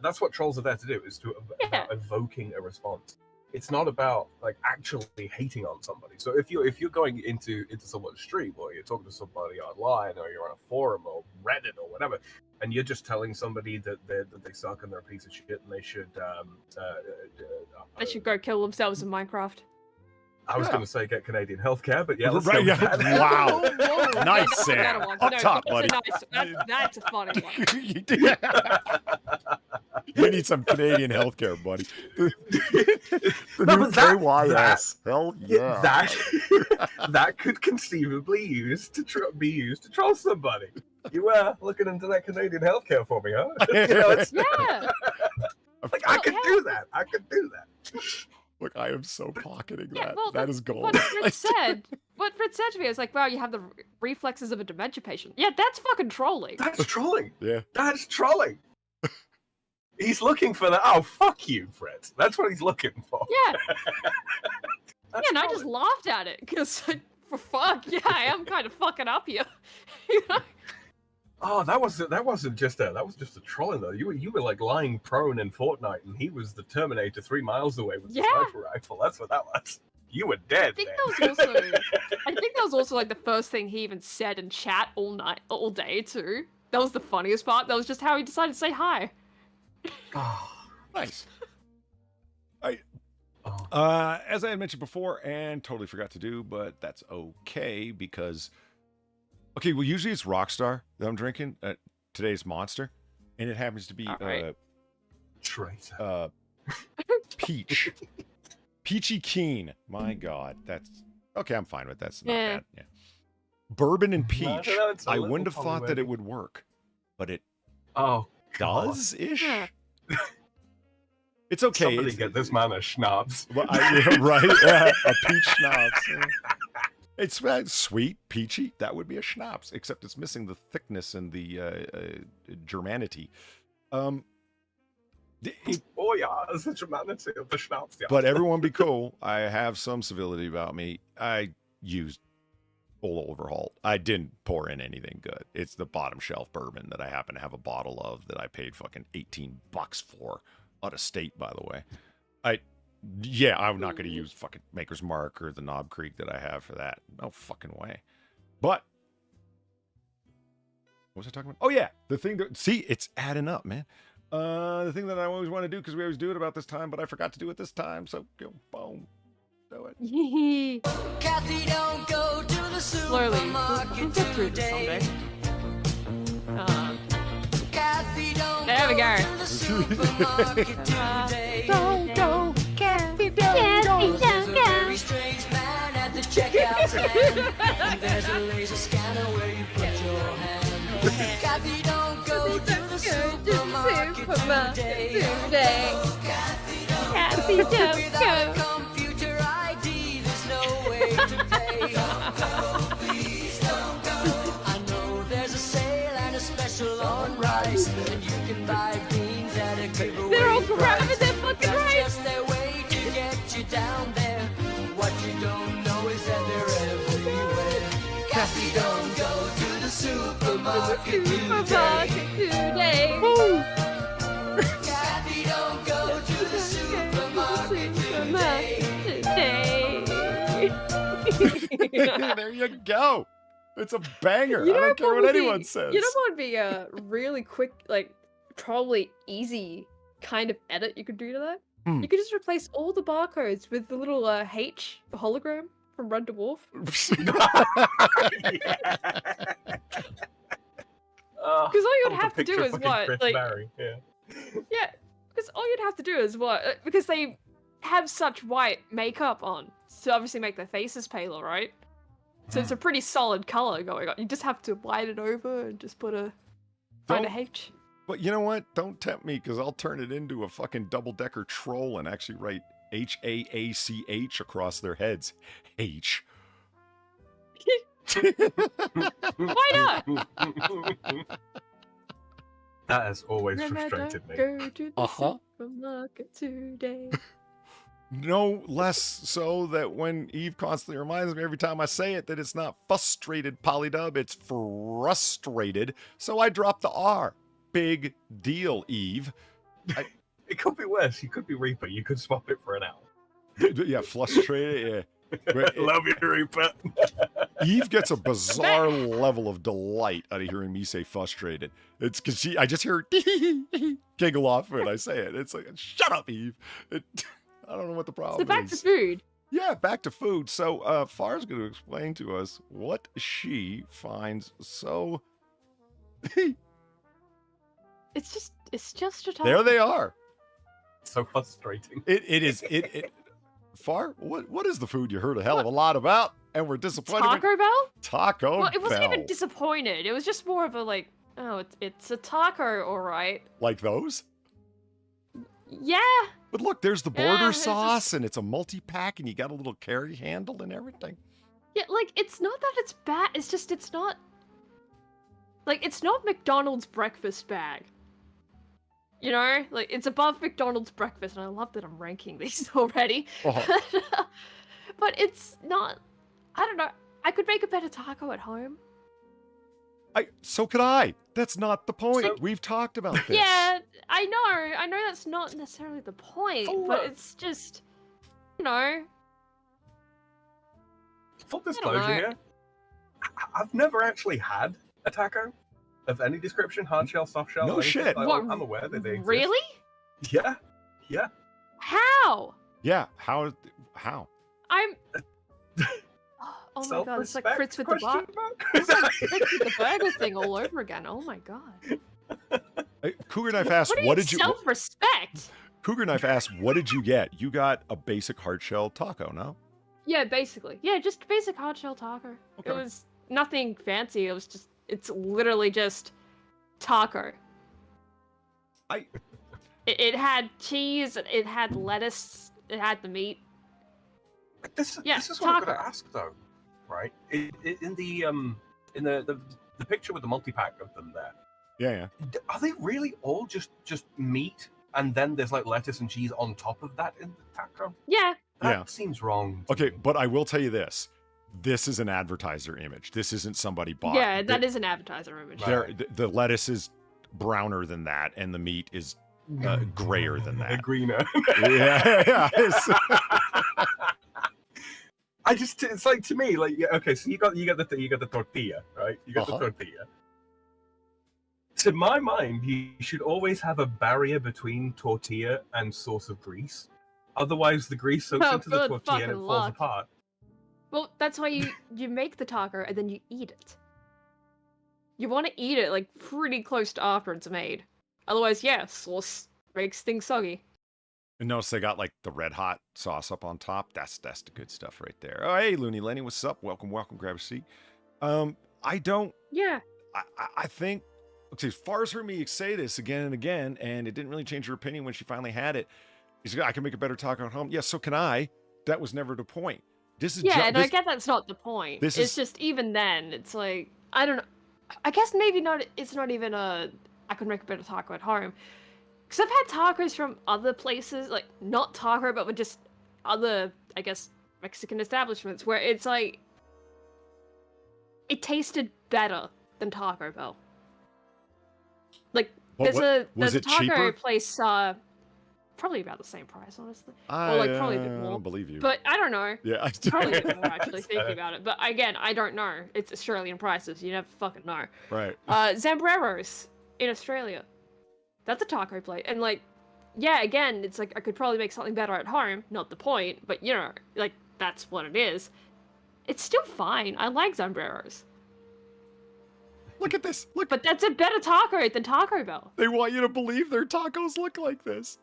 That's what trolls are there to do, is to about evoking a response. It's not about like actually hating on somebody. So if you're going into someone's stream, or you're talking to somebody online, or you're on a forum or Reddit or whatever, and you're just telling somebody that they suck and they're a piece of shit and they should go kill themselves in Minecraft. I was going to say get Canadian healthcare, but yeah, let's right, go with that. Wow. Whoa. Nice, Sam. Up top, buddy. That's a funny one. You need some Canadian healthcare, buddy. The No, new but that- KYS. Hell yeah. That could conceivably be used to troll somebody. You were looking into that Canadian healthcare for me, huh? It's, Yeah. like I could do that. I could do that. Look, I am so pocketing Yeah, that. well, That is gold. What Fritz said to me was like, wow, you have the reflexes of a dementia patient. Yeah, that's fucking trolling. That's trolling. Yeah. That's trolling. He's looking for that. Oh, fuck you, Fritz. That's what he's looking for. Yeah. And I just laughed at it because, for fuck, yeah, I am kind of fucking up here. You know? Oh, that was just a trolling though. You were like lying prone in Fortnite, and he was the Terminator 3 miles away with the sniper rifle. That's what that was. You were dead. I think that was also like the first thing he even said in chat all day too. That was the funniest part. That was just how he decided to say hi. Oh, Nice. As I had mentioned before, and totally forgot to do, but that's okay because, well, usually it's Rockstar that I'm drinking. Today's Monster, and it happens to be Traitor. Peach. Peachy Keen. My God, that's okay. I'm fine with that. That's not bad. Yeah. Bourbon and peach. I wouldn't have thought that it would work, but it does ish. It's okay. Somebody get this man a schnapps. Well, right? Yeah, a peach schnapps. It's sweet, peachy. That would be a schnapps, except it's missing the thickness and the Germanity. Oh yeah, it's the Germanity of the schnapps. Yeah. But everyone be cool. I have some civility about me. I used full overhaul. I didn't pour in anything good. It's the bottom shelf bourbon that I happen to have a bottle of that I paid fucking $18 for. Out of state, by the way. I'm not going to use fucking Maker's Mark or the Knob Creek that I have for that. No fucking way. But what was I talking about? Oh yeah, the thing that it's adding up, man. The thing that I always want to do because we always do it about this time, but I forgot to do it this time. So go boom, do it. Kathy, don't go to the Slowly. We'll get through this someday. There we go. Don't go, Kathy, don't go. There's a very strange man at the checkout stand. And there's a laser scanner where you put your hand. Kathy, don't go to the supermarket today. Kathy, don't go. Without a computer ID, there's no way to pay. Don't go, please don't go. I know there's a sale and a special on rice, and you can buy beans at a giveaway. They're all grabbing their fucking rice. That's just their way to get you down there. What you don't know is that they're everywhere. Kathy, don't go to the supermarket today. Kathy, don't go to the supermarket today. There you go. It's a banger. I don't care what anyone says. You know what would be a really quick, like, probably easy kind of edit you could do to that? You could just replace all the barcodes with the little H hologram from Red Dwarf. Because all you'd have to do is what? Like, yeah, because all you'd have to do is what? Because they have such white makeup on to obviously make their faces paler, right? So it's a pretty solid color going on. You just have to white it over and just put find a H. But you know what? Don't tempt me because I'll turn it into a fucking double-decker troll and actually write H-A-A-C-H across their heads. H. Why not? That has always frustrated me. Go to the supermarket today. No less so that when Eve constantly reminds me every time I say it that it's not frustrated, Polydub, it's frustrated. So I drop the R. Big deal, Eve. It could be worse. You could be Reaper. You could swap it for an L. Yeah, frustrated. Yeah. Love you, Reaper. Eve gets a bizarre level of delight out of hearing me say frustrated. It's because I just hear her giggle off when I say it. It's like, shut up, Eve. I don't know what the problem is. So back to food. Yeah, back to food. So Far's going to explain to us what she finds so... It's just a taco. There they are. So frustrating. It is. Far, what is the food you heard a hell of a lot about and were disappointed? Taco Bell? Taco Bell. Well, it wasn't even disappointed. It was just more of a like, oh, it's a taco, all right. Like those? Yeah. But look, there's the border sauce, and it's a multi-pack, and you got a little carry handle and everything. Yeah, like, it's not that it's bad, it's just it's not... Like, it's not McDonald's breakfast bag. You know? Like, it's above McDonald's breakfast, and I love that I'm ranking these already. Uh-huh. But it's not... I don't know. I could make a better taco at home. So could I. That's not the point. We've talked about this. Yeah, I know that's not necessarily the point, but it's just, you know. Full disclosure here, I've never actually had a taco of any description, hard shell, soft shell. No shit. I'm aware that they exist. Really? Yeah. How? Yeah, how? I'm... Oh my god, it's like Fritz with the Burger. It's like Fritz with the Burger thing all over again. Oh my god. Cougar Knife asked, What did you... self-respect? Cougar Knife asked, what did you get? You got a basic hard shell taco, no? Yeah, basically. Yeah, just basic hard shell taco. Okay. It was nothing fancy. It's literally just taco. It had cheese, it had lettuce, it had the meat. This is what taco. I'm gonna ask though, right? In the picture with the multi-pack of them there. Yeah. Are they really all just meat, and then there's like lettuce and cheese on top of that in the taco? Yeah. That seems wrong. Okay, but I will tell you this. This is an advertiser image. This isn't somebody bought. Yeah, that is an advertiser image. The lettuce is browner than that, and the meat is grayer than that. Greener. Yeah. It's like, to me, like, okay, so you got the tortilla, right? You got the tortilla. To my mind, you should always have a barrier between tortilla and source of grease. Otherwise, the grease soaks into the tortilla and it falls apart. Well, that's why you make the taco and then you eat it. You want to eat it like pretty close to after it's made. Otherwise, sauce makes things soggy. And notice they got like the red hot sauce up on top. That's the good stuff right there. Oh, hey, Looney Lenny, what's up? Welcome. Grab a seat. I don't. Yeah. I think. Okay, Far's heard me say this again and again, and it didn't really change her opinion when she finally had it. She said, I can make a better taco at home. Yes, so can I. That was never the point. This is I get that's not the point. It's just even then, it's like, I don't know. I guess maybe not. It's not even I could make a better taco at home. Because I've had tacos from other places, like not taco, but with just other, I guess, Mexican establishments where it's like, it tasted better than Taco Bell. Like, there's a taco cheaper? place, probably about the same price, honestly. Or like probably a bit more. I don't believe you. But I don't know. Yeah, probably a bit more actually thinking about it. But again, I don't know. It's Australian prices. You never fucking know. Right. Zambreros in Australia. That's a taco plate. And like, yeah, again, it's like I could probably make something better at home. Not the point, but you know, like that's what it is. It's still fine. I like Zambreros. Look at this. Look. But that's a better taco than Taco Bell. They want you to believe their tacos look like this.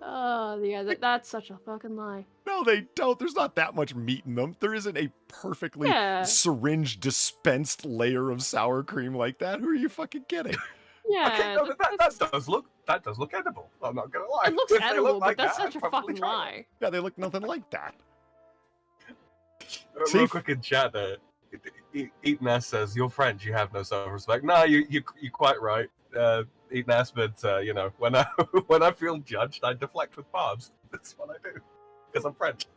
Oh, yeah, that's such a fucking lie. No, they don't. There's not that much meat in them. There isn't a perfectly syringe dispensed layer of sour cream like that. Who are you fucking kidding? Yeah, okay, no, that does look edible. I'm not gonna lie. It looks edible, but that's such a fucking lie. Yeah, they look nothing like that. Real quick in chat, Eaton says, "You're French. You have no self-respect." No, you're quite right. Eaton but you know, when I feel judged, I deflect with barbs. That's what I do because I'm French.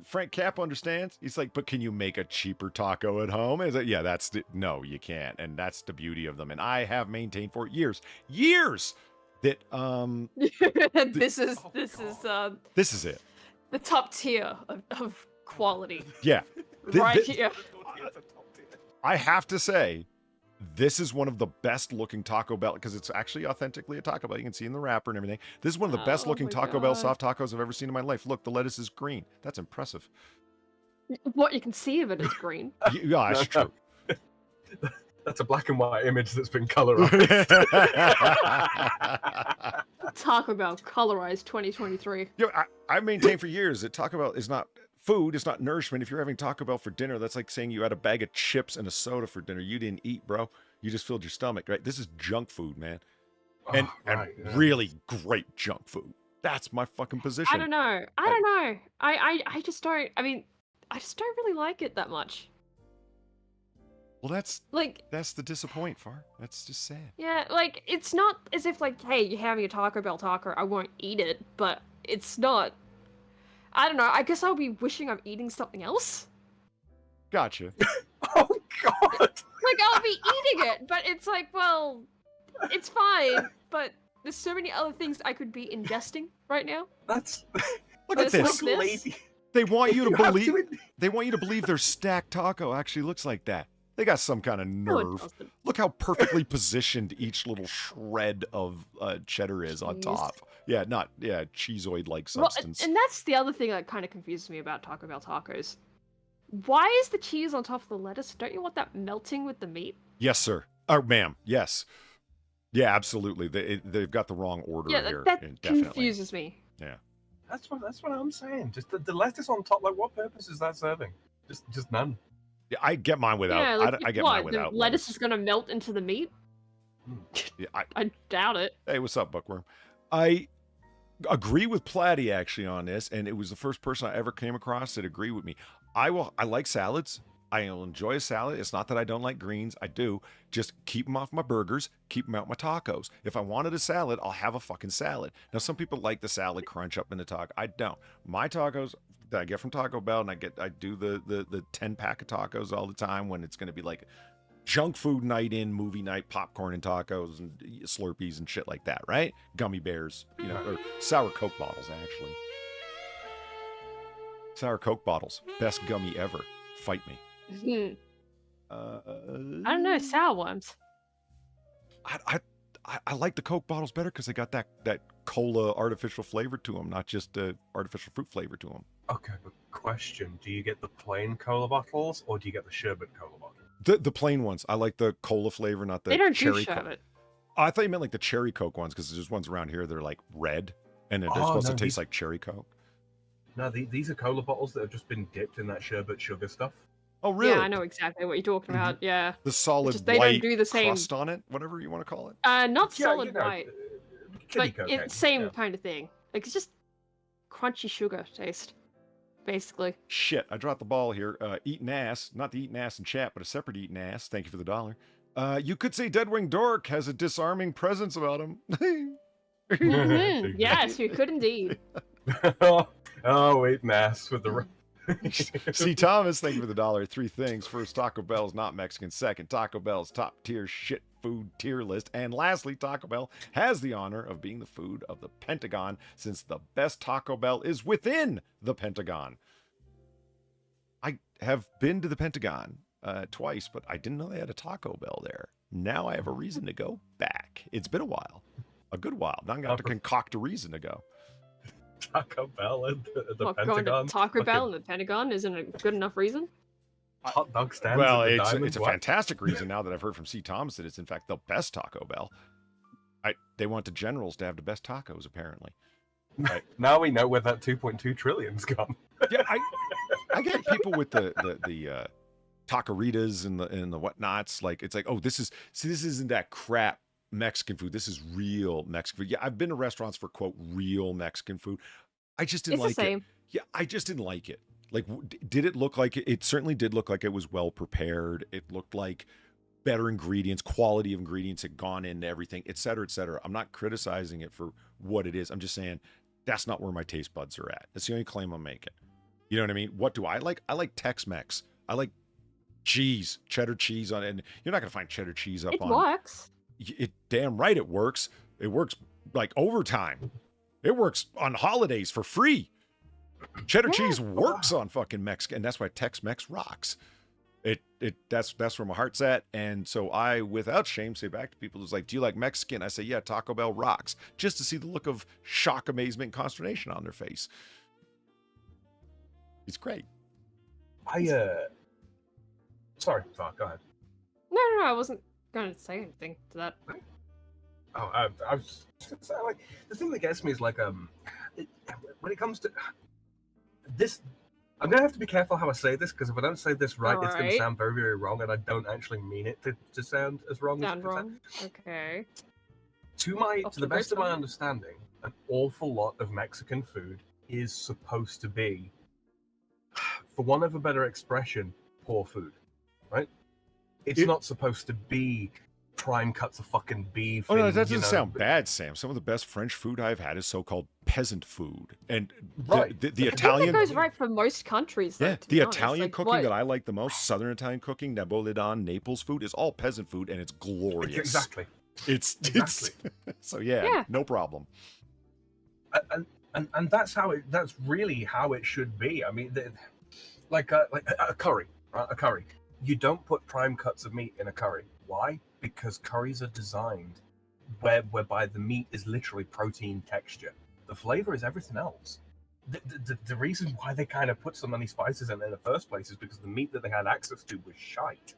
Frank Cap understands. He's like, but can you make a cheaper taco at home? Is it? Yeah, no, you can't, and that's the beauty of them. And I have maintained for years that this is it. The top tier of quality. Yeah, Here. I have to say, this is one of the best looking Taco Bell, because it's actually authentically a Taco Bell. You can see in the wrapper and everything. This is one of the best looking Taco Bell soft tacos I've ever seen in my life. Look, the lettuce is green. That's impressive. What you can see of it is green. Yeah, that's true. That's a black and white image that's been colorized. Taco Bell colorized 2023. I maintained for years that Taco Bell is not food, it's not nourishment. If you're having Taco Bell for dinner, that's like saying you had a bag of chips and a soda for dinner. You didn't eat, bro. You just filled your stomach, right? This is junk food, man. And really great junk food. That's my fucking position. I don't know. I just don't. I mean, I just don't really like it that much. Well, that's the disappoint, Far. That's just sad. Yeah, like, it's not as if, like, hey, you're having a Taco Bell taco, I won't eat it, but it's not. I don't know, I guess I'll be wishing I'm eating something else. Gotcha. Oh, God! Like, I'll be eating it, but it's like, well, it's fine, but there's so many other things I could be ingesting right now. Look at this. They want you to believe their stacked taco actually looks like that. They got some kind of nerve. Look how perfectly positioned each little shred of cheddar is on top. Yeah, cheeseoid-like substance. Well, and that's the other thing that kind of confuses me about Taco Bell tacos. Why is the cheese on top of the lettuce? Don't you want that melting with the meat? Yes, sir. Oh, ma'am. Yes. Yeah, absolutely. They've got the wrong order here. That definitely confuses me. Yeah. That's what I'm saying. Just the lettuce on top. Like, what purpose is that serving? Just none. Yeah, I get mine without. Yeah, like, I get what, mine without the lettuce is gonna melt into the meat? Yeah, I doubt it. Hey, what's up, Bookworm? I agree with Platty actually on this, and it was the first person I ever came across that agreed with me. I like salads. I will enjoy a salad. It's not that I don't like greens. I do. Just keep them off my burgers. Keep them out my tacos. If I wanted a salad, I'll have a fucking salad. Now, some people like the salad crunch up in the taco. I don't. My tacos that I get from Taco Bell, and I do the 10-pack of tacos all the time when it's going to be like junk food night in, movie night, popcorn and tacos and Slurpees and shit like that, right? Gummy bears, or sour Coke bottles, actually. Sour Coke bottles. Best gummy ever. Fight me. I don't know, sour worms. I like the Coke bottles better because they got that cola artificial flavor to them, not just artificial fruit flavor to them. Okay, but question: do you get the plain cola bottles or do you get the sherbet cola bottles? The plain ones. I like the cola flavor, not the They don't cherry do sherbet. I thought you meant like the cherry Coke ones because there's ones around here that are like red and they're supposed to taste like cherry Coke. No, these are cola bottles that have just been dipped in that sherbet sugar stuff. Oh, really? Yeah, I know exactly what you're talking about. Yeah. The solid they white don't do the same crust on it, whatever you want to call it. Not solid white, but Coke, it's same kind of thing. Like, it's just crunchy sugar taste, basically. Shit, I dropped the ball here. Eating ass, not the eating ass in chat, but a separate eating ass. Thank you for the $1. You could say Deadwing Dork has a disarming presence about him. Yes, you could indeed. Oh, eating ass with the. See, Thomas, thank you for the $1. 3 things. First, Taco Bell is not Mexican. Second, Taco Bell's top tier shit food tier list. And lastly, Taco Bell has the honor of being the food of the Pentagon, since the best Taco Bell is within the Pentagon. I have been to the Pentagon twice, but I didn't know they had a Taco Bell there. Now I have a reason to go back. It's been a while, a good while. Now I'm going to have to concoct a reason to go. Taco Bell and the Going Pentagon. to Taco Bell and the Pentagon isn't a good enough reason? Hot dog stands. Well, it's a fantastic reason now that I've heard from C. Thomas that it's in fact the best Taco Bell. They want the generals to have the best tacos, apparently. Right. Now we know where that 2.2 trillion's gone. Yeah, I get people with the tacoritas and the whatnots. Like, it's like, oh, this isn't that crap Mexican food. This is real Mexican food. Yeah, I've been to restaurants for quote real Mexican food. I just didn't like it. Yeah, I just didn't like it. Like, did it look like it? It certainly did look like it was well prepared. It looked like better ingredients, quality of ingredients had gone into everything, et cetera, et cetera. I'm not criticizing it for what it is. I'm just saying that's not where my taste buds are at. That's the only claim I'm making. You know what I mean? What do I like? I like Tex-Mex. I like cheese, cheddar cheese on it. And you're not going to find cheddar cheese up on. It works. Damn right it works. It works like overtime. It works on holidays for free. Cheddar cheese works on fucking Mexican. And that's why Tex-Mex rocks. That's where my heart's at. And so I, without shame, say back to people who's like, do you like Mexican? I say, yeah, Taco Bell rocks. Just to see the look of shock, amazement, and consternation on their face. It's great. Sorry, go ahead. No, I wasn't going to say anything to that. Oh, I was just like, the thing that gets me is like, when it comes to this, I'm gonna have to be careful how I say this, because if I don't say this right, it's gonna sound very, very wrong, and I don't actually mean it to sound as wrong as it wrong. Okay. To the best of my understanding, an awful lot of Mexican food is supposed to be, for want of a better expression, poor food, right? It's not supposed to be prime cuts of fucking beef. Oh no, that doesn't sound bad, Sam. Some of the best French food I've had is so-called peasant food, and the Italian. That goes right for most countries. Yeah, the Italian cooking that I like the most, Southern Italian cooking, Napoletan, Naples food, is all peasant food, and it's glorious. Exactly. It's so yeah, no problem. And that's really how it should be. I mean, like a curry, right? A curry. You don't put prime cuts of meat in a curry. Why? Because curries are designed whereby the meat is literally protein texture. The flavor is everything else. The reason why they kind of put so many spices in the first place is because the meat that they had access to was shite.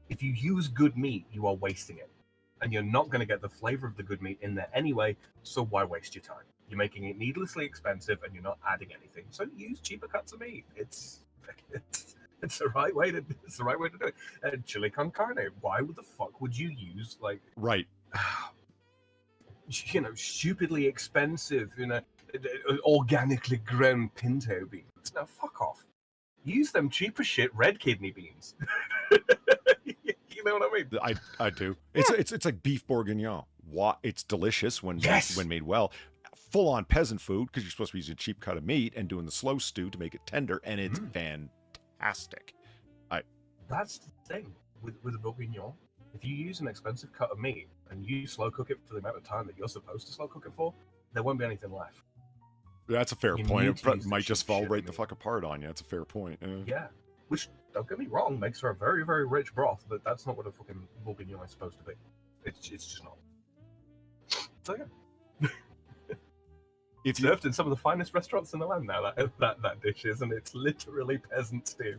If you use good meat, you are wasting it. And you're not going to get the flavor of the good meat in there anyway, so why waste your time? You're making it needlessly expensive and you're not adding anything. So use cheaper cuts of meat. It's the right way to do it. Chili con carne. Why the fuck would you use right? Stupidly expensive, organically grown pinto beans? No, fuck off. Use them cheaper shit red kidney beans. You know what I mean? I do. It's like beef bourguignon. It's delicious when made well. Full on peasant food because you're supposed to be using a cheap cut of meat and doing the slow stew to make it tender, and it's fantastic. That's the thing with a bourguignon. If you use an expensive cut of meat and you slow cook it for the amount of time that you're supposed to slow cook it for, there won't be anything left. That's a fair point. It might just fall right the fuck apart on you. That's a fair point. Yeah. Which, don't get me wrong, makes for a very, very rich broth, but that's not what a fucking bourguignon is supposed to be. It's just not. So yeah. It's served in some of the finest restaurants in the land now, that dish is, and it's literally peasant stew.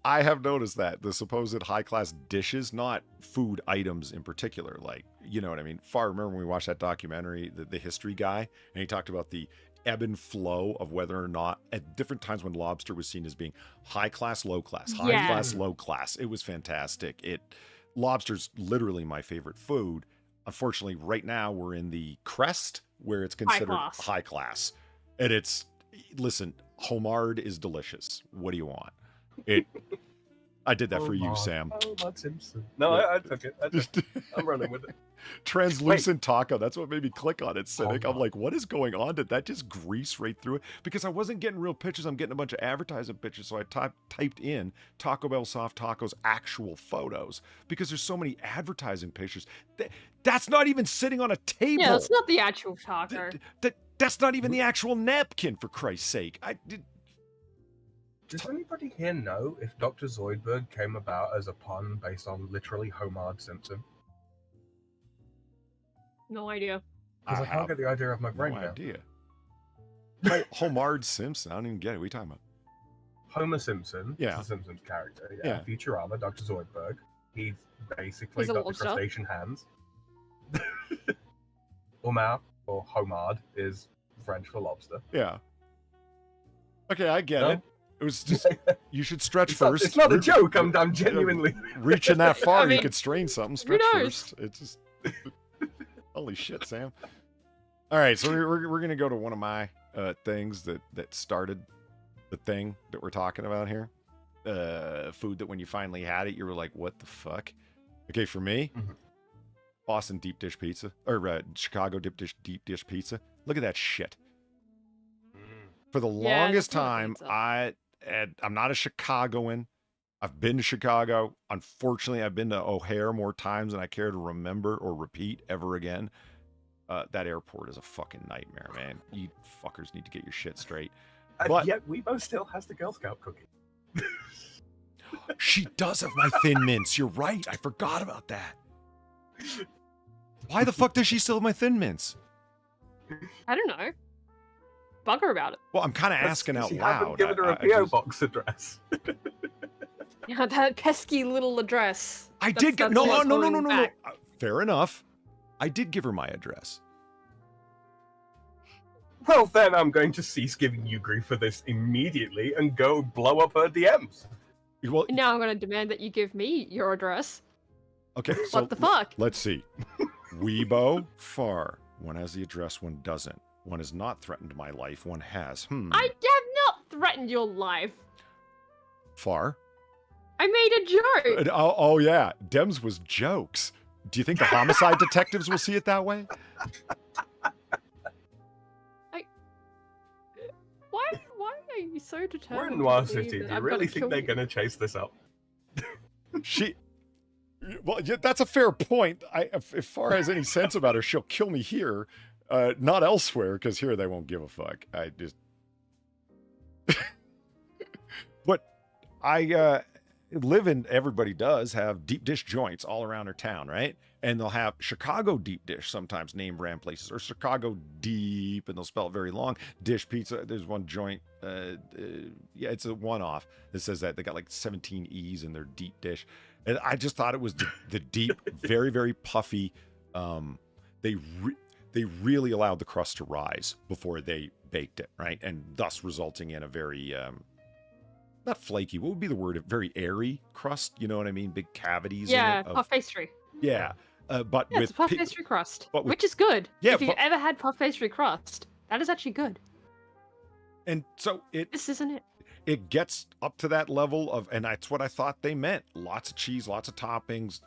I have noticed that the supposed high-class dishes, not food items in particular, you know what I mean? Remember when we watched that documentary, the history guy, and he talked about the ebb and flow of whether or not at different times when lobster was seen as being high-class, low-class, high-class, low-class. It was fantastic. Lobster's literally my favorite food. Unfortunately, right now we're in the crest where it's considered high class. And listen, homard is delicious. What do you want? I did that for you, Sam. Oh, that's Simpson. No, I took it. I'm running with it. Translucent taco. That's what made me click on it, Cynic. I'm like, what is going on? Did that just grease right through it? Because I wasn't getting real pictures. I'm getting a bunch of advertising pictures. So I typed in Taco Bell soft tacos actual photos because there's so many advertising pictures. That's not even sitting on a table. Yeah, it's not the actual taco. That's not even the actual napkin, for Christ's sake. Does anybody here know if Dr. Zoidberg came about as a pun based on literally Homard Simpson? No idea. Because I can't get the idea of my brain no now. Idea. Homard Simpson. I don't even get it. What are you talking about? Homer Simpson. Yeah. The Simpsons character. Yeah. Futurama, Dr. Zoidberg. He's basically got the crustacean hands. Homard, or Homard, is French for lobster. Yeah. Okay, I get it. It was just, you should stretch first. It's not a joke. I'm genuinely reaching that far. You could strain something. Stretch first. It's just holy shit, Sam. All right, so we're gonna go to one of my things that started the thing that we're talking about here. Food that when you finally had it, you were like, "What the fuck?" Okay, for me, Boston deep dish pizza or Chicago deep dish pizza. Look at that shit. For the longest time, I'm not a Chicagoan. I've been to Chicago. Unfortunately, I've been to O'Hare more times than I care to remember or repeat ever again. That airport is a fucking nightmare, man. You fuckers need to get your shit straight. But yet, Weibo still has the Girl Scout cookie. She does have my Thin Mints. You're right. I forgot about that. Why the fuck does she still have my Thin Mints? I don't know. Bug her about it. Well, I'm kind of asking out loud. Haven't given her a PO box address. Yeah, that pesky little address. I did give no. Fair enough. I did give her my address. Well, then I'm going to cease giving you grief for this immediately and go blow up her DMs. Well, now I'm going to demand that you give me your address. Okay. So what the fuck? Let's see. Weibo, Far. One has the address. One doesn't. One has not threatened my life. One has. I have not threatened your life. Far. I made a joke. Oh yeah. Dems was jokes. Do you think the homicide detectives will see it that way? Why are you so determined? We're in Noir City. Do you really think they're going to chase this up? Well, yeah, that's a fair point. If Far has any sense about her, she'll kill me here. Not elsewhere, because here they won't give a fuck. But I live in, everybody does have deep dish joints all around our town, right? And they'll have Chicago deep dish, sometimes name brand places, or Chicago deep, and they'll spell it very long. Dish pizza. There's one joint. Yeah, it's a one-off that says that they got like 17 E's in their deep dish. And I just thought it was the deep, very, very puffy. They really allowed the crust to rise before they baked it, right? And thus resulting in a very, not flaky, what would be the word? A very airy crust, you know what I mean? Big cavities in it. Puff pastry. Yeah. But Yeah, with it's a puff pastry crust, but with, which is good. Yeah, if you've ever had puff pastry crust, that is actually good. And so this isn't it. It gets up to that level of, and that's what I thought they meant. Lots of cheese, lots of toppings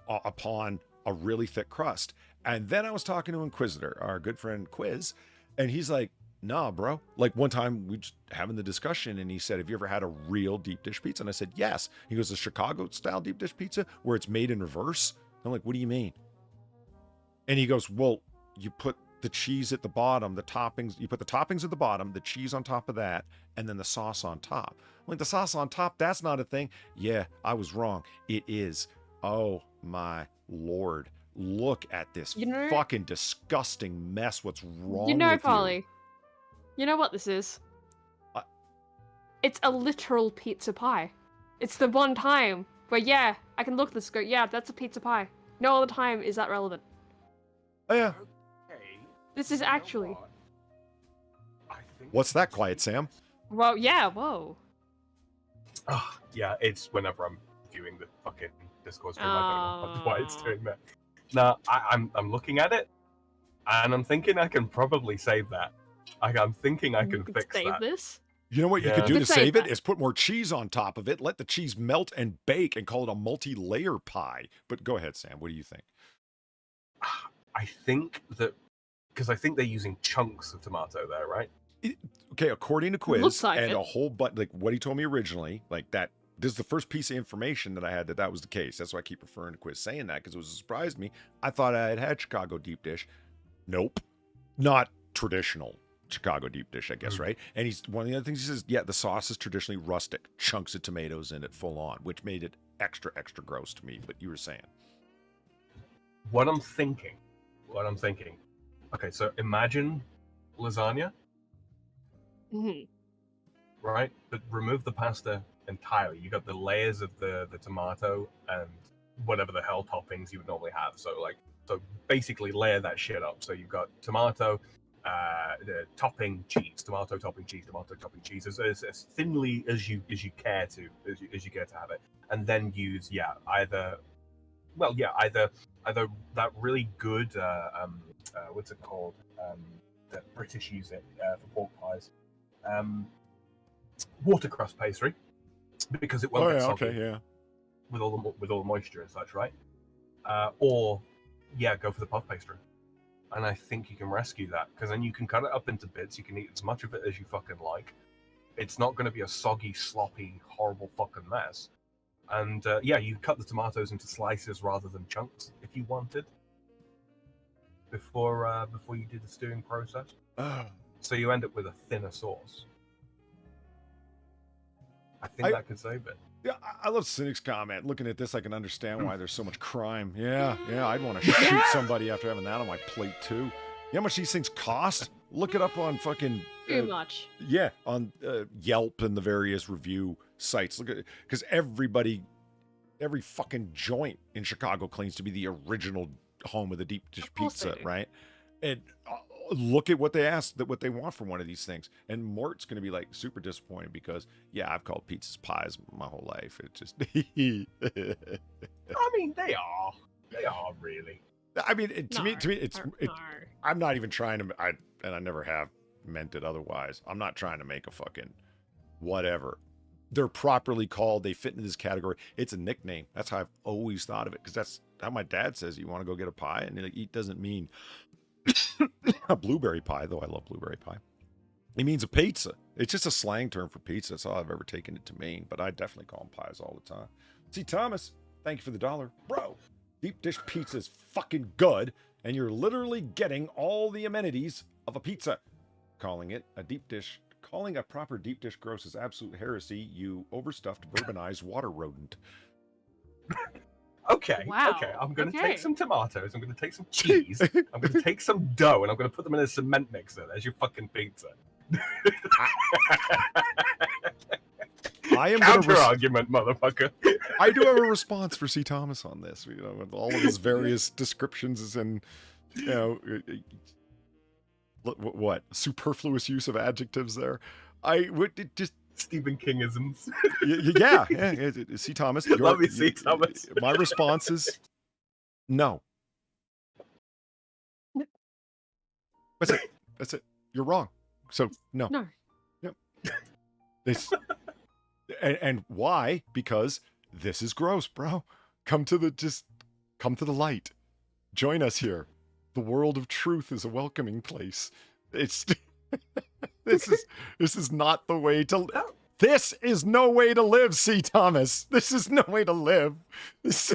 upon a really thick crust. And then I was talking to Inquisitor, our good friend Quiz, and he's like, nah, bro. Like one time we just having the discussion and he said, have you ever had a real deep dish pizza? And I said, yes. He goes, a Chicago style deep dish pizza where it's made in reverse? I'm like, what do you mean? And he goes, well, you put the cheese at the bottom, the toppings, you put the toppings at the bottom, the cheese on top of that, and then the sauce on top. Like the sauce on top, that's not a thing. Yeah, I was wrong. It is. Oh my Lord. Look at this fucking disgusting mess. What's wrong with Polly, you know what this is? It's a literal pizza pie. It's the one time where, yeah, I can look at this and go, yeah, that's a pizza pie. No other time is that relevant. Oh, yeah. This is actually... What's that, Quiet Sam? Well, yeah, whoa. Yeah, it's whenever I'm viewing the fucking discourse stream, I don't know why it's doing that. Now, I'm looking at it, and I'm thinking I can probably save that. I'm thinking I can fix save that. This? You know what you could do to save it is put more cheese on top of it, let the cheese melt and bake, and call it a multi-layer pie. But go ahead, Sam. What do you think? I think that, because I think they're using chunks of tomato there, right? Okay, according to Quiz, like and it. a whole like what he told me originally, like that. This is the first piece of information that I had that was the case. That's why I keep referring to Quiz saying that, because it was surprised me. I thought I had Chicago deep dish. Nope, not traditional Chicago deep dish, I guess, right? And he's one of the other things he says, yeah, the sauce is traditionally rustic, chunks of tomatoes in it full on, which made it extra gross to me. But you were saying, what I'm thinking. Okay, so imagine lasagna, right? But remove the pasta entirely. You got the layers of the tomato and whatever the hell toppings you would normally have. So basically layer that shit up. So you've got tomato, the topping cheese, tomato topping cheese, as thinly as you care to have it, and then use either that really good what's it called that British use it for pork pies, watercress pastry, because it won't get soggy with all the moisture and such, right? Or go for the puff pastry. And I think you can rescue that, because then you can cut it up into bits. You can eat as much of it as you fucking like. It's not going to be a soggy, sloppy, horrible fucking mess. And you cut the tomatoes into slices rather than chunks if you wanted. Before you do the stewing process. So you end up with a thinner sauce. I think that could save it. Yeah, I love Cynic's comment. Looking at this, I can understand why there's so much crime. Yeah, I'd want to shoot somebody after having that on my plate, too. You know how much these things cost? Look it up on fucking... Too much. Yeah, on Yelp and the various review sites. Look at it, because every fucking joint in Chicago claims to be the original home of the deep dish pizza, right? And look at what they asked, what they want from one of these things. And Mort's going to be like super disappointed because, I've called pizzas pies my whole life. It just... I mean, they are. They are, really. I mean, to me, it's I'm not even trying to... And I never have meant it otherwise. I'm not trying to make a fucking whatever. They're properly called. They fit into this category. It's a nickname. That's how I've always thought of it, because that's how my dad says, you want to go get a pie? And like, eat doesn't mean a blueberry pie, though I love blueberry pie. It means a pizza. It's just a slang term for pizza. That's all I've ever taken it to mean, but I definitely call them pies all the time. See, Thomas, thank you for the $1. Bro, deep dish pizza is fucking good, and you're literally getting all the amenities of a pizza. Calling a proper deep dish gross is absolute heresy, you overstuffed, bourbonized water rodent. Okay, Wow. okay. I'm going to Okay. take some tomatoes. I'm going to take some cheese. I'm going to take some dough, and I'm going to put them in a cement mixer. There's your fucking pizza. I am counter argument, motherfucker. I do have a response for C. Thomas on this. You know, with all of his various descriptions and what superfluous use of adjectives there. I would just Stephen Kingisms. Yeah. C. Thomas. Love you, C. Thomas. My response is no. That's it. You're wrong. So no. No. Yep. This and why? Because this is gross, bro. Come to the light. Join us here. The world of truth is a welcoming place. It's this is not the way to live. This is no way to live, C. Thomas. This is no way to live. That's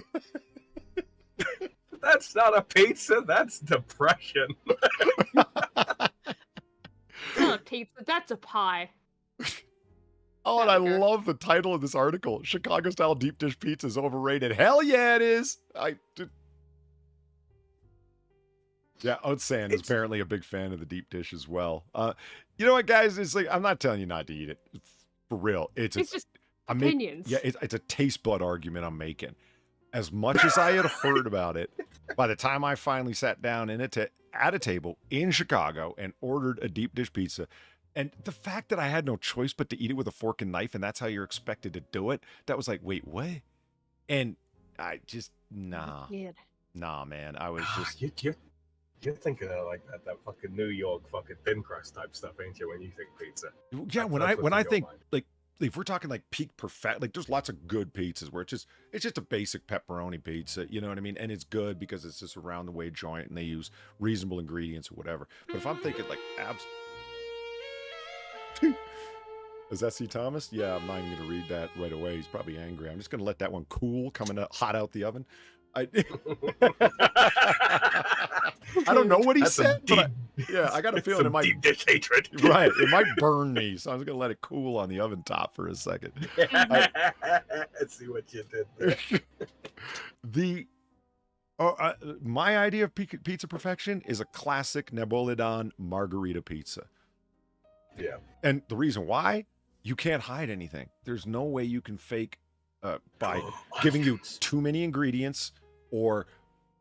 not a pizza. That's depression. It's not a pizza. That's a pie. Oh, and I love the title of this article. Chicago-style deep dish pizza is overrated. Hell yeah, it is. Yeah, Oatsan is apparently a big fan of the deep dish as well. You know what, guys? It's like, I'm not telling you not to eat it. For real. It's just opinions. It's a taste bud argument I'm making. As much as I had heard about it, by the time I finally sat down at a table in Chicago and ordered a deep dish pizza, and the fact that I had no choice but to eat it with a fork and knife, and that's how you're expected to do it, that was like, wait, what? And I just, nah, man. I was just... You're thinking of like that fucking New York fucking thin crust type stuff, ain't you, when you think pizza? Yeah, when I think, like, if we're talking like peak perfect, like there's lots of good pizzas where it's just a basic pepperoni pizza, you know what I mean? And it's good because it's just a round the way joint and they use reasonable ingredients or whatever. But if I'm thinking like is that C. Thomas? Yeah, I'm not even gonna read that right away. He's probably angry. I'm just gonna let that one cool, coming hot out the oven. I don't know what he said, but I got a feeling it might deep dish hatred. Right, it might burn me, so I'm just gonna let it cool on the oven top for a second. Let's see what you did there. My idea of pizza perfection is a classic Napolitan margarita pizza. Yeah, and the reason why, you can't hide anything. There's no way you can fake by giving you too many ingredients or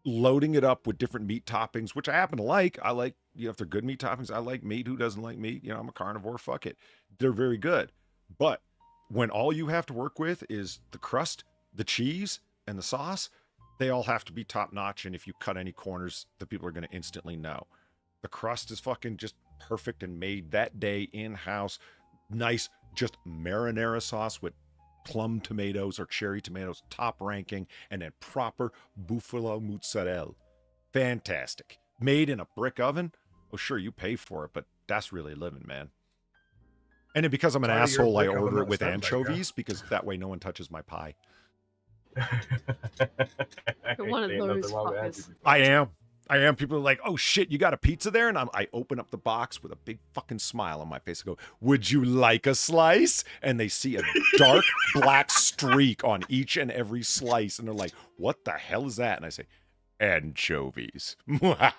loading it up with different meat toppings, which I happen to like. I like, if they're good meat toppings, I like meat. Who doesn't like meat? I'm a carnivore. Fuck it. They're very good. But when all you have to work with is the crust, the cheese, and the sauce, they all have to be top notch. And if you cut any corners, the people are going to instantly know. The crust is fucking just perfect and made that day in-house. Nice, just marinara sauce with plum tomatoes or cherry tomatoes, top ranking, and then proper buffalo mozzarella. Fantastic. Made in a brick oven. Oh, sure, you pay for it, but that's really living, man. And then because I'm an asshole, I order it with anchovies because that way no one touches my pie. One of those fuckers. I am. People are like, oh shit, you got a pizza there? And I open up the box with a big fucking smile on my face. I go, would you like a slice? And they see a dark black streak on each and every slice. And they're like, what the hell is that? And I say, anchovies. Because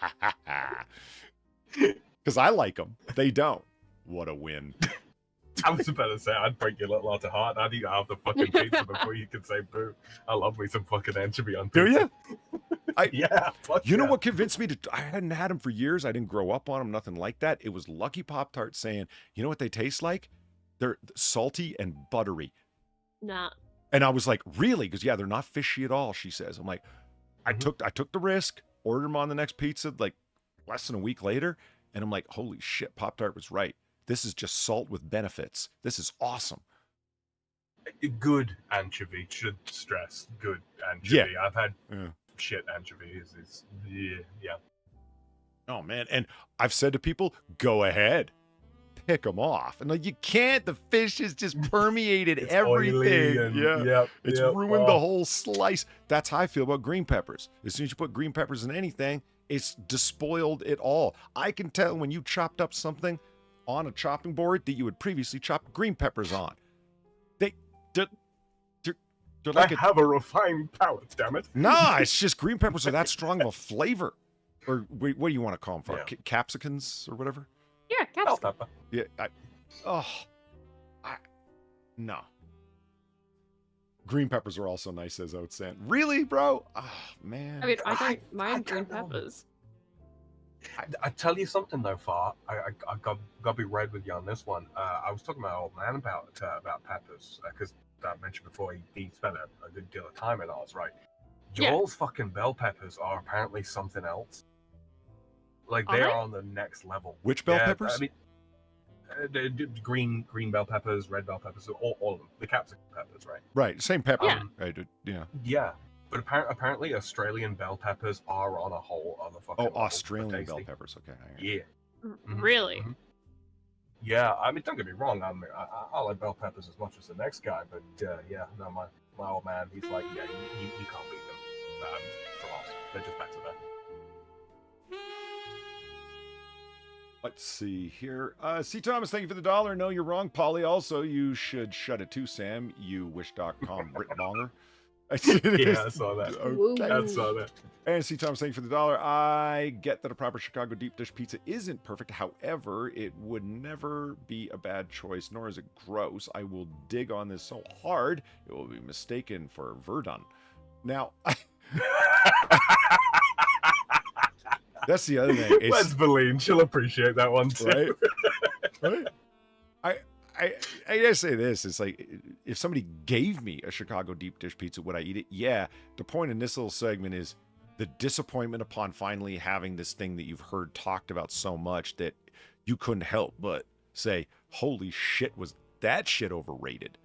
I like them. They don't. What a win. I was about to say, I'd break your little lot of heart. I'd eat half the fucking pizza before you could say boo. I love me some fucking anchovy on pizza. Do you? Yeah. You know what convinced me to? I hadn't had them for years. I didn't grow up on them, nothing like that. It was Lucky Pop-Tarts saying, you know what they taste like? They're salty and buttery. Nah. And I was like, really? Because yeah, they're not fishy at all, she says. I'm like, I took the risk, ordered them on the next pizza like less than a week later. And I'm like, holy shit, Pop-Tart was right. This is just salt with benefits. This is awesome. Good anchovy, should stress. Good anchovy. Yeah. I've had shit anchovies. Yeah. Oh, man. And I've said to people, go ahead. Pick them off. And like, you can't. The fish has just permeated everything. It's ruined the whole slice. That's how I feel about green peppers. As soon as you put green peppers in anything, it's despoiled it all. I can tell when you chopped up something on a chopping board that you had previously chopped green peppers on. They're like I have a refined palate, damn it. Nah, it's just green peppers are that strong of a flavor. Or what do you want to call them? Yeah. Capsicums or whatever? Yeah, Bell capsicum. pepper. Yeah, no. Green peppers are also nice, says Oatsan. Really, bro? Oh, man. I mean, I don't mind green peppers. I tell you something though, Far. I got to be right with you on this one. I was talking to my old man about peppers because I mentioned before he spent a good deal of time in Oz, right? Y'all's fucking bell peppers are apparently something else. Like they're on the next level. Which bell peppers? I mean, the green bell peppers, red bell peppers, all of them. The capsicum peppers, right? Right, same pepper. Yeah. Yeah. But apparently Australian bell peppers are on a whole other fucking level. Australian bell peppers. Okay. Yeah. Really? Mm-hmm. Yeah, I mean, don't get me wrong. I like bell peppers as much as the next guy, but yeah, no, my old man, he's like, yeah, you can't beat them from us. They're just better there. Let's see here. C. Thomas, thank you for the $1. No, you're wrong. Polly, also, you should shut it too, Sam. You wish.com writ longer. Yeah, I saw that. Okay. I saw that. And C. Thomas, thank you for the $1. I get that a proper Chicago deep dish pizza isn't perfect. However, it would never be a bad choice, nor is it gross. I will dig on this so hard, it will be mistaken for Verdun. Now, that's the other thing. Where's Valine? She'll appreciate that one too. Right? I gotta say this. It's like, if somebody gave me a Chicago deep dish pizza, would I eat it? Yeah. The point in this little segment is the disappointment upon finally having this thing that you've heard talked about so much that you couldn't help but say, holy shit, was that shit overrated?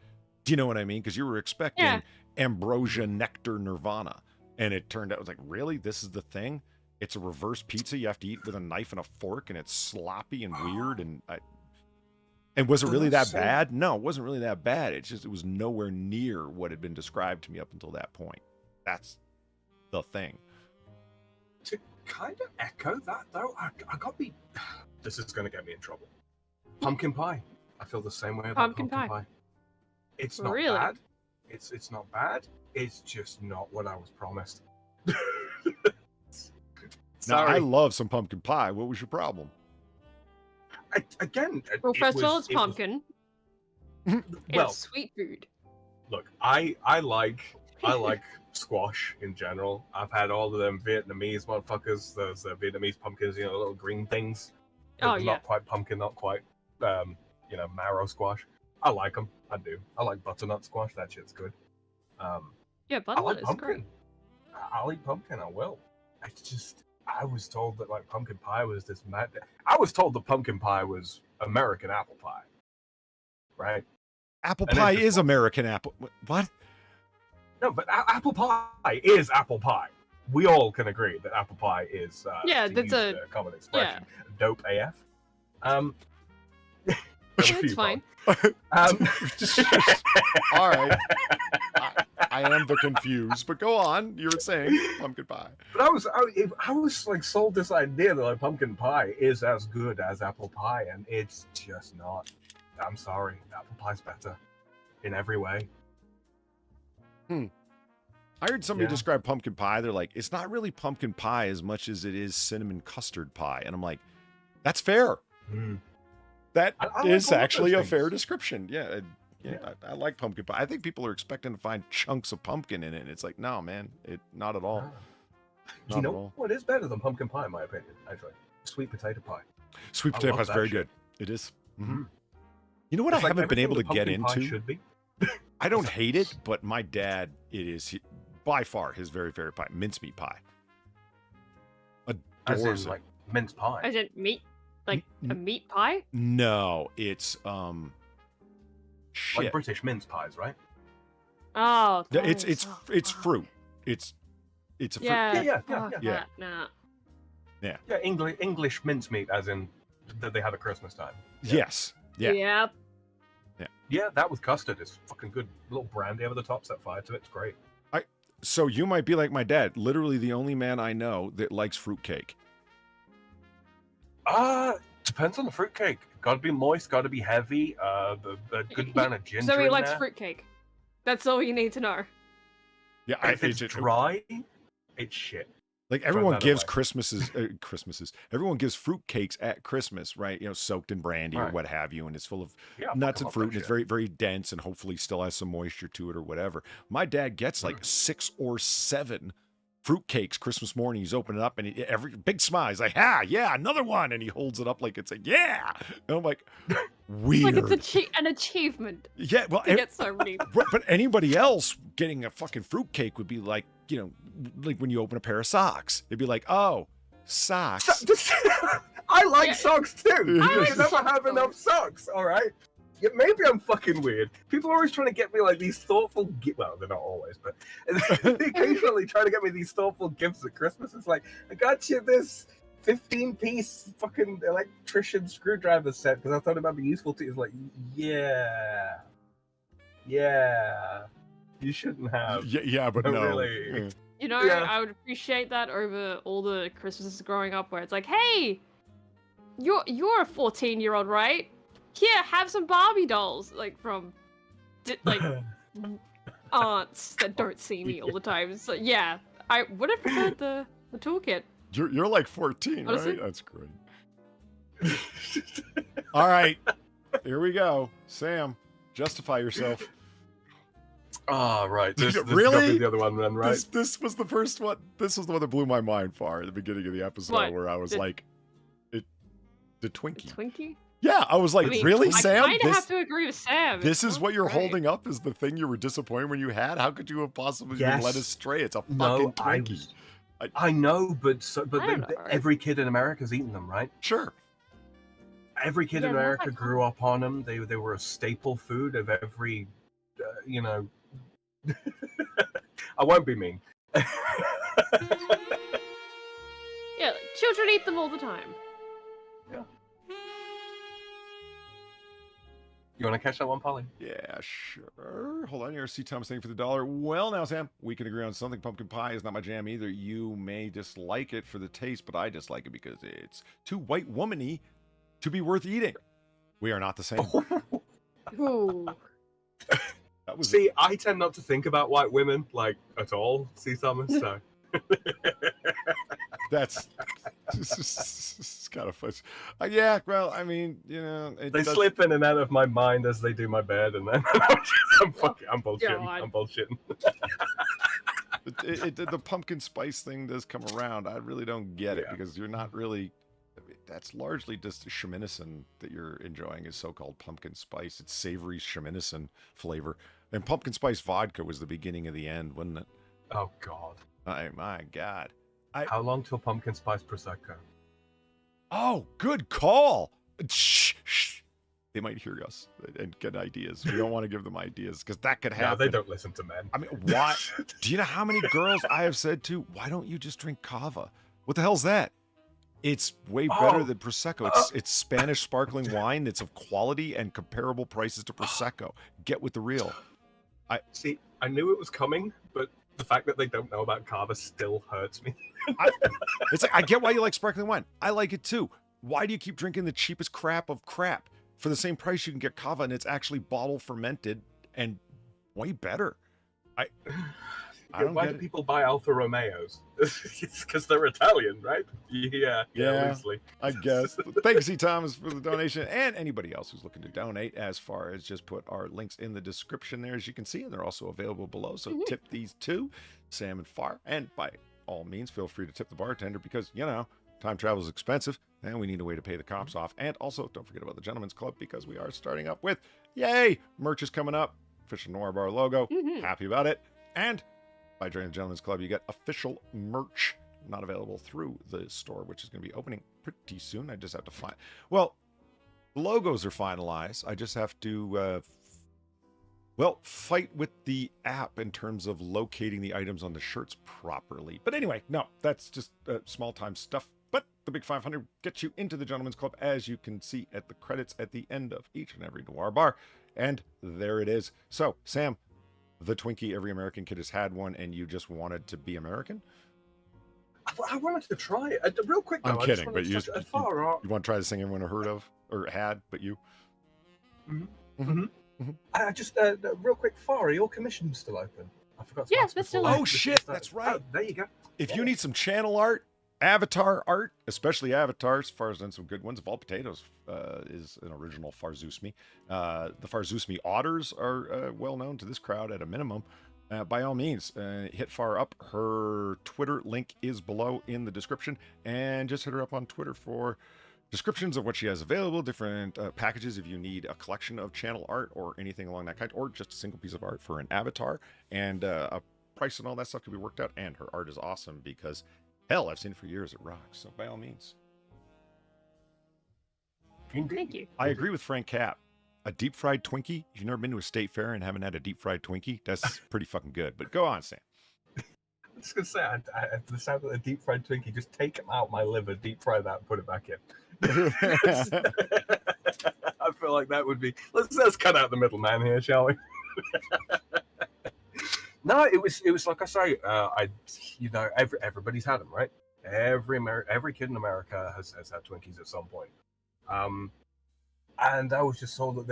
Do you know what I mean? Because you were expecting ambrosia nectar nirvana. And it turned out, it was like, really? This is the thing? It's a reverse pizza you have to eat with a knife and a fork, and it's sloppy and weird. And was it really that bad? No, it wasn't really that bad. It's just, it was nowhere near what had been described to me up until that point. That's the thing. To kind of echo that, though, I got to be... This is going to get me in trouble. Pumpkin pie. I feel the same way about pumpkin pie. It's not bad. It's not bad. It's just not what I was promised. Now, I love some pumpkin pie. What was your problem? Well, first of all, it's pumpkin. Well, it's sweet food. Look, I like squash in general. I've had all of them Vietnamese motherfuckers, those Vietnamese pumpkins, the little green things. Not quite pumpkin, not quite, marrow squash. I like them. I do. I like butternut squash. That shit's good. Butternut is great. I'll eat pumpkin. I will. I was told that like pumpkin pie was this mad. I was told that pumpkin pie was American apple pie, right? Apple pie is American apple. What? No, but apple pie is apple pie. We all can agree that apple pie is that's a common expression. Dope AF. It's fine. All right. I am the confused, but go on. You were saying pumpkin pie. But I was like sold this idea that like pumpkin pie is as good as apple pie, and it's just not. I'm sorry, apple pie's better in every way. I heard somebody describe pumpkin pie. They're like, it's not really pumpkin pie as much as it is cinnamon custard pie, and I'm like, that's fair. That is actually a fair description. Yeah. I like pumpkin pie. I think people are expecting to find chunks of pumpkin in it. And it's like, no, man, not at all. You know what is better than pumpkin pie, in my opinion, actually? Sweet potato pie. Sweet potato pie is very good. It is. Mm-hmm. You know what I haven't been able to get into? Should be. I don't hate it, but my dad, it is by far his very favorite pie, mincemeat pie. Adores it. Like mince pie. As in meat? Like a meat pie? No, it's like British mince pies, right? Oh, it's fruit. It's a fruit. Yeah. Yeah, English mincemeat, as in that they have at Christmas time. Yes. Yeah. Yeah, that with custard is fucking good. A little brandy over the top, set fire to it. It's great. So you might be like my dad, literally the only man I know that likes fruitcake. Depends on the fruitcake. Got to be moist, got to be heavy. A good amount of ginger. So he in likes there. fruitcake. That's all you need to know. Yeah, if it's dry, it's shit. Like everyone gives Christmases. Everyone gives fruit cakes at Christmas, right? You know, soaked in brandy or what have you, and it's full of nuts and fruit, and it's very, very dense, and hopefully still has some moisture to it or whatever. My dad gets like 6 or 7 fruit cakes Christmas morning. He's opening it up, and every big smile. He's like, yeah, another one, and he holds it up like it's like, yeah. And I'm like, weird. Like it's an achievement. Yeah, well, to get so many. But anybody else getting a fucking fruit cake would be like, you know, like when you open a pair of socks, it'd be like, oh, socks. I like socks too. I never have enough socks. All right. Yeah, maybe I'm fucking weird. People are always trying to get me like these thoughtful well, they're not always, but they occasionally try to get me these thoughtful gifts at Christmas. It's like, I got you this 15-piece fucking electrician screwdriver set because I thought it might be useful to you. It's like, yeah, you shouldn't have. Yeah, but no. Really. You know, I would appreciate that over all the Christmases growing up where it's like, hey, you're a 14-year-old, right? Here, have some Barbie dolls, like from, like, aunts that don't see me all the time. So yeah, I would have preferred the toolkit. You're like 14, Honestly? right? That's great. All right, here we go. Sam, justify yourself. Right. This really? Be the other one then, right? This was the first one. This was the one that blew my mind far at the beginning of the episode, where I was like, the Twinkie. Twinkie? Yeah, I was like, really, Sam? I kind of have to agree with Sam. This is what you're holding up is the thing you were disappointed when you had? How could you have possibly been led astray? It's a fucking Twinkie. I know, but every kid in America's eaten them, right? Sure. Every kid in America grew up on them. They were a staple food of every, you know... I won't be mean. Yeah, children eat them all the time. Yeah. You want to catch that one, Polly? Yeah, sure. Hold on here. See Thomas, thank you for the $1. Well, now, Sam, we can agree on something. Pumpkin pie is not my jam either. You may dislike it for the taste, but I dislike it because it's too white womany to be worth eating. We are not the same. Ooh. See, I tend not to think about white women, like, at all. See, Thomas? So. That's kind of fun. Yeah, well, I mean, you know, they slip in and out of my mind as they do my bed, and then I'm bullshitting. I'm bullshitting. The pumpkin spice thing does come around. I really don't get it because you're not really. That's largely just sheminism that you're enjoying is so-called pumpkin spice. It's savory sheminism flavor, and pumpkin spice vodka was the beginning of the end, wasn't it? Oh God. My God. How long till pumpkin spice prosecco? Oh, good call. Shh. They might hear us and get ideas. We don't want to give them ideas because that could happen. No, they don't listen to men. I mean, why? Do you know how many girls I have said to, why don't you just drink cava? What the hell's that? It's way better than prosecco. It's Spanish sparkling wine that's of quality and comparable prices to prosecco. Get with the real. I knew it was coming, but the fact that they don't know about cava still hurts me. It's like, I get why you like sparkling wine. I like it too. Why do you keep drinking the cheapest crap of crap? For the same price, you can get cava, and it's actually bottle fermented and way better. Why do people buy Alfa Romeos? It's because they're Italian, right? Yeah, loosely. I guess. Thanks, C. Thomas, for the donation, and anybody else who's looking to donate. As far as just put our links in the description there, as you can see, and they're also available below. So tip these two, Sam and Far, and by all means, feel free to tip the bartender because time travel is expensive, and we need a way to pay the cops off. And also, don't forget about the Gentlemen's Club because we are starting up with merch is coming up, official Noir Bar logo. Happy about it, and by joining the Gentlemen's Club, you get official merch, not available through the store, which is going to be opening pretty soon. I just have to find... Well, the logos are finalized. I just have to, fight with the app in terms of locating the items on the shirts properly. But anyway, no, that's just small-time stuff. But the Big 500 gets you into the Gentlemen's Club, as you can see at the credits at the end of each and every Noir Bar. And there it is. So, Sam... The Twinkie, every American kid has had one, and you just wanted to be American? I wanted to try it. Real quick, though. I'm kidding, but you want to try this thing everyone heard of, or had, but you? I just, real quick, Far, are your commissions still open? I forgot. Yeah, that's still. Oh shit, that's right. Oh, there you go. If you need some channel art, avatar art, especially avatars, Far's done some good ones. Of All Potatoes is an original FarZoosme. The FarZoosme otters are well known to this crowd at a minimum. By all means, hit Far up. Her Twitter link is below in the description, and just hit her up on Twitter for descriptions of what she has available, different packages if you need a collection of channel art or anything along that kind, or just a single piece of art for an avatar, and a price and all that stuff can be worked out. And her art is awesome because, hell, I've seen it for years. It rocks. So by all means. Thank you. I agree with Frank Cap. A deep fried Twinkie. If you've never been to a state fair and haven't had a deep fried Twinkie, that's pretty fucking good. But go on, Sam. I'm just gonna say, the sound of a deep fried Twinkie, just take out my liver, deep fry that, and put it back in. I feel like that would be. Let's cut out the middleman here, shall we? No, it was like I say. Everybody's had them, right? Every kid in America has had Twinkies at some point. And I was just told that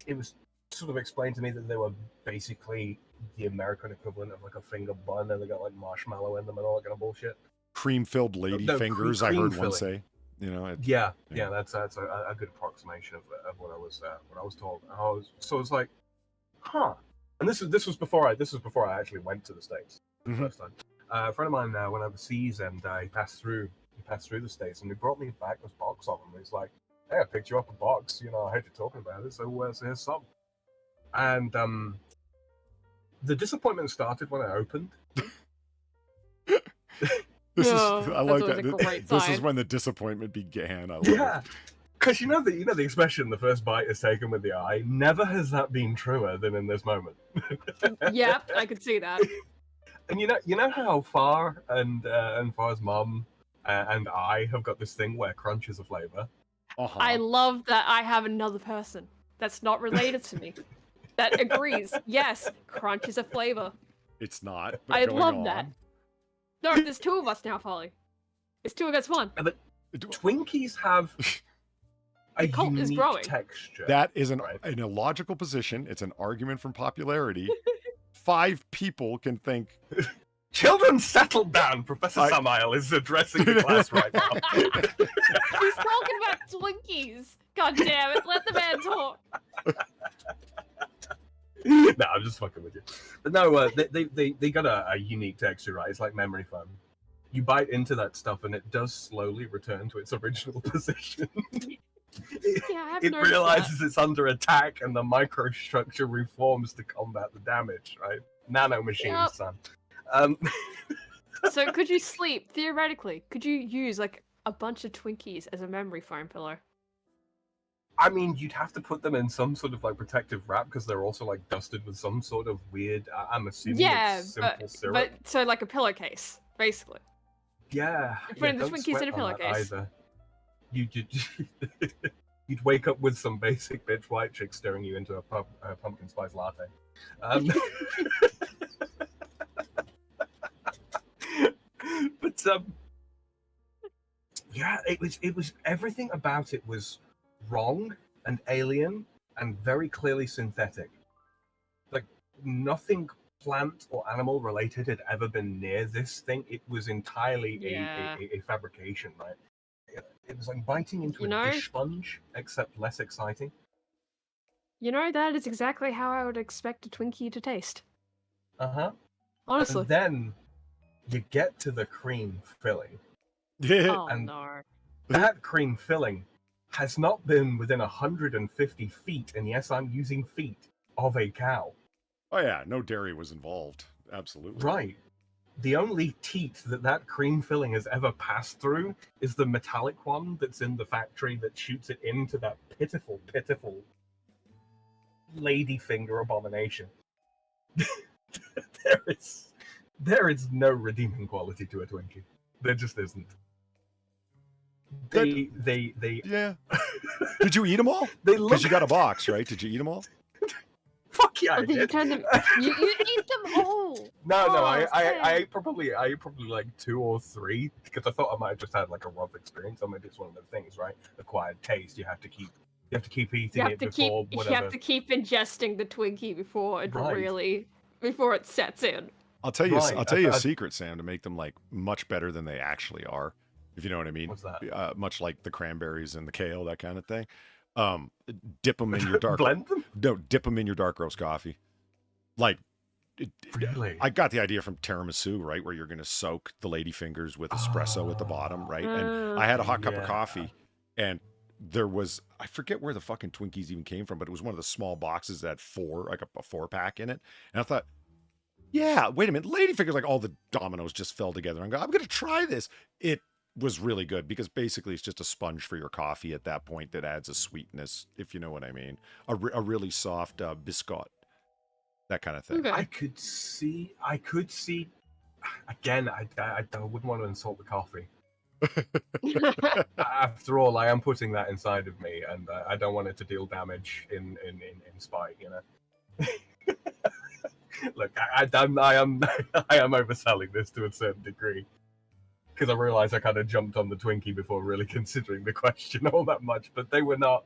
it was sort of explained to me that they were basically the American equivalent of like a finger bun, and they got like marshmallow in them and all that kind of bullshit. Cream-filled lady fingers, I heard one say. You know, yeah, that's a good approximation of what I was told. So it's like, huh. And this was before I actually went to the States the first time. A friend of mine went overseas, and he passed through the States, and he brought me back this box of them. He's like, "Hey, I picked you up a box. You know, I heard you talking about it, so here's some." And the disappointment started when I opened. I like that. This is when the disappointment began. I love it. Because you know the expression, "the first bite is taken with the eye." Never has that been truer than in this moment. Yeah, I could see that. And you know how Far and Far's mom and I have got this thing where crunch is a flavor. I love that I have another person that's not related to me that agrees. Yes, crunch is a flavor. It's not. I love that. No, there's two of us now, Polly. It's 2 against 1. But Twinkies have a unique texture. That is an illogical position. It's an argument from popularity. 5 people can think. Children, settle down. Professor Samael is addressing the class right now. He's talking about Twinkies. God damn it! Let the man talk. No, I'm just fucking with you. But no, they got a unique texture, right? It's like memory foam. You bite into that stuff, and it does slowly return to its original position. It realizes it's under attack, and the microstructure reforms to combat the damage. Right? Nano machines, son. So could you sleep, theoretically, could you use like a bunch of Twinkies as a memory foam pillow? I mean, you'd have to put them in some sort of like protective wrap because they're also like dusted with some sort of weird, I'm assuming it's simple syrup. But so like a pillowcase, basically. Yeah. Putting the Twinkies in a pillowcase. You'd wake up with some basic bitch white chick staring you into a pumpkin spice latte. But yeah, it was everything about it was wrong and alien and very clearly synthetic. Like nothing plant or animal related had ever been near this thing. It was entirely a fabrication, right? It was like biting into a dish sponge, except less exciting. You know, that is exactly how I would expect a Twinkie to taste. Uh-huh. Honestly. And then you get to the cream filling. Oh, and no. That cream filling has not been within 150 feet, and yes, I'm using feet, of a cow. Oh yeah, no dairy was involved. Absolutely. Right. The only teat that cream filling has ever passed through is the metallic one that's in the factory that shoots it into that pitiful, pitiful ladyfinger abomination. There is no redeeming quality to a Twinkie. There just isn't. They yeah. Did you eat them all? Because you got a box, right? Did you eat them all? Fuck yeah, I did. You turn them? You eat them whole. No, I ate probably like 2 or 3 because I thought I might have just had like a rough experience, or maybe it's one of those things, right? Acquired taste. You have to keep eating it before whatever. You have to keep ingesting the Twinkie before it really before it sets in. I'll tell you. Right, I'll tell you a secret, Sam, to make them like much better than they actually are. If you know what I mean. What's that? Much like the cranberries and the kale, that kind of thing. Dip them in your dark. Blend them? No, dip them in your dark roast coffee. Like, Really? I got the idea from tiramisu, right, where you're going to soak the ladyfingers with espresso at the bottom, right? And I had a hot cup of coffee, and there was, I forget where the fucking Twinkies even came from, but it was one of the small boxes that had a 4-pack in it. And I thought, yeah, wait a minute, ladyfingers, like all the dominoes just fell together. I'm going to try this. It was really good because basically it's just a sponge for your coffee at that point that adds a sweetness, if you know what I mean. A really soft biscuit. That kind of thing. Okay. I could see. Again, I wouldn't want to insult the coffee. After all, I am putting that inside of me, and I don't want it to deal damage in spite. You know. Look, I am overselling this to a certain degree because I realize I kind of jumped on the Twinkie before really considering the question all that much. But they were not.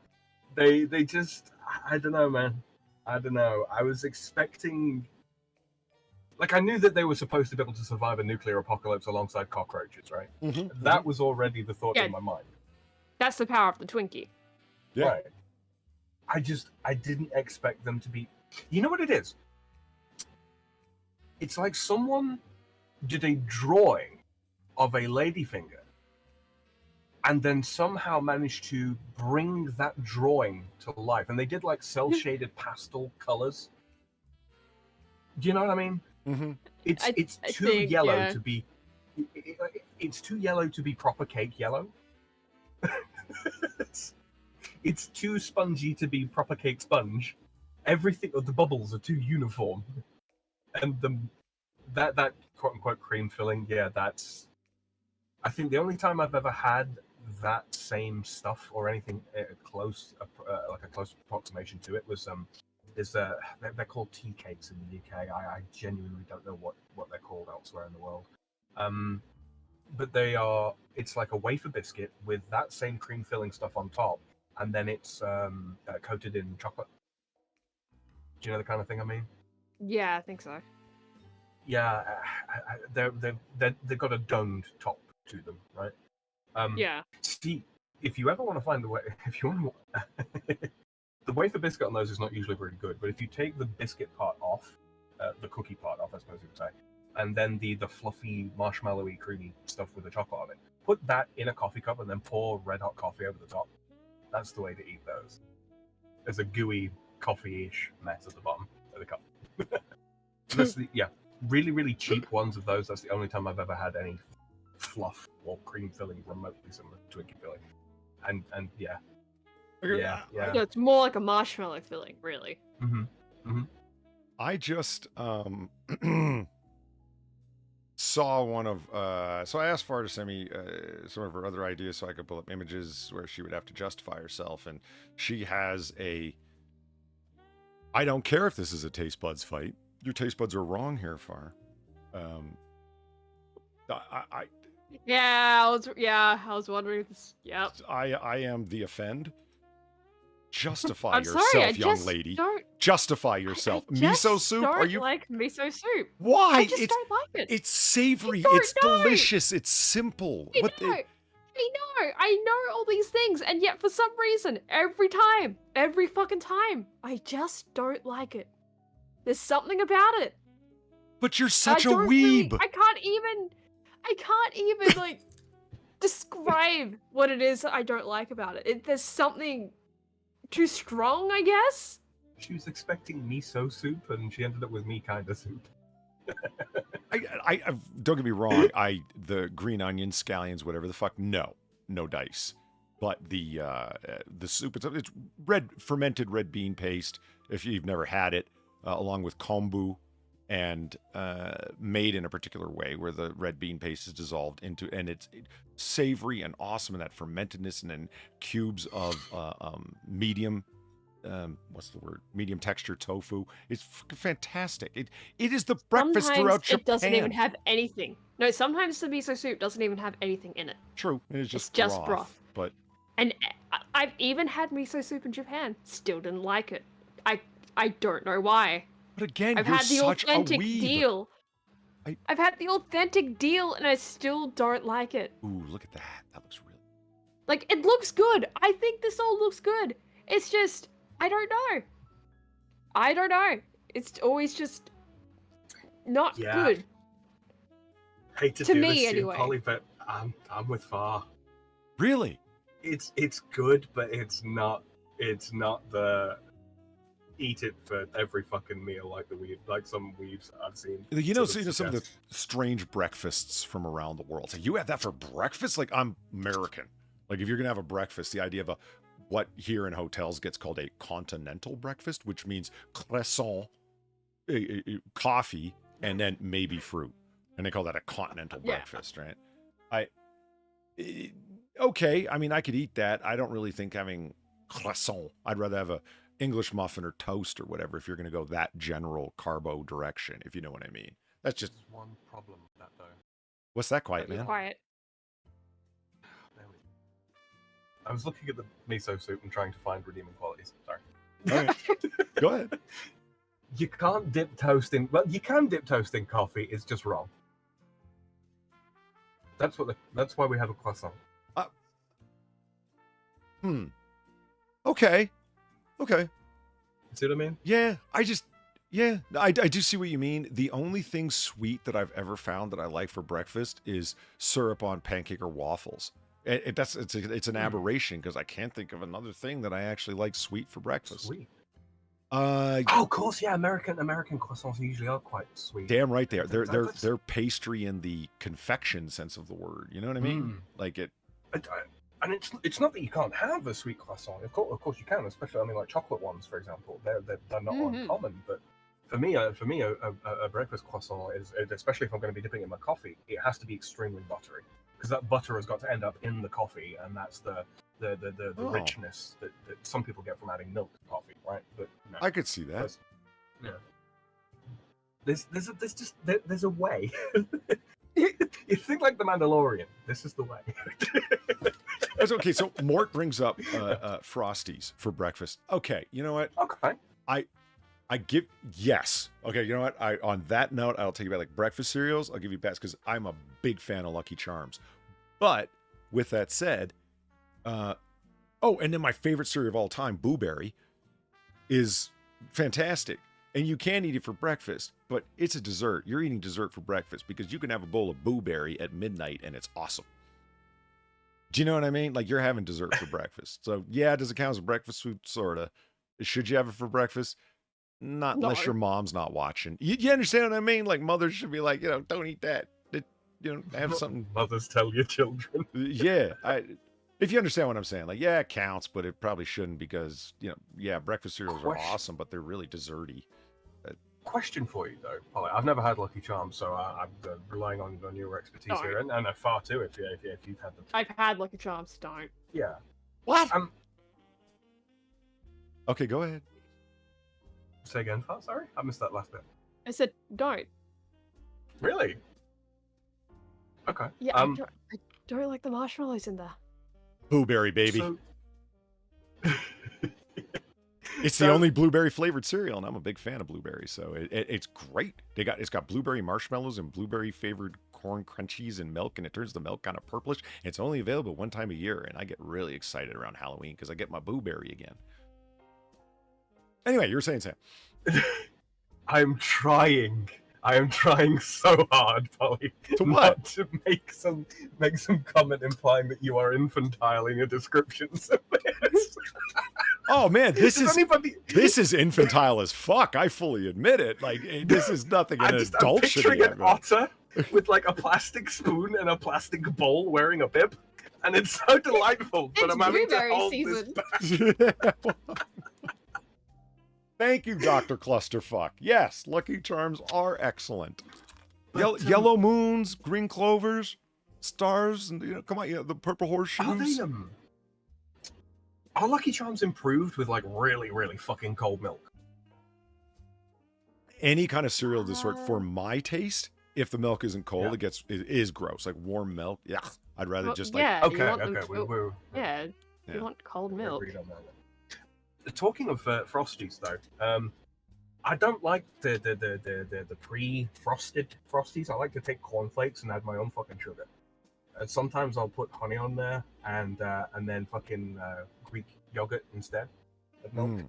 They just. I don't know, man. I don't know. I was expecting... Like, I knew that they were supposed to be able to survive a nuclear apocalypse alongside cockroaches, right? Mm-hmm. That was already the thought in my mind. That's the power of the Twinkie. Yeah. Right. I didn't expect them to be... You know what it is? It's like someone did a drawing of a ladyfinger and then somehow managed to bring that drawing to life. And they did like cel-shaded pastel colors. Do you know what I mean? Mm-hmm. It's too yellow to be... It's too yellow to be proper cake yellow. It's too spongy to be proper cake sponge. Everything, the bubbles are too uniform. And that quote-unquote cream filling, yeah, that's... I think the only time I've ever had that same stuff or anything close, like a close approximation to it was they're called tea cakes in the UK. I genuinely don't know what they're called elsewhere in the world. But it's like a wafer biscuit with that same cream filling stuff on top, and then it's coated in chocolate. Do you know the kind of thing I mean? Yeah, I think so. Yeah, they've got a domed top to them, right? Yeah. See, if you ever want to find the way, the wafer biscuit on those is not usually very good. But if you take the biscuit part off, the cookie part off, I suppose you would say, and then the fluffy, marshmallowy, creamy stuff with the chocolate on it, put that in a coffee cup and then pour red hot coffee over the top. That's the way to eat those. There's a gooey, coffee-ish mess at the bottom of the cup. Really, really cheap ones of those. That's the only time I've ever had any fluff or cream filling remotely similar to Twinkie filling. And yeah. Yeah, it's more like a marshmallow filling, really. Mm-hmm. Mm-hmm. I just saw one of so I asked Far to send me some of her other ideas so I could pull up images where she would have to justify herself, and she has I don't care if this is a taste buds fight. Your taste buds are wrong here, Far. I was wondering if this. Yep. I am the offend. Justify I'm yourself, sorry, young lady. Justify yourself. Miso soup? Don't Are you like miso soup? Why? I just don't like it. It's savory. It's delicious. It's simple. I know all these things, and yet for some reason, every fucking time, I just don't like it. There's something about it. But you're such a weeb. I can't even like describe what it is that I don't like about it. There's something too strong, I guess. She was expecting miso soup, and she ended up with me kind of soup. I don't get me wrong. The green onions, scallions, whatever the fuck. No dice. But the soup, it's fermented red bean paste. If you've never had it, along with kombu, and made in a particular way where the red bean paste is dissolved into, and it's savory and awesome, and that fermentedness, and then cubes of medium, medium texture tofu. It's fantastic. It is the breakfast Sometimes throughout Japan. It doesn't even have anything. No, sometimes the miso soup doesn't even have anything in it. True, it's just broth. But and I've even had miso soup in Japan. Still didn't like it. I don't know why. But again, I've you're had the such authentic a weeb. deal. I've had the authentic deal, and I still don't like it. Ooh, look at that. That looks really... Like, it looks good. I think this all looks good. It's just, I don't know. I don't know. It's always just not good. Hate to To do me, this to you, anyway. Polly, but I'm with Far. Really? It's good, but it's not the eat it for every fucking meal like some weebs I've seen. You know, sort of some of the suggest. strange breakfasts from around the world. So you have that for breakfast? Like, I'm American. Like, if you're going to have a breakfast, the idea of what here in hotels gets called a continental breakfast, which means croissant, coffee, and then maybe fruit. And they call that a continental breakfast, right? Okay, I mean, I could eat that. I don't really think having croissant. I'd rather have a English muffin or toast or whatever if you're going to go that general carbo direction, if you know what I mean. That's just... There's one problem with that, though. What's that, quiet man? Quiet. I was looking at the miso soup and trying to find redeeming qualities. Sorry. Okay. Go ahead. You can't dip toast in... Well, you can dip toast in coffee. It's just wrong. That's why we have a croissant. Okay. See what I mean? Yeah, I do see what you mean. The only thing sweet that I've ever found that I like for breakfast is syrup on pancake or waffles. It's an aberration because I can't think of another thing that I actually like sweet for breakfast. Sweet. Of course, yeah. American croissants usually are quite sweet. Damn right they are. They're pastry in the confection sense of the word. You know what I mean? Like it. And it's not that you can't have a sweet croissant. Of course you can, especially like chocolate ones, for example. They're not uncommon. But for me, a breakfast croissant is, especially if I'm going to be dipping it in my coffee, it has to be extremely buttery because that butter has got to end up in the coffee, and that's the richness that some people get from adding milk to coffee, right? But no, I could see that. Yeah. There's a way. You think like the Mandalorian. This is the way. That's okay. So Mort brings up Frosties for breakfast. Okay, you know what? Okay. I give yes. Okay, you know what? On that note, I'll take you back. Like breakfast cereals, I'll give you best because I'm a big fan of Lucky Charms. But with that said, and then my favorite cereal of all time, Blueberry, is fantastic. And you can eat it for breakfast, but it's a dessert. You're eating dessert for breakfast because you can have a bowl of Blueberry at midnight and it's awesome. Do you know what I mean? Like you're having dessert for breakfast. So yeah, does it count as a breakfast food? Sorta. Should you have it for breakfast? Not unless your mom's not watching. You understand what I mean? Like mothers should be like, don't eat that. Have something. Mothers tell your children. Yeah. If you understand what I'm saying, like, yeah, it counts, but it probably shouldn't because, breakfast cereals are awesome, but they're really desserty. Question for you, though, Polly. I've never had Lucky Charms, so I'm relying on your expertise here, and Far too, if you've had them. I've had Lucky Charms, don't. Yeah. What? Okay, go ahead. Say again, Far? Sorry? I missed that last bit. I said don't. Really? Okay. Yeah, I don't like the marshmallows in there. Blueberry, baby. So... It's the only blueberry flavored cereal, and I'm a big fan of blueberry, so it's great. It's got blueberry marshmallows and blueberry flavored corn crunchies and milk, and it turns the milk kind of purplish. It's only available one time a year, and I get really excited around Halloween because I get my blueberry again. Anyway, you were saying, Sam. I am trying so hard, Polly, not to make some comment implying that you are infantile in your descriptions of this. Oh man, this is infantile as fuck. I fully admit it. Like this is nothing an adult should be. I'm picturing an otter with like a plastic spoon and a plastic bowl wearing a bib, and it's so delightful. But I'm having to hold this back. Thank you, Dr. Clusterfuck. Yes, Lucky Charms are excellent. Yellow moons, green clovers, stars, and come on, the purple horseshoes. Are Lucky Charms improved with like really, really fucking cold milk? Any kind of cereal of this sort, for my taste, if the milk isn't cold, it is gross. Like warm milk, yeah. I'd rather just like You want cold milk. Talking of Frosties, though, I don't like the pre-frosted Frosties. I like to take cornflakes and add my own fucking sugar. And sometimes I'll put honey on there and then fucking Greek yogurt instead of milk.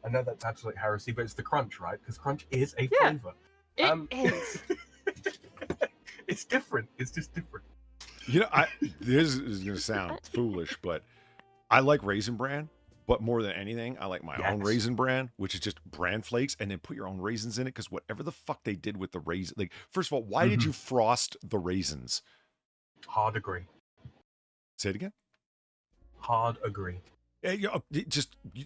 I know that's absolute heresy, but it's the crunch, right? Because crunch is a flavor. It is. It's different. It's just different. You know, this is going to sound foolish, but I like Raisin Bran. But more than anything, I like my own Raisin Bran, which is just bran flakes, and then put your own raisins in it, because whatever the fuck they did with the raisin, like, first of all, why did you frost the raisins? Hard agree. Say it again. Hard agree.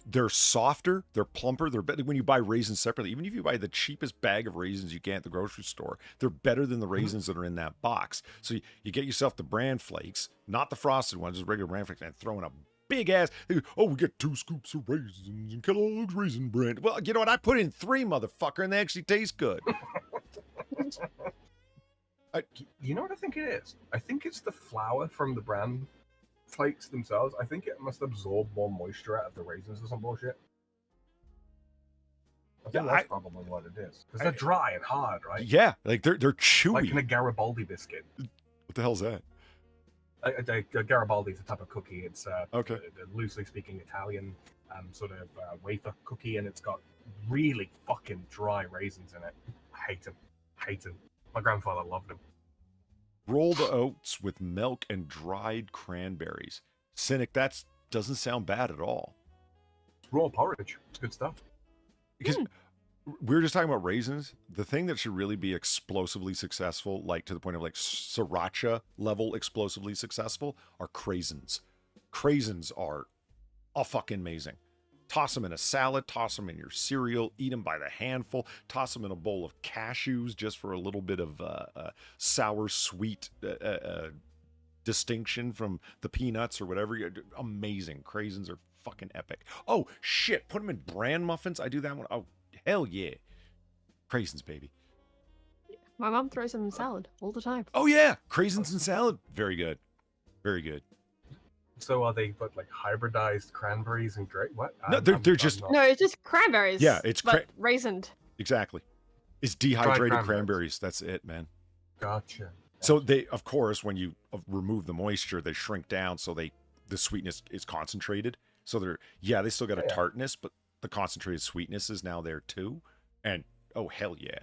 They're softer, they're plumper, they're better when you buy raisins separately. Even if you buy the cheapest bag of raisins you can at the grocery store, they're better than the raisins that are in that box. So you get yourself the bran flakes, not the frosted ones, just regular bran flakes, and throw in a big ass. Oh, we get 2 scoops of raisins and Kellogg's Raisin Bran. Well, you know what? I put in 3, motherfucker, and they actually taste good. You know what I think it is? I think it's the flour from the bran flakes themselves. I think it must absorb more moisture out of the raisins or some bullshit. I think that's probably what it is. Because they're dry and hard, right? Yeah, like they're chewy. Like in a Garibaldi biscuit. What the hell's that? A Garibaldi is a type of cookie. It's okay. Loosely speaking Italian sort of wafer cookie, and it's got really fucking dry raisins in it. I hate them. My grandfather loved them. Rolled oats with milk and dried cranberries. Cynic, that doesn't sound bad at all. It's raw porridge. It's good stuff. Because we were just talking about raisins. The thing that should really be explosively successful, like to the point of like sriracha level explosively successful, are craisins. Craisins are fucking amazing. Toss them in a salad, toss them in your cereal, eat them by the handful, toss them in a bowl of cashews just for a little bit of sour, sweet distinction from the peanuts or whatever. Amazing. Craisins are fucking epic. Oh, shit. Put them in bran muffins. I do that one. Oh, hell yeah. Craisins, baby. My mom throws them in salad all the time. Oh, yeah. Craisins in salad. Very good. Very good. So are they like hybridized cranberries and grape? What? No, they're just... No, it's just cranberries. Yeah, it's raisined. Exactly. It's dehydrated cranberries. That's it, man. Gotcha. So they, of course, when you remove the moisture, they shrink down so the sweetness is concentrated. So they still got a tartness, but the concentrated sweetness is now there too. And oh, hell yeah.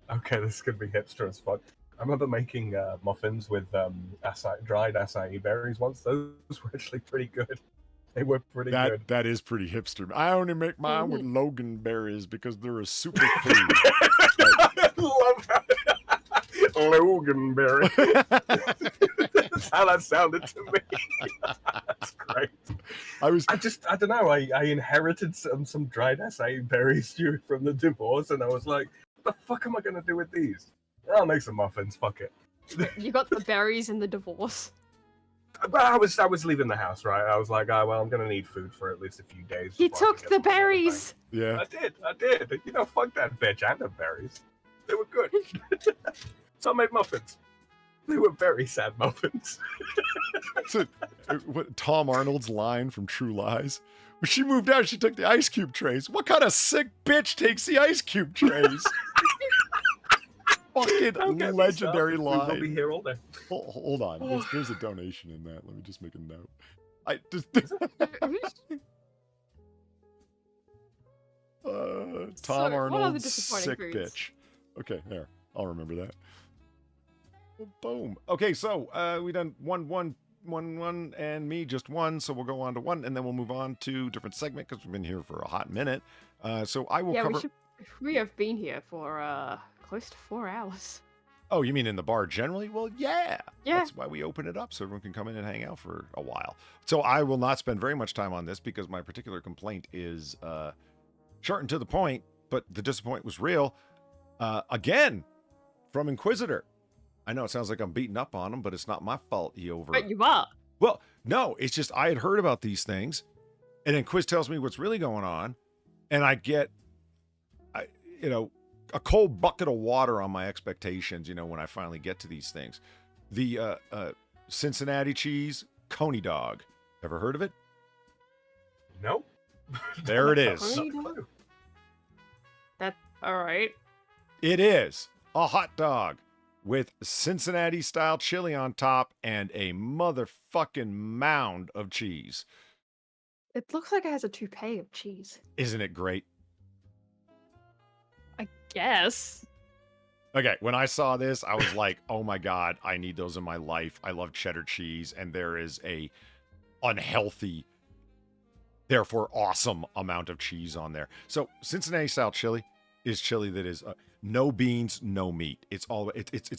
Okay, this is going to be hipster as fuck. I remember making muffins with dried acai berries once. Those were actually pretty good. They were pretty good. That is pretty hipster. I only make mine with Logan berries because they're a super food. I love that. Logan berry. That's how that sounded to me. That's great. I don't know. I inherited some dried acai berries from the divorce, and I was like, what the fuck am I going to do with these? I'll make some muffins. Fuck it. You got the berries in the divorce. But I was leaving the house, right? I was like, oh, well, I'm going to need food for at least a few days. He took the berries. Yeah. I did. You know, fuck that bitch and the berries. They were good. So I made muffins. They were very sad muffins. So, what Tom Arnold's line from True Lies? When she moved out, she took the ice cube trays. What kind of sick bitch takes the ice cube trays? Fucking legendary line. I'll be here all day. Hold on. There's a donation in that. Let me just make a note. Tom Arnold, sick bitch. Okay, there. I'll remember that. Boom. Okay, so we done one, and me just one. So we'll go on to one, and then we'll move on to different segment because we've been here for a hot minute. So I will cover. We have been here for close to 4 hours. Oh, you mean in the bar generally? Well, yeah. Yeah. That's why we open it up so everyone can come in and hang out for a while. So I will not spend very much time on this because my particular complaint is short and to the point, but the disappointment was real. Again, from Inquisitor. I know it sounds like I'm beating up on him, but it's not my fault. But you are. Well, no, it's just I had heard about these things, and then Quiz tells me what's really going on, and I get, a cold bucket of water on my expectations, when I finally get to these things. The Cincinnati cheese Coney dog. Ever heard of it? Nope. There it is. All right. It is a hot dog with Cincinnati-style chili on top and a motherfucking mound of cheese. It looks like it has a toupee of cheese. Isn't it great? I guess. Okay, when I saw this, I was like, oh my God, I need those in my life. I love cheddar cheese, and there is a unhealthy, therefore awesome amount of cheese on there. So Cincinnati-style chili is chili that is no beans, no meat. It's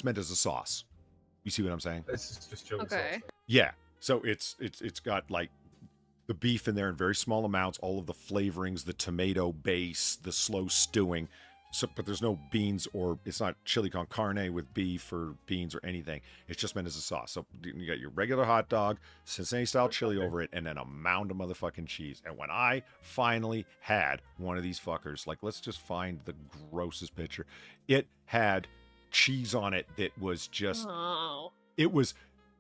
meant as a sauce. You see what I'm saying? It's just chili Okay. sauce. Yeah. So it's got like the beef in there in very small amounts, all of the flavorings, the tomato base, the slow stewing. So, but there's no beans, or it's not chili con carne with beef or beans or anything. It's just meant as a sauce. So you got your regular hot dog, Cincinnati style chili over it, and then a mound of motherfucking cheese. And when I finally had one of these fuckers, like, let's just find the grossest picture. It had cheese on it that was just, it was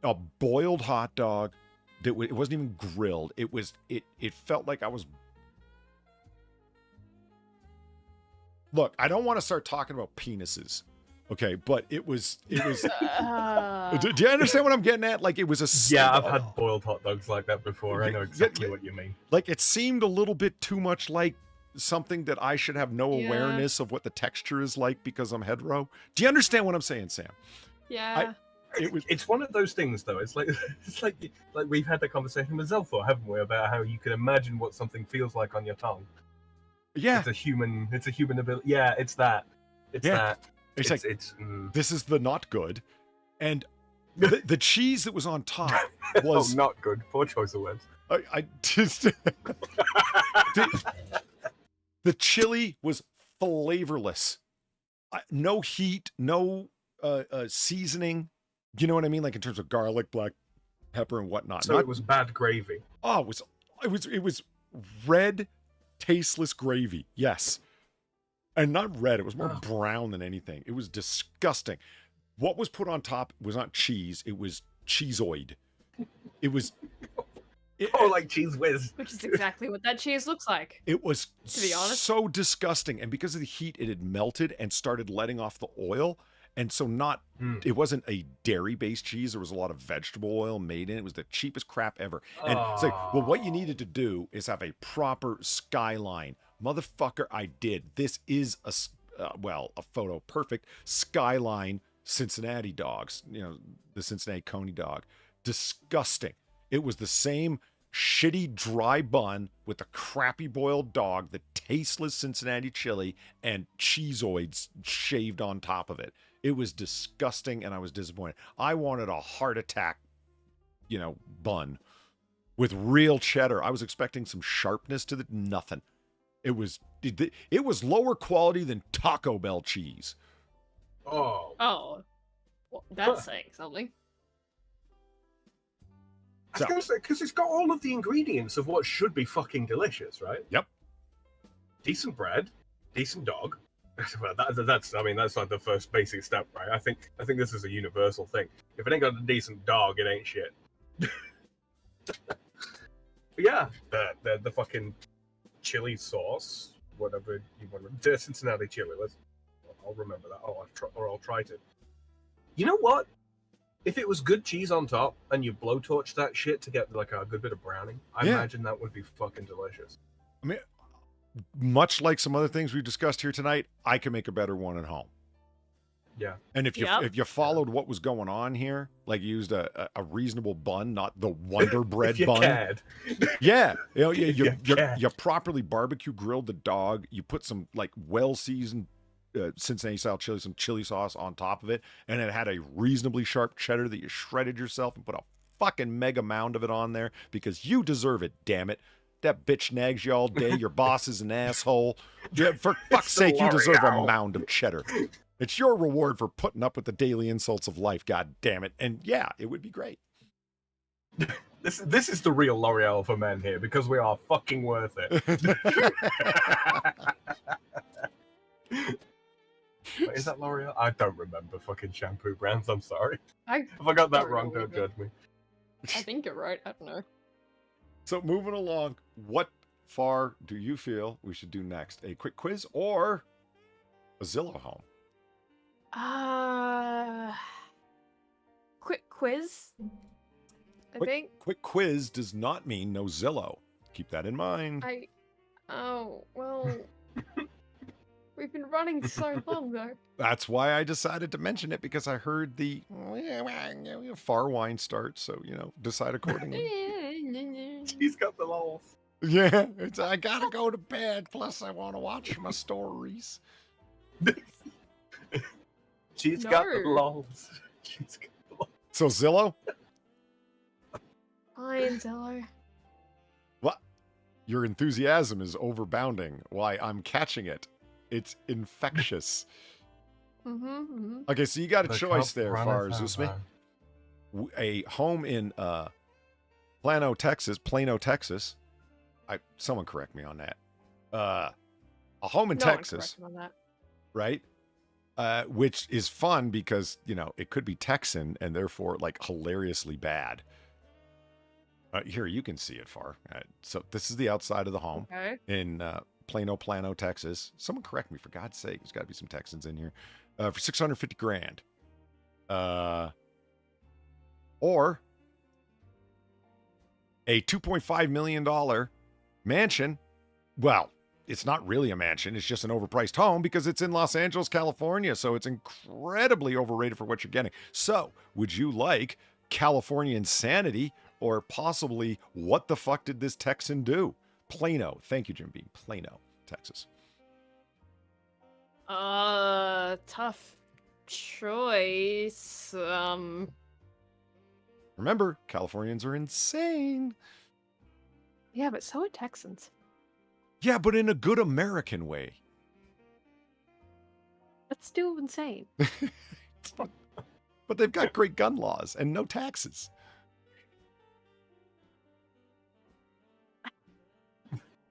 a boiled hot dog. It wasn't even grilled. It felt like I was. Look, I don't want to start talking about penises, okay? But it was. Do you understand what I'm getting at? Like, it was a. Yeah, I've had boiled hot dogs like that before. I know exactly what you mean. Like, it seemed a little bit too much like something that I should have no awareness of what the texture is like because I'm hetero. Do you understand what I'm saying, Sam? Yeah. It's one of those things, though. It's like we've had that conversation with Zelthor, haven't we, about how you can imagine what something feels like on your tongue. Yeah, it's a human ability. Yeah, it's that. It's that. This is the not good, and the cheese that was on top was not good. Poor choice of words. I just the chili was flavorless, no heat, no seasoning. You know what I mean? Like in terms of garlic, black pepper, and whatnot. So it was bad gravy. Oh, it was red, tasteless gravy. Yes, and not red. It was more brown than anything. It was disgusting. What was put on top was not cheese. It was cheeseoid. It was. Like Cheese Whiz. Which is exactly what that cheese looks like. It was, to be honest, so disgusting, and because of the heat, it had melted and started letting off the oil. And so it wasn't a dairy-based cheese. There was a lot of vegetable oil made in it. It was the cheapest crap ever. And it's like, well, what you needed to do is have a proper skyline. Motherfucker, I did. This is a photo perfect skyline Cincinnati dogs. You know, the Cincinnati Coney dog. Disgusting. It was the same shitty dry bun with the crappy boiled dog, the tasteless Cincinnati chili, and cheeseoids shaved on top of it. It was disgusting, and I was disappointed. I wanted a heart attack, bun with real cheddar. I was expecting some sharpness to nothing. It was lower quality than Taco Bell cheese. Oh, well, that's saying something. I was going to say, because it's got all of the ingredients of what should be fucking delicious, right? Yep. Decent bread, decent dog. Well, that's like the first basic step, right? I think this is a universal thing. If it ain't got a decent dog, it ain't shit. But yeah, the fucking chili sauce, whatever you want to, Cincinnati chili. I'll remember that. I'll try to. You know what? If it was good cheese on top and you blowtorch that shit to get like a good bit of browning, I imagine that would be fucking delicious. I mean, much like some other things we've discussed here tonight, I can make a better one at home. Yeah. And if you followed what was going on here, like you used a reasonable bun, not the Wonder Bread bun. Yeah. You properly barbecue grilled the dog. You put some like well-seasoned Cincinnati style chili, some chili sauce on top of it, and it had a reasonably sharp cheddar that you shredded yourself and put a fucking mega mound of it on there because you deserve it, damn it. That bitch nags you all day. Your boss is an asshole. Yeah, for fuck's sake, you deserve a mound of cheddar. It's your reward for putting up with the daily insults of life, god damn it. And yeah, it would be great. This is the real L'Oreal for men here because we are fucking worth it. Wait, is that L'Oreal? I don't remember fucking shampoo brands. I'm sorry. If I got that wrong, don't judge me. I think you're right. I don't know. So moving along, what far do you feel we should do next? A quick quiz or A Zillow home. Quick quiz. I think. Quick quiz does not mean no Zillow. Keep that in mind. Oh, well. We've been running so long, though. That's why I decided to mention it, because I heard the far wine start, so, decide accordingly. He's got the lols. Yeah, I gotta go to bed, plus I want to watch my stories. She's got the lols. She's got the lols. So, Zillow? Fine, Zillow. What? Your enthusiasm is overbounding. Why, I'm catching it. It's infectious. Okay, so you got a choice there, FarZoosme. A home in Plano, Texas. Someone correct me on that. A home in Texas, on that. right? Which is fun because, it could be Texan and therefore like hilariously bad. Here, you can see it, Far. So this is the outside of the home in Plano, Texas. Someone correct me, for God's sake. There's got to be some Texans in here. For $650,000. Or a $2.5 million mansion. Well, it's not really a mansion. It's just an overpriced home because it's in Los Angeles, California. So it's incredibly overrated for what you're getting. So would you like California insanity, or possibly what the fuck did this Texan do? Plano. Thank you, Jim Beam. Plano, Texas. Tough choice. Remember, Californians are insane. Yeah, but so are Texans. Yeah, but in a good American way. That's still insane. But they've got great gun laws and no taxes.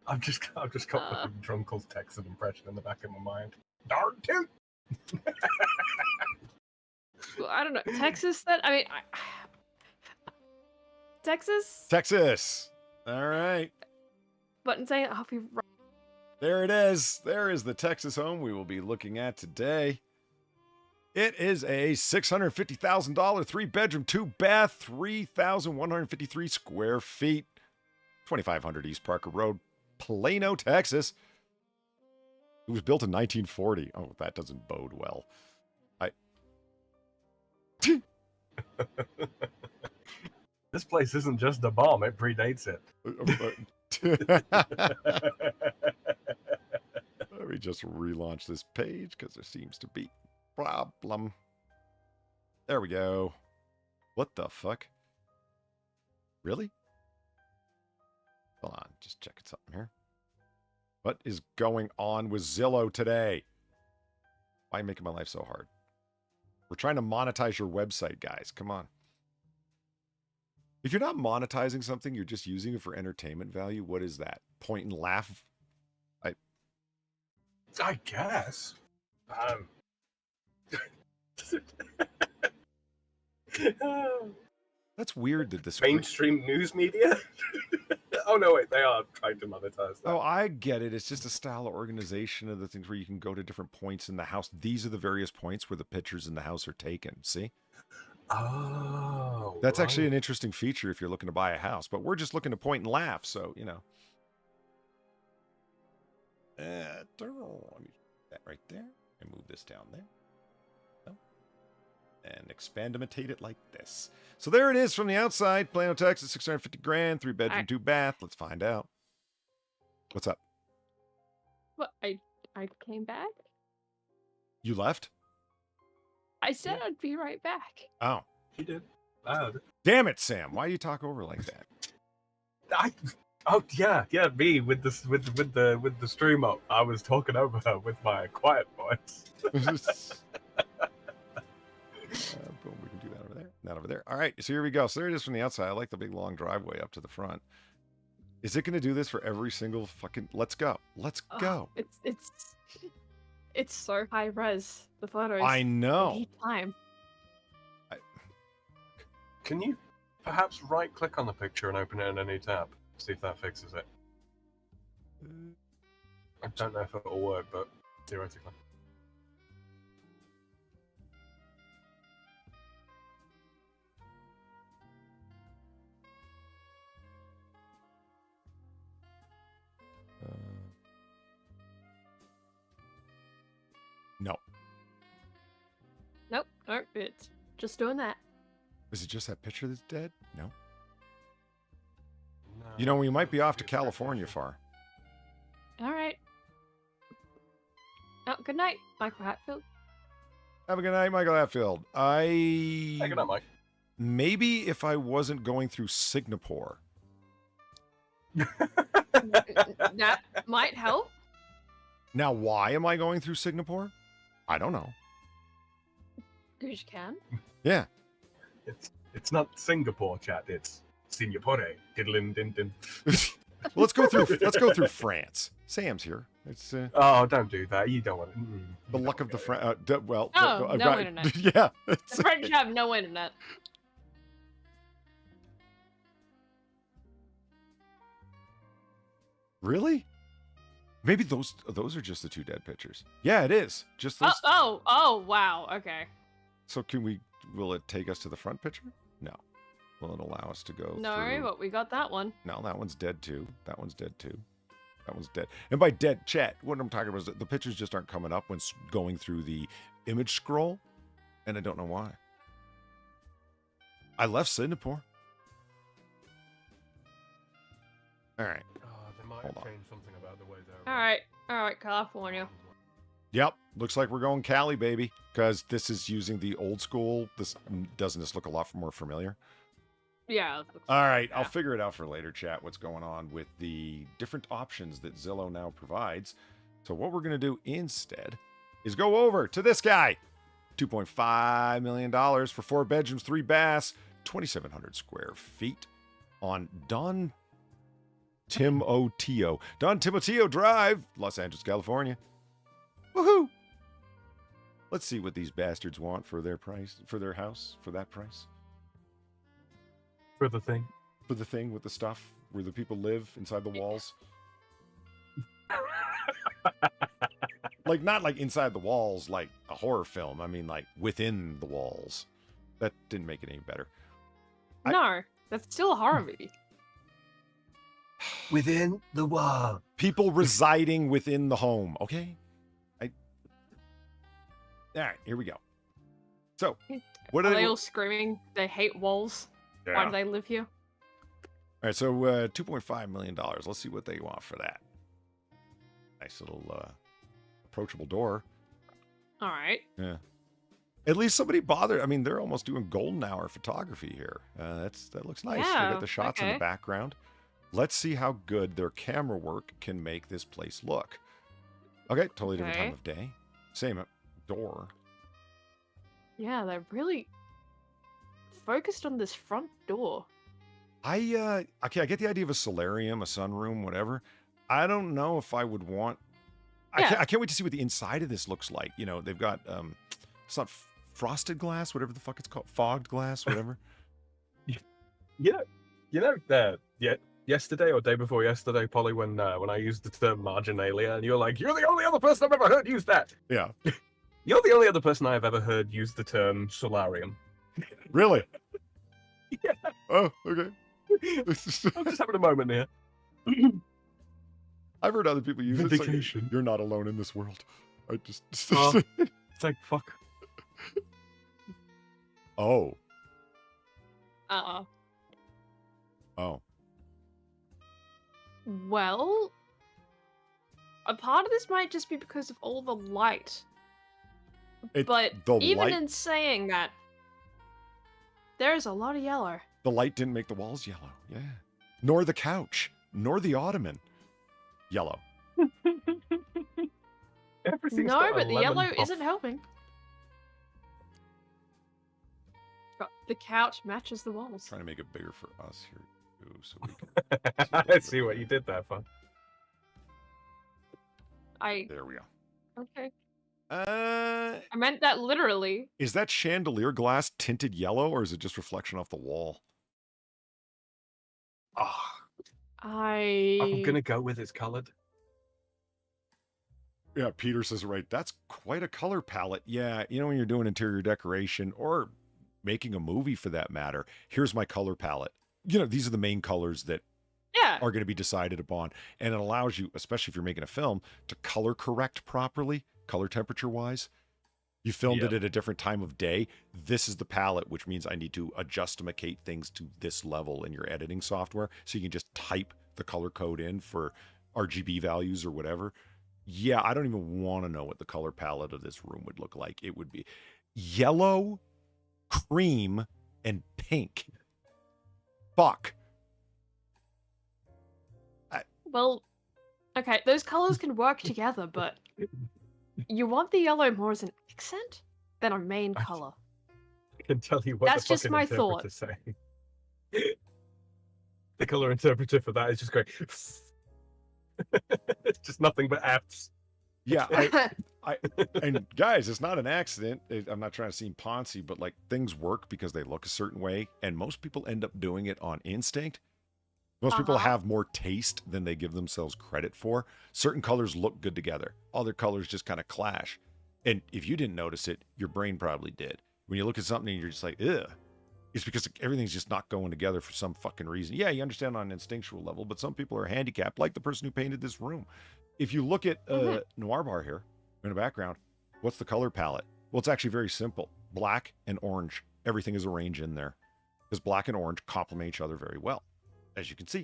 I've just got the Drunkle's Texan impression in the back of my mind. Darn toot! Well, I don't know. Texas, Texas? Texas. All right. But insane, I'll be right. There it is. There is the Texas home we will be looking at today. It is a $650,000 3-bedroom, 2-bath, 3,153 square feet, 2500 East Parker Road, Plano, Texas. It was built in 1940. Oh, that doesn't bode well. This place isn't just a bomb, it predates it. Let me just relaunch this page because there seems to be a problem. There we go. What the fuck? Really? Hold on, just checking something here. What is going on with Zillow today? Why are you making my life so hard? We're trying to monetize your website, guys. Come on. If you're not monetizing something, you're just using it for entertainment value, what is that? Point and laugh? I guess. That's weird that this mainstream news media. Oh no, wait, they are trying to monetize that. Oh, I get it. It's just a style of organization of the things where you can go to different points in the house. These are the various points where the pictures in the house are taken. See? Oh, that's actually an interesting feature if you're looking to buy a house. But we're just looking to point and laugh, so you know. Let me put that right there and move this down there. And expandimitate it like this. So there it is from the outside. Plano, Texas, $650,000, 3-bedroom, 2-bath. Let's find out. What's up? What? I came back? You left? I said I'd be right back. Oh. You did. Loud. Damn it, Sam. Why you talk over like that? Me with the stream up. I was talking over her with my quiet voice. Boom, we can do that over there. That over there. All right, so here we go. So there it is from the outside. I like the big long driveway up to the front. Is it going to do this for every single fucking? Let's go. Let's go. It's so high res. The photos. I know. Time. Can you perhaps right click on the picture and open it in a new tab? See if that fixes it. I don't know if it'll work, but theoretically. No. Nope. Nope. It's just doing that. Is it just that picture that's dead? No. You know, we might be off to California far. All right. Oh, good night, Michael Hatfield. Have a good night, Michael Hatfield. Hey, good night, Mike. Maybe if I wasn't going through Singapore. That might help. Now, why am I going through Singapore? I don't know. Because you can. Yeah. It's not Singapore, chat. It's Singapore. Diddlin din din. Let's go through France. Sam's here. It's Oh, don't do that. You don't want it. the luck of the No internet. Yeah. The French have no internet. Really? Maybe those are just the two dead pictures. Yeah, it is. Just those. Oh, wow. Okay. So will it take us to the front picture? No. Will it allow us to go No, through? but we got that one. No, that one's dead too. That one's dead too. That one's dead. And by dead, chat, what I'm talking about is that the pictures just aren't coming up when going through the image scroll, and I don't know why. I left Singapore. All right. They might have changed something about the way they're... All right, California. Yep, looks like we're going Cali, baby, because this is using the old school. Doesn't this look a lot more familiar? Yeah. All right, I'll figure it out for later, chat, what's going on with the different options that Zillow now provides. So what we're going to do instead is go over to this guy. $2.5 million for 4 bedrooms, 3 baths, 2,700 square feet on Don Timoteo Drive, Los Angeles, California. Woohoo! Let's see what these bastards want for their price, for their house, for that price. For the thing. For the thing with the stuff where the people live inside the walls. Like, not like inside the walls, like a horror film. I mean, like within the walls. That didn't make it any better. No, that's still a horror movie. Within the wall. People residing within the home, okay? All right, here we go. So, what are they all screaming? They hate walls. Yeah. Why do they live here? All right, so $2.5 million. Let's see what they want for that. Nice little approachable door. All right. Yeah. At least somebody bothered. I mean, they're almost doing golden hour photography here. That looks nice. Yeah, they got the shots in the background. Let's see how good their camera work can make this place look. Okay, totally different time of day. Same door. Yeah, they're really focused on this front door. Okay, I get the idea of a solarium, a sunroom, whatever. I don't know if I would want. I can't wait to see what the inside of this looks like. You know, they've got it's not frosted glass, whatever the fuck it's called, fogged glass, whatever. Yesterday or day before yesterday, Polly, when I used the term marginalia, and you're like, you're the only other person I've ever heard use that. Yeah. You're the only other person I've ever heard use the term solarium. Really? Yeah. Oh, okay. I'm just having a moment here. I've heard other people use Vindication. it. Like, you're not alone in this world. I just. It's like, fuck. Oh. Oh. Well, a part of this might just be because of all the light. But even in saying that, there's a lot of yellow. The light didn't make the walls yellow. Yeah. Nor the couch. Nor the ottoman. Yellow. No, but the yellow isn't helping. The couch matches the walls. Trying to make it bigger for us here too, so we can. I see what you did there, fun. There we go. Okay. I meant that literally. Is that chandelier glass tinted yellow, or is it just reflection off the wall? I'm gonna go with it's colored. Yeah, Peter says right. That's quite a color palette. Yeah, you know, when you're doing interior decoration or making a movie for that matter, here's my color palette. You know, these are the main colors that Yeah. are going to be decided upon. And it allows you, especially if you're making a film, to color correct properly, color temperature wise. You filmed it at a different time of day. This is the palette, which means I need to adjustimate things to this level in your editing software. So you can just type the color code in for RGB values or whatever. Yeah, I don't even want to know what the color palette of this room would look like. It would be yellow, cream, and pink. Fuck. Well, okay, those colors can work together, but you want the yellow more as an accent than a main color. I can tell you what That's the just fucking my interpreter's thought. saying. The color interpreter for that is just going. It's just nothing but apps. Yeah, and guys, it's not an accident. I'm not trying to seem poncy, but like things work because they look a certain way, and most people end up doing it on instinct. Most people have more taste than they give themselves credit for. Certain colors look good together. Other colors just kind of clash. And if you didn't notice it, your brain probably did. When you look at something and you're just like, ugh, it's because everything's just not going together for some fucking reason. Yeah, you understand on an instinctual level, but some people are handicapped, like the person who painted this room. If you look at Noir Bar here in the background, what's the color palette? Well, it's actually very simple. Black and orange. Everything is arranged in there. Because black and orange complement each other very well. As you can see,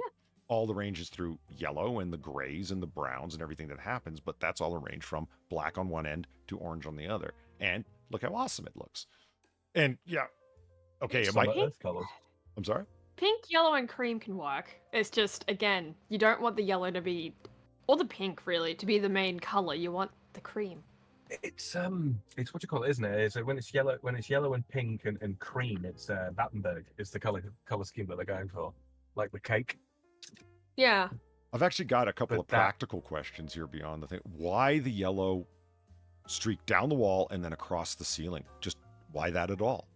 all the range is through yellow and the grays and the browns and everything that happens, but that's all arranged from black on one end to orange on the other. And look how awesome it looks. And yeah, okay, I'm sorry? Pink, yellow, and cream can work. It's just, again, you don't want the yellow to be, or the pink really, to be the main color. You want the cream. It's what you call it, isn't it? It's when it's yellow and pink and cream, it's Battenberg is the color scheme that they're going for. Like the cake. Yeah. I've actually got a couple of practical questions here beyond the thing. Why the yellow streak down the wall and then across the ceiling? Just why that at all?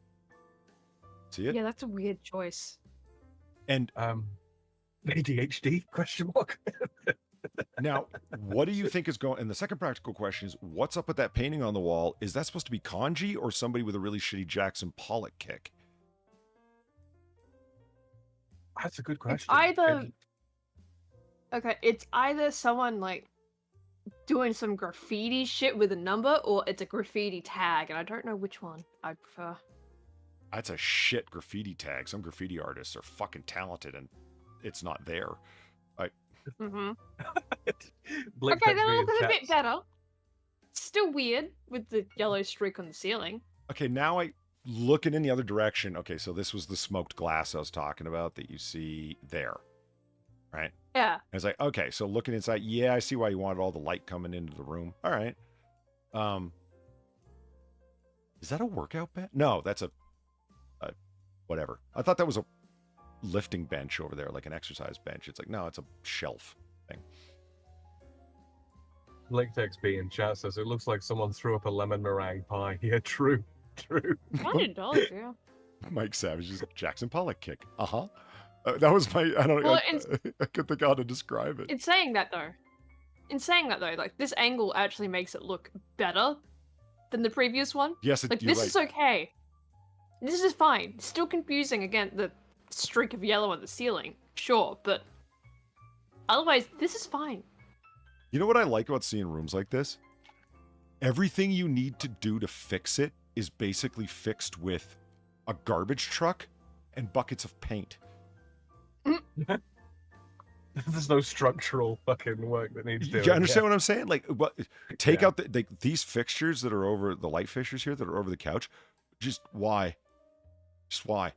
See it? Yeah, that's a weird choice. And ADHD question mark. Now, what do you think is going? And the second practical question is, what's up with that painting on the wall? Is that supposed to be kanji or somebody with a really shitty Jackson Pollock kick? That's a good question. It's either someone like doing some graffiti shit with a number, or it's a graffiti tag, and I don't know which one I prefer. That's a shit graffiti tag. Some graffiti artists are fucking talented, and it's not there. Okay, that looks a bit better. Still weird with the yellow streak on the ceiling. Okay, now looking in the other direction. Okay, so this was the smoked glass I was talking about that you see there, right? Yeah. And it's like, okay, so looking inside, yeah, I see why you wanted all the light coming into the room. All right. Is that a workout bench? No, that's a whatever. I thought that was a lifting bench over there, like an exercise bench. It's like, no, it's a shelf thing. LinkTXP in chat says it looks like someone threw up a lemon meringue pie. Yeah, true. Kind of does, yeah. Mike Savage's Jackson Pollock kick. That was my. I don't know. Well, I could think how to describe it. In saying that though, like this angle actually makes it look better than the previous one. Yes, like this is okay. This is fine. Still confusing again, the streak of yellow on the ceiling, sure, but otherwise this is fine. You know what I like about seeing rooms like this? Everything you need to do to fix it is basically fixed with a garbage truck and buckets of paint. There's no structural fucking work that needs doing. You understand what I'm saying? Like, take out these fixtures that are over the light fixtures here that are over the couch. Just why? Just why?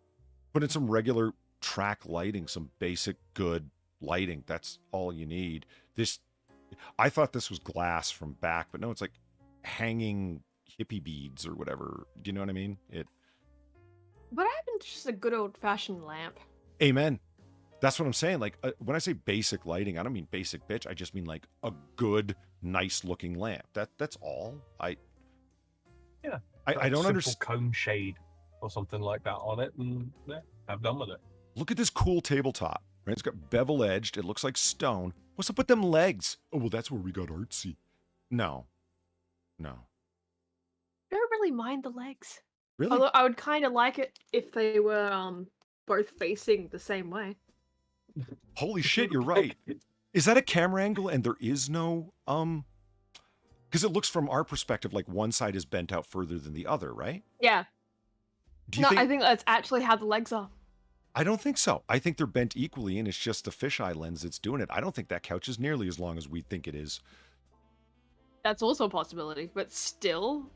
Put in some regular track lighting, some basic good lighting. That's all you need. I thought this was glass from back, but no, it's like hanging hippie beads or whatever. Do you know what I mean? What happened to just a good old-fashioned lamp? Amen. That's what I'm saying. Like, when I say basic lighting, I don't mean basic bitch. I just mean like a good, nice-looking lamp. That's all. I don't understand. Cone shade or something like that on it, and yeah, have done with it. Look at this cool tabletop. Right? It's got bevel-edged. It looks like stone. What's up with them legs? Oh, well, that's where we got artsy. No. I don't really mind the legs. Really? Although I would kind of like it if they were both facing the same way. Holy shit, you're right. Is that a camera angle and there is no because it looks from our perspective like one side is bent out further than the other, right? Yeah. I think that's actually how the legs are. I don't think so. I think they're bent equally and it's just the fisheye lens that's doing it. I don't think that couch is nearly as long as we think it is. That's also a possibility, but still,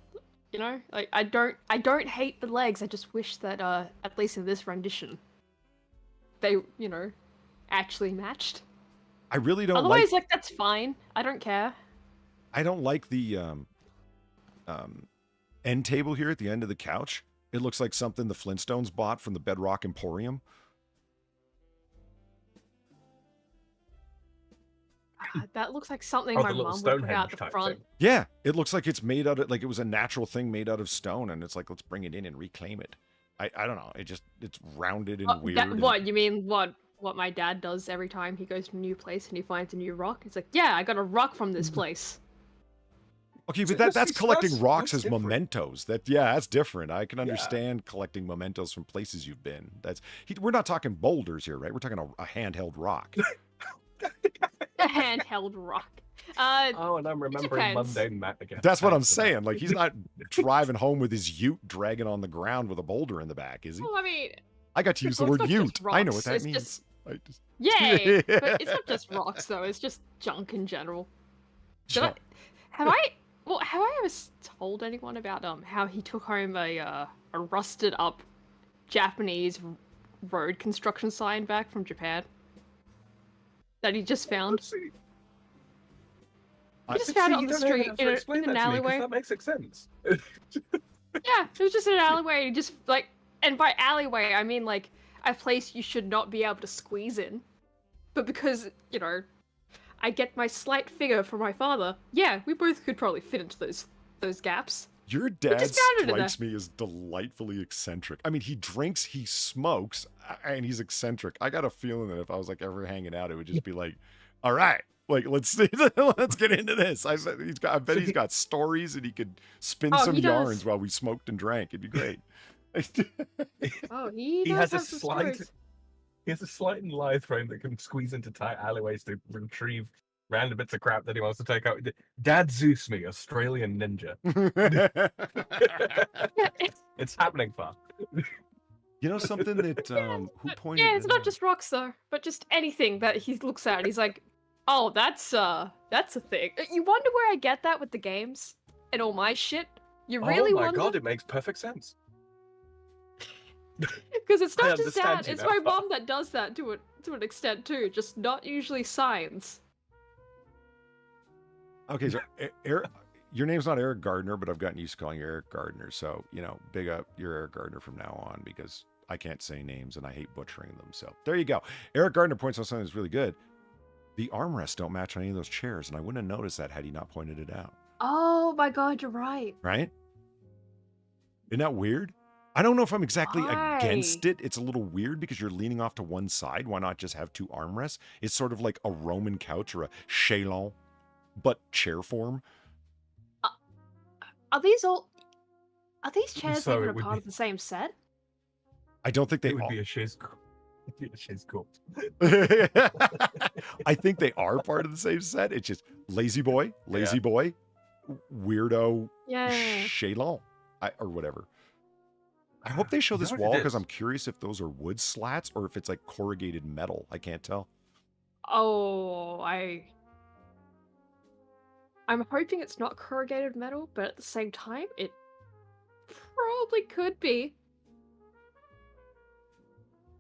you know, like I don't hate the legs. I just wish that at least in this rendition they, you know, actually matched. I really don't Otherwise, like that's fine. I don't care. I don't like the end table here at the end of the couch. It looks like something the Flintstones bought from the Bedrock Emporium. That looks like something my mom would put out the front. Thing. Yeah, it looks like it's made out of, like it was a natural thing made out of stone, and it's like, let's bring it in and reclaim it. I don't know. It's rounded and weird. What, you mean what my dad does every time he goes to a new place and he finds a new rock? It's like, yeah, I got a rock from this place. Okay, but that's collecting rocks as mementos. That's different. I can understand collecting mementos from places you've been. We're not talking boulders here, right? We're talking a handheld rock. A handheld rock. And I'm remembering mundane Matt again. That's what I'm saying. Like, he's not driving home with his ute dragging on the ground with a boulder in the back, is he? Well, I mean, I got to use the word ute. I know what that means. Yay! But it's not just rocks, though. It's just junk in general. Have I ever told anyone about how he took home a rusted up Japanese road construction sign back from Japan that he just found? He just found it on the street in an alleyway. That makes sense. Yeah, it was just in an alleyway. And just like, and by alleyway I mean like a place you should not be able to squeeze in, but because you know I get my slight figure from my father, yeah, we both could probably fit into those gaps. Your dad strikes me as delightfully eccentric. I mean, he drinks, he smokes, and he's eccentric. I got a feeling that if I was like ever hanging out, it would just be like, all right, like let's get into this. I bet he's got stories and he could spin some yarns while we smoked and drank. It'd be great. He has a slight and lithe frame that can squeeze into tight alleyways to retrieve random bits of crap that he wants to take out. FarZoosme, Australian ninja. It's happening, far. You know something that who pointed? Yeah, it's not just rocks though, but just anything that he looks at. He's like, oh, that's a thing. You wonder where I get that with the games and all my shit. You really wonder? Oh my god, it makes perfect sense. Because it's not just that; it's my mom that does that to an extent too. Just not usually signs. Okay, so your name's not Eric Gardner, but I've gotten used to calling you Eric Gardner. So, you know, big up, you're Eric Gardner from now on because I can't say names and I hate butchering them. So there you go. Eric Gardner points out something that's really good. The armrests don't match on any of those chairs, and I wouldn't have noticed that had he not pointed it out. Oh my god, you're right. Right? Isn't that weird? I don't know if I'm exactly against it. It's a little weird because you're leaning off to one side. Why not just have two armrests? It's sort of like a Roman couch or a chaise but chair form. Are these chairs even a part of the same set? I don't think they would be a chaise court. I think they are part of the same set. It's just lazy boy, weirdo, chaise or whatever. I hope they show this wall because I'm curious if those are wood slats or if it's like corrugated metal. I can't tell. Oh, I'm hoping it's not corrugated metal, but at the same time, it probably could be.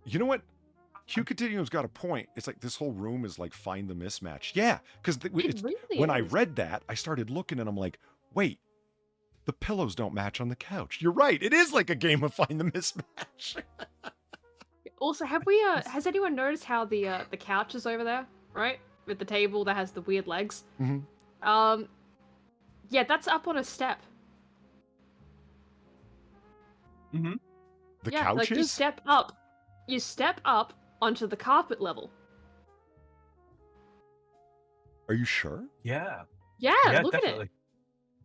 You know what? Q Continuum's got a point. It's like this whole room is like find the mismatch. Yeah, because when I read that, I started looking and I'm like, wait, the pillows don't match on the couch. You're right. It is like a game of find the mismatch. Also, has anyone noticed how the couch is over there, right? With the table that has the weird legs? Mm-hmm. Yeah, that's up on a step. Mm-hmm. The couch like is? You step up onto the carpet level. Are you sure? Yeah. Yeah, look definitely.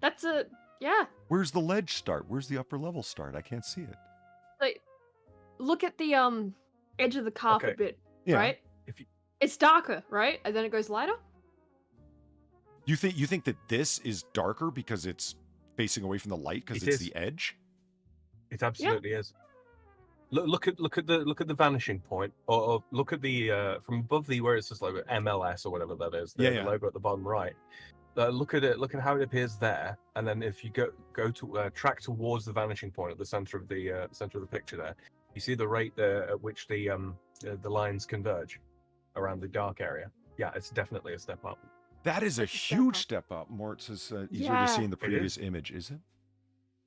At it. Yeah. Where's the ledge start? Where's the upper level start? I can't see it. Like, look at the edge of the carpet bit, right? It's darker, right? And then it goes lighter? You think that this is darker because it's facing away from the light because it's the edge? It absolutely is. Look at the vanishing point, or look at the from above the where it says like MLS or whatever that is. The logo at the bottom right. Look at it. Look at how it appears there, and then if you go to track towards the vanishing point at the center of the picture there, you see the rate at which the lines converge around the dark area. Yeah, it's definitely a step up. That is a huge step up. Mort says easier to see in the previous image, is it?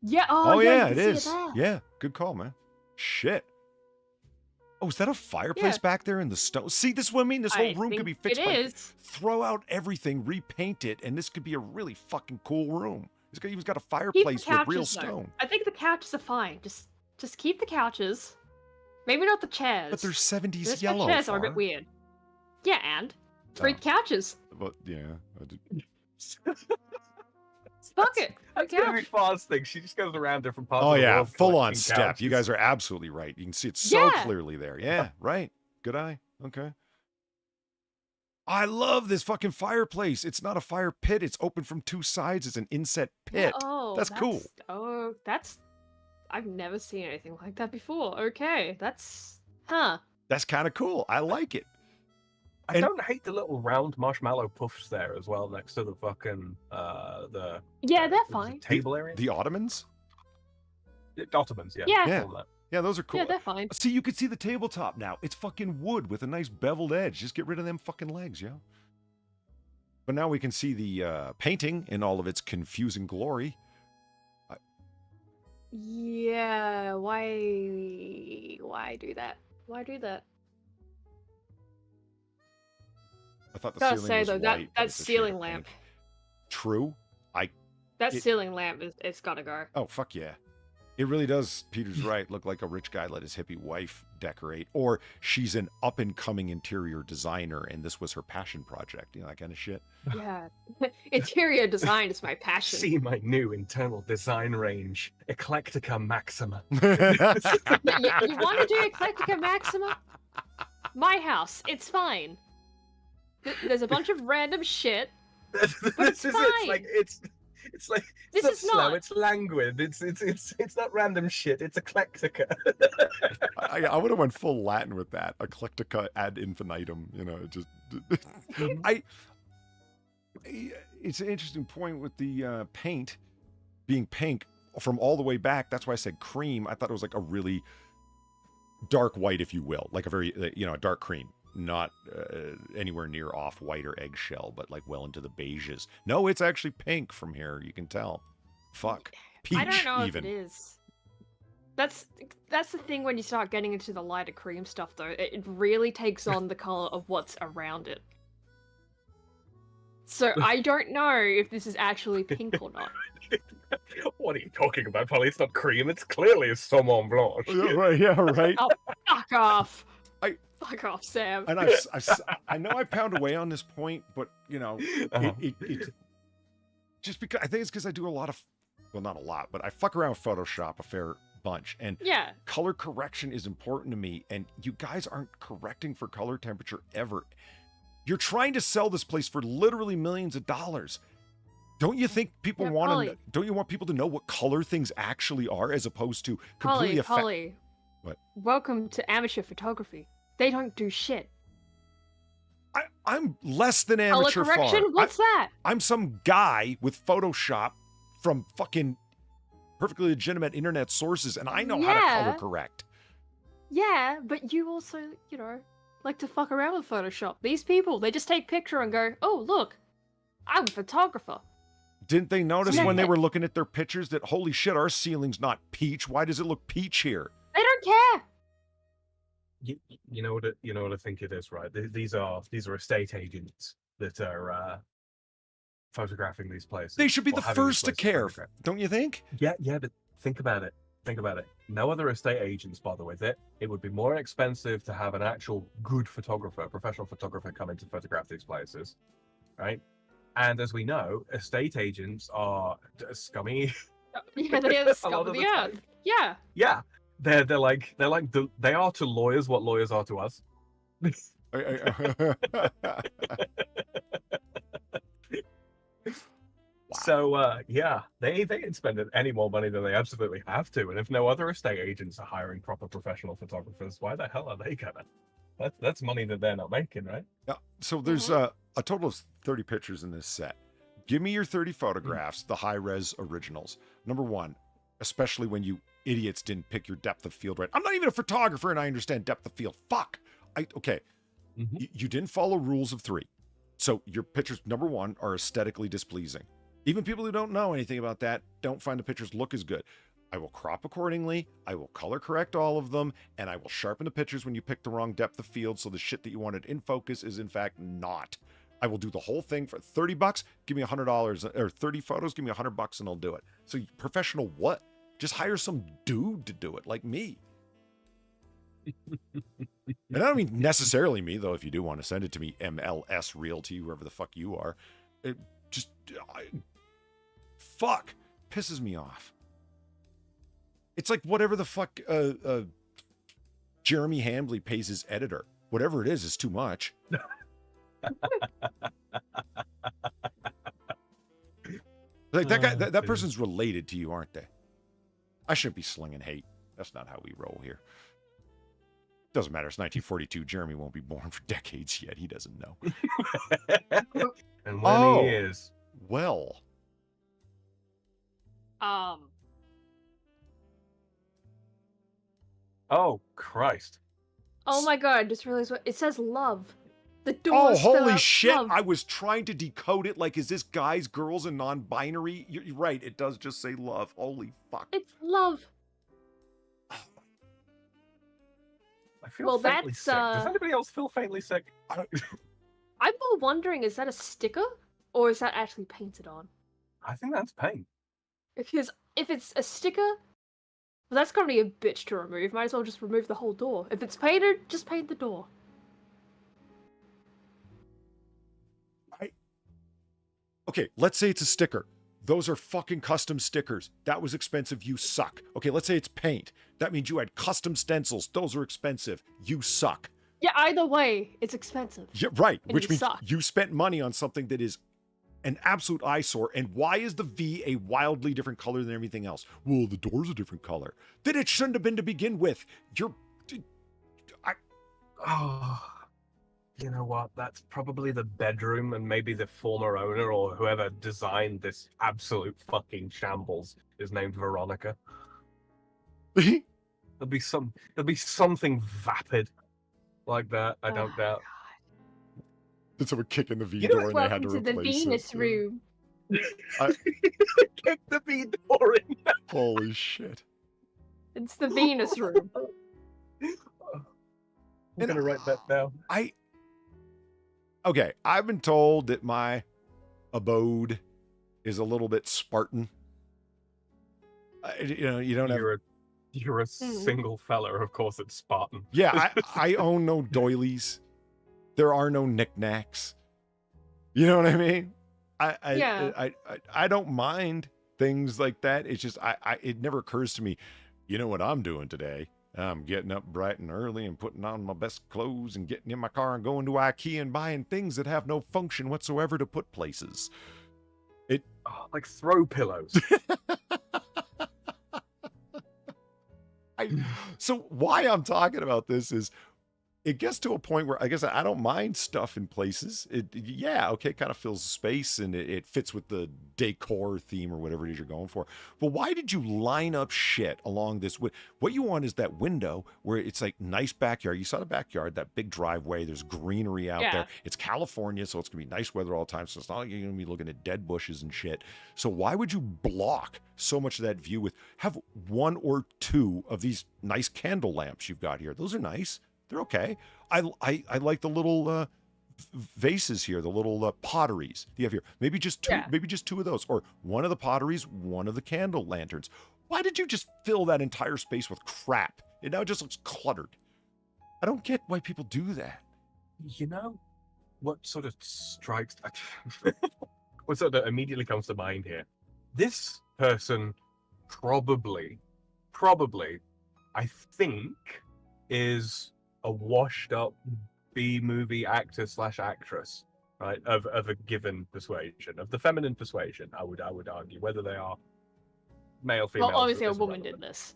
Yeah. Oh yeah, it you can is. see it there. Yeah, good call, man. Shit. Oh, is that a fireplace back there in the stone? See, this is what I mean. This whole room could be fixed. It is. Throw out everything, repaint it, and this could be a really fucking cool room. It's even got a fireplace with real stone. I think the couches are fine. Just keep the couches. Maybe not the chairs. But they're 70s Those yellow. chairs are a bit weird. Yeah, and 3 couches. But yeah, I did. Fuck it. That's gonna be Far's thing. She just goes around different parts. Oh of the yeah, world full on collecting step. couches. You guys are absolutely right. You can see it so clearly there. Yeah, right. Good eye. Okay. I love this fucking fireplace. It's not a fire pit. It's open from 2 sides. It's an inset pit. That's cool. Oh, I've never seen anything like that before. Okay, that's That's kind of cool. I like it. I don't hate the little round marshmallow puffs there as well next to the fucking they're fine. Table area. The ottomans? Ottomans, yeah. Yeah, those are cool. Yeah, they're fine. See, you can see the tabletop now. It's fucking wood with a nice beveled edge. Just get rid of them fucking legs, yo. But now we can see the painting in all of its confusing glory. Yeah, why do that? Why do that? I thought the Gotta ceiling say was though, white, but that it's a shade ceiling of lamp. pink. True. Ceiling lamp it's gotta go. Oh, fuck yeah. It really does, Peter's right, look like a rich guy let his hippie wife decorate. Or she's an up-and-coming interior designer, and this was her passion project. You know, that kind of shit. Yeah. Interior design is my passion. See my new internal design range, Eclectica Maxima. You want to do Eclectica Maxima? My house, it's fine. There's a bunch of random shit, but it's fine. It's like This not is slow, not. it's languid. It's not random shit. It's eclectica. I would have went full Latin with that. Eclectica ad infinitum. You know, just it's an interesting point with the paint being pink from all the way back. That's why I said cream. I thought it was like a really dark white, if you will, like a very a dark cream. Not anywhere near off-white or eggshell, but like well into the beiges. No, it's actually pink from here. You can tell. Fuck. Peach, I don't know even. if it is. That's the thing when you start getting into the lighter cream stuff, though. It really takes on the color of what's around it. So I don't know if this is actually pink or not. What are you talking about, Polly? It's not cream. It's clearly a saumon blanche. Yeah, right. Oh, fuck off. Fuck off, Sam. And I know I pound away on this point, but you know, it just because I think it's because I do a lot of, well, not a lot, but I fuck around with Photoshop a fair bunch, and color correction is important to me. And you guys aren't correcting for color temperature ever. You're trying to sell this place for literally millions of dollars. Don't you think people want to? Don't you want people to know what color things actually are, as opposed to completely Polly. What? Welcome to amateur photography. They don't do shit. I'm less than amateur. Color correction? What's that? I'm some guy with Photoshop from fucking perfectly legitimate internet sources, and I know how to color correct. Yeah, but you also, like to fuck around with Photoshop. These people, they just take picture and go, oh, look, I'm a photographer. Didn't they notice when they were looking at their pictures that, holy shit, our ceiling's not peach? Why does it look peach here? They don't care. You know what I think it is, right? These are estate agents that are photographing these places. They should be the first to care, don't you think? Yeah, but think about it. No other estate agents, by the way. It would be more expensive to have an actual good photographer, professional photographer, come in to photograph these places, right? And as we know, estate agents are scummy. Yeah, they are the scum of the earth. Yeah. Yeah. They are to lawyers what lawyers are to us. So yeah, they ain't spending any more money than they absolutely have to, and if no other estate agents are hiring proper professional photographers, why the hell are they gonna? That's money that they're not making, right? Yeah. So there's a total of 30 pictures in this set. Give me your 30 photographs, the high-res originals. Number one, especially when you idiots didn't pick your depth of field right. I'm not even a photographer, and I understand depth of field. Fuck. Okay. You didn't follow rules of 3. So your pictures, number one, are aesthetically displeasing. Even people who don't know anything about that don't find the pictures look as good. I will crop accordingly, I will color correct all of them, and I will sharpen the pictures when you pick the wrong depth of field so the shit that you wanted in focus is in fact not. I will do the whole thing for $30, give me $100, or 30 photos, give me $100 and I'll do it. So professional what? Just hire some dude to do it, like me. And I don't mean necessarily me, though, if you do want to send it to me, MLS Realty, whoever the fuck you are. It just, fuck, pisses me off. It's like whatever the fuck Jeremy Hambley pays his editor. Whatever it is too much. Like that guy, that person's related to you, aren't they? I shouldn't be slinging hate. That's not how we roll here. Doesn't matter. It's 1942. Jeremy won't be born for decades yet. He doesn't know. And when he is, well. Oh Christ! Oh my God! I just realized what it says. Love. The door. Oh, holy shit! Love. I was trying to decode it. Like, is this guys, girls, and non-binary? You're right. It does just say love. Holy fuck! It's love. I feel faintly sick. Does anybody else feel faintly sick? I'm more wondering: is that a sticker or is that actually painted on? I think that's paint. Because if it's a sticker, well, that's gonna be a bitch to remove. Might as well just remove the whole door. If it's painted, just paint the door. Okay, let's say it's a sticker. Those are fucking custom stickers. That was expensive. You suck. Okay, let's say it's paint. That means you had custom stencils. Those are expensive. You suck. Yeah, either way, it's expensive. Yeah, right. And Which means suck. you spent money on something that is an absolute eyesore. And why is the V a wildly different color than everything else? Well, the door's a different color. Then it shouldn't have been to begin with. You know what? That's probably the bedroom, and maybe the former owner or whoever designed this absolute fucking shambles is named Veronica. There'll be something vapid like that. I don't doubt. Did someone kick in the V door and they had to replace the Venus room. Kick the V door in. Holy shit! It's the Venus room. I'm gonna write that down. Okay, I've been told that my abode is a little bit Spartan. You don't have. You're a single fella, of course. It's Spartan. Yeah, I own no doilies. There are no knickknacks. You know what I mean? I don't mind things like that. It's just it never occurs to me. You know what I'm doing today? I'm getting up bright and early and putting on my best clothes and getting in my car and going to IKEA and buying things that have no function whatsoever to put places. Like throw pillows. So why I'm talking about this is it gets to a point where I guess I don't mind stuff in places. Kind of fills space and it fits with the decor theme or whatever it is you're going for. But why did you line up shit along this? What you want is that window where it's like nice backyard. You saw the backyard, that big driveway. There's greenery out there. It's California, so it's going to be nice weather all the time. So it's not like you're going to be looking at dead bushes and shit. So why would you block so much of that view have one or two of these nice candle lamps you've got here? Those are nice. They're okay. I like the little vases here, the little potteries you have here. Maybe just two of those, or one of the potteries, one of the candle lanterns. Why did you just fill that entire space with crap? It now just looks cluttered. I don't get why people do that. You know what sort of strikes? What sort of immediately comes to mind here? This person probably, I think, is a washed up B-movie actor / actress, right, of a given persuasion, of the feminine persuasion, I would argue, whether they are male, female. Well, obviously a woman did this.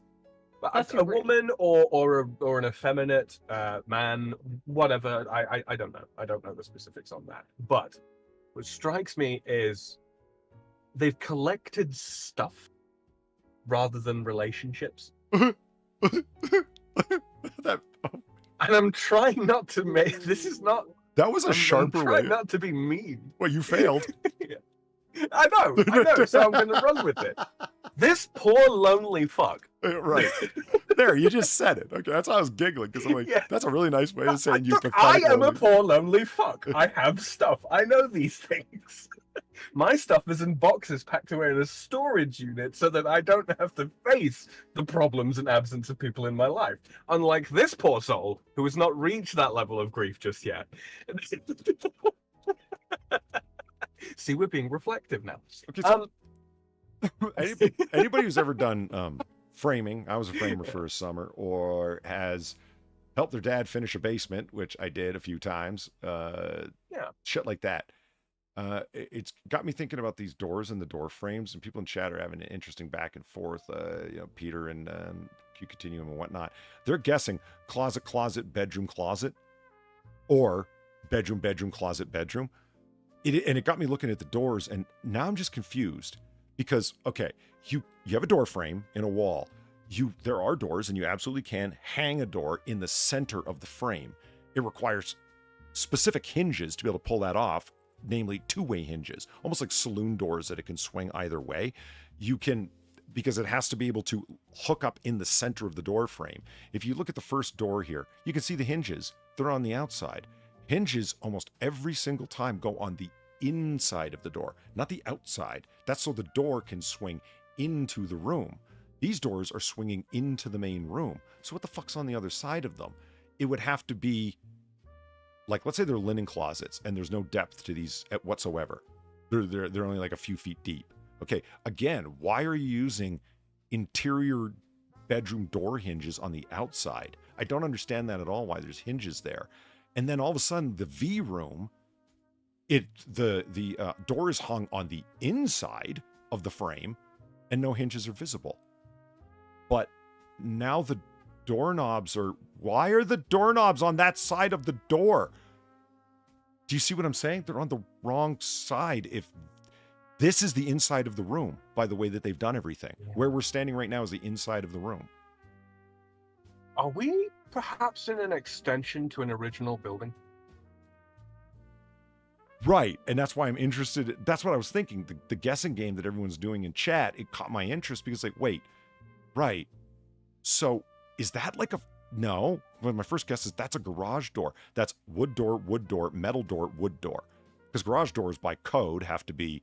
But a woman or an effeminate man, whatever. I don't know. I don't know the specifics on that. But what strikes me is they've collected stuff rather than relationships. And I'm trying not to make this is not. That was a sharper way. I'm trying not to be mean. Well, you failed. Yeah. I know. So I'm going to run with it. This poor lonely fuck. Right there, you just said it. Okay, that's why I was giggling because I'm like, that's a really nice way of saying you. I am a poor lonely fuck. I have stuff. I know these things. My stuff is in boxes packed away in a storage unit so that I don't have to face the problems and absence of people in my life. Unlike this poor soul who has not reached that level of grief just yet. See, we're being reflective now. Okay, so anybody who's ever done framing, I was a framer for a summer, or has helped their dad finish a basement, which I did a few times, shit like that. It's got me thinking about these doors and the door frames, and people in chat are having an interesting back and forth. Peter and Q Continuum and whatnot. They're guessing closet, closet, bedroom, closet, or bedroom, bedroom, closet, bedroom. It got me looking at the doors, and now I'm just confused because, okay, you have a door frame in a wall. There are doors, and you absolutely can hang a door in the center of the frame. It requires specific hinges to be able to pull that off, namely two-way hinges, almost like saloon doors that it can swing either way. You can, because it has to be able to hook up in the center of the door frame. If you look at the first door here, you can see the hinges. They're on the outside. Hinges almost every single time go on the inside of the door, not the outside. That's so the door can swing into the room. These doors are swinging into the main room. So what the fuck's on the other side of them? It would have to be, like, let's say they're linen closets and there's no depth to these whatsoever. They're only like a few feet deep. Okay, again, why are you using interior bedroom door hinges on the outside? I don't understand that at all, why there's hinges there. And then all of a sudden, the V room, the door is hung on the inside of the frame, and no hinges are visible. But now the doorknobs are. Why are the doorknobs on that side of the door? Do you see what I'm saying? They're on the wrong side. If this is the inside of the room, by the way that they've done everything, where we're standing right now is the inside of the room. Are we perhaps in an extension to an original building? Right, and that's why I'm interested. That's what I was thinking. The guessing game that everyone's doing in chat, it caught my interest because, like, wait, right. So is that like a... No. Well, my first guess is that's a garage door. That's wood door, metal door, wood door. Because garage doors by code have to be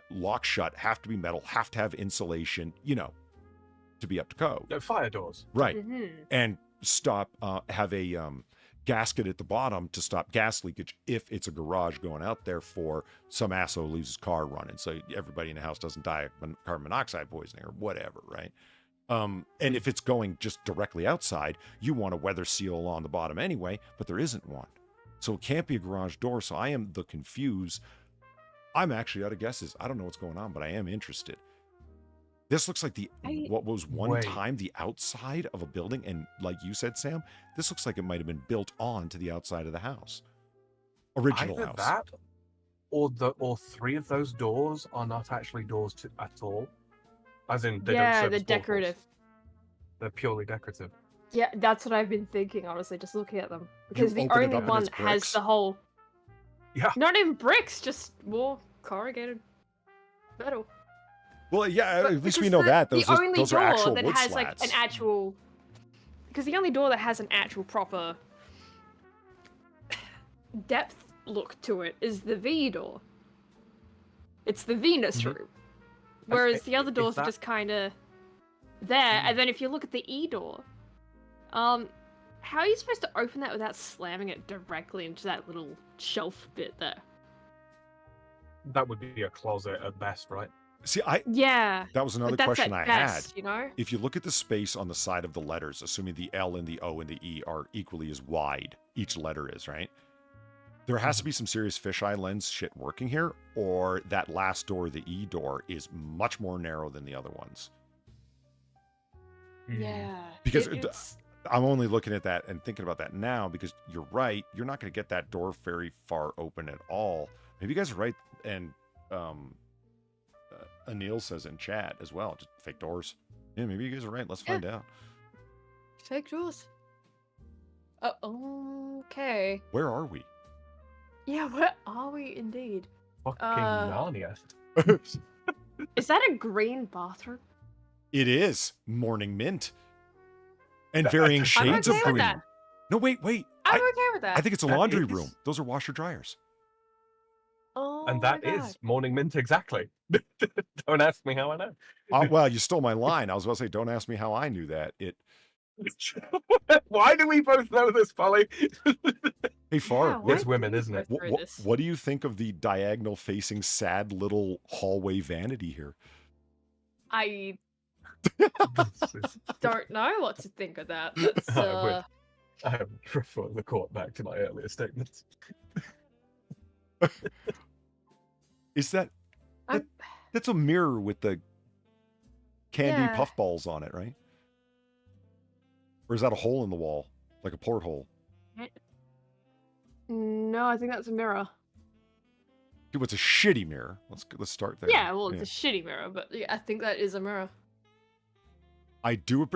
lock shut, have to be metal, have to have insulation, to be up to code. Fire doors. Right. Mm-hmm. And have a gasket at the bottom to stop gas leakage if it's a garage going out there for some asshole leaves his car running. So everybody in the house doesn't die of carbon monoxide poisoning or whatever, right? And if it's going just directly outside, you want a weather seal on the bottom anyway, but there isn't one. So it can't be a garage door. So I am the confused. I'm actually out of guesses. I don't know what's going on, but I am interested. This looks like what was one time the outside of a building. And like you said, Sam, this looks like it might have been built on to the outside of the house. Original Either house. That, or three of those doors are not actually doors at all. As in, they don't serve they're as decorative. Doors. They're purely decorative. Yeah, that's what I've been thinking, honestly, just looking at them. Because the only one has the whole... Yeah. Not even bricks, just more corrugated metal. Well, yeah, at least we know that. Those are actual wood slats. Like an actual... Because the only door that has an actual proper depth look to it is the V door. It's the Venus room. Whereas the other doors are just kind of there. And then if you look at the E door, how are you supposed to open that without slamming it directly into that little shelf bit there? That would be a closet at best, right? See, Yeah. that was another but that's question at I best, had. You know? If you look at the space on the side of the letters, assuming the L and the O and the E are equally as wide, each letter is, right? There has to be some serious fisheye lens shit working here, or that last door, the E door, is much more narrow than the other ones. Yeah. Because I'm only looking at that and thinking about that now because you're right. You're not going to get that door very far open at all. Maybe you guys are right. And Anil says in chat as well, just fake doors. Yeah, maybe you guys are right. Let's find out. Fake doors. Okay. Where are we? Yeah, where are we indeed? Fucking Narnia. Is that a green bathroom? It is morning mint. And varying shades of green. That. No, wait. I'm okay with that. I think it's a laundry room. Those are washer dryers. Oh, and that is morning mint exactly. Don't ask me how I know. Well, you stole my line. I was about to say, don't ask me how I knew that. Why do we both know this, Polly? Hey, Far. It's women, isn't it? What do you think of the diagonal facing sad little hallway vanity here? I don't know what to think of that. That's, I would refer the court back to my earlier statements. Is that's a mirror with the candy puffballs on it, right? Or is that a hole in the wall, like a porthole? No, I think that's a mirror. It's a shitty mirror. Let's start there. Yeah, well, it's a shitty mirror, but I think that is a mirror. I do.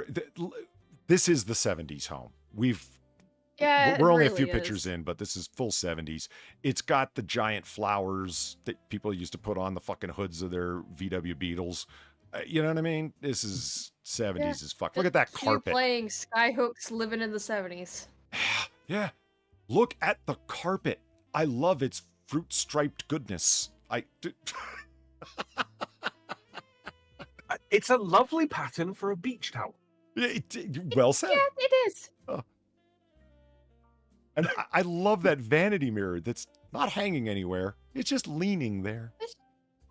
This is the 70s home. We're only a few pictures in, but this is full 70s. It's got the giant flowers that people used to put on the fucking hoods of their VW Beetles. You know what I mean? This is 70s as fuck. Look at that carpet. Playing Skyhooks living in the 70s. Yeah. Look at the carpet. I love its fruit striped goodness. It's a lovely pattern for a beach towel. Well said. Yeah, it is. Oh. And I love that vanity mirror that's not hanging anywhere. It's just leaning there.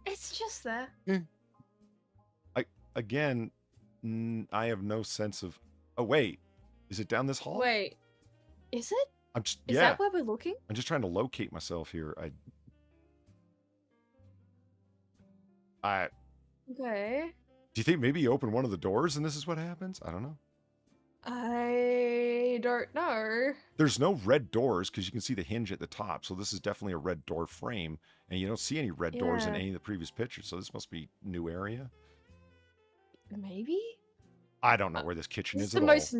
It's just there. Again, I have no sense of. Oh wait, is it down this hall? Wait, is it? Is yeah. that where we're looking? I'm just trying to locate myself here. Okay. Do you think maybe you open one of the doors and this is what happens? I don't know. I don't know. There's no red doors because you can see the hinge at the top. So this is definitely a red door frame. And you don't see any red doors in any of the previous pictures. So this must be new area. Maybe? I don't know where this kitchen is at all. This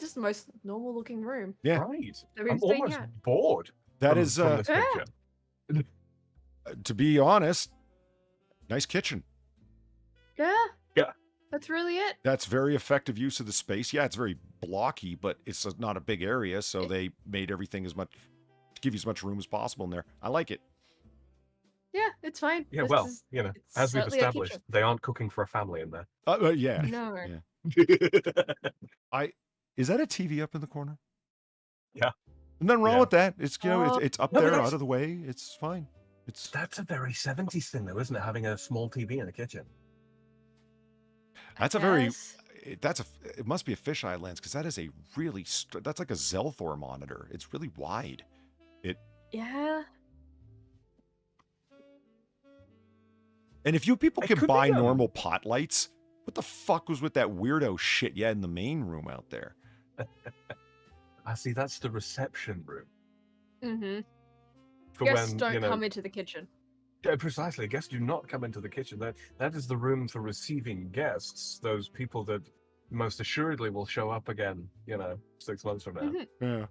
is the most normal looking room. Yeah. Right. I'm almost bored. That is, from this picture. To be honest, nice kitchen. Yeah. Yeah. That's really it. That's very effective use of the space. Yeah, it's very blocky, but it's not a big area, so they made everything to give you as much room as possible in there. I like it. Yeah, it's fine. Yeah, well, as we've established, they aren't cooking for a family in there. Yeah. No. Yeah. Is that a TV up in the corner? Yeah. Nothing wrong with that. It's it's up there, out of the way. It's fine. That's a very 70s thing, though, isn't it? Having a small TV in the kitchen. That's it must be a fisheye lens because that is a really that's like a Zelthor monitor. It's really wide. Yeah. And if you people can buy normal pot lights, what the fuck was with that weirdo shit you had in the main room out there? I see. That's the reception room. Mm-hmm. Guests don't come into the kitchen. Yeah, precisely. Guests do not come into the kitchen. That is the room for receiving guests. Those people that most assuredly will show up again, 6 months from now. Mm-hmm. Yeah.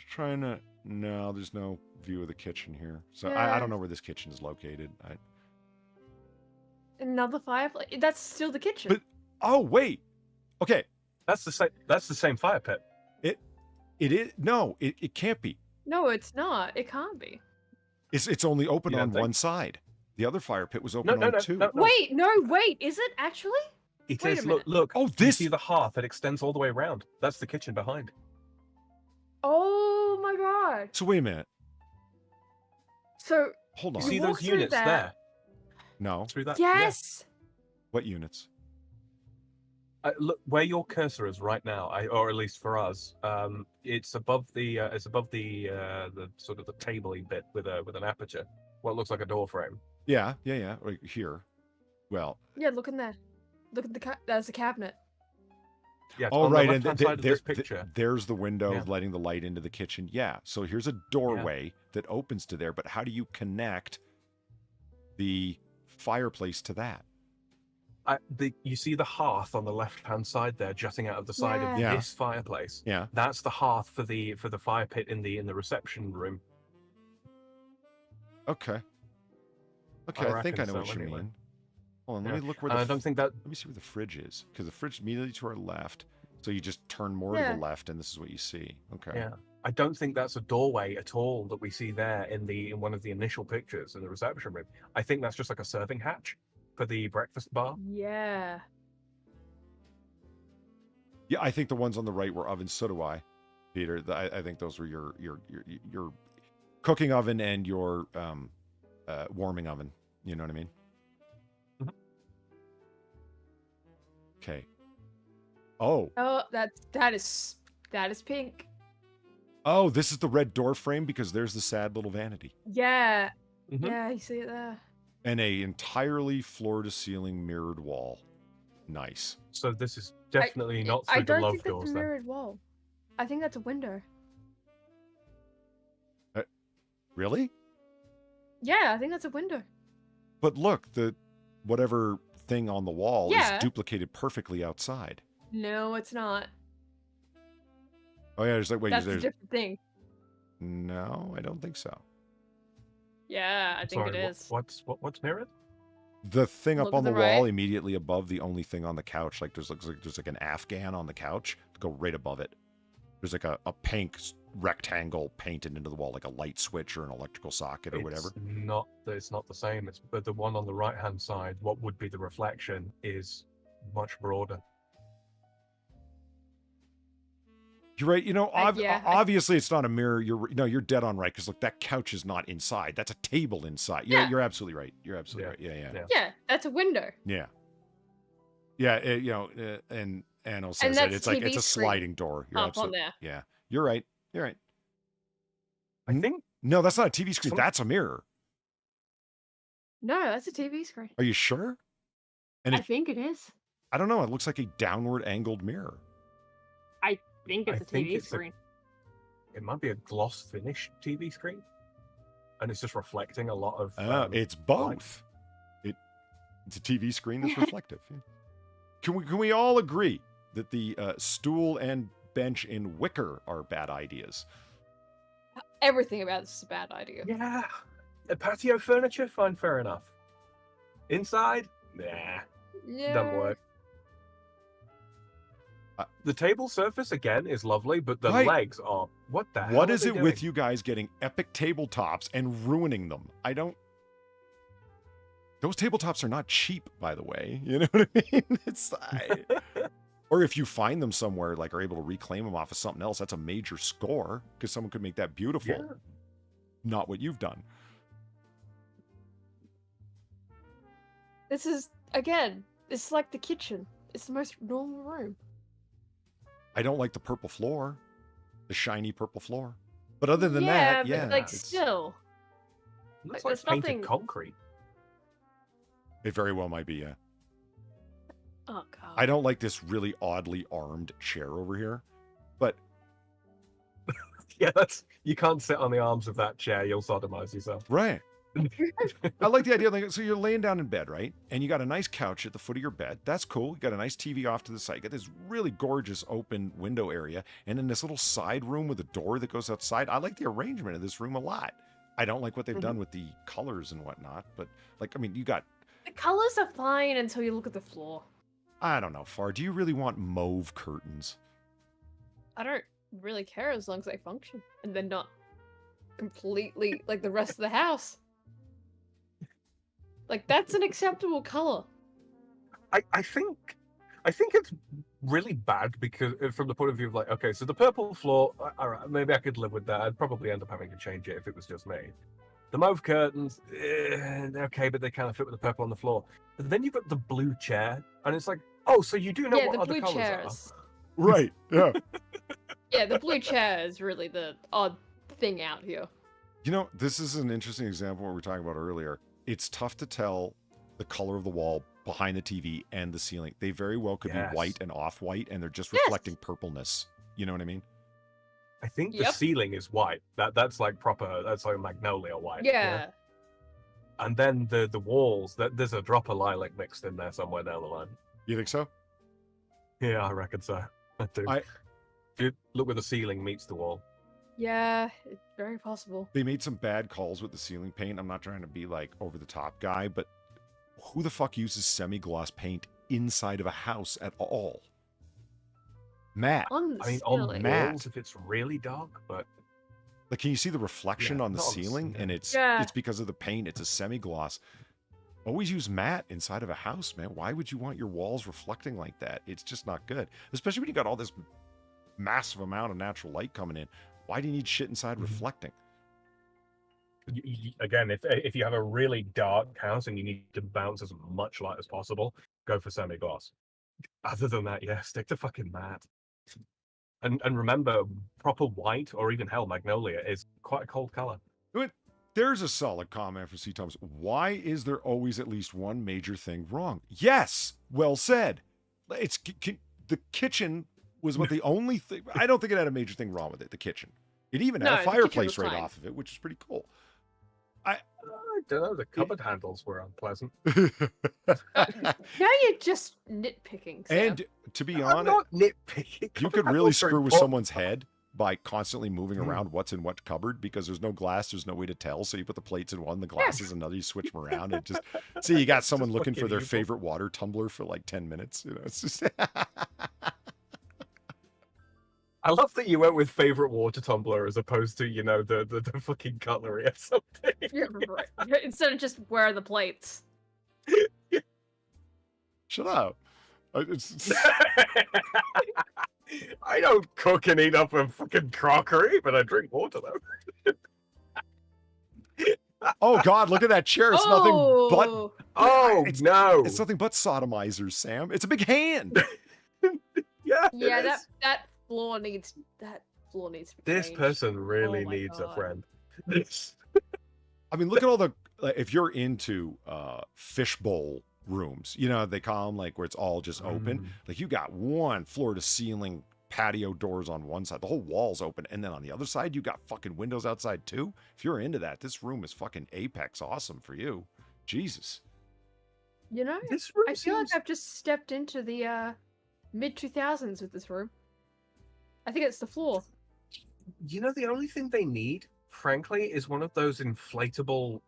Trying to. No, there's no view of the kitchen here. So I don't know where this kitchen is located. Another fireplace. That's still the kitchen. But wait. Okay. That's the same fire pit. It is. No, it can't be. No, it's not. It can't be. It's only open on one side. The other fire pit was open on two. No. Wait. Is it actually? It is. Look. Oh, You see the hearth that extends all the way around. That's the kitchen behind. Oh my god. So wait a minute. So hold on. You see those units there? No. Through that? Yes. What units? Look where your cursor is right now, or at least for us. It's above the sort of the tabley bit with an aperture. What looks like a door frame. Yeah. Right here. Well. Yeah, look in there. Look at there's a cabinet. Yeah. Oh, right, and picture. there's the window letting the light into the kitchen. Yeah. So here's a doorway that opens to there, but how do you connect the fireplace to that? You see the hearth on the left-hand side there, jutting out of the side of this fireplace. Yeah. That's the hearth for the fire pit in the reception room. Okay. I think I know what you mean. Hold on, let me look where I don't think that. Let me see where the fridge is, because the fridge is immediately to our left. So you just turn more to the left, and this is what you see. Okay. Yeah. I don't think that's a doorway at all that we see there in one of the initial pictures in the reception room. I think that's just like a serving hatch for the breakfast bar. Yeah. Yeah, I think the ones on the right were ovens. So do I, Peter. I think those were your cooking oven and your warming oven. You know what I mean? Mm-hmm. Okay. Oh. Oh, that is pink. Oh, this is the red door frame because there's the sad little vanity. Yeah. Mm-hmm. Yeah, you see it there. And a entirely floor-to-ceiling mirrored wall. Nice. So this is definitely not through the love doors. I don't think that's a then. mirrored wall. I think that's a window. Really? Yeah, I think that's a window. But look, the whatever thing on the wall is duplicated perfectly outside. No, it's not. Oh yeah, there's like wait, that's there's a different thing. No, I don't think so. Yeah, I think it is. What's mirrored? The thing up on the right. wall immediately above the only thing on the couch, like there's like an Afghan on the couch. Go right above it. There's like a pink rectangle painted into the wall, like a light switch or an electrical socket or whatever. It's not the same. But the one on the right hand side, what would be the reflection, is much broader. You're right. You know, obviously it's not a mirror. You're dead on right. Because look, that couch is not inside. That's a table inside. You're absolutely right. You're absolutely right. Yeah. Yeah, that's a window. Yeah. Yeah. And Anno says that it's like it's a sliding door. You're absolutely. Yeah. You're right. I think no, that's not a TV screen. That's a mirror. No, that's a TV screen. Are you sure? And I think it is. I don't know. It looks like a downward angled mirror. I think it's a TV screen. It might be a gloss finish TV screen, and it's just reflecting a lot of. It's both. It's a TV screen that's reflective. Yeah. Can we all agree that the stool and bench in wicker are bad ideas? Everything about this is a bad idea. Yeah, patio furniture, fine, fair enough. Inside, nah, doesn't work. The table surface again is lovely, but the legs are what the hell? What is it with you guys getting epic tabletops and ruining them? Those tabletops are not cheap, by the way. You know what I mean? Or if you find them somewhere, like are able to reclaim them off of something else, that's a major score because someone could make that beautiful. Yeah. Not what you've done. This is again. It's like the kitchen. It's the most normal room. I don't like the purple floor, the shiny purple floor. But other than that, but like still, looks like painted concrete. It very well might be, yeah. Oh god. I don't like this really oddly armed chair over here, but yeah, you can't sit on the arms of that chair. You'll sodomize yourself. Right. I like the idea. Like, so you're laying down in bed, right? And you got a nice couch at the foot of your bed. That's cool. You got a nice TV off to the side. You got this really gorgeous open window area. And then this little side room with a door that goes outside. I like the arrangement of this room a lot. I don't like what they've done with the colors and whatnot. But, like, I mean, you got... The colors are fine until you look at the floor. I don't know, Far. Do you really want mauve curtains? I don't really care as long as they function. And they're not completely like the rest of the house. Like, that's an acceptable color. I think it's really bad because from the point of view of like, okay, so the purple floor, all right, maybe I could live with that. I'd probably end up having to change it if it was just me. The mauve curtains, okay, but they kind of fit with the purple on the floor. But then you've got the blue chair, and it's like, oh, so you do know what the other blue colors chairs. are. Right, yeah. Yeah, the blue chair is really the odd thing out here. You know, this is an interesting example of what we were talking about earlier. It's tough to tell the color of the wall behind the TV and the ceiling. They very well could be white and off-white, and they're just reflecting purpleness. You know what I mean? I think the ceiling is white. That's like proper. That's like magnolia white. Yeah. And then the walls. There's a drop of lilac mixed in there somewhere down the line. You think so? Yeah, I reckon so. I do. If you look where the ceiling meets the wall. Yeah, it's very possible. They made some bad calls with the ceiling paint. I'm not trying to be like over the top guy, but who the fuck uses semi-gloss paint inside of a house at all? Matt. On the on walls if it's really dark, but like, can you see the reflection on the ceiling? And it's because of the paint. It's a semi-gloss. Always use matte inside of a house, man. Why would you want your walls reflecting like that? It's just not good. Especially when you got all this massive amount of natural light coming in. Why do you need shit inside reflecting? Again, if you have a really dark house and you need to bounce as much light as possible, go for semi-gloss. Other than that, stick to fucking matte. And remember, proper white or even hell, magnolia is quite a cold color. There's a solid comment from C. Thomas. Why is there always at least one major thing wrong? Yes, well said. It's the kitchen was what the only thing. I don't think it had a major thing wrong with it. The kitchen. It even had a fireplace right off of it, which is pretty cool. I don't know. The cupboard handles were unpleasant. Now you're just nitpicking. Sam. And to be honest, I'm not nitpicking. You could really screw with someone's head by constantly moving around what's in what cupboard, because there's no glass, there's no way to tell. So you put the plates in one, the glasses in another, you switch them around, and just see you got someone looking for their favorite water tumbler for like 10 minutes. You know, it's just. I love that you went with favorite water tumbler as opposed to, the fucking cutlery or something. Yeah, right. Instead of just where are the plates. Shut up. I don't cook and eat up a fucking crockery, but I drink water though. Oh God, look at that chair. It's nothing but. Oh, no. It's nothing but sodomizers, Sam. It's a big hand. Yeah, that floor needs to be This changed. person really needs a friend. I mean, look at all the. If you're into fishbowl rooms, they call them, like, where it's all just open. Like, you got one floor to ceiling patio doors on one side, the whole wall's open, and then on the other side you got fucking windows outside too. If you're into that, this room is fucking apex awesome for you. Jesus. This room I feel like I've just stepped into the mid 2000s with this room. I think it's the floor. The only thing they need, frankly, is one of those inflatable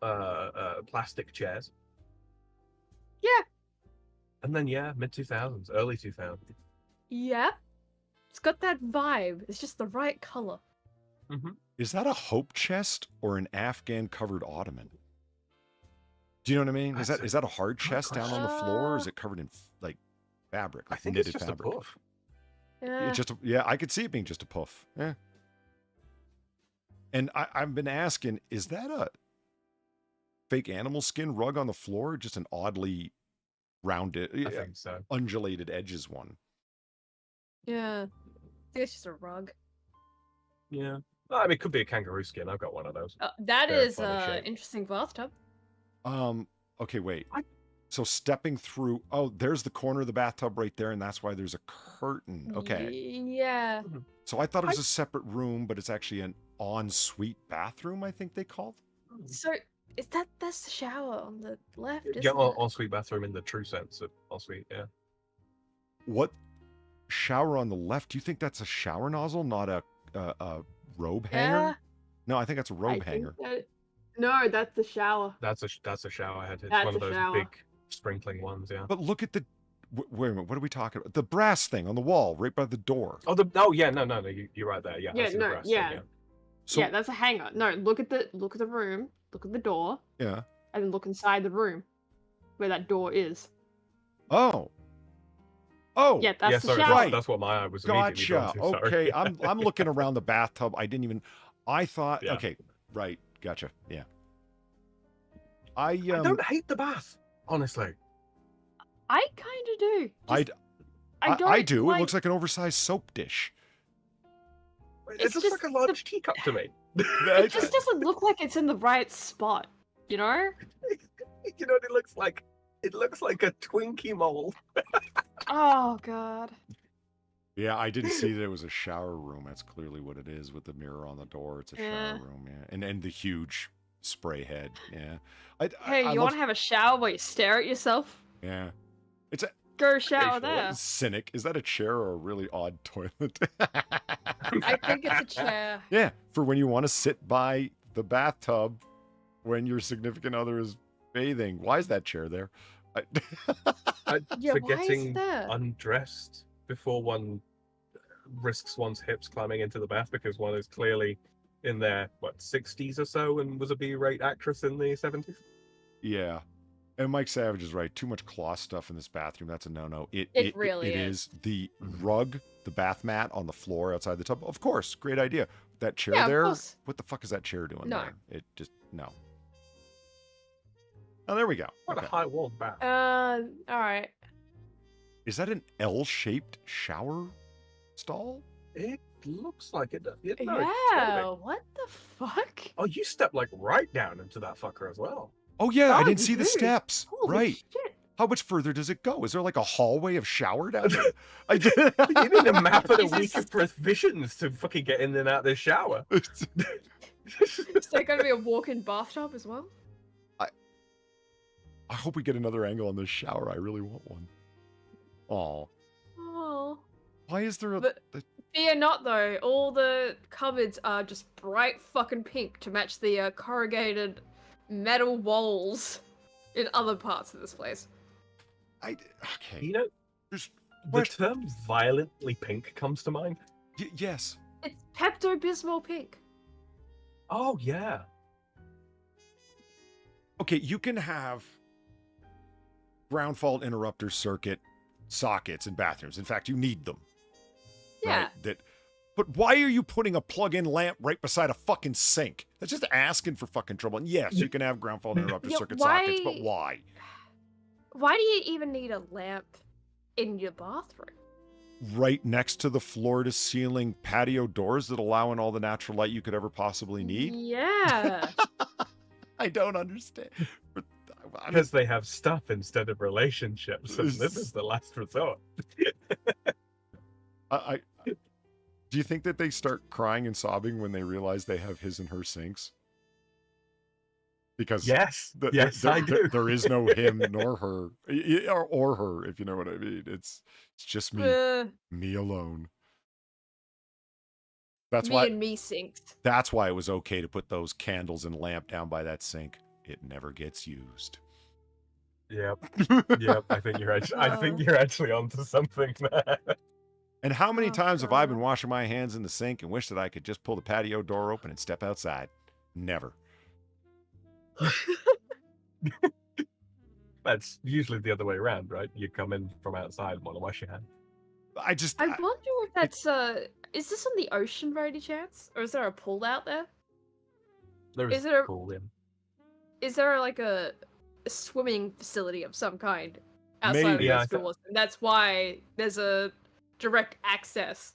plastic chairs. Yeah. And then mid 2000s, early 2000s. Yeah. It's got that vibe. It's just the right color. Is that a hope chest or an Afghan covered ottoman? Do you know what I mean? Is that a hard chest down on the floor, or is it covered in like fabric, like I think knitted it's just fabric? a puff. Yeah. I could see it being just a puff. Yeah. And I've been asking, is that a fake animal skin rug on the floor, or just an oddly rounded, I think so. undulated edges one? Yeah. I think it's just a rug. Yeah. I mean, it could be a kangaroo skin. I've got one of those. That They're is funny shape. interesting bathtub. Okay, wait. So stepping through, there's the corner of the bathtub right there, and that's why there's a curtain. Okay. Yeah. So I thought it was a separate room, but it's actually an ensuite bathroom, I think they called. So that's the shower on the left, isn't Yeah, it? ensuite bathroom in the true sense of ensuite, yeah. What shower on the left? Do you think that's a shower nozzle, not a robe hanger? No, I think that's a robe hanger. No, that's the shower. That's a shower head. It's That's one of a those shower. big sprinkling ones, yeah. But look at the. Wait a minute. What are we talking about? The brass thing on the wall, right by the door. Oh yeah, no, you're right there. Yeah. I see the brass thing, yeah. So, that's a hanger. No, look at the room. Look at the door. Yeah. And then look inside the room, where that door is. Oh. Yeah, that's the sorry, shower. that's what my eye was immediately Gotcha. drawn to, sorry. Okay, I'm looking around the bathtub. I thought. Yeah. Okay, right. Gotcha. Yeah. I don't hate the bath, honestly. I kind of do. I do. Like... It looks like an oversized soap dish. It looks like a large teacup to me. It just doesn't look like it's in the right spot, you know? You know what it looks like? It looks like a Twinkie mold. Oh, God. Yeah, I didn't see that it was a shower room. That's clearly what it is with the mirror on the door. It's a shower room, yeah. And the huge spray head, yeah. Hey, you want to have a shower where you stare at yourself? Yeah. It's a... Go shower there. Cynic. Is that a chair or a really odd toilet? I think it's a chair. Yeah, for when you want to sit by the bathtub when your significant other is bathing. Why is that chair there? Yeah, for getting why is that? undressed before one risks one's hips climbing into the bath because one is clearly in their 60s or so and was a B-rate actress in the 70s. Yeah. And Mike Savage is right. Too much cloth stuff in this bathroom. That's a no-no. It really is. The rug, the bath mat on the floor outside the tub. Of course, great idea. That chair there. What the fuck is that chair doing there? It just no. Oh, there we go. What a high-walled bath. All right. Is that an L-shaped shower stall? It looks like it. Yeah. What the fuck? Oh, you stepped like right down into that fucker as well. Oh yeah, I didn't see the steps. Holy right. Shit. How much further does it go? Is there like a hallway of shower down there? You need a map of the week of provisions to fucking get in and out of the shower. Is there going to be a walk-in bathtub as well? I hope we get another angle on this shower. I really want one. Oh. Why is there a... Fear not, though. All the cupboards are just bright fucking pink to match the corrugated metal walls in other parts of this place. Okay. You know, the term violently pink comes to mind. Yes. It's Pepto-Bismol pink. Oh, yeah. Okay, you can have ground fault interrupter circuit sockets in bathrooms. In fact, you need them. Yeah. Right? But why are you putting a plug-in lamp right beside a fucking sink? That's just asking for fucking trouble. And yes, you can have ground fault interrupter circuit sockets, but why? Why do you even need a lamp in your bathroom? Right next to the floor-to-ceiling patio doors that allow in all the natural light you could ever possibly need? Yeah. I don't understand. Because they have stuff instead of relationships, and this is the last resort. Do you think that they start crying and sobbing when they realize they have his and her sinks? Because yes, I do. There is no him nor her, or her, if you know what I mean. It's just me alone. That's me why and me sinks. That's why it was okay to put those candles and lamp down by that sink. It never gets used. Yep. I think you're actually onto something there. And how many times have I been washing my hands in the sink and wish that I could just pull the patio door open and step outside? Never. That's usually the other way around, right? You come in from outside and want to wash your hands. I wonder if that's is this on the ocean by any chance? Or is there a pool out there? There is a pool in. Is there like a swimming facility of some kind outside of the school? And that's why there's a direct access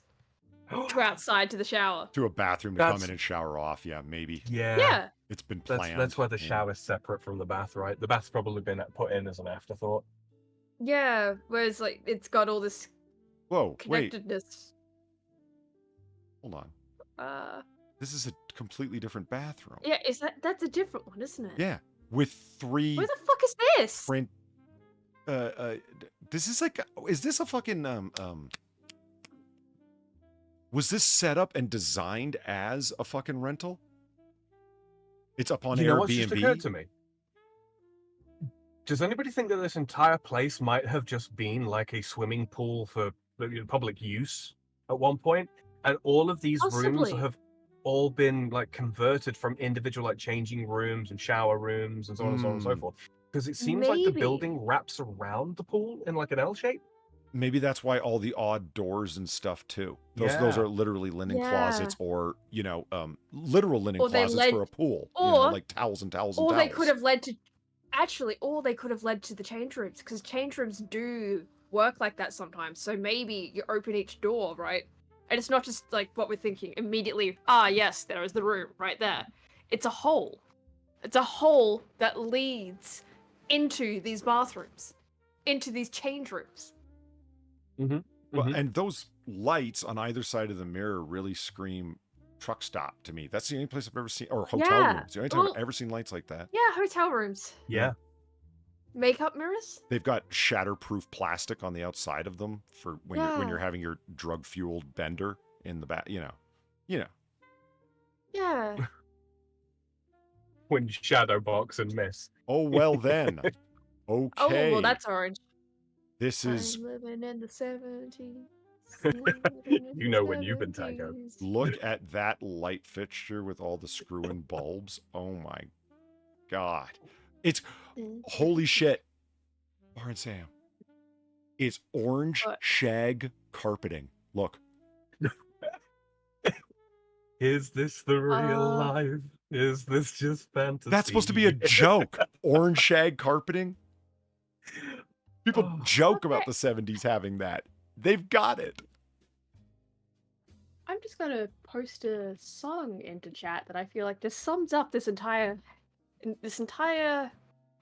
to outside to the shower. To a bathroom to come in and shower off, maybe. Yeah. It's been planned. That's why the shower's separate from the bath, right? The bath's probably been put in as an afterthought. Yeah, whereas like it's got all this connectedness. Hold on. This is a completely different bathroom. Yeah, that's a different one, isn't it? Yeah. With 3 Where the fuck is this? Print this is like, is this a fucking was this set up and designed as a fucking rental? It's up on Airbnb. You know what's just occurred to me? Does anybody think that this entire place might have just been like a swimming pool for public use at one point? And all of these rooms have all been like converted from individual like changing rooms and shower rooms and so on and so on and so forth. Because it seems like the building wraps around the pool in like an L shape. Maybe that's why all the odd doors and stuff too. Those are literally linen closets, or literal linen closets for a pool. Or like towels and towels and towels. towels. They could have led to actually, or they could have led to the change rooms, because change rooms do work like that sometimes. So maybe you open each door, right? And it's not just like what we're thinking immediately. Ah, yes, there is the room right there. It's a hole. It's a hole that leads into these bathrooms, into these change rooms. Mm-hmm. Well, and those lights on either side of the mirror really scream truck stop to me. That's the only place I've ever seen, or hotel rooms. The only time I've ever seen lights like that. Yeah, hotel rooms. Yeah. Makeup mirrors. They've got shatterproof plastic on the outside of them for when you're having your drug-fueled bender in the back. You know. Yeah. When you shadow box and miss. Oh well then. Okay. Oh well, that's orange. This is. I'm living in the 70s. You know when you've been tagged. Look at that light fixture with all the screw-in bulbs. Oh my god. It's holy shit. Bar and Sam. It's orange shag carpeting. Look. Is this the real life? Is this just fantasy? That's supposed to be a joke. Orange shag carpeting. People joke about the 70s having that. They've got it. I'm just gonna post a song into chat that I feel like just sums up this entire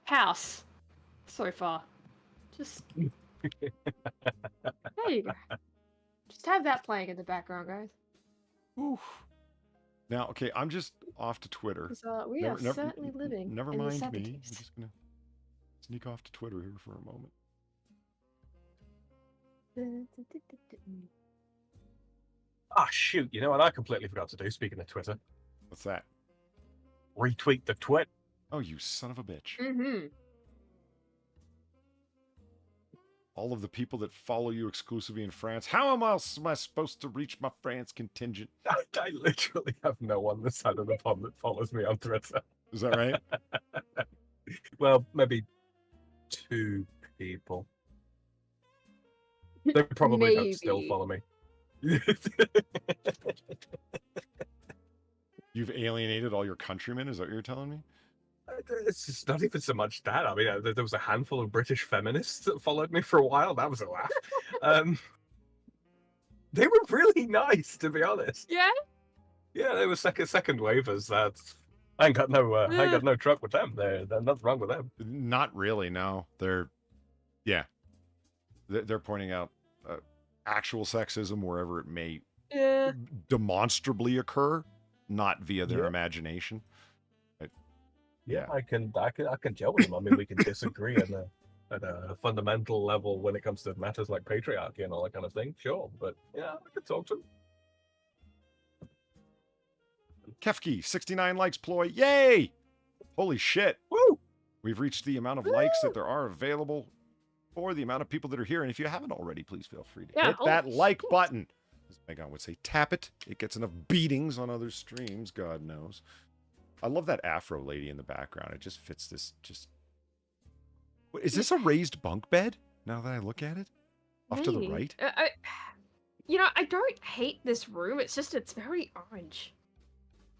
house so far. Just there you go. Just have that playing in the background, guys. Oof. Now, okay, I'm just off to Twitter. We are certainly living. Never in mind the me. 70s. I'm just gonna sneak off to Twitter here for a moment. Ah, shoot. You know what I completely forgot to do, speaking of Twitter? What's that? Retweet the twit. Oh, you son of a bitch. Mm-hmm. All of the people that follow you exclusively in France. How am I supposed to reach my France contingent? I literally have no one on the side of the pond that follows me on Twitter. Is that right? Well, maybe 2 people. They probably don't still follow me. You've alienated all your countrymen? Is that what you're telling me? It's just not even so much that. I mean, there was a handful of British feminists that followed me for a while. That was a laugh. They were really nice, to be honest. Yeah. Yeah, they were second wavers. I ain't got no truck with them. There's nothing wrong with them. Not really. No, they're pointing out actual sexism wherever it may demonstrably occur, not via their imagination. Yeah, I can gel with them. I mean, we can disagree at a fundamental level when it comes to matters like patriarchy and all that kind of thing. Sure, but yeah, I can talk to them. Kefki, 69 likes, ploy. Yay! Holy shit. Woo! We've reached the amount of likes that there are available for the amount of people that are here. And if you haven't already, please feel free to hit that like button. As Megan would say, tap it. It gets enough beatings on other streams, God knows. I love that afro lady in the background. It just fits this Is this a raised bunk bed, now that I look at it? Off to the right? I don't hate this room. It's just, it's very orange.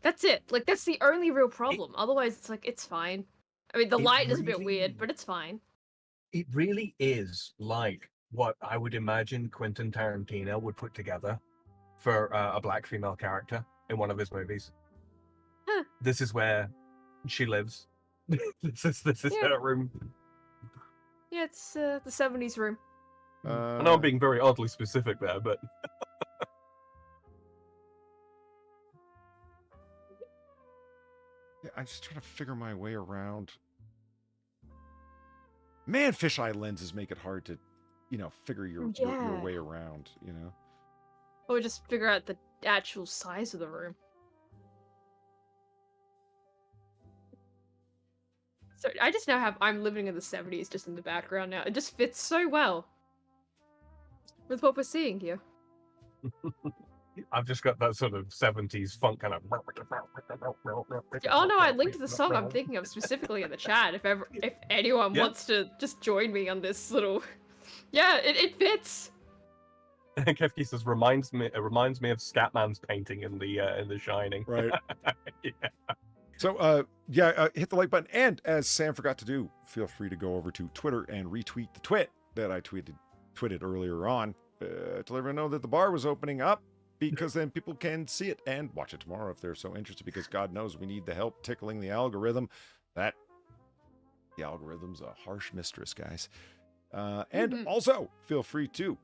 That's it. Like, that's the only real problem. Otherwise, it's like, it's fine. I mean, the light is a bit weird, but it's fine. It really is like what I would imagine Quentin Tarantino would put together for a black female character in one of his movies. Huh. This is where she lives. This is her room. Yeah, it's the 70s room. I know I'm being very oddly specific there, but I'm just trying to figure my way around. Man, fisheye lenses make it hard to, figure your way around, Or just figure out the actual size of the room. So I just now have I'm living in the 70s just in the background now. It just fits so well with what we're seeing here. I've just got that sort of 70s funk kind of. Oh no, I linked the song I'm thinking of specifically in the chat. If anyone wants to just join me on this little, it fits. Kefki says reminds me of Scatman's painting in the Shining. Right. Yeah. So, hit the like button. And as Sam forgot to do, feel free to go over to Twitter and retweet the twit that I tweeted earlier on to let everyone know that the bar was opening up, because then people can see it and watch it tomorrow if they're so interested, because God knows we need the help tickling the algorithm. The algorithm's a harsh mistress, guys. And also, feel free to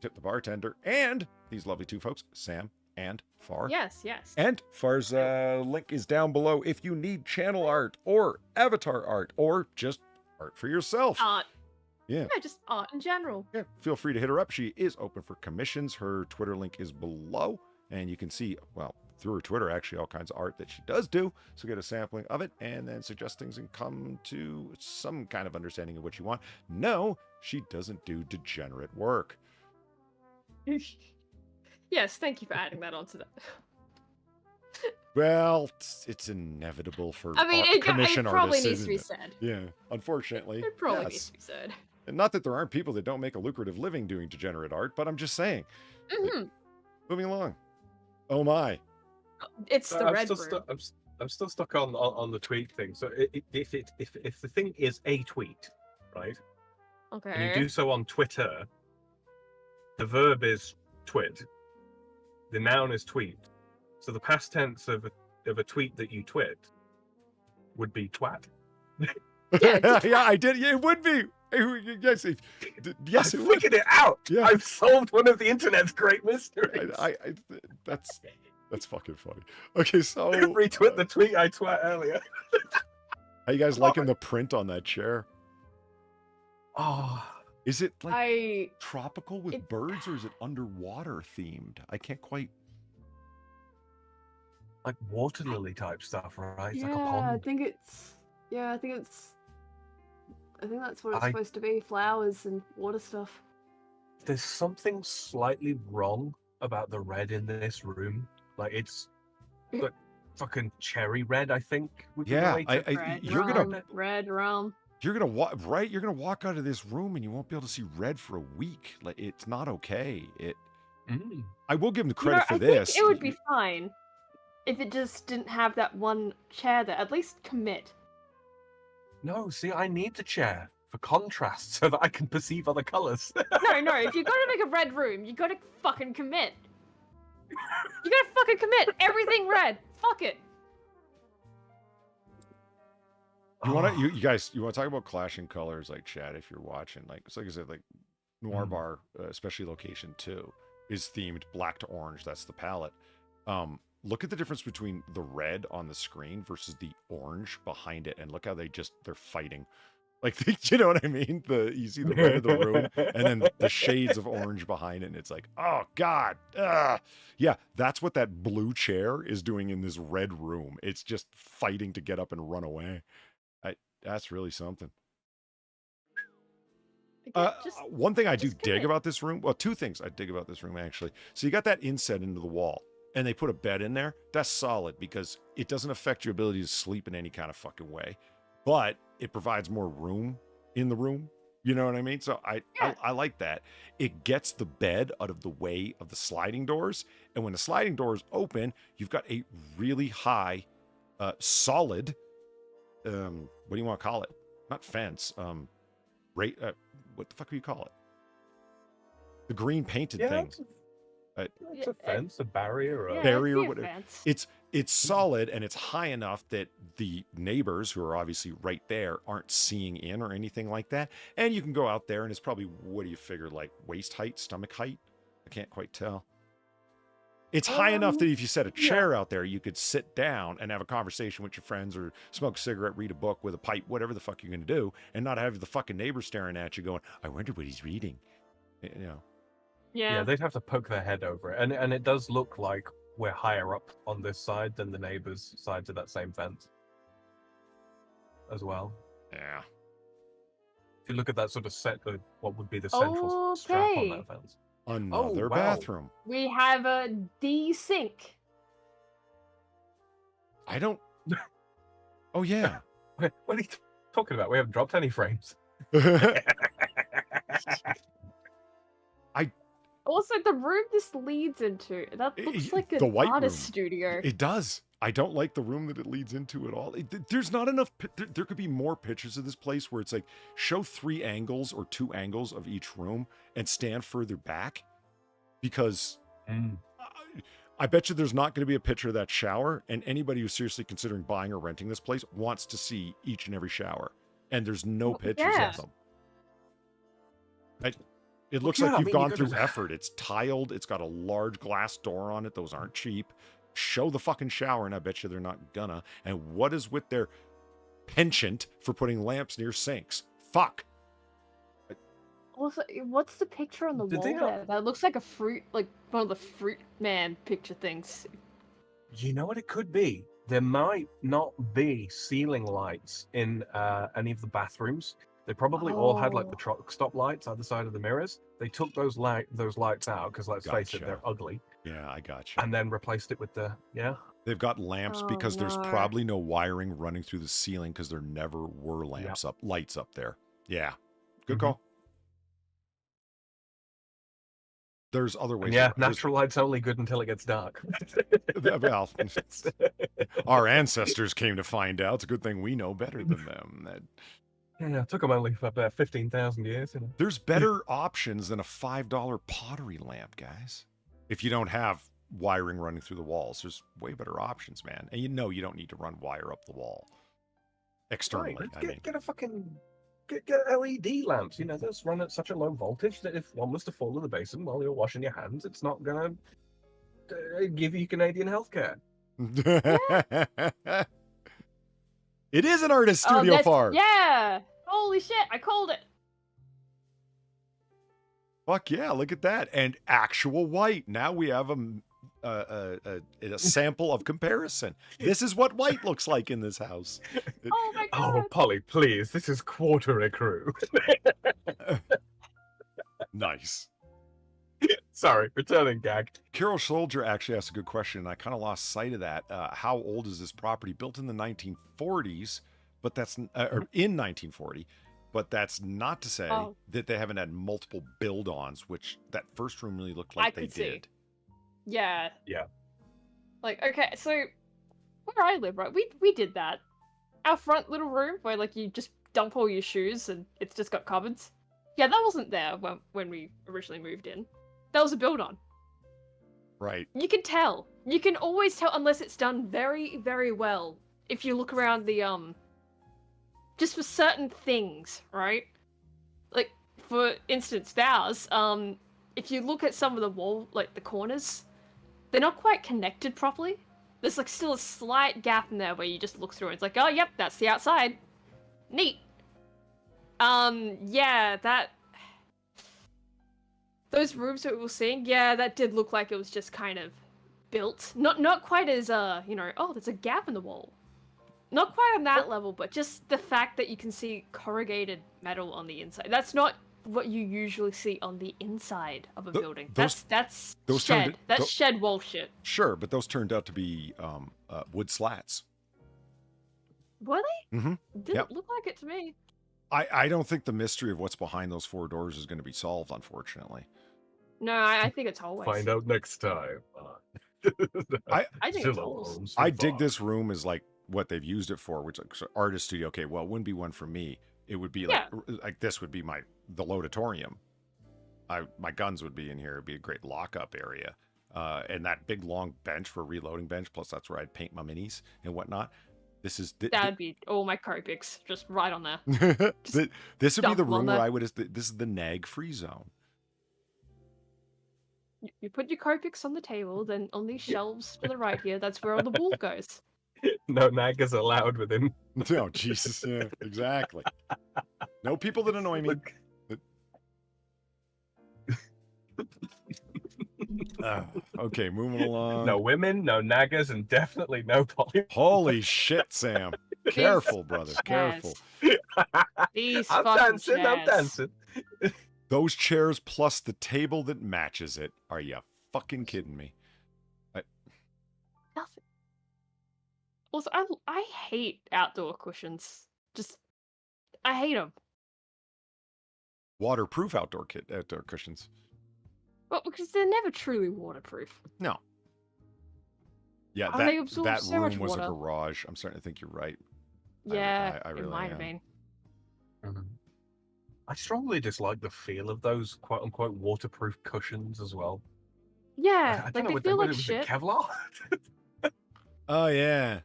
tip the bartender and these lovely two folks, Sam and Far. Yes. And Far's link is down below if you need channel art or avatar art or just art for yourself. Yeah, just art in general. Yeah, feel free to hit her up. She is open for commissions. Her Twitter link is below, and you can see, well, through her Twitter, actually, all kinds of art that she does do. So get a sampling of it and then suggest things and come to some kind of understanding of what you want. No, she doesn't do degenerate work. Yes, thank you for adding that onto that. Well, it's inevitable for commission it probably artists, needs to be isn't it? said. Yeah, unfortunately. It probably needs to be said. And not that there aren't people that don't make a lucrative living doing degenerate art, but I'm just saying. Like, moving along. Oh my. It's the red room. I'm still stuck on the tweet thing. So if the thing is a tweet, right? Okay. And you do so on Twitter, the verb is twit. The noun is tweet. So the past tense of a tweet that you twit would be twat. Yeah, I did. Yeah, it would be. Yes, yes, I figured it out. Yeah. I've solved one of the internet's great mysteries. That's fucking funny. Okay, so retweet the tweet I twat earlier. How you guys liking the print on that chair? Oh, is it like tropical with birds, or is it underwater themed? I can't quite. Like water lily type stuff, right? It's Yeah, like a pond. I think that's what it's supposed to be. Flowers and water stuff. There's something slightly wrong about the red in this room. Like it's like fucking cherry red, I think. Yeah, red rum. You're gonna walk out of this room and you won't be able to see red for a week. Like, it's not okay. I will give him the credit for this. Think it would be fine if it just didn't have that one chair there. At least commit. No, see, I need the chair for contrast so that I can perceive other colors. No. If you're gonna make a red room, you gotta fucking commit. You gotta fucking commit. Everything red. Fuck it. You want to, you guys, you want to talk about clashing colors, like chat, if you're watching, like I said, like Noir Bar, especially location 2, is themed black to orange. That's the palette. Look at the difference between the red on the screen versus the orange behind it, and look how they're fighting. Like, you know what I mean? You see the red of the room, and then the shades of orange behind it, and it's like, oh god, yeah, that's what that blue chair is doing in this red room. It's just fighting to get up and run away. That's really something. One thing I do dig about this room, well, two things I dig about this room, actually. So you got that inset into the wall, and they put a bed in there. That's solid because it doesn't affect your ability to sleep in any kind of fucking way, but it provides more room in the room. You know what I mean? So I like that. It gets the bed out of the way of the sliding doors, and when the sliding doors open, you've got a really high, solid, what do you want to call it? Not fence. What the fuck do you call it? The green painted thing. It's a fence, a barrier, barrier, whatever. It's solid, and it's high enough that the neighbors, who are obviously right there, aren't seeing in or anything like that. And you can go out there, and it's probably, what do you figure, like waist height, stomach height? I can't quite tell. It's high enough that if you set a chair out there, you could sit down and have a conversation with your friends, or smoke a cigarette, read a book with a pipe, whatever the fuck you're going to do, and not have the fucking neighbor staring at you going, I wonder what he's reading. You know. Yeah, they'd have to poke their head over it. And it does look like we're higher up on this side than the neighbor's side to that same fence as well. Yeah. If you look at that sort of set of what would be the central strap on that fence. Another bathroom. We have a D sink. I don't... Oh, yeah. What are you talking about? We haven't dropped any frames. Also, the room this leads into, that looks like an the white artist room. studio. It does. I don't like the room that it leads into at all. There's not enough. There could be more pictures of this place where it's like show 3 angles or 2 angles of each room and stand further back, because I bet you there's not going to be a picture of that shower, and anybody who's seriously considering buying or renting this place wants to see each and every shower, and there's no pictures of them. It looks like you've gone through effort. It's tiled. It's got a large glass door on it. Those aren't cheap. Show the fucking shower, and I bet you they're not gonna. And what is with their penchant for putting lamps near sinks? Fuck. Also, what's the picture on the wall there? That looks like a fruit, like one of the Fruit Man picture things. You know what it could be? There might not be ceiling lights in any of the bathrooms. They probably all had like the truck stop lights either side of the mirrors. They took those lights out because, let's face it, they're ugly. Yeah, I got you. And then replaced it with the They've got lamps because there's probably no wiring running through the ceiling because there never were lights up there. Yeah, good call. There's other ways. Yeah, natural light's only good until it gets dark. Well, our ancestors came to find out. It's a good thing we know better than them. Yeah, it took them only for about 15,000 years. You know? There's better options than a $5 pottery lamp, guys. If you don't have wiring running through the walls, there's way better options, man. And you know you don't need to run wire up the wall externally. Right, get a fucking get LED lamps. You know, those run at such a low voltage that if one was to fall in the basin while you're washing your hands, it's not gonna give you Canadian healthcare. It is an artist studio farm. Yeah. Holy shit! I called it. Fuck yeah! Look at that, and actual white. Now we have a sample of comparison. This is what white looks like in this house. Oh my god! Oh, Polly, please! This is quarter a crew. Nice. Sorry, returning gag. Carol Soldier actually asked a good question, and I kind of lost sight of that. How old is this property? Built in the 1940s, but that's or in 1940. But that's not to say that they haven't had multiple build-ons, which that first room really looked like they did. Yeah. Yeah. Like, okay, so where I live, right, we did that. Our front little room where, like, you just dump all your shoes and it's just got cupboards. Yeah, that wasn't there when we originally moved in. That was a build-on. Right. You can tell. You can always tell unless it's done very, very well. If you look around the, just for certain things, right? Like, for instance, ours, if you look at some of the wall, like, the corners, they're not quite connected properly. There's, like, still a slight gap in there where you just look through and it's like, oh, yep, that's the outside. Neat. Yeah, those rooms that we were seeing, yeah, that did look like it was just kind of built. Not quite as, you know, oh, there's a gap in the wall. Not quite on that level, but just the fact that you can see corrugated metal on the inside. That's not what you usually see on the inside of a building. That's shed. That's shed wall shit. Sure, but those turned out to be wood slats. Were they? Mm-hmm. Didn't look like it to me. I don't think the mystery of what's behind those 4 doors is going to be solved, unfortunately. No, I think it's always. Find out next time. I think it's always. I dig this room as like what they've used it for, which is artist studio. Okay, well, it wouldn't be one for me. It would be like this would be the loadatorium. My guns would be in here. It'd be a great lockup area. And that big long bench for a reloading bench. Plus, that's where I'd paint my minis and whatnot. This is that'd be all my Copics just right on there. This would be the room where I would. This is the nag free zone. You put your Copics on the table, then on these shelves to the right here, that's where all the wool goes. No naggers allowed within. No, Jesus, yeah, exactly. No people that annoy me. Okay, moving along. No women, no naggers, and definitely no poly. Holy shit, Sam. Careful, brother. Careful. I'm dancing. Those chairs plus the table that matches it. Are you fucking kidding me? Nothing. Also, I hate outdoor cushions. I hate them. Waterproof outdoor cushions. Well, because they're never truly waterproof. No. Yeah, Oh, they absorb that so much room was a water. garage. I'm starting to think you're right. Yeah, I it really might have am. been. I strongly dislike the feel of those quote-unquote waterproof cushions as well. Yeah, I don't like know they what feel like was it, shit. Kevlar? Oh yeah,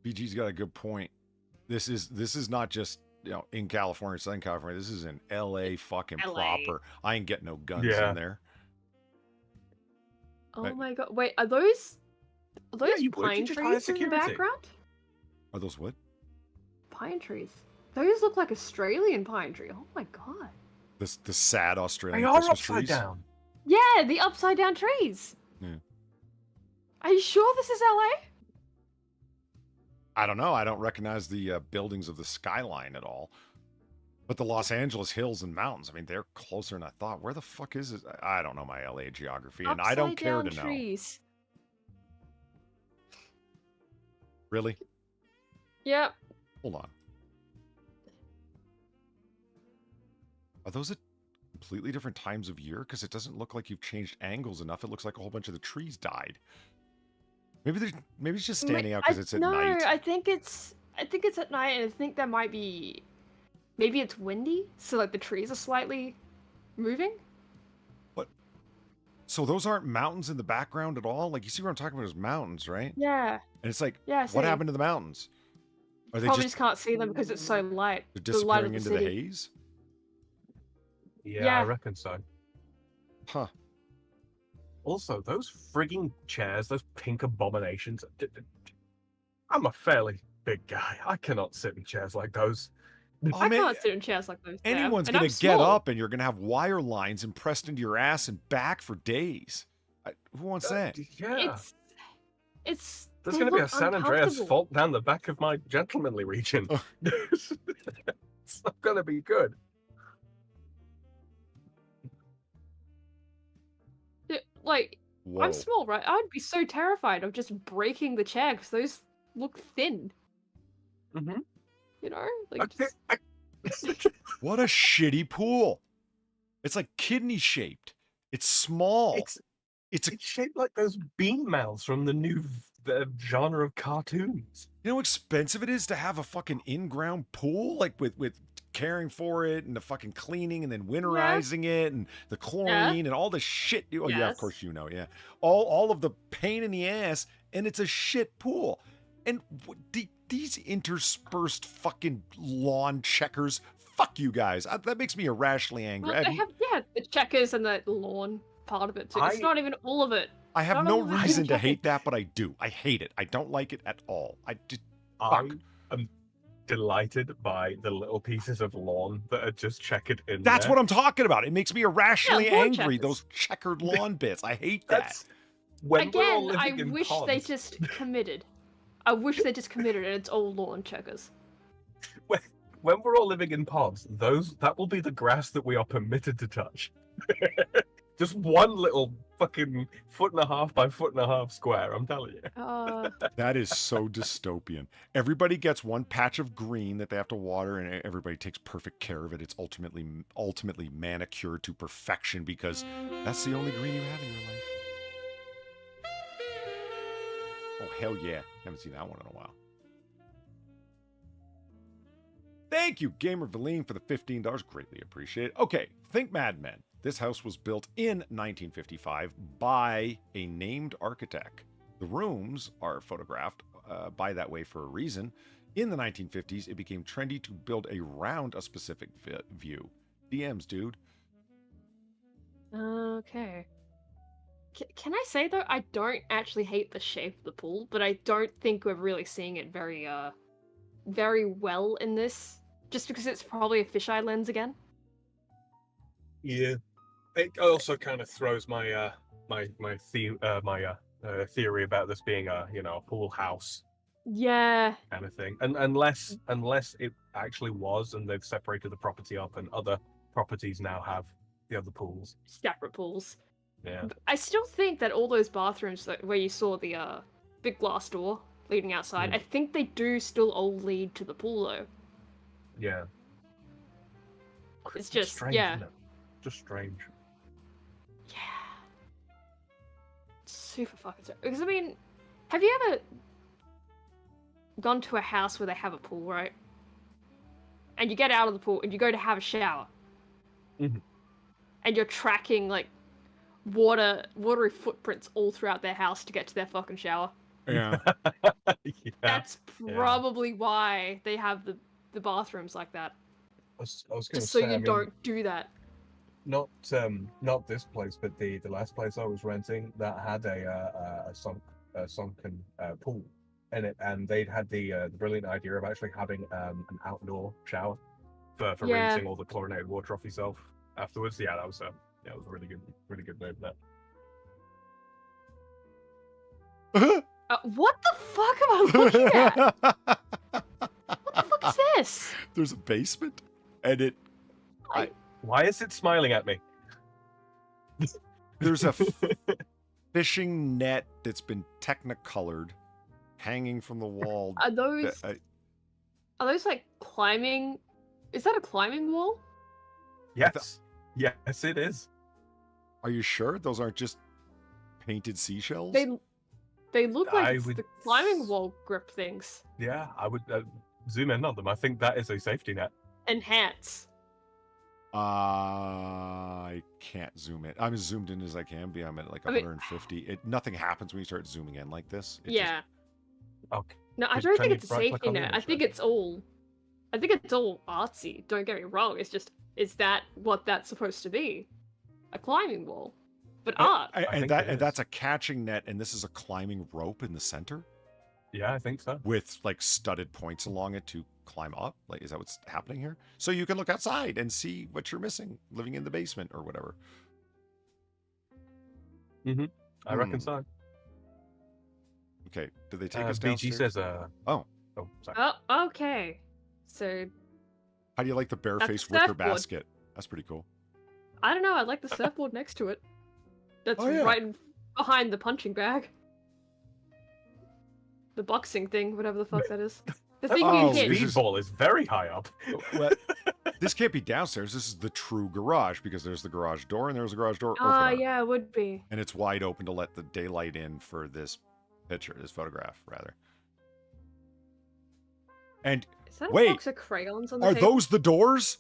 BG's got a good point. This is not just in California, Southern California. This is in LA fucking LA. proper. I ain't getting no guns Yeah. in there. Oh Right. my god! Wait, are those you would. pine You just hire trees in the security. background? Are those what? Pine trees. Those look like Australian pine tree. Oh my god. The sad Australian They are Christmas upside trees. down. Yeah, the upside down trees. Yeah. Are you sure this is LA? I don't know. I don't recognize the buildings of the skyline at all. But the Los Angeles hills and mountains, I mean, they're closer than I thought. Where the fuck is it? I don't know my LA geography, and I don't care to know. Trees. Really? Yep. Hold on. Are those at completely different times of year? Because it doesn't look like you've changed angles enough. It looks like a whole bunch of the trees died. Maybe it's just standing out because it's at night. No, I think it's at night, and I think that might be. Maybe it's windy, so like the trees are slightly moving. What? So those aren't mountains in the background at all? Like, you see what I'm talking about is mountains, right? Yeah. And it's like, Yeah, I what see. happened to the mountains? Are they Probably just can't see them because it's so light. they're The light of disappearing the into the city. haze? Yeah, I reckon so. Huh. Also, those frigging chairs, those pink abominations. I'm a fairly big guy. I cannot sit in chairs like those. Oh, I man, can't sit in chairs like those. Sam, anyone's and going I'm to get small. up and you're going to have wire lines impressed into your ass and back for days. Who wants that? Yeah. It's. There's they going to be a look San Andreas uncomfortable. fault down the back of my gentlemanly region. It's not going to be good. Like, Whoa. I'm small, right? I would be so terrified of just breaking the chair because those look thin. Mm-hmm. You know? Like, just... What a shitty pool. It's like kidney shaped. It's small. It's shaped like those bean mouths from the new genre of cartoons. You know how expensive it is to have a fucking in-ground pool? Like with caring for it and the fucking cleaning and then winterizing it and the chlorine and all the shit. Oh yeah, of course you know, yeah. All of the pain in the ass, and it's a shit pool. And these interspersed fucking lawn checkers, fuck you guys. That makes me irrationally angry. Well, they have, the checkers and the lawn part of it too. It's not even all of it. I have Not no all of it is reason to checkers. hate that, but I do. I hate it. I don't like it at all. I am delighted by the little pieces of lawn that are just checkered in That's there. what I'm talking about. It makes me irrationally lawn angry. checkers. Those checkered lawn bits. I hate that. When we're all Again, I living in wish they pods. just committed. I wish they just committed and it's all lawn checkers. When we're all living in pods, that will be the grass that we are permitted to touch. Just one little fucking 1.5 by 1.5 square, I'm telling you. That is so dystopian. Everybody gets one patch of green that they have to water, and everybody takes perfect care of it. It's ultimately manicured to perfection because that's the only green you have in your life. Oh, hell yeah. Haven't seen that one in a while. Thank you, Gamer Valine, for the $15. Greatly appreciate it. Okay, think Mad Men. This house was built in 1955 by a named architect. The rooms are photographed by that way for a reason. In the 1950s, it became trendy to build around a specific view. DMs, dude. Okay. Can I say though, I don't actually hate the shape of the pool, but I don't think we're really seeing it very well in this, just because it's probably a fisheye lens again. Yeah, it also kind of throws my theory about this being a pool house Yeah. kind of thing, and unless it actually was, and they've separated the property up, and other properties now have the other pools, Separate pools. Yeah, But I still think that all those bathrooms where you saw the big glass door leading outside, I think they do still all lead to the pool though. yeah. It's just strange, yeah. isn't it? Just strange. Super fucking strange. Because I mean, Have you ever gone to a house where they have a pool, right? And you get out of the pool and you go to have a shower. Mm-hmm. And you're tracking, like, watery footprints all throughout their house to get to their fucking shower. Yeah. That's probably why they have the bathrooms like that. I was gonna just say, so you don't do that. Not this place, but the last place I was renting that had a sunken pool in it, and they'd had the brilliant idea of actually having an outdoor shower for rinsing all the chlorinated water off yourself afterwards. Yeah, that was a really good move. That. What the fuck am I looking at? What the fuck is this? There's a basement, and it. Why is it smiling at me? There's a fishing net that's been technicolored, hanging from the wall. Are those like climbing? Is that a climbing wall? Yes. Yes, it is. Are you sure those aren't just painted seashells? They look like the climbing wall grip things. Yeah, I would zoom in on them. I think that is a safety net. Enhance. I can't zoom in. I'm as zoomed in as I can be. I'm at like 150. Nothing happens when you start zooming in like this. Okay. No, I don't think it's a safety net. I think it's all artsy. Don't get me wrong. It's just, is that what that's supposed to be? A climbing wall, but art. And that's a catching net, and this is a climbing rope in the center. Yeah, I think so. With like studded points along it to climb up. Like, is that what's happening here? So you can look outside and see what you're missing, living in the basement or whatever. Mm-hmm. I reckon so. Okay. Did they take us downstairs? BG says, Oh, sorry. Oh, okay. So. How do you like the barefaced wicker basket? That's pretty cool. I don't know. I like the surfboard next to it. That's right behind the punching bag. The boxing thing, whatever the fuck that is. The thing you hit. Speedball is very high up. Well, this can't be downstairs. This is the true garage because there's the garage door and there's a garage door opener. Yeah, it would be. And it's wide open to let the daylight in for this photograph, rather. And is that wait, a box of crayons on the are table? those the doors?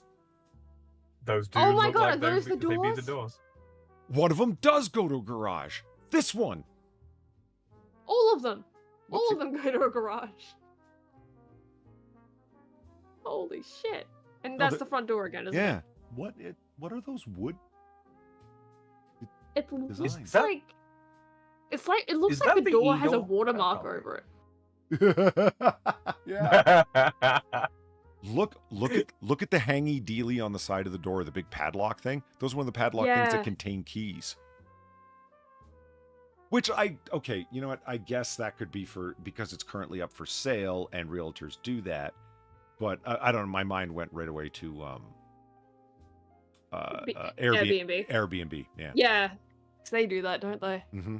Those do. Oh my look god, like are those the They be doors? the doors. One of them does go to a garage. This one. All of them. All of them go to a garage. Holy shit. And that's the front door again, isn't it? What are those wood? It looks like it looks like the door has a watermark over it. Yeah. Look at the hangy dealy on the side of the door, the big padlock thing. Those are one of the padlock things that contain keys. Which you know what? I guess that could be because it's currently up for sale and realtors do that. But I don't know. My mind went right away to Airbnb. Airbnb, yeah. Yeah, because they do that, don't they? Mm-hmm.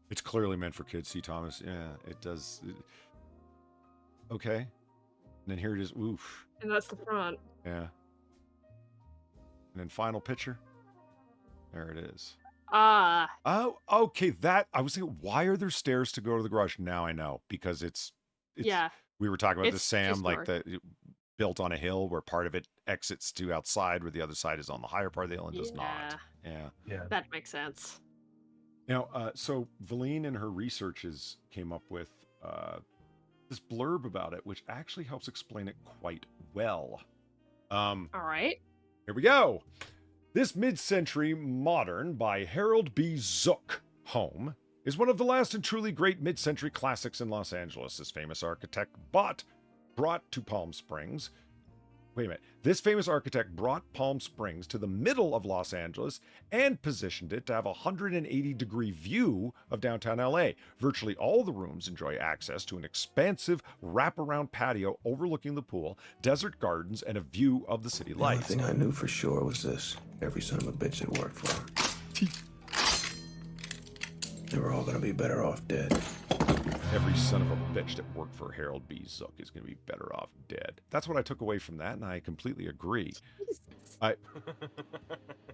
It's clearly meant for kids. See, Thomas. Yeah, it does. Okay. And then here it is. Oof. And that's the front. Yeah. And then final picture. There it is. Ah. Oh, okay. I was thinking, why are there stairs to go to the garage? Now I know, because it's we were talking about this, Sam, like built on a hill where part of it exits to outside, where the other side is on the higher part of the hill and does not. Yeah. That makes sense. Now, so Valine in her researches came up with this blurb about it, which actually helps explain it quite well. All right. Here we go. This mid-century modern by Harold B. Zook home is one of the last and truly great mid-century classics in Los Angeles. This famous architect brought to Palm Springs. Wait a minute. This famous architect brought Palm Springs to the middle of Los Angeles and positioned it to have a 180-degree view of downtown LA. Virtually all the rooms enjoy access to an expansive wraparound patio overlooking the pool, desert gardens, and a view of the city lights. The only thing I knew for sure was this. Every son of a bitch that worked for him. They were all going to be better off dead. Every son of a bitch that worked for Harold B. Zook is going to be better off dead. That's what I took away from that, and I completely agree. Jesus.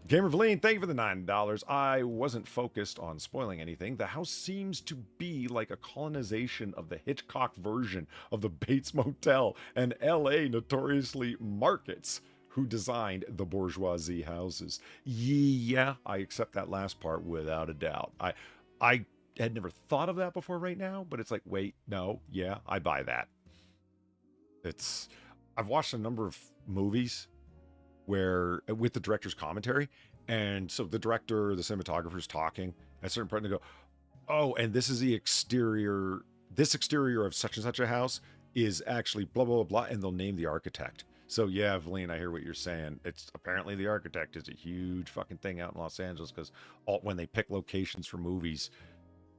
Gamer Valine, thank you for the $9. I wasn't focused on spoiling anything. The house seems to be like a colonization of the Hitchcock version of the Bates Motel, and LA notoriously markets who designed the bourgeoisie houses. Yeah, I accept that last part without a doubt. I had never thought of that before right now, but it's like, wait, no, yeah, I buy that. I've watched a number of movies where with the director's commentary, and so the director, the cinematographer's talking at a certain point, and they go, oh, and this is the exterior, this exterior of such and such a house is actually blah, blah, blah, blah, and they'll name the architect. So yeah, Valine, I hear what you're saying. It's apparently the architect is a huge fucking thing out in Los Angeles, because when they pick locations for movies,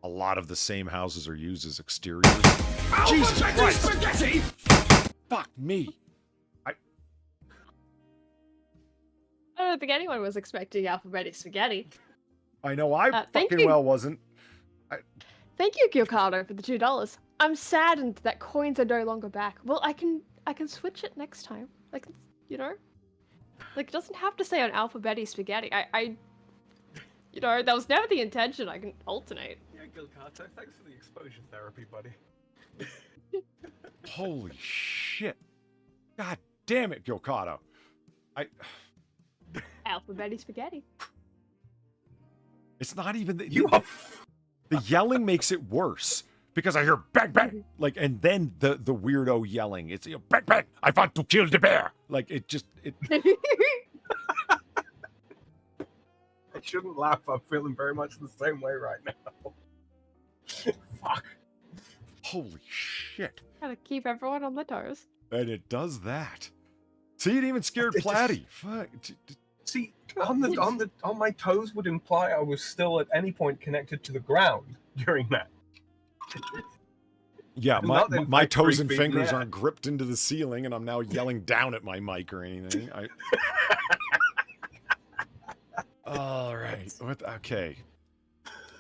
a lot of the same houses are used as exteriors. Jesus Christ! Spaghetti! Fuck me! I don't think anyone was expecting alphabetic spaghetti. I know I fucking well wasn't. Thank you, Gilcardo, for the $2. I'm saddened that coins are no longer back. Well, I can switch it next time. Like, you know, like it doesn't have to say on alphabetic spaghetti. I you know, that was never the intention. I can alternate. Yeah, Gilcardo, thanks for the exposure therapy, buddy. Holy shit! God damn it, Gilcardo. Alphabetic spaghetti. It's not even the yelling makes it worse because I hear bang bang and then the weirdo yelling. It's bang bang. I want to kill the bear. Like it. I shouldn't laugh. I'm feeling very much the same way right now. Fuck. Holy shit. Gotta keep everyone on their toes. And it does that. See, it even scared Platty. Fuck. See, on my toes would imply I was still at any point connected to the ground during that. Yeah, my toes and fingers aren't gripped into the ceiling, and I'm now yelling down at my mic or anything. All right. Okay.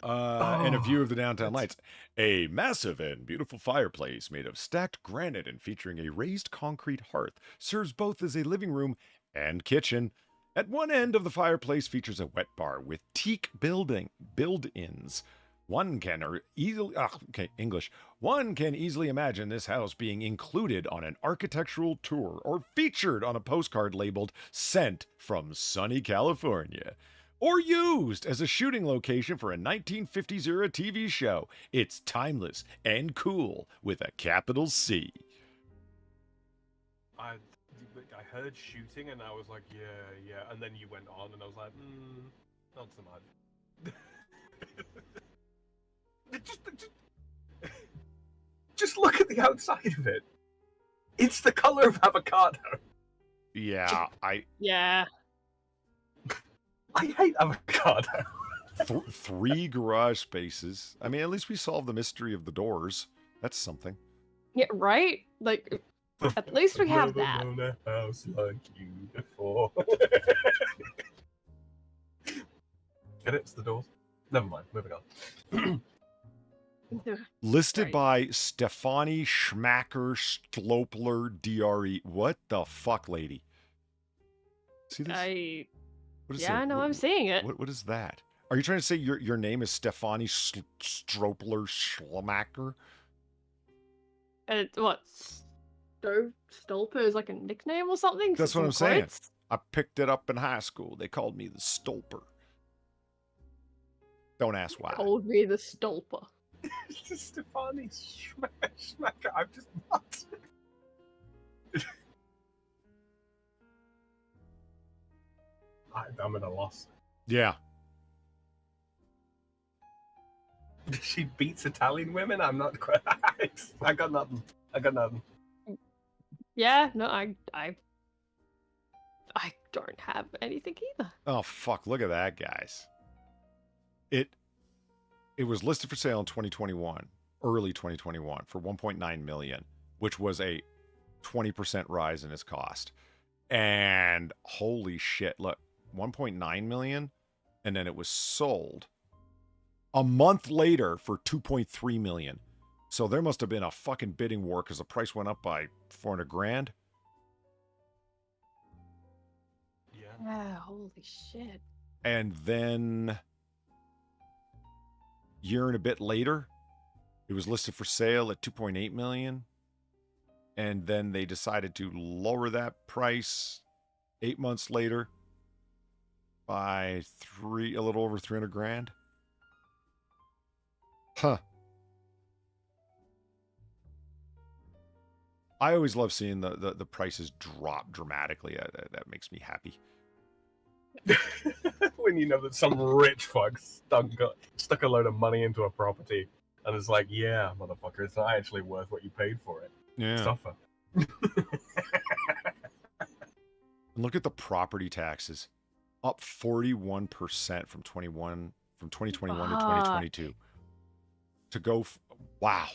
And a view of the downtown lights. A massive and beautiful fireplace made of stacked granite and featuring a raised concrete hearth serves both as a living room and kitchen. At one end of the fireplace features a wet bar with teak build-ins. One can easily imagine this house being included on an architectural tour or featured on a postcard labeled "Sent from Sunny California," or used as a shooting location for a 1950s era TV show. It's timeless and cool with a capital C. I heard shooting and I was like, yeah, and then you went on and I was like, not so much. Just look at the outside of it. It's the color of avocado. Yeah, Yeah. I hate avocado. 3 garage spaces. I mean, at least we solved the mystery of the doors. That's something. Yeah, right? Like, at least we have that. I've never known a house like you before. Get it? It's the doors. Never mind. Moving on. Listed by Stefani Schmacker Stlopler DRE. What the fuck, lady? See this? What is I know, I'm seeing it. What is that? Are you trying to say your name is Stefani Stropler Schlamacher? What? Stolper is like a nickname or something? That's what I'm saying. I picked it up in high school. They called me the Stolper. Don't ask why. Called me the Stolper. It's just Stefani Schmacker. I'm just not. I'm at a loss. Yeah. She beats Italian women? I'm not quite. I got nothing. Yeah, no, I don't have anything either. Oh fuck! Look at that, guys. It was listed for sale in 2021, early 2021, for 1.9 million, which was a 20% rise in its cost. And holy shit! Look, 1.9 million, and then it was sold a month later for 2.3 million. So there must have been a fucking bidding war because the price went up by 400 grand. Yeah. Yeah, holy shit. And then year and a bit later, it was listed for sale at 2.8 million. And then they decided to lower that price 8 months later by a little over 300 grand. Huh. I always love seeing the prices drop dramatically. That makes me happy. When you know that some rich fuck stuck a load of money into a property and it's like, yeah, motherfucker, it's not actually worth what you paid for it. Yeah. Suffer. Look at the property taxes, up 41% from 2021 to 2022. To go, wow.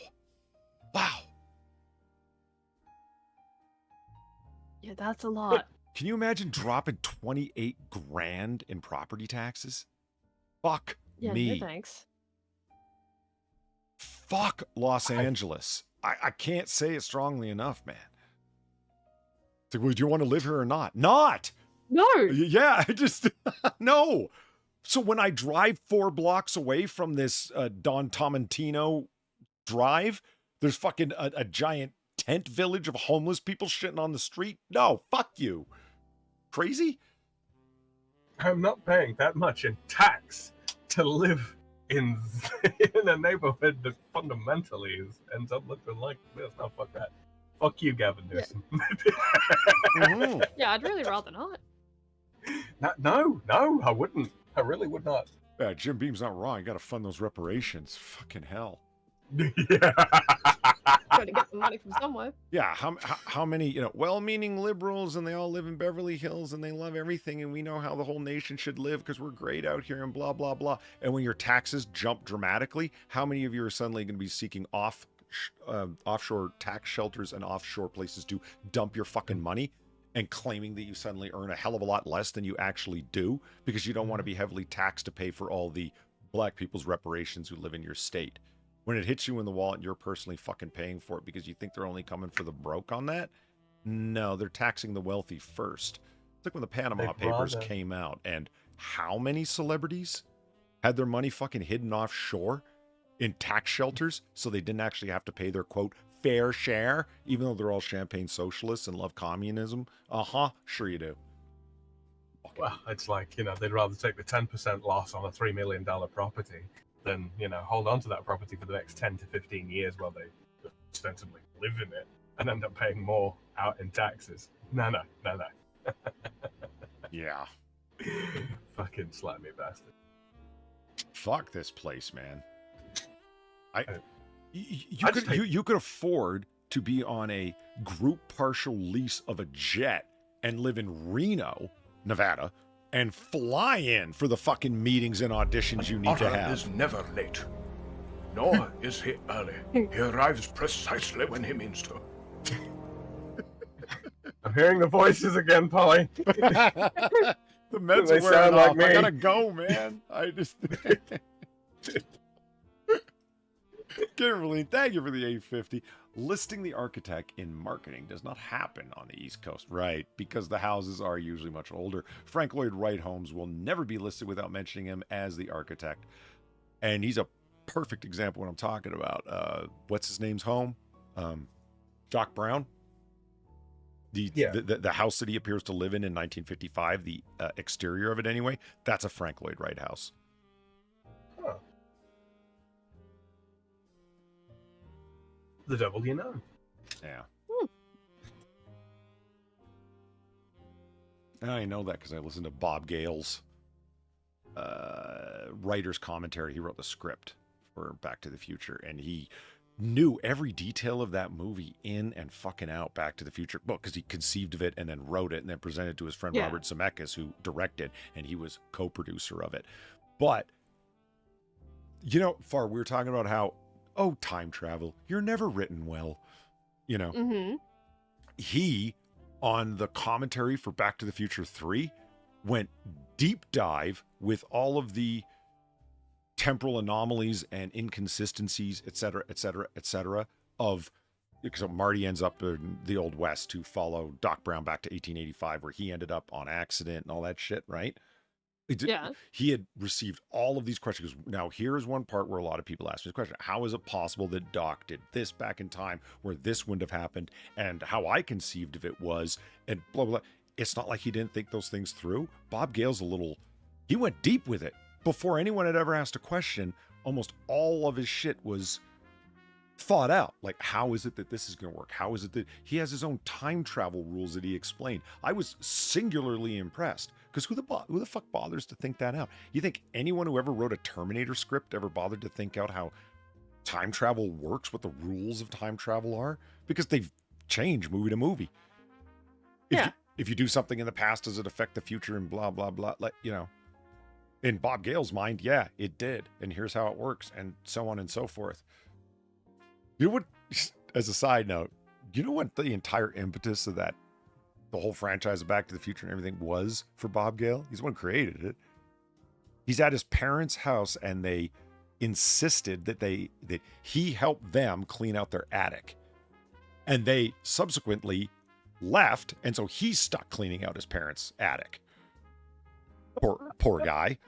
Yeah, that's a lot. Can you imagine dropping 28 grand in property taxes? Fuck me. No thanks. Fuck Los Angeles. I can't say it strongly enough, man. It's like, well, do you want to live here or not? Not! No! Yeah, I just, no. So when I drive 4 blocks away from this Don Tomentino drive, there's fucking a giant tent village of homeless people shitting on the street. No, fuck you. Crazy? I'm not paying that much in tax to live in a neighborhood that fundamentally ends up looking like this. No, fuck that. Fuck you, Gavin Newsom. Mm-hmm. Yeah, I'd really rather not. No, I wouldn't. I really would not. Yeah, Jim Beam's not wrong. You gotta fund those reparations. Fucking hell. Yeah. Gotta get the money from somewhere. Yeah, how many, well-meaning liberals, and they all live in Beverly Hills, and they love everything, and we know how the whole nation should live because we're great out here, and blah, blah, blah. And when your taxes jump dramatically, how many of you are suddenly going to be seeking offshore tax shelters and offshore places to dump your fucking money and claiming that you suddenly earn a hell of a lot less than you actually do because you don't want to be heavily taxed to pay for all the black people's reparations who live in your state? When it hits you in the wallet and you're personally fucking paying for it because you think they're only coming for the broke on that? No, they're taxing the wealthy first. It's like when the Panama Papers came out, and how many celebrities had their money fucking hidden offshore in tax shelters so they didn't actually have to pay their, quote, fair share, even though they're all champagne socialists and love communism? Sure you do. Well, it's like, they'd rather take the 10% loss on a $3 million property than, hold on to that property for the next 10 to 15 years while they ostensibly live in it and end up paying more out in taxes. No. Yeah. Fucking slimy bastard. Fuck this place, man. You could afford to be on a group partial lease of a jet and live in Reno, Nevada, and fly in for the fucking meetings and auditions you need to have. Is never late, nor is he early. He arrives precisely when he means to. I'm hearing the voices again, Polly. The meds They are wearing sound off. like me. I gotta go, man. I just... Kimberly, thank you for the 850. Listing the architect in marketing does not happen on the East Coast, right? Because the houses are usually much older. Frank Lloyd Wright homes will never be listed without mentioning him as the architect. And he's a perfect example of what I'm talking about. What's his name's home? Jock Brown. The house that he appears to live in 1955, the exterior of it anyway, that's a Frank Lloyd Wright house. Huh. The devil you know. Yeah. I know that because I listened to Bob Gale's writer's commentary. He wrote the script for Back to the Future, and he knew every detail of that movie in and fucking out Back to the Future. Well, because he conceived of it and then wrote it and then presented it to his friend Robert Zemeckis, who directed, and he was co-producer of it. But, Far, we were talking about how, time travel, you're never written well. Mm-hmm. He, on the commentary for Back to the Future 3, went deep dive with all of the temporal anomalies and inconsistencies, et cetera, of So Marty ends up in the Old West to follow Doc Brown back to 1885, where he ended up on accident and all that shit, right? Yeah. He had received all of these questions. Now, here's one part where a lot of people ask me this question. How is it possible that Doc did this back in time where this wouldn't have happened? And how I conceived of it was, and blah, blah, blah. It's not like he didn't think those things through. Bob Gale's he went deep with it. Before anyone had ever asked a question, almost all of his shit was thought out. Like, how is it that this is going to work? How is it that he has his own time travel rules that he explained? I was singularly impressed because who the fuck bothers to think that out? You think anyone who ever wrote a Terminator script ever bothered to think out how time travel works, what the rules of time travel are? Because they've changed movie to movie. If you do something in the past, does it affect the future and blah, blah, blah, in Bob Gale's mind, yeah, it did. And here's how it works and so on and so forth. You know what, as a side note, do you know what the entire impetus of the whole franchise of Back to the Future and everything was for Bob Gale? He's the one who created it. He's at his parents' house and they insisted that he helped them clean out their attic. And they subsequently left, and so he's stuck cleaning out his parents' attic. Poor guy.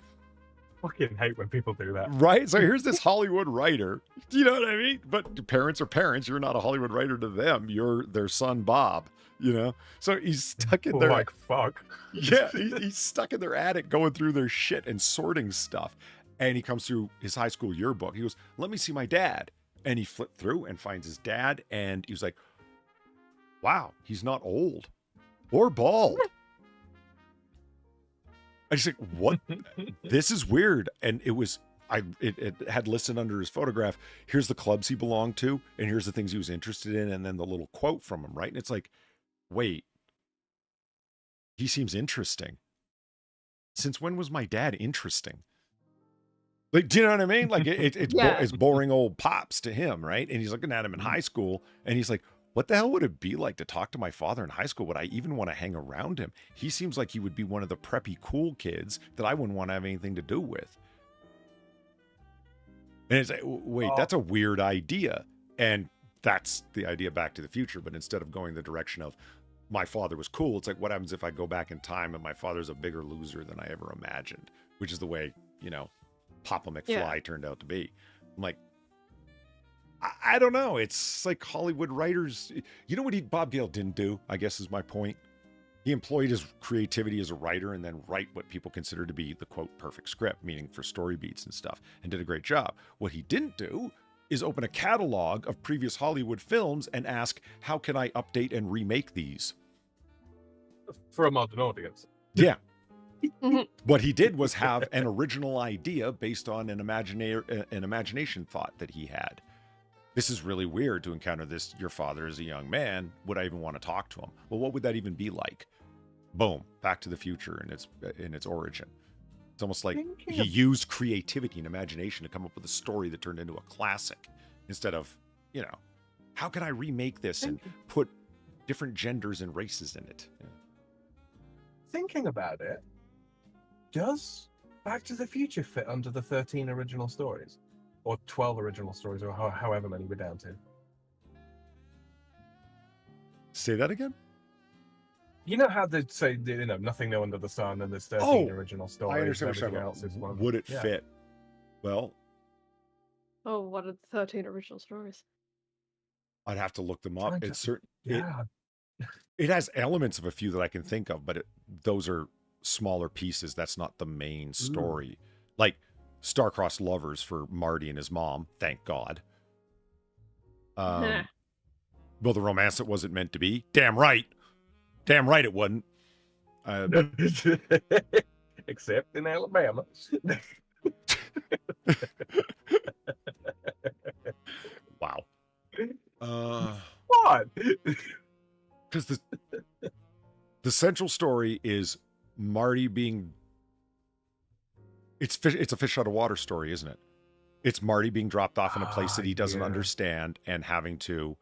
Fucking hate when people do that. Right? So here's this Hollywood writer. You know what I mean? But parents are parents. You're not a Hollywood writer to them. You're their son, Bob. You know? So he's stuck in their... Like, fuck. Yeah, he's stuck in their attic going through their shit and sorting stuff. And he comes through his high school yearbook. He goes, let me see my dad. And he flipped through and finds his dad. And he was like, wow, he's not old or bald. I just like, what? This is weird. And it had listed under his photograph, here's the clubs he belonged to, and here's the things he was interested in, and then the little quote from him, right? And it's like, wait, he seems interesting. Since when was my dad interesting? Like, do you know what I mean? Like, it's boring old pops to him, right? And he's looking at him in high school, and he's like, what the hell would it be like to talk to my father in high school? Would I even want to hang around him? He seems like he would be one of the preppy cool kids that I wouldn't want to have anything to do with. And it's like, wait, that's a weird idea. And that's the idea Back to the Future. But instead of going the direction of my father was cool, it's like, what happens if I go back in time and my father's a bigger loser than I ever imagined? Which is the way, Papa McFly turned out to be. I'm like, I don't know. It's like Hollywood writers. You know what Bob Gale didn't do, I guess is my point. He employed his creativity as a writer and then write what people consider to be the, quote, perfect script, meaning for story beats and stuff, and did a great job. What he didn't do is open a catalog of previous Hollywood films and ask, how can I update and remake these? For a modern audience. Yeah. What he did was have an original idea based on an imagination thought that he had. This is really weird to encounter this. Your father is a young man. Would I even want to talk to him? Well, what would that even be like? Boom, Back to the Future in its origin. It's almost like he used creativity and imagination to come up with a story that turned into a classic instead of, how can I remake this and put different genders and races in it? Yeah. Thinking about it, does Back to the Future fit under the 13 original stories? Or 12 original stories, or however many we're down to. Say that again? You know how they say, nothing new under the sun, and there's 13 original stories. I understand what you're talking about. Would it fit? Well... Oh, what are the 13 original stories? I'd have to look them up. It's certain. Yeah. It has elements of a few that I can think of, but those are smaller pieces. That's not the main story. Like... Star-crossed lovers for Marty and his mom, thank God. Well, the romance that wasn't meant to be. Damn right it wasn't. Except in Alabama. Wow. What? Because the central story is Marty being... It's a fish out of water story, isn't it? It's Marty being dropped off in a place that he doesn't understand and having to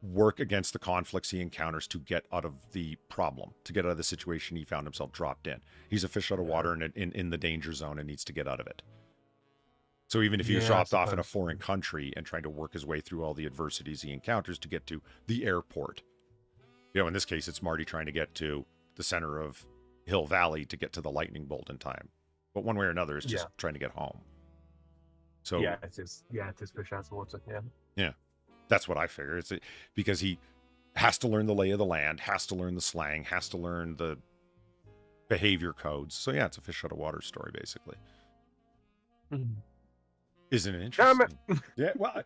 work against the conflicts he encounters to get out of the problem, to get out of the situation he found himself dropped in. He's a fish out of water in the danger zone and needs to get out of it. So even if he was dropped off in a foreign country and trying to work his way through all the adversities he encounters to get to the airport, in this case, it's Marty trying to get to the center of Hill Valley to get to the lightning bolt in time. But one way or another, it's just trying to get home. So it is fish out of water. Yeah, that's what I figure. It's because he has to learn the lay of the land, has to learn the slang, has to learn the behavior codes. So yeah, it's a fish out of water story, basically. Isn't it interesting? Yeah, well,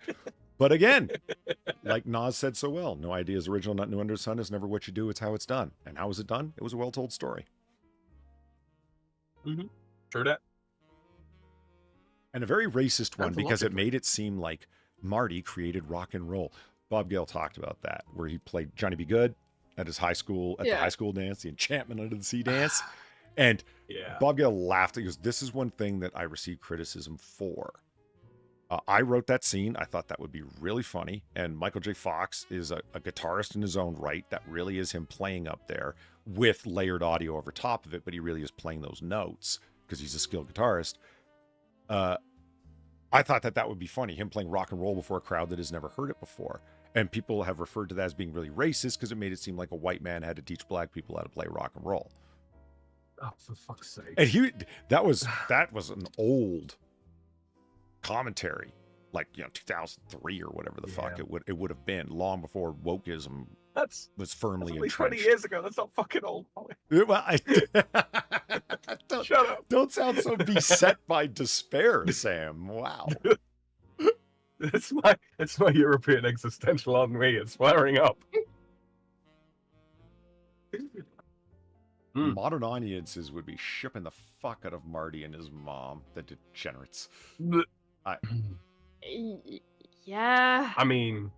but again, like Nas said so well, no idea is original, not new under the sun. Is never what you do, it's how it's done. And how was it done? It was a well-told story. True that. And a very racist one, because it made it seem like Marty created rock and roll. Bob Gale talked about that, where he played Johnny B. Good at his high school, the high school dance, the Enchantment Under the Sea dance. And Bob Gale laughed. He goes, this is one thing that I received criticism for. I wrote that scene. I thought that would be really funny. And Michael J. Fox is a guitarist in his own right. That really is him playing up there with layered audio over top of it, but he really is playing those notes because he's a skilled guitarist. I thought that would be funny, him playing rock and roll before a crowd that has never heard it before. And people have referred to that as being really racist because it made it seem like a white man had to teach black people how to play rock and roll. Oh, for fuck's sake. And that was an old commentary, like 2003 or whatever the fuck it would have been, long before wokeism was firmly only entrenched. 20 years ago. That's not fucking old. Well, Shut up. Don't sound so beset by despair, Sam. Wow. It's my European existential on me. It's flaring up. Modern audiences would be shipping the fuck out of Marty and his mom, the degenerates. Yeah. I mean.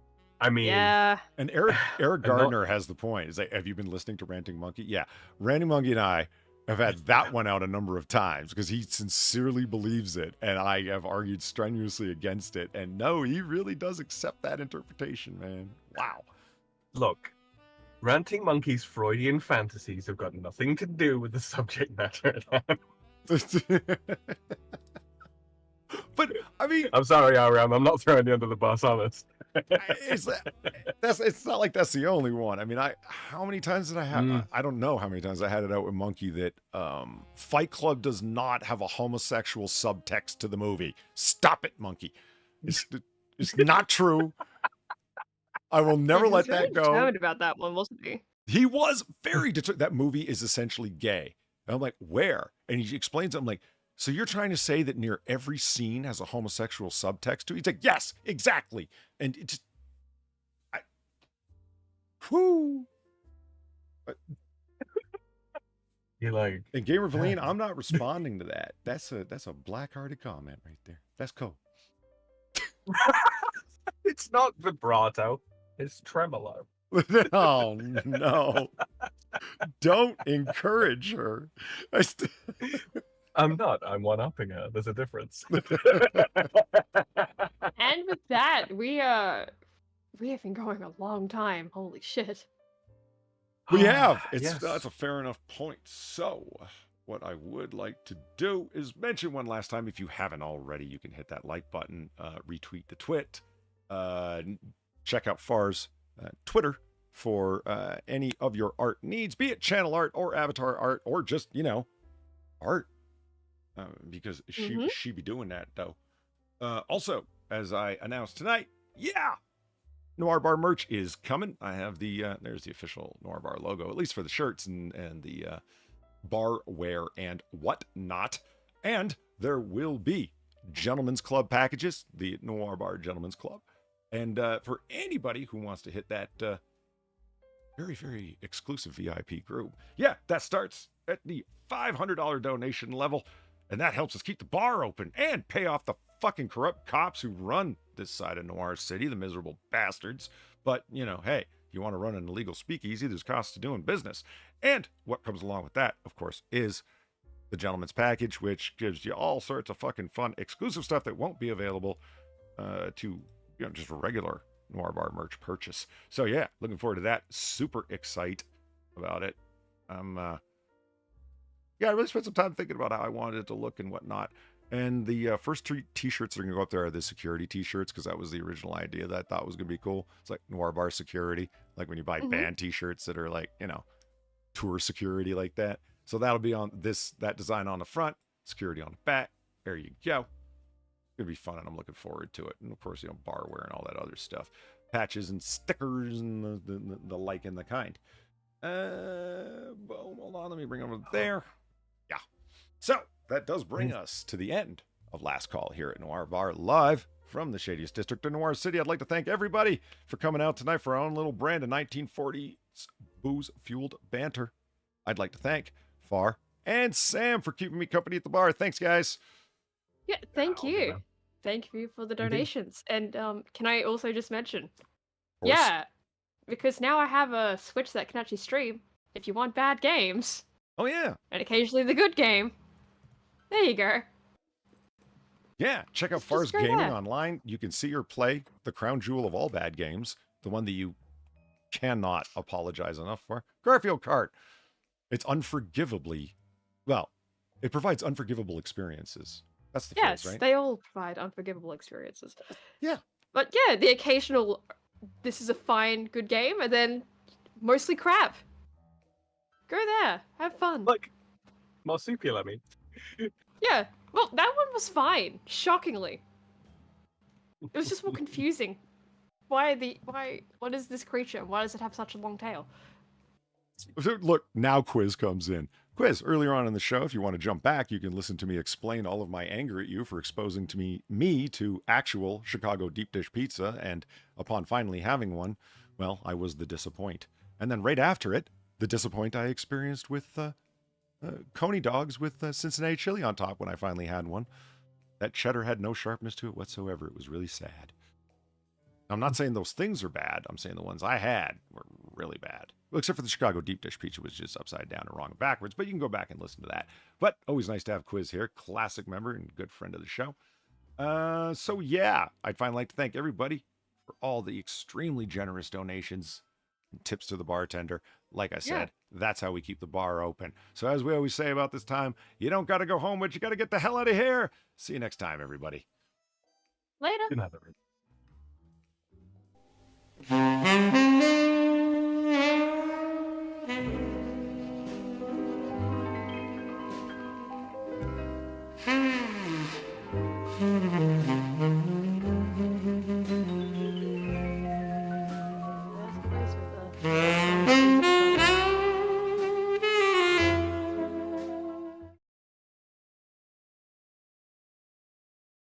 Yeah. And Eric Gardner has the point. Is like, have you been listening to Ranting Monkey? Yeah, Ranting Monkey and I have had that one out a number of times because he sincerely believes it, and I have argued strenuously against it. And no, he really does accept that interpretation, man. Wow. Look, Ranting Monkey's Freudian fantasies have got nothing to do with the subject matter at hand. But I mean, I'm sorry, Aram. I'm not throwing you under the bus, honest. It's not like that's the only one. I mean, how many times did I have? I don't know how many times I had it out with Monkey that Fight Club does not have a homosexual subtext to the movie. Stop it, Monkey. It's not true. I will never let that go. Determined about that one, wasn't he? He was very determined. That movie is essentially gay. And I'm like, where? And he explains it. I'm like, so you're trying to say that near every scene has a homosexual subtext to it? He's like, yes, exactly. And it just, You're like, and Gamer Valine, I'm not responding to that. That's a black-hearted comment right there. That's cool. It's not vibrato. It's tremolo. Oh, no. Don't encourage her. I'm not. I'm one-upping her. There's a difference. And with that, we have been going a long time. Holy shit. We have. Yes. That's a fair enough point. So, what I would like to do is mention one last time. If you haven't already, you can hit that like button, retweet the twit, check out Far's Twitter for any of your art needs, be it channel art or avatar art or just, art. Because she be doing that, though. Also, as I announced tonight, Noir Bar merch is coming. I have there's the official Noir Bar logo, at least for the shirts and the barware and whatnot. And there will be Gentlemen's Club packages, the Noir Bar Gentlemen's Club. And for anybody who wants to hit that very, very exclusive VIP group, that starts at the $500 donation level. And that helps us keep the bar open and pay off the fucking corrupt cops who run this side of Noir City, the miserable bastards. But, hey, you want to run an illegal speakeasy, there's costs to doing business. And what comes along with that, of course, is the Gentleman's Package, which gives you all sorts of fucking fun, exclusive stuff that won't be available to, just a regular Noir Bar merch purchase. So, looking forward to that. Super excited about it. I really spent some time thinking about how I wanted it to look and whatnot. And the first three t-shirts that are going to go up there are the security t-shirts, because that was the original idea that I thought was going to be cool. It's like Noir Bar security, like when you buy band t-shirts that are like, you know, tour security like that. So that'll be on that design on the front, security on the back. There you go. It's going to be fun, and I'm looking forward to it. And of course, you know, barware and all that other stuff. Patches and stickers and the like and the kind. Hold on, let me bring it over there. Yeah. So that does bring us to the end of Last Call here at Noir Bar, live from the shadiest district of Noir City. I'd like to thank everybody for coming out tonight for our own little brand of 1940s booze-fueled banter. I'd like to thank Far and Sam for keeping me company at the bar. Thanks, guys. Yeah, thank you. Thank you for the donations. And can I also just mention? Yeah, because now I have a Switch that can actually stream if you want bad games. Oh, yeah. And occasionally the good game. There you go. Yeah, check out Far's Gaming online. You can see her play the crown jewel of all bad games, the one that you cannot apologize enough for, Garfield Kart. It's unforgivably, well, it provides unforgivable experiences. That's the phrase, right? They all provide unforgivable experiences. Yeah. But yeah, the occasional, this is a fine, good game, and then mostly crap. Go there, have fun. Like, marsupial, I mean. Yeah, well, that one was fine, shockingly. It was just more confusing. What is this creature? Why does it have such a long tail? Look, now Quiz comes in. Quiz, earlier on in the show, if you want to jump back, you can listen to me explain all of my anger at you for exposing to me to actual Chicago deep dish pizza, and upon finally having one, well, I was the disappoint. And then right after it, the disappoint I experienced with Coney dogs with Cincinnati chili on top when I finally had one. That cheddar had no sharpness to it whatsoever. It was really sad. I'm not saying those things are bad. I'm saying the ones I had were really bad. Well, except for the Chicago deep dish pizza was just upside down and wrong and backwards, but you can go back and listen to that. But always nice to have Quiz here, classic member and good friend of the show. So yeah, I'd finally like to thank everybody for all the extremely generous donations and tips to the bartender. Like I said, that's how we keep the bar open. So as we always say about this time, you don't got to go home, but you got to get the hell out of here. See you next time, everybody. Later. Good night, everybody. There's